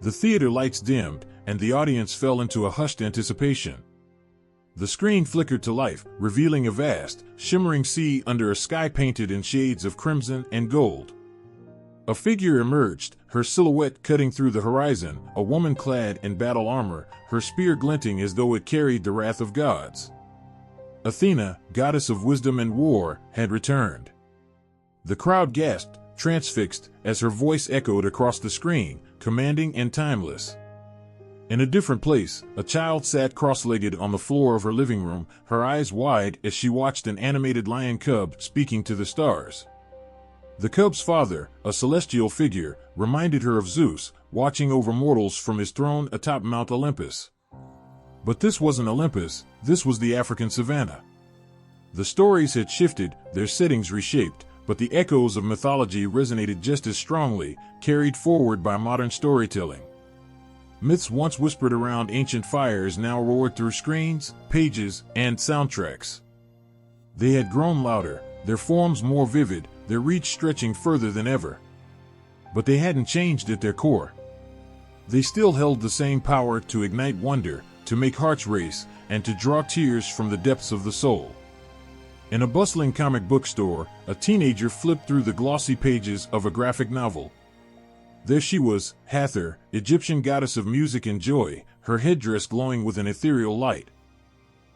The theater lights dimmed, and the audience fell into a hushed anticipation. The screen flickered to life, revealing a vast, shimmering sea under a sky painted in shades of crimson and gold. A figure emerged, her silhouette cutting through the horizon, a woman clad in battle armor, her spear glinting as though it carried the wrath of gods. Athena, goddess of wisdom and war, had returned. The crowd gasped, transfixed, as her voice echoed across the screen, commanding and timeless. In a different place, a child sat cross-legged on the floor of her living room, her eyes wide as she watched an animated lion cub speaking to the stars. The cub's father, a celestial figure, reminded her of Zeus, watching over mortals from his throne atop Mount Olympus. But this wasn't Olympus, this was the African savanna. The stories had shifted, their settings reshaped, but the echoes of mythology resonated just as strongly, carried forward by modern storytelling. Myths once whispered around ancient fires now roared through screens, pages, and soundtracks. They had grown louder, their forms more vivid, their reach stretching further than ever. But they hadn't changed at their core. They still held the same power to ignite wonder, to make hearts race, and to draw tears from the depths of the soul. In a bustling comic book store, a teenager flipped through the glossy pages of a graphic novel. There she was, Hathor, Egyptian goddess of music and joy, her headdress glowing with an ethereal light.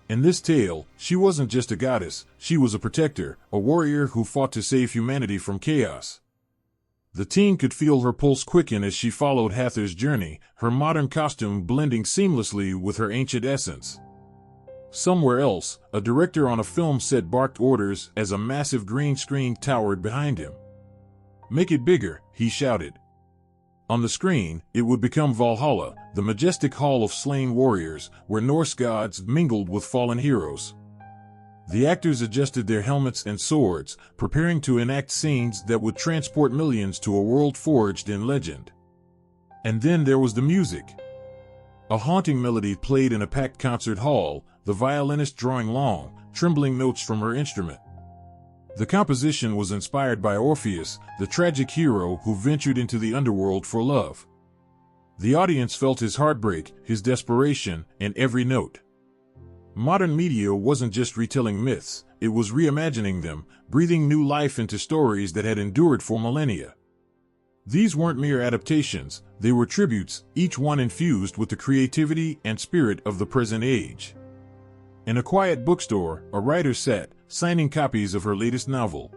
In this tale, she wasn't just a goddess, she was a protector, a warrior who fought to save humanity from chaos. The teen could feel her pulse quicken as she followed Hathor's journey, her modern costume blending seamlessly with her ancient essence. Somewhere else, a director on a film set barked orders as a massive green screen towered behind him. "Make it bigger," he shouted. On the screen, it would become Valhalla, the majestic hall of slain warriors, where Norse gods mingled with fallen heroes. The actors adjusted their helmets and swords, preparing to enact scenes that would transport millions to a world forged in legend. And then there was the music. A haunting melody played in a packed concert hall, the violinist drawing long, trembling notes from her instrument. The composition was inspired by Orpheus, the tragic hero who ventured into the underworld for love. The audience felt his heartbreak, his desperation, in every note. Modern media wasn't just retelling myths, it was reimagining them, breathing new life into stories that had endured for millennia. These weren't mere adaptations, they were tributes, each one infused with the creativity and spirit of the present age. In a quiet bookstore, a writer sat, signing copies of her latest novel.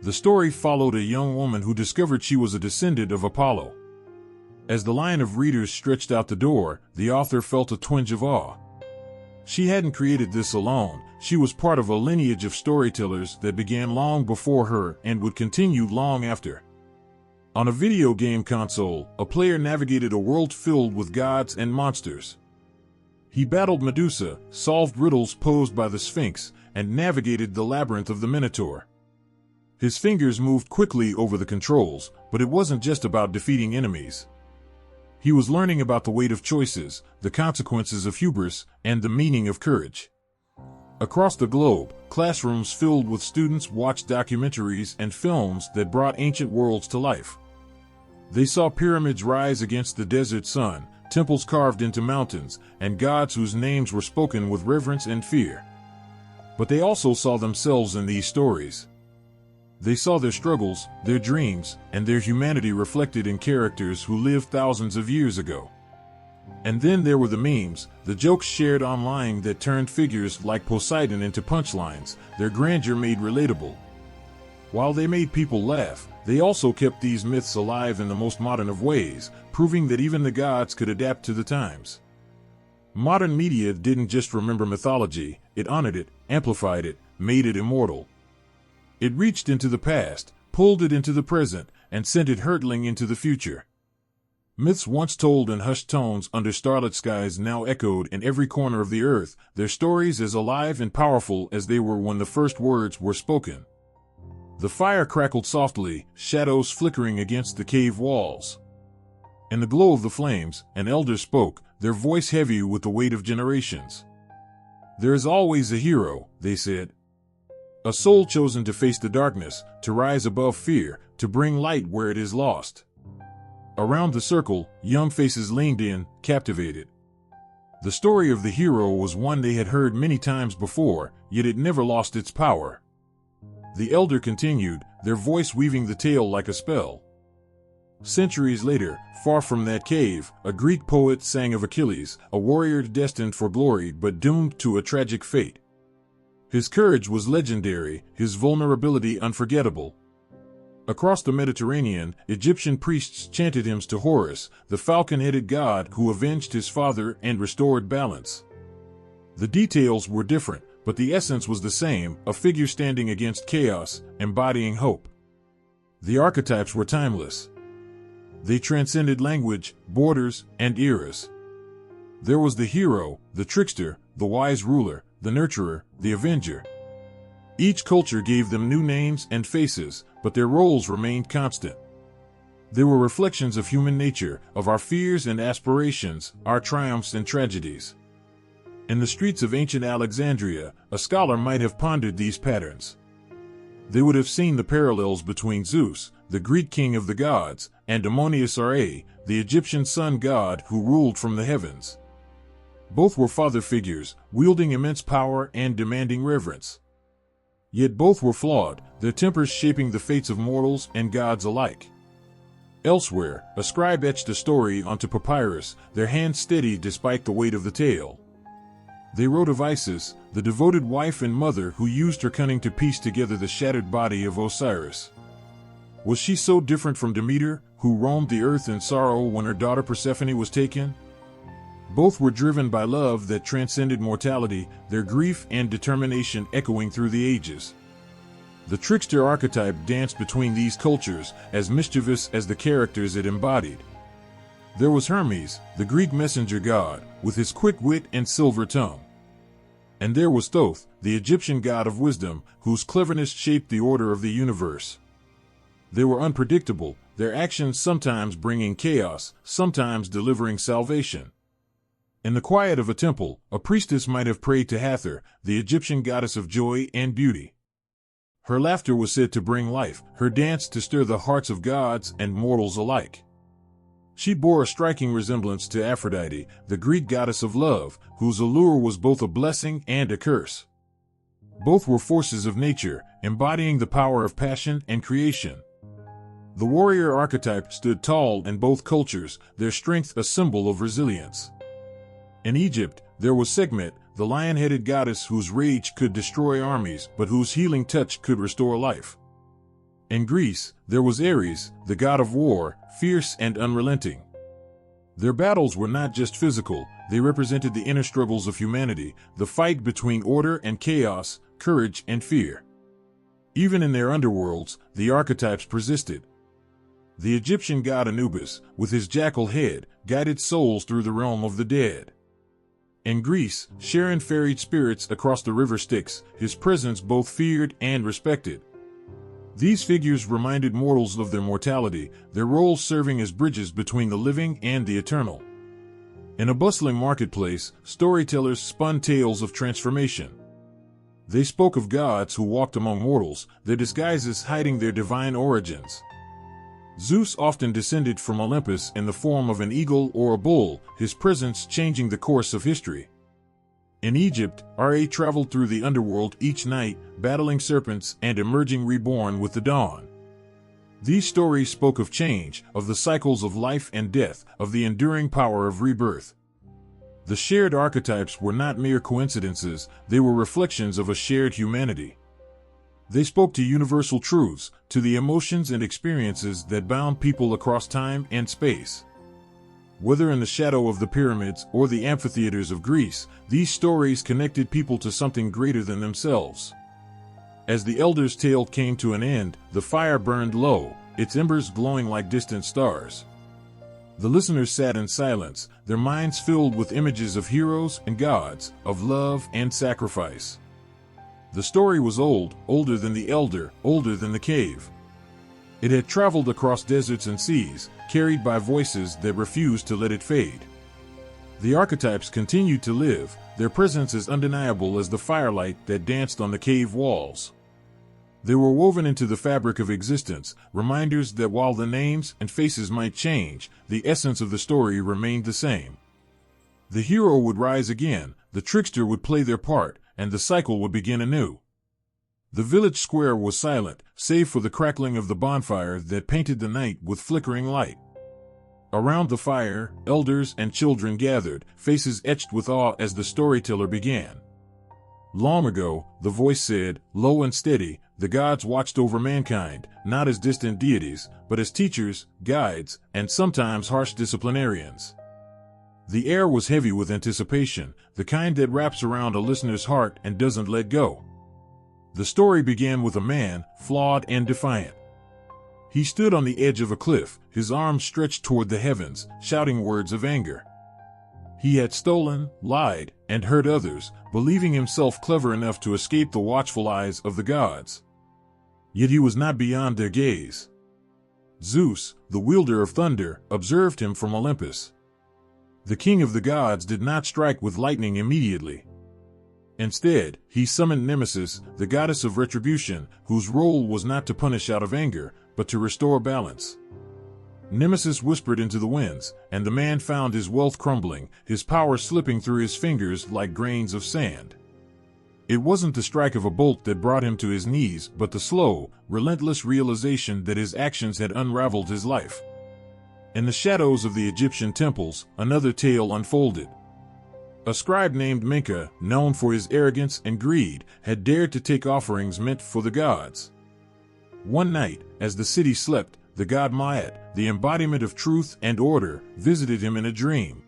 The story followed a young woman who discovered she was a descendant of Apollo. As the line of readers stretched out the door, the author felt a twinge of awe. She hadn't created this alone, she was part of a lineage of storytellers that began long before her and would continue long after. On a video game console, a player navigated a world filled with gods and monsters. He battled Medusa, solved riddles posed by the Sphinx, and navigated the labyrinth of the Minotaur. His fingers moved quickly over the controls, but it wasn't just about defeating enemies. He was learning about the weight of choices, the consequences of hubris, and the meaning of courage. Across the globe, classrooms filled with students watched documentaries and films that brought ancient worlds to life. They saw pyramids rise against the desert sun, temples carved into mountains, and gods whose names were spoken with reverence and fear. But they also saw themselves in these stories. They saw their struggles, their dreams, and their humanity reflected in characters who lived thousands of years ago. And then there were the memes, the jokes shared online that turned figures like Poseidon into punchlines, their grandeur made relatable. While they made people laugh, they also kept these myths alive in the most modern of ways, proving that even the gods could adapt to the times. Modern media didn't just remember mythology, it honored it, amplified it, made it immortal. It reached into the past, pulled it into the present, and sent it hurtling into the future. Myths once told in hushed tones under starlit skies now echoed in every corner of the earth, their stories as alive and powerful as they were when the first words were spoken. The fire crackled softly, shadows flickering against the cave walls. In the glow of the flames, an elder spoke, their voice heavy with the weight of generations. "There is always a hero," they said. "A soul chosen to face the darkness, to rise above fear, to bring light where it is lost." Around the circle, young faces leaned in, captivated. The story of the hero was one they had heard many times before, yet it never lost its power. The elder continued, their voice weaving the tale like a spell. Centuries later, far from that cave, a Greek poet sang of Achilles, a warrior destined for glory but doomed to a tragic fate. His courage was legendary, his vulnerability unforgettable. Across the Mediterranean, Egyptian priests chanted hymns to Horus, the falcon-headed god who avenged his father and restored balance. The details were different, but the essence was the same, a figure standing against chaos, embodying hope. The archetypes were timeless. They transcended language, borders, and eras. There was the hero, the trickster, the wise ruler, the nurturer, the avenger. Each culture gave them new names and faces, but their roles remained constant. They were reflections of human nature, of our fears and aspirations, our triumphs and tragedies. In the streets of ancient Alexandria, a scholar might have pondered these patterns. They would have seen the parallels between Zeus, the Greek king of the gods, and Ammon-Ra, the Egyptian sun god who ruled from the heavens. Both were father figures, wielding immense power and demanding reverence. Yet both were flawed, their tempers shaping the fates of mortals and gods alike. Elsewhere, a scribe etched a story onto papyrus, their hands steady despite the weight of the tale. They wrote of Isis, the devoted wife and mother who used her cunning to piece together the shattered body of Osiris. Was she so different from Demeter, who roamed the earth in sorrow when her daughter Persephone was taken? Both were driven by love that transcended mortality, their grief and determination echoing through the ages. The trickster archetype danced between these cultures, as mischievous as the characters it embodied. There was Hermes, the Greek messenger god, with his quick wit and silver tongue. And there was Thoth, the Egyptian god of wisdom, whose cleverness shaped the order of the universe. They were unpredictable, their actions sometimes bringing chaos, sometimes delivering salvation. In the quiet of a temple, a priestess might have prayed to Hathor, the Egyptian goddess of joy and beauty. Her laughter was said to bring life, her dance to stir the hearts of gods and mortals alike. She bore a striking resemblance to Aphrodite, the Greek goddess of love, whose allure was both a blessing and a curse. Both were forces of nature, embodying the power of passion and creation. The warrior archetype stood tall in both cultures, their strength a symbol of resilience. In Egypt, there was Sekhmet, the lion-headed goddess whose rage could destroy armies but whose healing touch could restore life. In Greece, there was Ares, the god of war, fierce and unrelenting. Their battles were not just physical, they represented the inner struggles of humanity, the fight between order and chaos, courage and fear. Even in their underworlds, the archetypes persisted. The Egyptian god Anubis, with his jackal head, guided souls through the realm of the dead. In Greece, Charon ferried spirits across the river Styx, his presence both feared and respected. These figures reminded mortals of their mortality, their roles serving as bridges between the living and the eternal. In a bustling marketplace, storytellers spun tales of transformation. They spoke of gods who walked among mortals, their disguises hiding their divine origins. Zeus often descended from Olympus in the form of an eagle or a bull, his presence changing the course of history. In Egypt, Ra traveled through the underworld each night, battling serpents and emerging reborn with the dawn. These stories spoke of change, of the cycles of life and death, of the enduring power of rebirth. The shared archetypes were not mere coincidences, they were reflections of a shared humanity. They spoke to universal truths, to the emotions and experiences that bound people across time and space. Whether in the shadow of the pyramids or the amphitheaters of Greece, these stories connected people to something greater than themselves. As the elder's tale came to an end, the fire burned low, its embers glowing like distant stars. The listeners sat in silence, their minds filled with images of heroes and gods, of love and sacrifice. The story was old, older than the elder, older than the cave. It had traveled across deserts and seas, carried by voices that refused to let it fade. The archetypes continued to live, their presence as undeniable as the firelight that danced on the cave walls. They were woven into the fabric of existence, reminders that while the names and faces might change, the essence of the story remained the same. The hero would rise again, the trickster would play their part, and the cycle would begin anew. The village square was silent, save for the crackling of the bonfire that painted the night with flickering light. Around the fire, elders and children gathered, faces etched with awe as the storyteller began. Long ago, the voice said, low and steady, the gods watched over mankind, not as distant deities, but as teachers, guides, and sometimes harsh disciplinarians. The air was heavy with anticipation, the kind that wraps around a listener's heart and doesn't let go. The story began with a man, flawed and defiant. He stood on the edge of a cliff, his arms stretched toward the heavens, shouting words of anger. He had stolen, lied, and hurt others, believing himself clever enough to escape the watchful eyes of the gods. Yet he was not beyond their gaze. Zeus, the wielder of thunder, observed him from Olympus. The king of the gods did not strike with lightning immediately. Instead, he summoned Nemesis, the goddess of retribution, whose role was not to punish out of anger, but to restore balance. Nemesis whispered into the winds, and the man found his wealth crumbling, his power slipping through his fingers like grains of sand. It wasn't the strike of a bolt that brought him to his knees, but the slow, relentless realization that his actions had unraveled his life. In the shadows of the Egyptian temples, another tale unfolded. A scribe named Menka, known for his arrogance and greed, had dared to take offerings meant for the gods. One night, as the city slept, the god Maat, the embodiment of truth and order, visited him in a dream.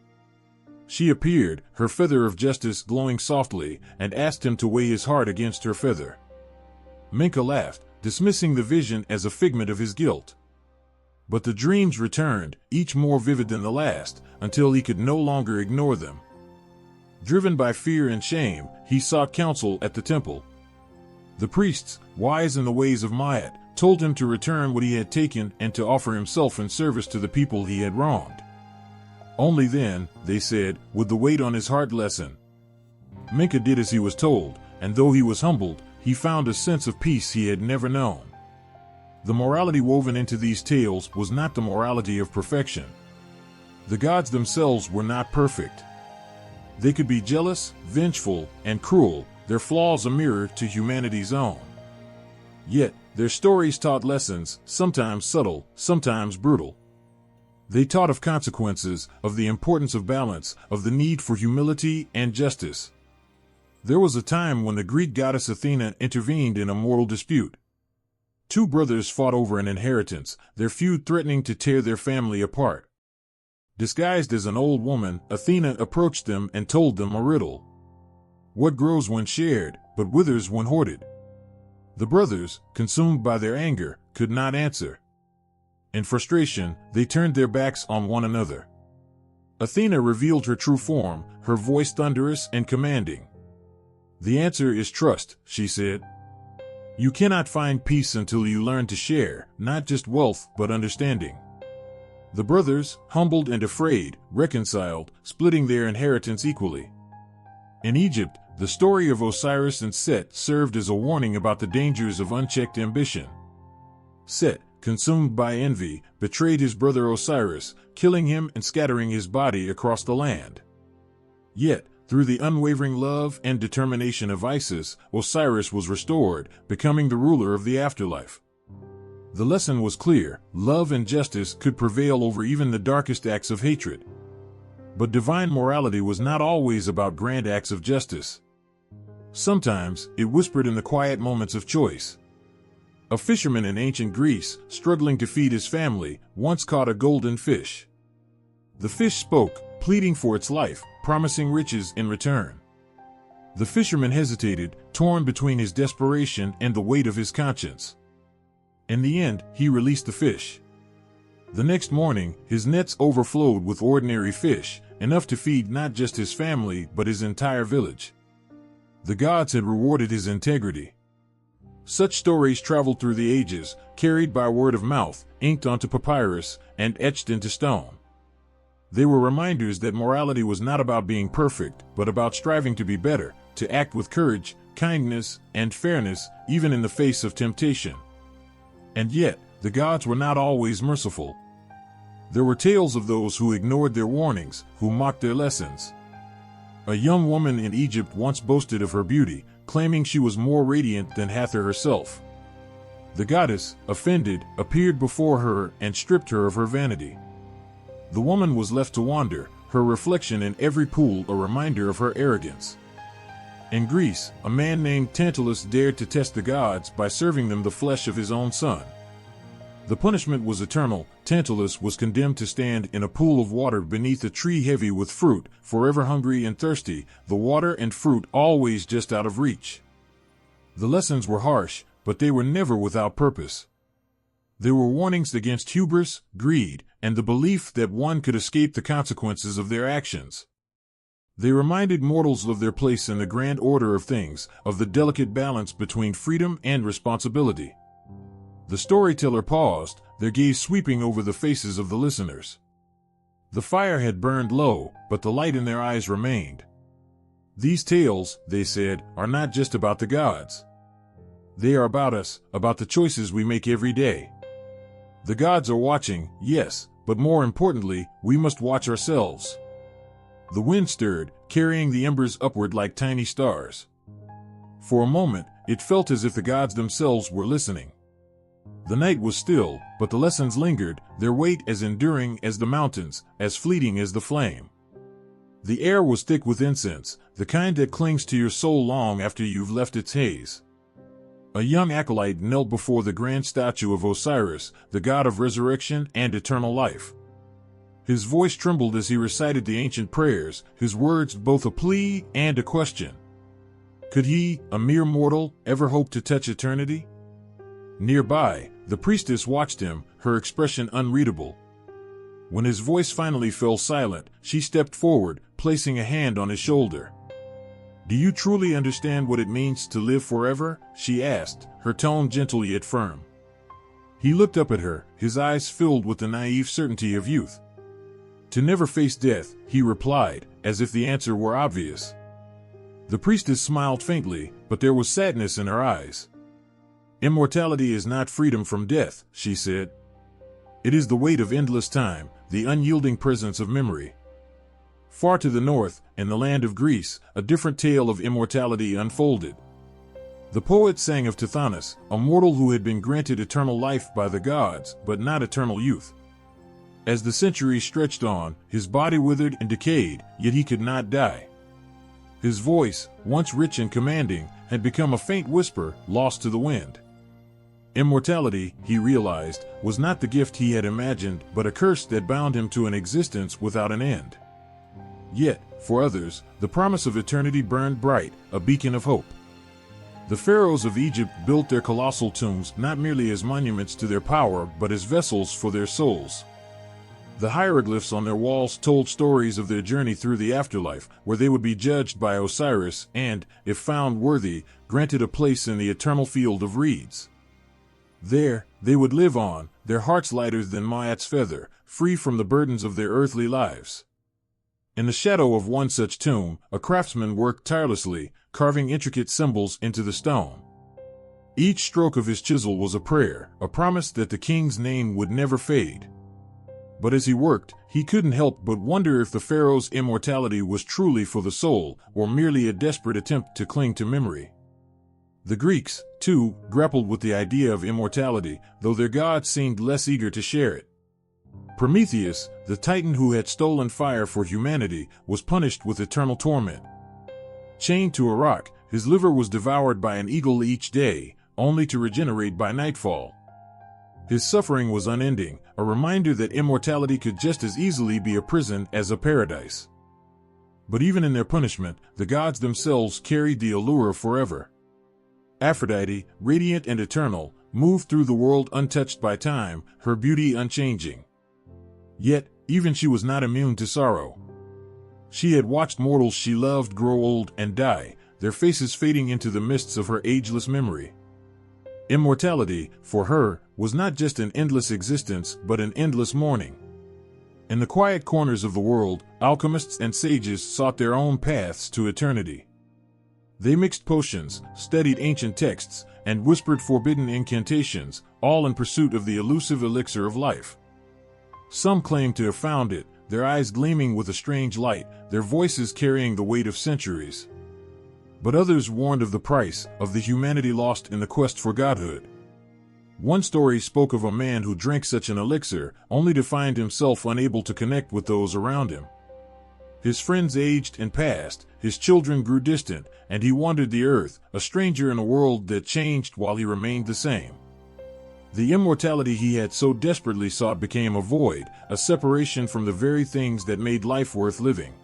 She appeared, her feather of justice glowing softly, and asked him to weigh his heart against her feather. Menka laughed, dismissing the vision as a figment of his guilt. But the dreams returned, each more vivid than the last, until he could no longer ignore them. Driven by fear and shame, he sought counsel at the temple. The priests, wise in the ways of Maat, told him to return what he had taken and to offer himself in service to the people he had wronged. Only then, they said, would the weight on his heart lessen. Minka did as he was told, and though he was humbled, he found a sense of peace he had never known. The morality woven into these tales was not the morality of perfection. The gods themselves were not perfect. They could be jealous, vengeful, and cruel, their flaws a mirror to humanity's own. Yet, their stories taught lessons, sometimes subtle, sometimes brutal. They taught of consequences, of the importance of balance, of the need for humility and justice. There was a time when the Greek goddess Athena intervened in a moral dispute. Two brothers fought over an inheritance, their feud threatening to tear their family apart. Disguised as an old woman, Athena approached them and told them a riddle. What grows when shared, but withers when hoarded? The brothers, consumed by their anger, could not answer. In frustration, they turned their backs on one another. Athena revealed her true form, her voice thunderous and commanding. The answer is trust, she said. You cannot find peace until you learn to share, not just wealth, but understanding. The brothers, humbled and afraid, reconciled, splitting their inheritance equally. In Egypt, the story of Osiris and Set served as a warning about the dangers of unchecked ambition. Set, consumed by envy, betrayed his brother Osiris, killing him and scattering his body across the land. Yet, through the unwavering love and determination of Isis, Osiris was restored, becoming the ruler of the afterlife. The lesson was clear: love and justice could prevail over even the darkest acts of hatred. But divine morality was not always about grand acts of justice. Sometimes, it whispered in the quiet moments of choice. A fisherman in ancient Greece, struggling to feed his family, once caught a golden fish. The fish spoke, pleading for its life, promising riches in return. The fisherman hesitated, torn between his desperation and the weight of his conscience. In the end, he released the fish. The next morning, his nets overflowed with ordinary fish, enough to feed not just his family but his entire village. The gods had rewarded his integrity. Such stories traveled through the ages, carried by word of mouth, inked onto papyrus, and etched into stone. They were reminders that morality was not about being perfect, but about striving to be better, to act with courage, kindness, and fairness, even in the face of temptation. And yet, the gods were not always merciful. There were tales of those who ignored their warnings, who mocked their lessons. A young woman in Egypt once boasted of her beauty, claiming she was more radiant than Hathor herself. The goddess, offended, appeared before her and stripped her of her vanity. The woman was left to wander, her reflection in every pool a reminder of her arrogance. In Greece, a man named Tantalus dared to test the gods by serving them the flesh of his own son. The punishment was eternal. Tantalus was condemned to stand in a pool of water beneath a tree heavy with fruit, forever hungry and thirsty, the water and fruit always just out of reach. The lessons were harsh, but they were never without purpose. They were warnings against hubris, greed, and the belief that one could escape the consequences of their actions. They reminded mortals of their place in the grand order of things, of the delicate balance between freedom and responsibility. The storyteller paused, their gaze sweeping over the faces of the listeners. The fire had burned low, but the light in their eyes remained. These tales, they said, are not just about the gods. They are about us, about the choices we make every day. The gods are watching, yes, but more importantly, we must watch ourselves. The wind stirred, carrying the embers upward like tiny stars. For a moment, it felt as if the gods themselves were listening. The night was still, but the lessons lingered, their weight as enduring as the mountains, as fleeting as the flame. The air was thick with incense, the kind that clings to your soul long after you've left its haze. A young acolyte knelt before the grand statue of Osiris, the god of resurrection and eternal life. His voice trembled as he recited the ancient prayers, his words both a plea and a question. Could he, a mere mortal, ever hope to touch eternity? Nearby, the priestess watched him, her expression unreadable. When his voice finally fell silent, she stepped forward, placing a hand on his shoulder. "Do you truly understand what it means to live forever?" she asked, her tone gentle yet firm. He looked up at her, his eyes filled with the naive certainty of youth. To never face death, he replied, as if the answer were obvious. The priestess smiled faintly, but there was sadness in her eyes. Immortality is not freedom from death, she said. It is the weight of endless time, the unyielding presence of memory. Far to the north, in the land of Greece, a different tale of immortality unfolded. The poet sang of Tithonus, a mortal who had been granted eternal life by the gods, but not eternal youth. As the centuries stretched on, his body withered and decayed, yet he could not die. His voice, once rich and commanding, had become a faint whisper, lost to the wind. Immortality, he realized, was not the gift he had imagined, but a curse that bound him to an existence without an end. Yet, for others, the promise of eternity burned bright, a beacon of hope. The pharaohs of Egypt built their colossal tombs not merely as monuments to their power, but as vessels for their souls. The hieroglyphs on their walls told stories of their journey through the afterlife, where they would be judged by Osiris and, if found worthy, granted a place in the eternal field of reeds. There, they would live on, their hearts lighter than Maat's feather, free from the burdens of their earthly lives. In the shadow of one such tomb, a craftsman worked tirelessly, carving intricate symbols into the stone. Each stroke of his chisel was a prayer, a promise that the king's name would never fade. But as he worked, he couldn't help but wonder if the pharaoh's immortality was truly for the soul, or merely a desperate attempt to cling to memory. The Greeks, too, grappled with the idea of immortality, though their gods seemed less eager to share it. Prometheus, the titan who had stolen fire for humanity, was punished with eternal torment. Chained to a rock, his liver was devoured by an eagle each day, only to regenerate by nightfall. His suffering was unending, a reminder that immortality could just as easily be a prison as a paradise. But even in their punishment, the gods themselves carried the allure of forever. Aphrodite, radiant and eternal, moved through the world untouched by time, her beauty unchanging. Yet, even she was not immune to sorrow. She had watched mortals she loved grow old and die, their faces fading into the mists of her ageless memory. Immortality, for her, was not just an endless existence, but an endless mourning. In the quiet corners of the world, alchemists and sages sought their own paths to eternity. They mixed potions, studied ancient texts, and whispered forbidden incantations, all in pursuit of the elusive elixir of life. Some claimed to have found it, their eyes gleaming with a strange light, their voices carrying the weight of centuries. But others warned of the price, of the humanity lost in the quest for godhood. One story spoke of a man who drank such an elixir, only to find himself unable to connect with those around him. His friends aged and passed, his children grew distant, and he wandered the earth, a stranger in a world that changed while he remained the same. The immortality he had so desperately sought became a void, a separation from the very things that made life worth living.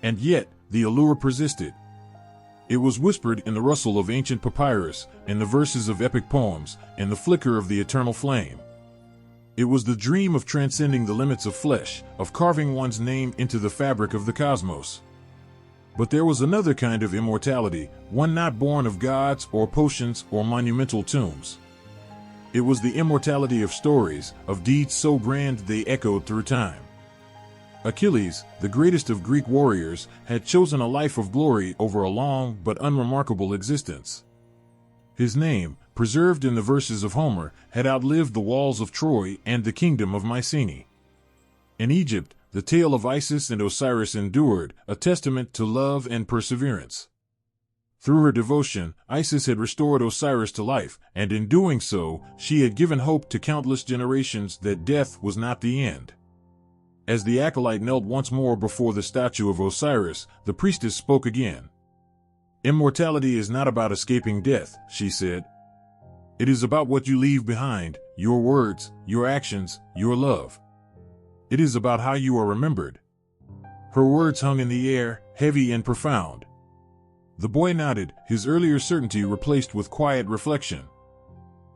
And yet, the allure persisted. It was whispered in the rustle of ancient papyrus, in the verses of epic poems, in the flicker of the eternal flame. It was the dream of transcending the limits of flesh, of carving one's name into the fabric of the cosmos. But there was another kind of immortality, one not born of gods or potions or monumental tombs. It was the immortality of stories, of deeds so grand they echoed through time. Achilles, the greatest of Greek warriors, had chosen a life of glory over a long but unremarkable existence. His name, preserved in the verses of Homer, had outlived the walls of Troy and the kingdom of Mycenae. In Egypt, the tale of Isis and Osiris endured, a testament to love and perseverance. Through her devotion, Isis had restored Osiris to life, and in doing so, she had given hope to countless generations that death was not the end. As the acolyte knelt once more before the statue of Osiris, the priestess spoke again. "Immortality is not about escaping death," she said. "It is about what you leave behind, your words, your actions, your love. It is about how you are remembered." Her words hung in the air, heavy and profound. The boy nodded, his earlier certainty replaced with quiet reflection.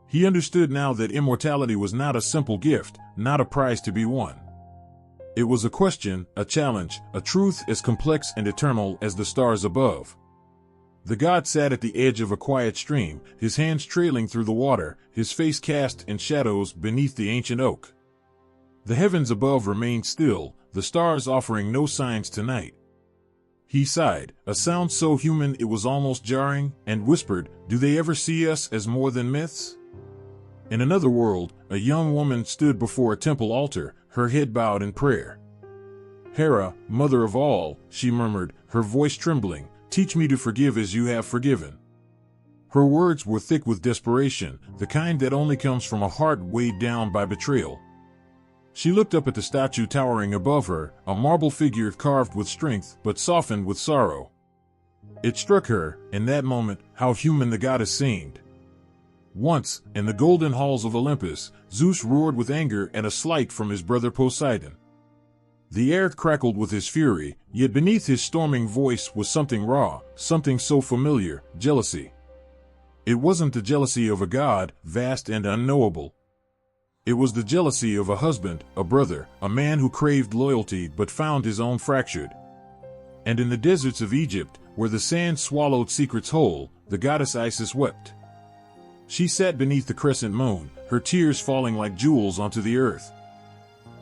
He understood now that immortality was not a simple gift, not a prize to be won. It was a question, a challenge, a truth as complex and eternal as the stars above. The god sat at the edge of a quiet stream, his hands trailing through the water, his face cast in shadows beneath the ancient oak. The heavens above remained still, the stars offering no signs tonight. He sighed, a sound so human it was almost jarring, and whispered, "Do they ever see us as more than myths?" In another world, a young woman stood before a temple altar, her head bowed in prayer. "Hera, mother of all," she murmured, her voice trembling, "teach me to forgive as you have forgiven." Her words were thick with desperation, the kind that only comes from a heart weighed down by betrayal. She looked up at the statue towering above her, a marble figure carved with strength but softened with sorrow. It struck her, in that moment, how human the goddess seemed. Once, in the golden halls of Olympus, Zeus roared with anger at a slight from his brother Poseidon. The air crackled with his fury, yet beneath his storming voice was something raw, something so familiar, jealousy. It wasn't the jealousy of a god, vast and unknowable. It was the jealousy of a husband, a brother, a man who craved loyalty but found his own fractured. And in the deserts of Egypt, where the sand swallowed secrets whole, the goddess Isis wept. She sat beneath the crescent moon, her tears falling like jewels onto the earth.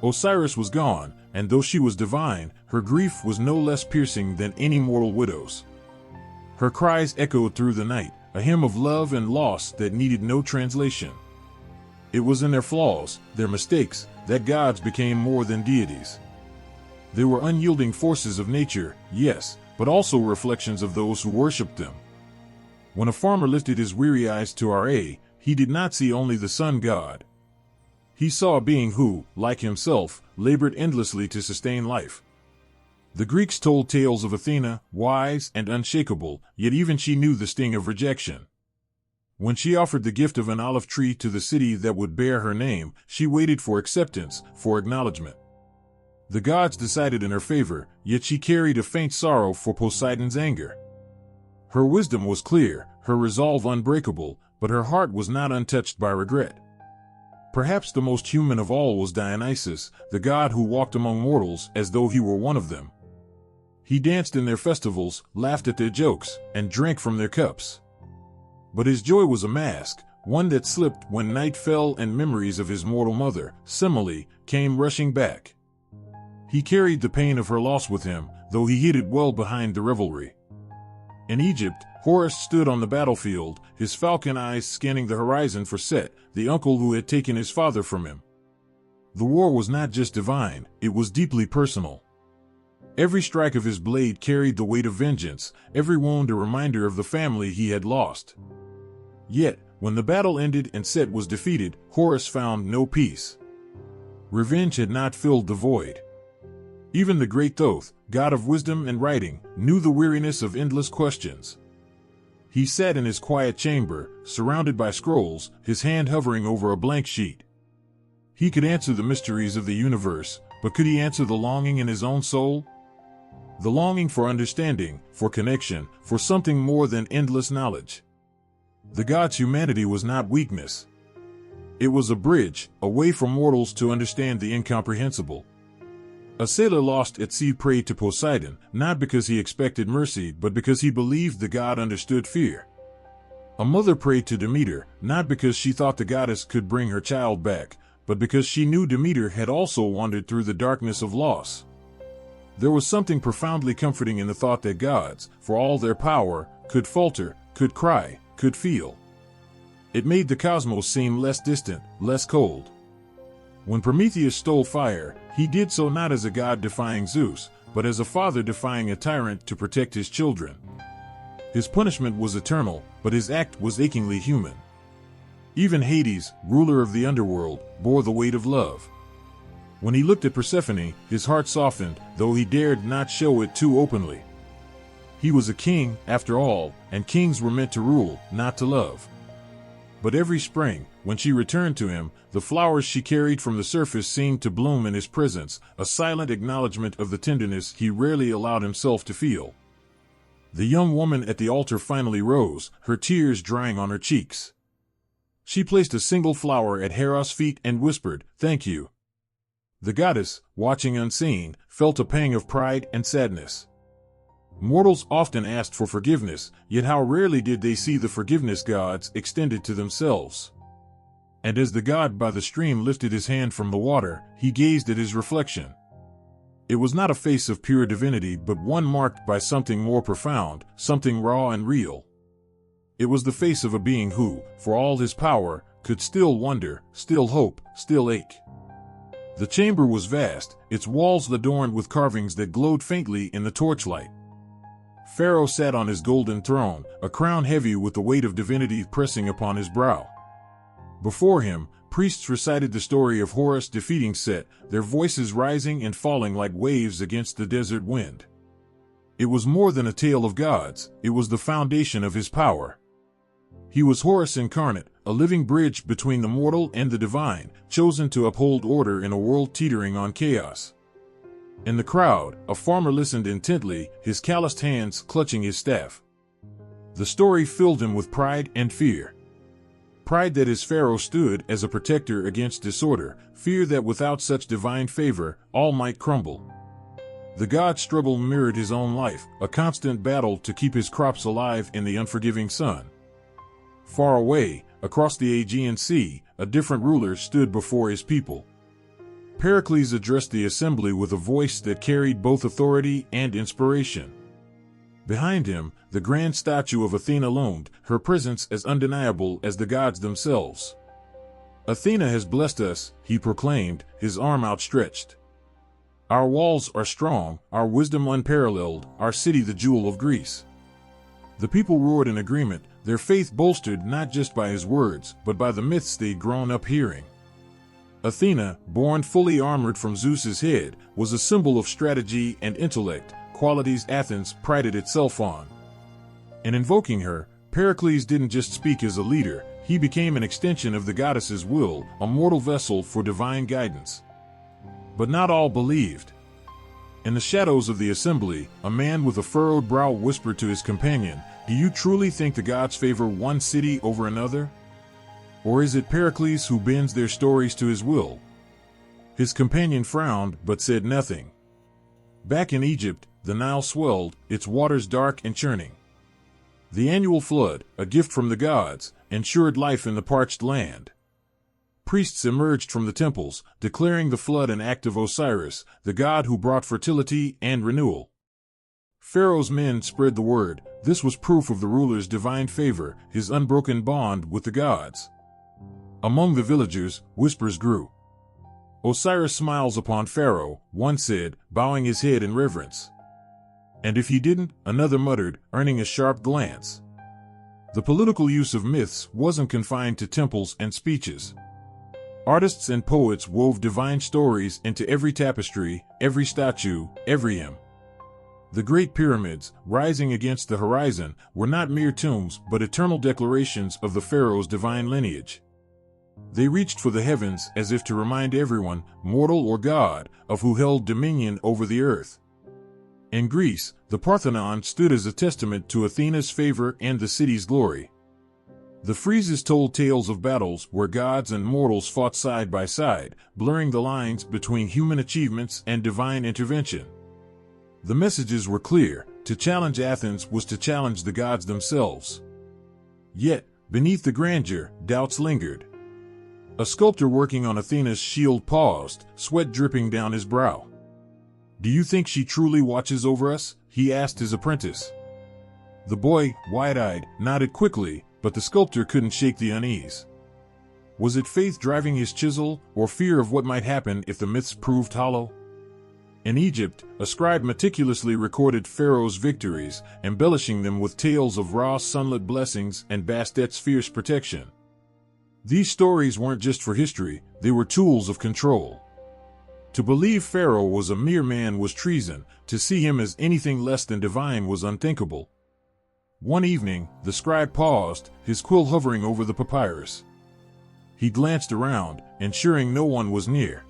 Osiris was gone, and though she was divine, her grief was no less piercing than any mortal widow's. Her cries echoed through the night, a hymn of love and loss that needed no translation. It was in their flaws, their mistakes, that gods became more than deities. They were unyielding forces of nature, yes, but also reflections of those who worshipped them. When a farmer lifted his weary eyes to Ra, he did not see only the sun god. He saw a being who, like himself, labored endlessly to sustain life. The Greeks told tales of Athena, wise and unshakable, yet even she knew the sting of rejection. When she offered the gift of an olive tree to the city that would bear her name, she waited for acceptance, for acknowledgement. The gods decided in her favor, yet she carried a faint sorrow for Poseidon's anger. Her wisdom was clear, her resolve unbreakable, but her heart was not untouched by regret. Perhaps the most human of all was Dionysus, the god who walked among mortals as though he were one of them. He danced in their festivals, laughed at their jokes, and drank from their cups. But his joy was a mask, one that slipped when night fell and memories of his mortal mother, Semele, came rushing back. He carried the pain of her loss with him, though he hid it well behind the revelry. In Egypt, Horus stood on the battlefield, his falcon eyes scanning the horizon for Set, the uncle who had taken his father from him. The war was not just divine, it was deeply personal. Every strike of his blade carried the weight of vengeance, every wound a reminder of the family he had lost. Yet, when the battle ended and Set was defeated, Horus found no peace. Revenge had not filled the void. Even the great Thoth, god of wisdom and writing, knew the weariness of endless questions. He sat in his quiet chamber, surrounded by scrolls, his hand hovering over a blank sheet. He could answer the mysteries of the universe, but could he answer the longing in his own soul? The longing for understanding, for connection, for something more than endless knowledge. The god's humanity was not weakness. It was a bridge, a way for mortals to understand the incomprehensible. A sailor lost at sea prayed to Poseidon, not because he expected mercy but because he believed the god understood fear. A mother prayed to Demeter, not because she thought the goddess could bring her child back, but because she knew Demeter had also wandered through the darkness of loss. There was something profoundly comforting in the thought that gods, for all their power, could falter, could cry, could feel. It made the cosmos seem less distant, less cold. When Prometheus stole fire, he did so not as a god defying Zeus, but as a father defying a tyrant to protect his children. His punishment was eternal, but his act was achingly human. Even Hades, ruler of the underworld, bore the weight of love. When he looked at Persephone, his heart softened, though he dared not show it too openly. He was a king, after all, and kings were meant to rule, not to love. But every spring, when she returned to him, the flowers she carried from the surface seemed to bloom in his presence, a silent acknowledgement of the tenderness he rarely allowed himself to feel. The young woman at the altar finally rose, her tears drying on her cheeks. She placed a single flower at Hera's feet and whispered, "Thank you." The goddess, watching unseen, felt a pang of pride and sadness. Mortals often asked for forgiveness, yet how rarely did they see the forgiveness gods extended to themselves. and as the god by the stream lifted his hand from the water, he gazed at his reflection. It was not a face of pure divinity, but one marked by something more profound, something raw and real. It was the face of a being who, for all his power, could still wonder, still hope, still ache. The chamber was vast, its walls adorned with carvings that glowed faintly in the torchlight. Pharaoh sat on his golden throne, a crown heavy with the weight of divinity pressing upon his brow. Before him, priests recited the story of Horus defeating Set, their voices rising and falling like waves against the desert wind. It was more than a tale of gods, it was the foundation of his power. He was Horus incarnate, a living bridge between the mortal and the divine, chosen to uphold order in a world teetering on chaos. In the crowd, a farmer listened intently, his calloused hands clutching his staff. The story filled him with pride and fear. Pride that his Pharaoh stood as a protector against disorder, fear that without such divine favor, all might crumble. The god's struggle mirrored his own life, a constant battle to keep his crops alive in the unforgiving sun. Far away, across the Aegean Sea, a different ruler stood before his people. Pericles addressed the assembly with a voice that carried both authority and inspiration. Behind him, the grand statue of Athena loomed, her presence as undeniable as the gods themselves. "Athena has blessed us," he proclaimed, his arm outstretched. "Our walls are strong, our wisdom unparalleled, our city the jewel of Greece." The people roared in agreement, their faith bolstered not just by his words, but by the myths they'd grown up hearing. Athena, born fully armored from Zeus's head, was a symbol of strategy and intellect, qualities Athens prided itself on. In invoking her, Pericles didn't just speak as a leader, he became an extension of the goddess's will, a mortal vessel for divine guidance. But not all believed. In the shadows of the assembly, a man with a furrowed brow whispered to his companion, "Do you truly think the gods favor one city over another? Or is it Pericles who bends their stories to his will?" His companion frowned, but said nothing. Back in Egypt, the Nile swelled, its waters dark and churning. The annual flood, a gift from the gods, ensured life in the parched land. Priests emerged from the temples, declaring the flood an act of Osiris, the god who brought fertility and renewal. Pharaoh's men spread the word. This was proof of the ruler's divine favor, his unbroken bond with the gods. Among the villagers, whispers grew. "Osiris smiles upon Pharaoh," one said, bowing his head in reverence. "And if he didn't," another muttered, earning a sharp glance. The political use of myths wasn't confined to temples and speeches. Artists and poets wove divine stories into every tapestry, every statue, every hymn. The Great Pyramids, rising against the horizon, were not mere tombs but eternal declarations of the pharaoh's divine lineage. They reached for the heavens as if to remind everyone, mortal or god, of who held dominion over the earth. In Greece, the Parthenon stood as a testament to Athena's favor and the city's glory. The friezes told tales of battles where gods and mortals fought side by side, blurring the lines between human achievements and divine intervention. The messages were clear: to challenge Athens was to challenge the gods themselves. Yet, beneath the grandeur, doubts lingered. A sculptor working on Athena's shield paused, sweat dripping down his brow. "Do you think she truly watches over us?" he asked his apprentice. The boy, wide-eyed, nodded quickly, but the sculptor couldn't shake the unease. Was it faith driving his chisel, or fear of what might happen if the myths proved hollow? In Egypt, a scribe meticulously recorded Pharaoh's victories, embellishing them with tales of Ra's sunlit blessings and Bastet's fierce protection. These stories weren't just for history, they were tools of control. To believe Pharaoh was a mere man was treason, to see him as anything less than divine was unthinkable. One evening, the scribe paused, his quill hovering over the papyrus. He glanced around, ensuring no one was near.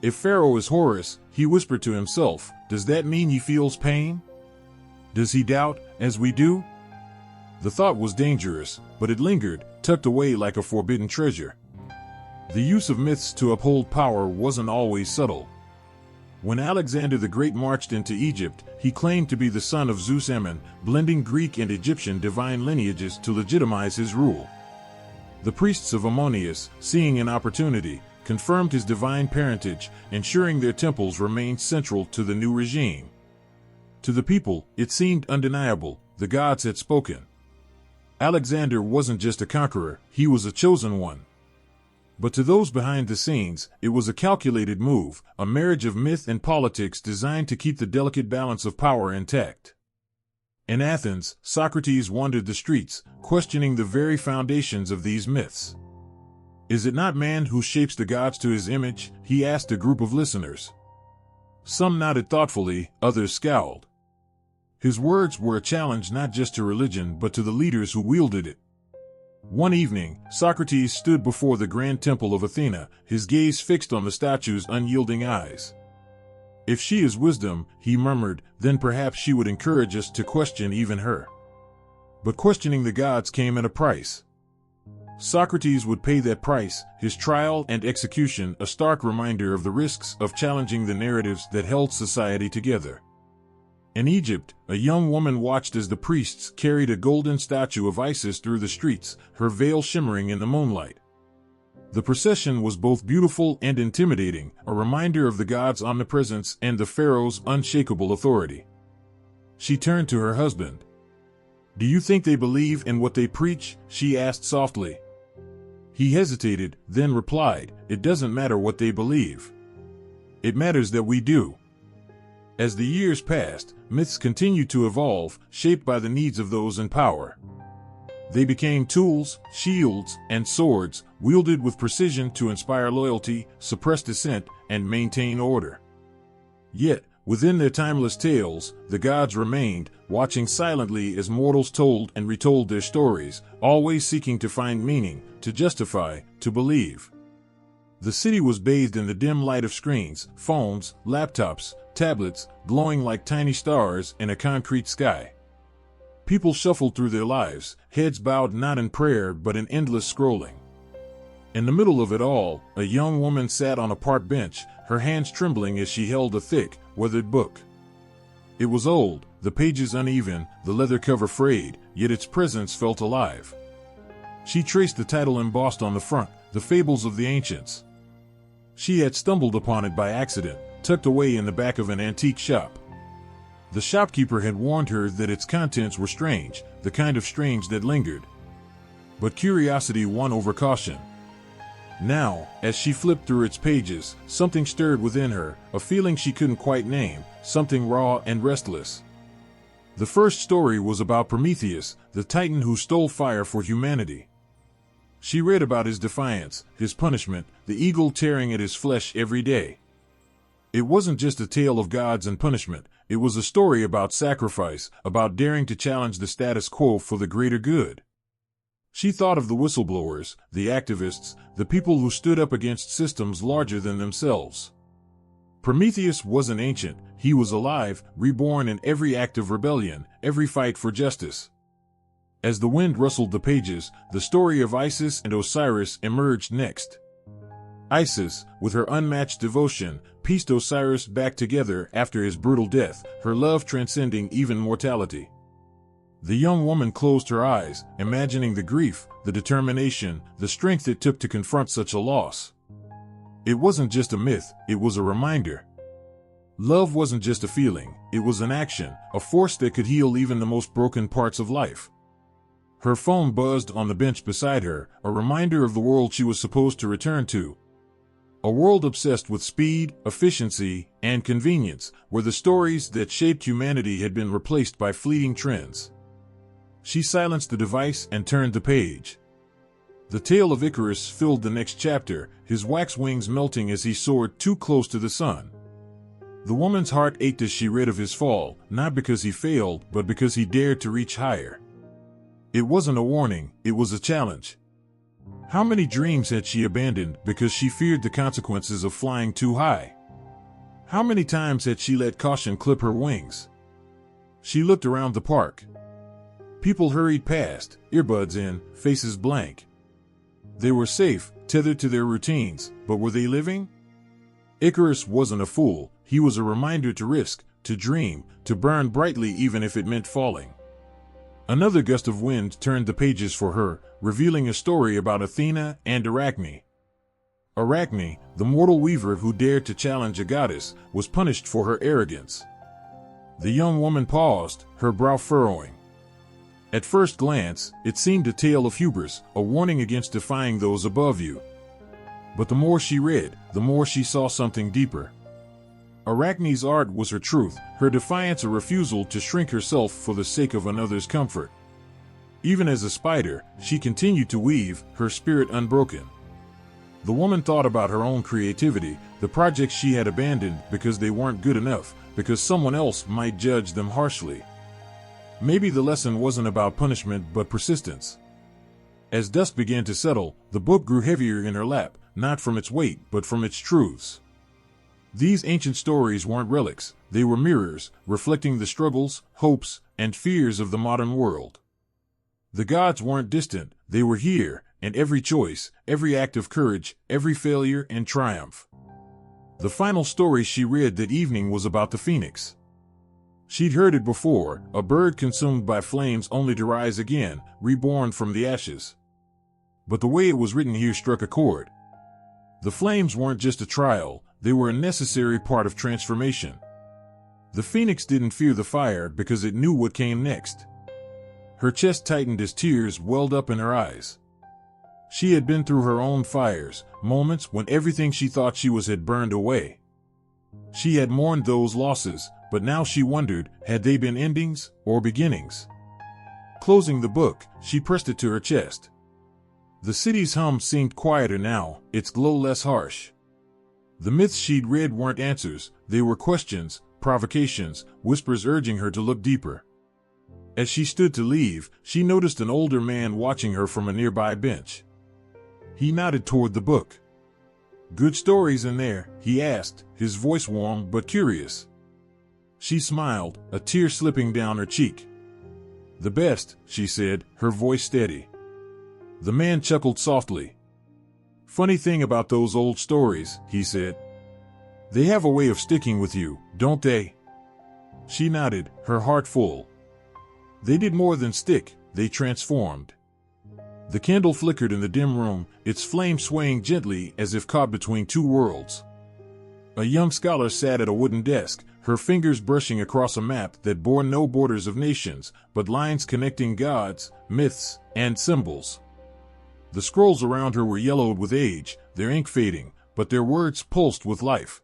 "If Pharaoh is Horus," he whispered to himself, "does that mean he feels pain? Does he doubt, as we do?" The thought was dangerous, but it lingered, tucked away like a forbidden treasure. The use of myths to uphold power wasn't always subtle. When Alexander the Great marched into Egypt, he claimed to be the son of Zeus Ammon, blending Greek and Egyptian divine lineages to legitimize his rule. The priests of Ammonius, seeing an opportunity, confirmed his divine parentage, ensuring their temples remained central to the new regime. To the people, it seemed undeniable, the gods had spoken. Alexander wasn't just a conqueror, he was a chosen one. But to those behind the scenes, it was a calculated move, a marriage of myth and politics designed to keep the delicate balance of power intact. In Athens, Socrates wandered the streets, questioning the very foundations of these myths. Is it not man who shapes the gods to his image? He asked a group of listeners. Some nodded thoughtfully, others scowled. His words were a challenge not just to religion but to the leaders who wielded it. One evening, Socrates stood before the grand temple of Athena, his gaze fixed on the statue's unyielding eyes. If she is wisdom, he murmured, then perhaps she would encourage us to question even her. But questioning the gods came at a price. Socrates would pay that price, his trial and execution a stark reminder of the risks of challenging the narratives that held society together. In Egypt, a young woman watched as the priests carried a golden statue of Isis through the streets, her veil shimmering in the moonlight. The procession was both beautiful and intimidating, a reminder of the god's omnipresence and the pharaoh's unshakable authority. She turned to her husband. "Do you think they believe in what they preach?" she asked softly. He hesitated, then replied, "It doesn't matter what they believe. It matters that we do." As the years passed, myths continued to evolve, shaped by the needs of those in power. They became tools, shields, and swords, wielded with precision to inspire loyalty, suppress dissent, and maintain order. Yet, within their timeless tales, the gods remained, watching silently as mortals told and retold their stories, always seeking to find meaning, to justify, to believe. The city was bathed in the dim light of screens, phones, laptops, tablets, glowing like tiny stars in a concrete sky. People shuffled through their lives, heads bowed not in prayer but in endless scrolling. In the middle of it all, a young woman sat on a park bench, her hands trembling as she held a thick, weathered book. It was old, the pages uneven, the leather cover frayed, yet its presence felt alive. She traced the title embossed on the front, The Fables of the Ancients. She had stumbled upon it by accident, tucked away in the back of an antique shop. The shopkeeper had warned her that its contents were strange, the kind of strange that lingered. But curiosity won over caution. Now, as she flipped through its pages, something stirred within her, a feeling she couldn't quite name, something raw and restless. The first story was about Prometheus, the titan who stole fire for humanity. She read about his defiance, his punishment, the eagle tearing at his flesh every day. It wasn't just a tale of gods and punishment, it was a story about sacrifice, about daring to challenge the status quo for the greater good. She thought of the whistleblowers, the activists, the people who stood up against systems larger than themselves. Prometheus wasn't ancient, he was alive, reborn in every act of rebellion, every fight for justice. As the wind rustled the pages, the story of Isis and Osiris emerged next. Isis, with her unmatched devotion, pieced Osiris back together after his brutal death, her love transcending even mortality. The young woman closed her eyes, imagining the grief, the determination, the strength it took to confront such a loss. It wasn't just a myth, it was a reminder. Love wasn't just a feeling, it was an action, a force that could heal even the most broken parts of life. Her phone buzzed on the bench beside her, a reminder of the world she was supposed to return to. A world obsessed with speed, efficiency, and convenience, where the stories that shaped humanity had been replaced by fleeting trends. She silenced the device and turned the page. The tale of Icarus filled the next chapter, his wax wings melting as he soared too close to the sun. The woman's heart ached as she read of his fall, not because he failed, but because he dared to reach higher. It wasn't a warning, it was a challenge. How many dreams had she abandoned because she feared the consequences of flying too high? How many times had she let caution clip her wings? She looked around the park. People hurried past, earbuds in, faces blank. They were safe, tethered to their routines, but were they living? Icarus wasn't a fool, he was a reminder to risk, to dream, to burn brightly even if it meant falling. Another gust of wind turned the pages for her, revealing a story about Athena and Arachne. Arachne, the mortal weaver who dared to challenge a goddess, was punished for her arrogance. The young woman paused, her brow furrowing. At first glance, it seemed a tale of hubris, a warning against defying those above you. But the more she read, the more she saw something deeper. Arachne's art was her truth, her defiance a refusal to shrink herself for the sake of another's comfort. Even as a spider, she continued to weave, her spirit unbroken. The woman thought about her own creativity, the projects she had abandoned because they weren't good enough, because someone else might judge them harshly. Maybe the lesson wasn't about punishment but persistence. As dusk began to settle, the book grew heavier in her lap, not from its weight but from its truths. These ancient stories weren't relics, they were mirrors, reflecting the struggles, hopes, and fears of the modern world. The gods weren't distant, they were here, and every choice, every act of courage, every failure and triumph. The final story she read that evening was about the phoenix. She'd heard it before, a bird consumed by flames only to rise again, reborn from the ashes. But the way it was written here struck a chord. The flames weren't just a trial, they were a necessary part of transformation. The phoenix didn't fear the fire because it knew what came next. Her chest tightened as tears welled up in her eyes. She had been through her own fires, moments when everything she thought she was had burned away. She had mourned those losses, but now she wondered, had they been endings or beginnings? Closing the book, she pressed it to her chest. The city's hum seemed quieter now, its glow less harsh. The myths she'd read weren't answers, they were questions, provocations, whispers urging her to look deeper. As she stood to leave, she noticed an older man watching her from a nearby bench. He nodded toward the book. "Good stories in there?" he asked, his voice warm but curious. She smiled, a tear slipping down her cheek. "The best," she said, her voice steady. The man chuckled softly. "Funny thing about those old stories," he said. "They have a way of sticking with you, don't they?" She nodded, her heart full. "They did more than stick, they transformed." The candle flickered in the dim room, its flame swaying gently as if caught between two worlds. A young scholar sat at a wooden desk, her fingers brushing across a map that bore no borders of nations, but lines connecting gods, myths, and symbols. The scrolls around her were yellowed with age, their ink fading, but their words pulsed with life.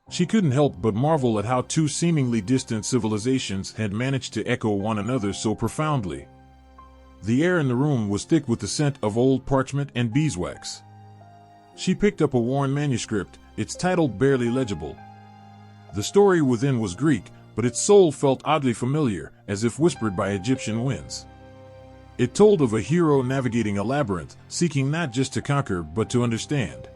She couldn't help but marvel at how two seemingly distant civilizations had managed to echo one another so profoundly. The air in the room was thick with the scent of old parchment and beeswax. She picked up a worn manuscript, its title barely legible. The story within was Greek, but its soul felt oddly familiar, as if whispered by Egyptian winds. It told of a hero navigating a labyrinth, seeking not just to conquer but to understand.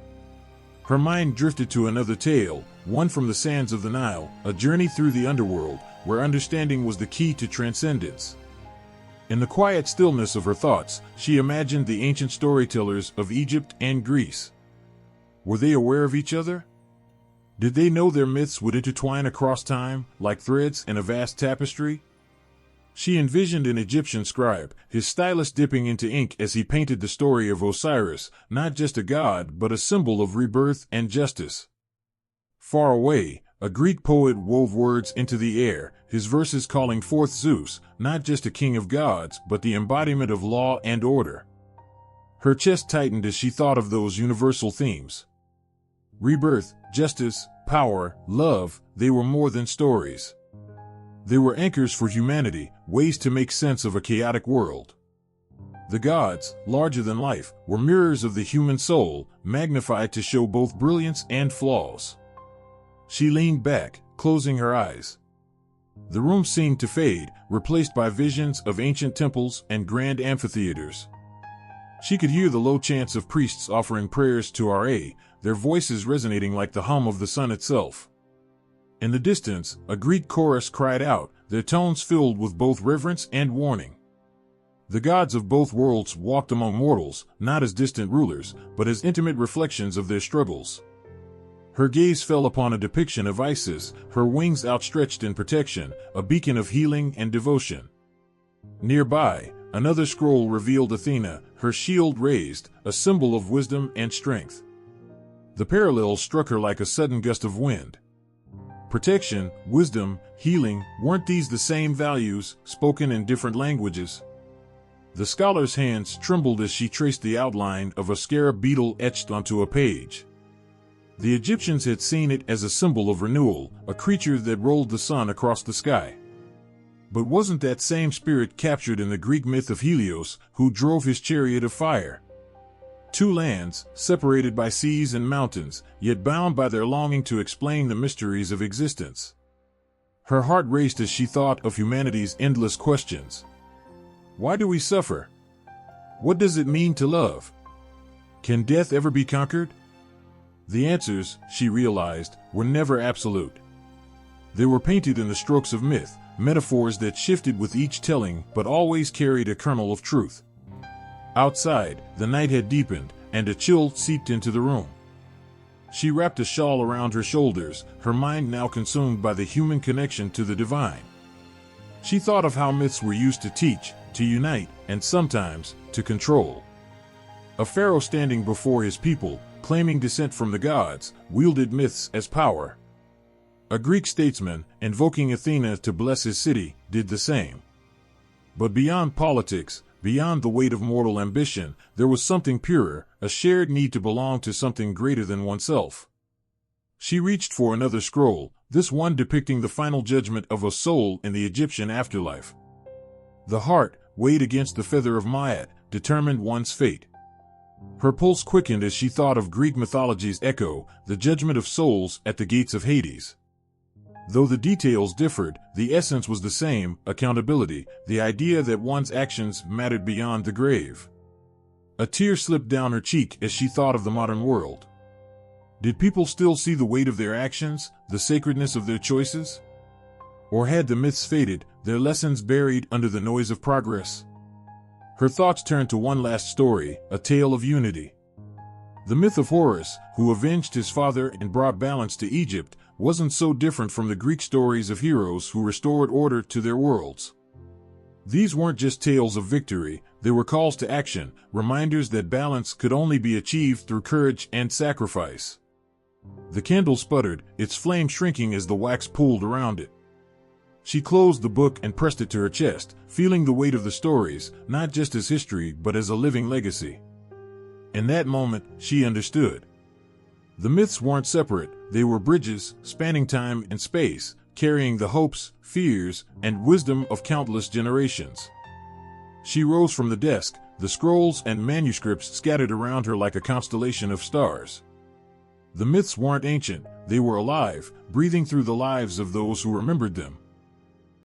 Her mind drifted to another tale, one from the sands of the Nile, a journey through the underworld, where understanding was the key to transcendence. In the quiet stillness of her thoughts, she imagined the ancient storytellers of Egypt and Greece. Were they aware of each other? Did they know their myths would intertwine across time, like threads in a vast tapestry? She envisioned an Egyptian scribe, his stylus dipping into ink as he painted the story of Osiris, not just a god but a symbol of rebirth and justice. Far away, a Greek poet wove words into the air, his verses calling forth Zeus, not just a king of gods but the embodiment of law and order. Her chest tightened as she thought of those universal themes. Rebirth, justice, power, love, they were more than stories. They were anchors for humanity, ways to make sense of a chaotic world. The gods, larger than life, were mirrors of the human soul, magnified to show both brilliance and flaws. She leaned back, closing her eyes. The room seemed to fade, replaced by visions of ancient temples and grand amphitheaters. She could hear the low chants of priests offering prayers to Ra, their voices resonating like the hum of the sun itself. In the distance, a Greek chorus cried out, their tones filled with both reverence and warning. The gods of both worlds walked among mortals, not as distant rulers, but as intimate reflections of their struggles. Her gaze fell upon a depiction of Isis, her wings outstretched in protection, a beacon of healing and devotion. Nearby, another scroll revealed Athena, her shield raised, a symbol of wisdom and strength. The parallel struck her like a sudden gust of wind. Protection, wisdom, healing, weren't these the same values, spoken in different languages? The scholar's hands trembled as she traced the outline of a scarab beetle etched onto a page. The Egyptians had seen it as a symbol of renewal, a creature that rolled the sun across the sky. But wasn't that same spirit captured in the Greek myth of Helios, who drove his chariot of fire? Two lands, separated by seas and mountains, yet bound by their longing to explain the mysteries of existence. Her heart raced as she thought of humanity's endless questions. Why do we suffer? What does it mean to love? Can death ever be conquered? The answers, she realized, were never absolute. They were painted in the strokes of myth, metaphors that shifted with each telling but always carried a kernel of truth. Outside, the night had deepened, and a chill seeped into the room. She wrapped a shawl around her shoulders, her mind now consumed by the human connection to the divine. She thought of how myths were used to teach, to unite, and sometimes, to control. A pharaoh standing before his people, claiming descent from the gods, wielded myths as power. A Greek statesman, invoking Athena to bless his city, did the same. But beyond politics, beyond the weight of mortal ambition, there was something purer, a shared need to belong to something greater than oneself. She reached for another scroll, this one depicting the final judgment of a soul in the Egyptian afterlife. The heart, weighed against the feather of Maat, determined one's fate. Her pulse quickened as she thought of Greek mythology's Echo, the judgment of souls at the gates of Hades. Though the details differed, the essence was the same: accountability, the idea that one's actions mattered beyond the grave. A tear slipped down her cheek as she thought of the modern world. Did people still see the weight of their actions, the sacredness of their choices? Or had the myths faded, their lessons buried under the noise of progress? Her thoughts turned to one last story, a tale of unity. The myth of Horus, who avenged his father and brought balance to Egypt, wasn't so different from the Greek stories of heroes who restored order to their worlds. These weren't just tales of victory, they were calls to action, reminders that balance could only be achieved through courage and sacrifice. The candle sputtered, its flame shrinking as the wax pooled around it. She closed the book and pressed it to her chest, feeling the weight of the stories, not just as history but as a living legacy. In that moment, she understood. The myths weren't separate, they were bridges, spanning time and space, carrying the hopes, fears, and wisdom of countless generations. She rose from the desk, the scrolls and manuscripts scattered around her like a constellation of stars. The myths weren't ancient, they were alive, breathing through the lives of those who remembered them.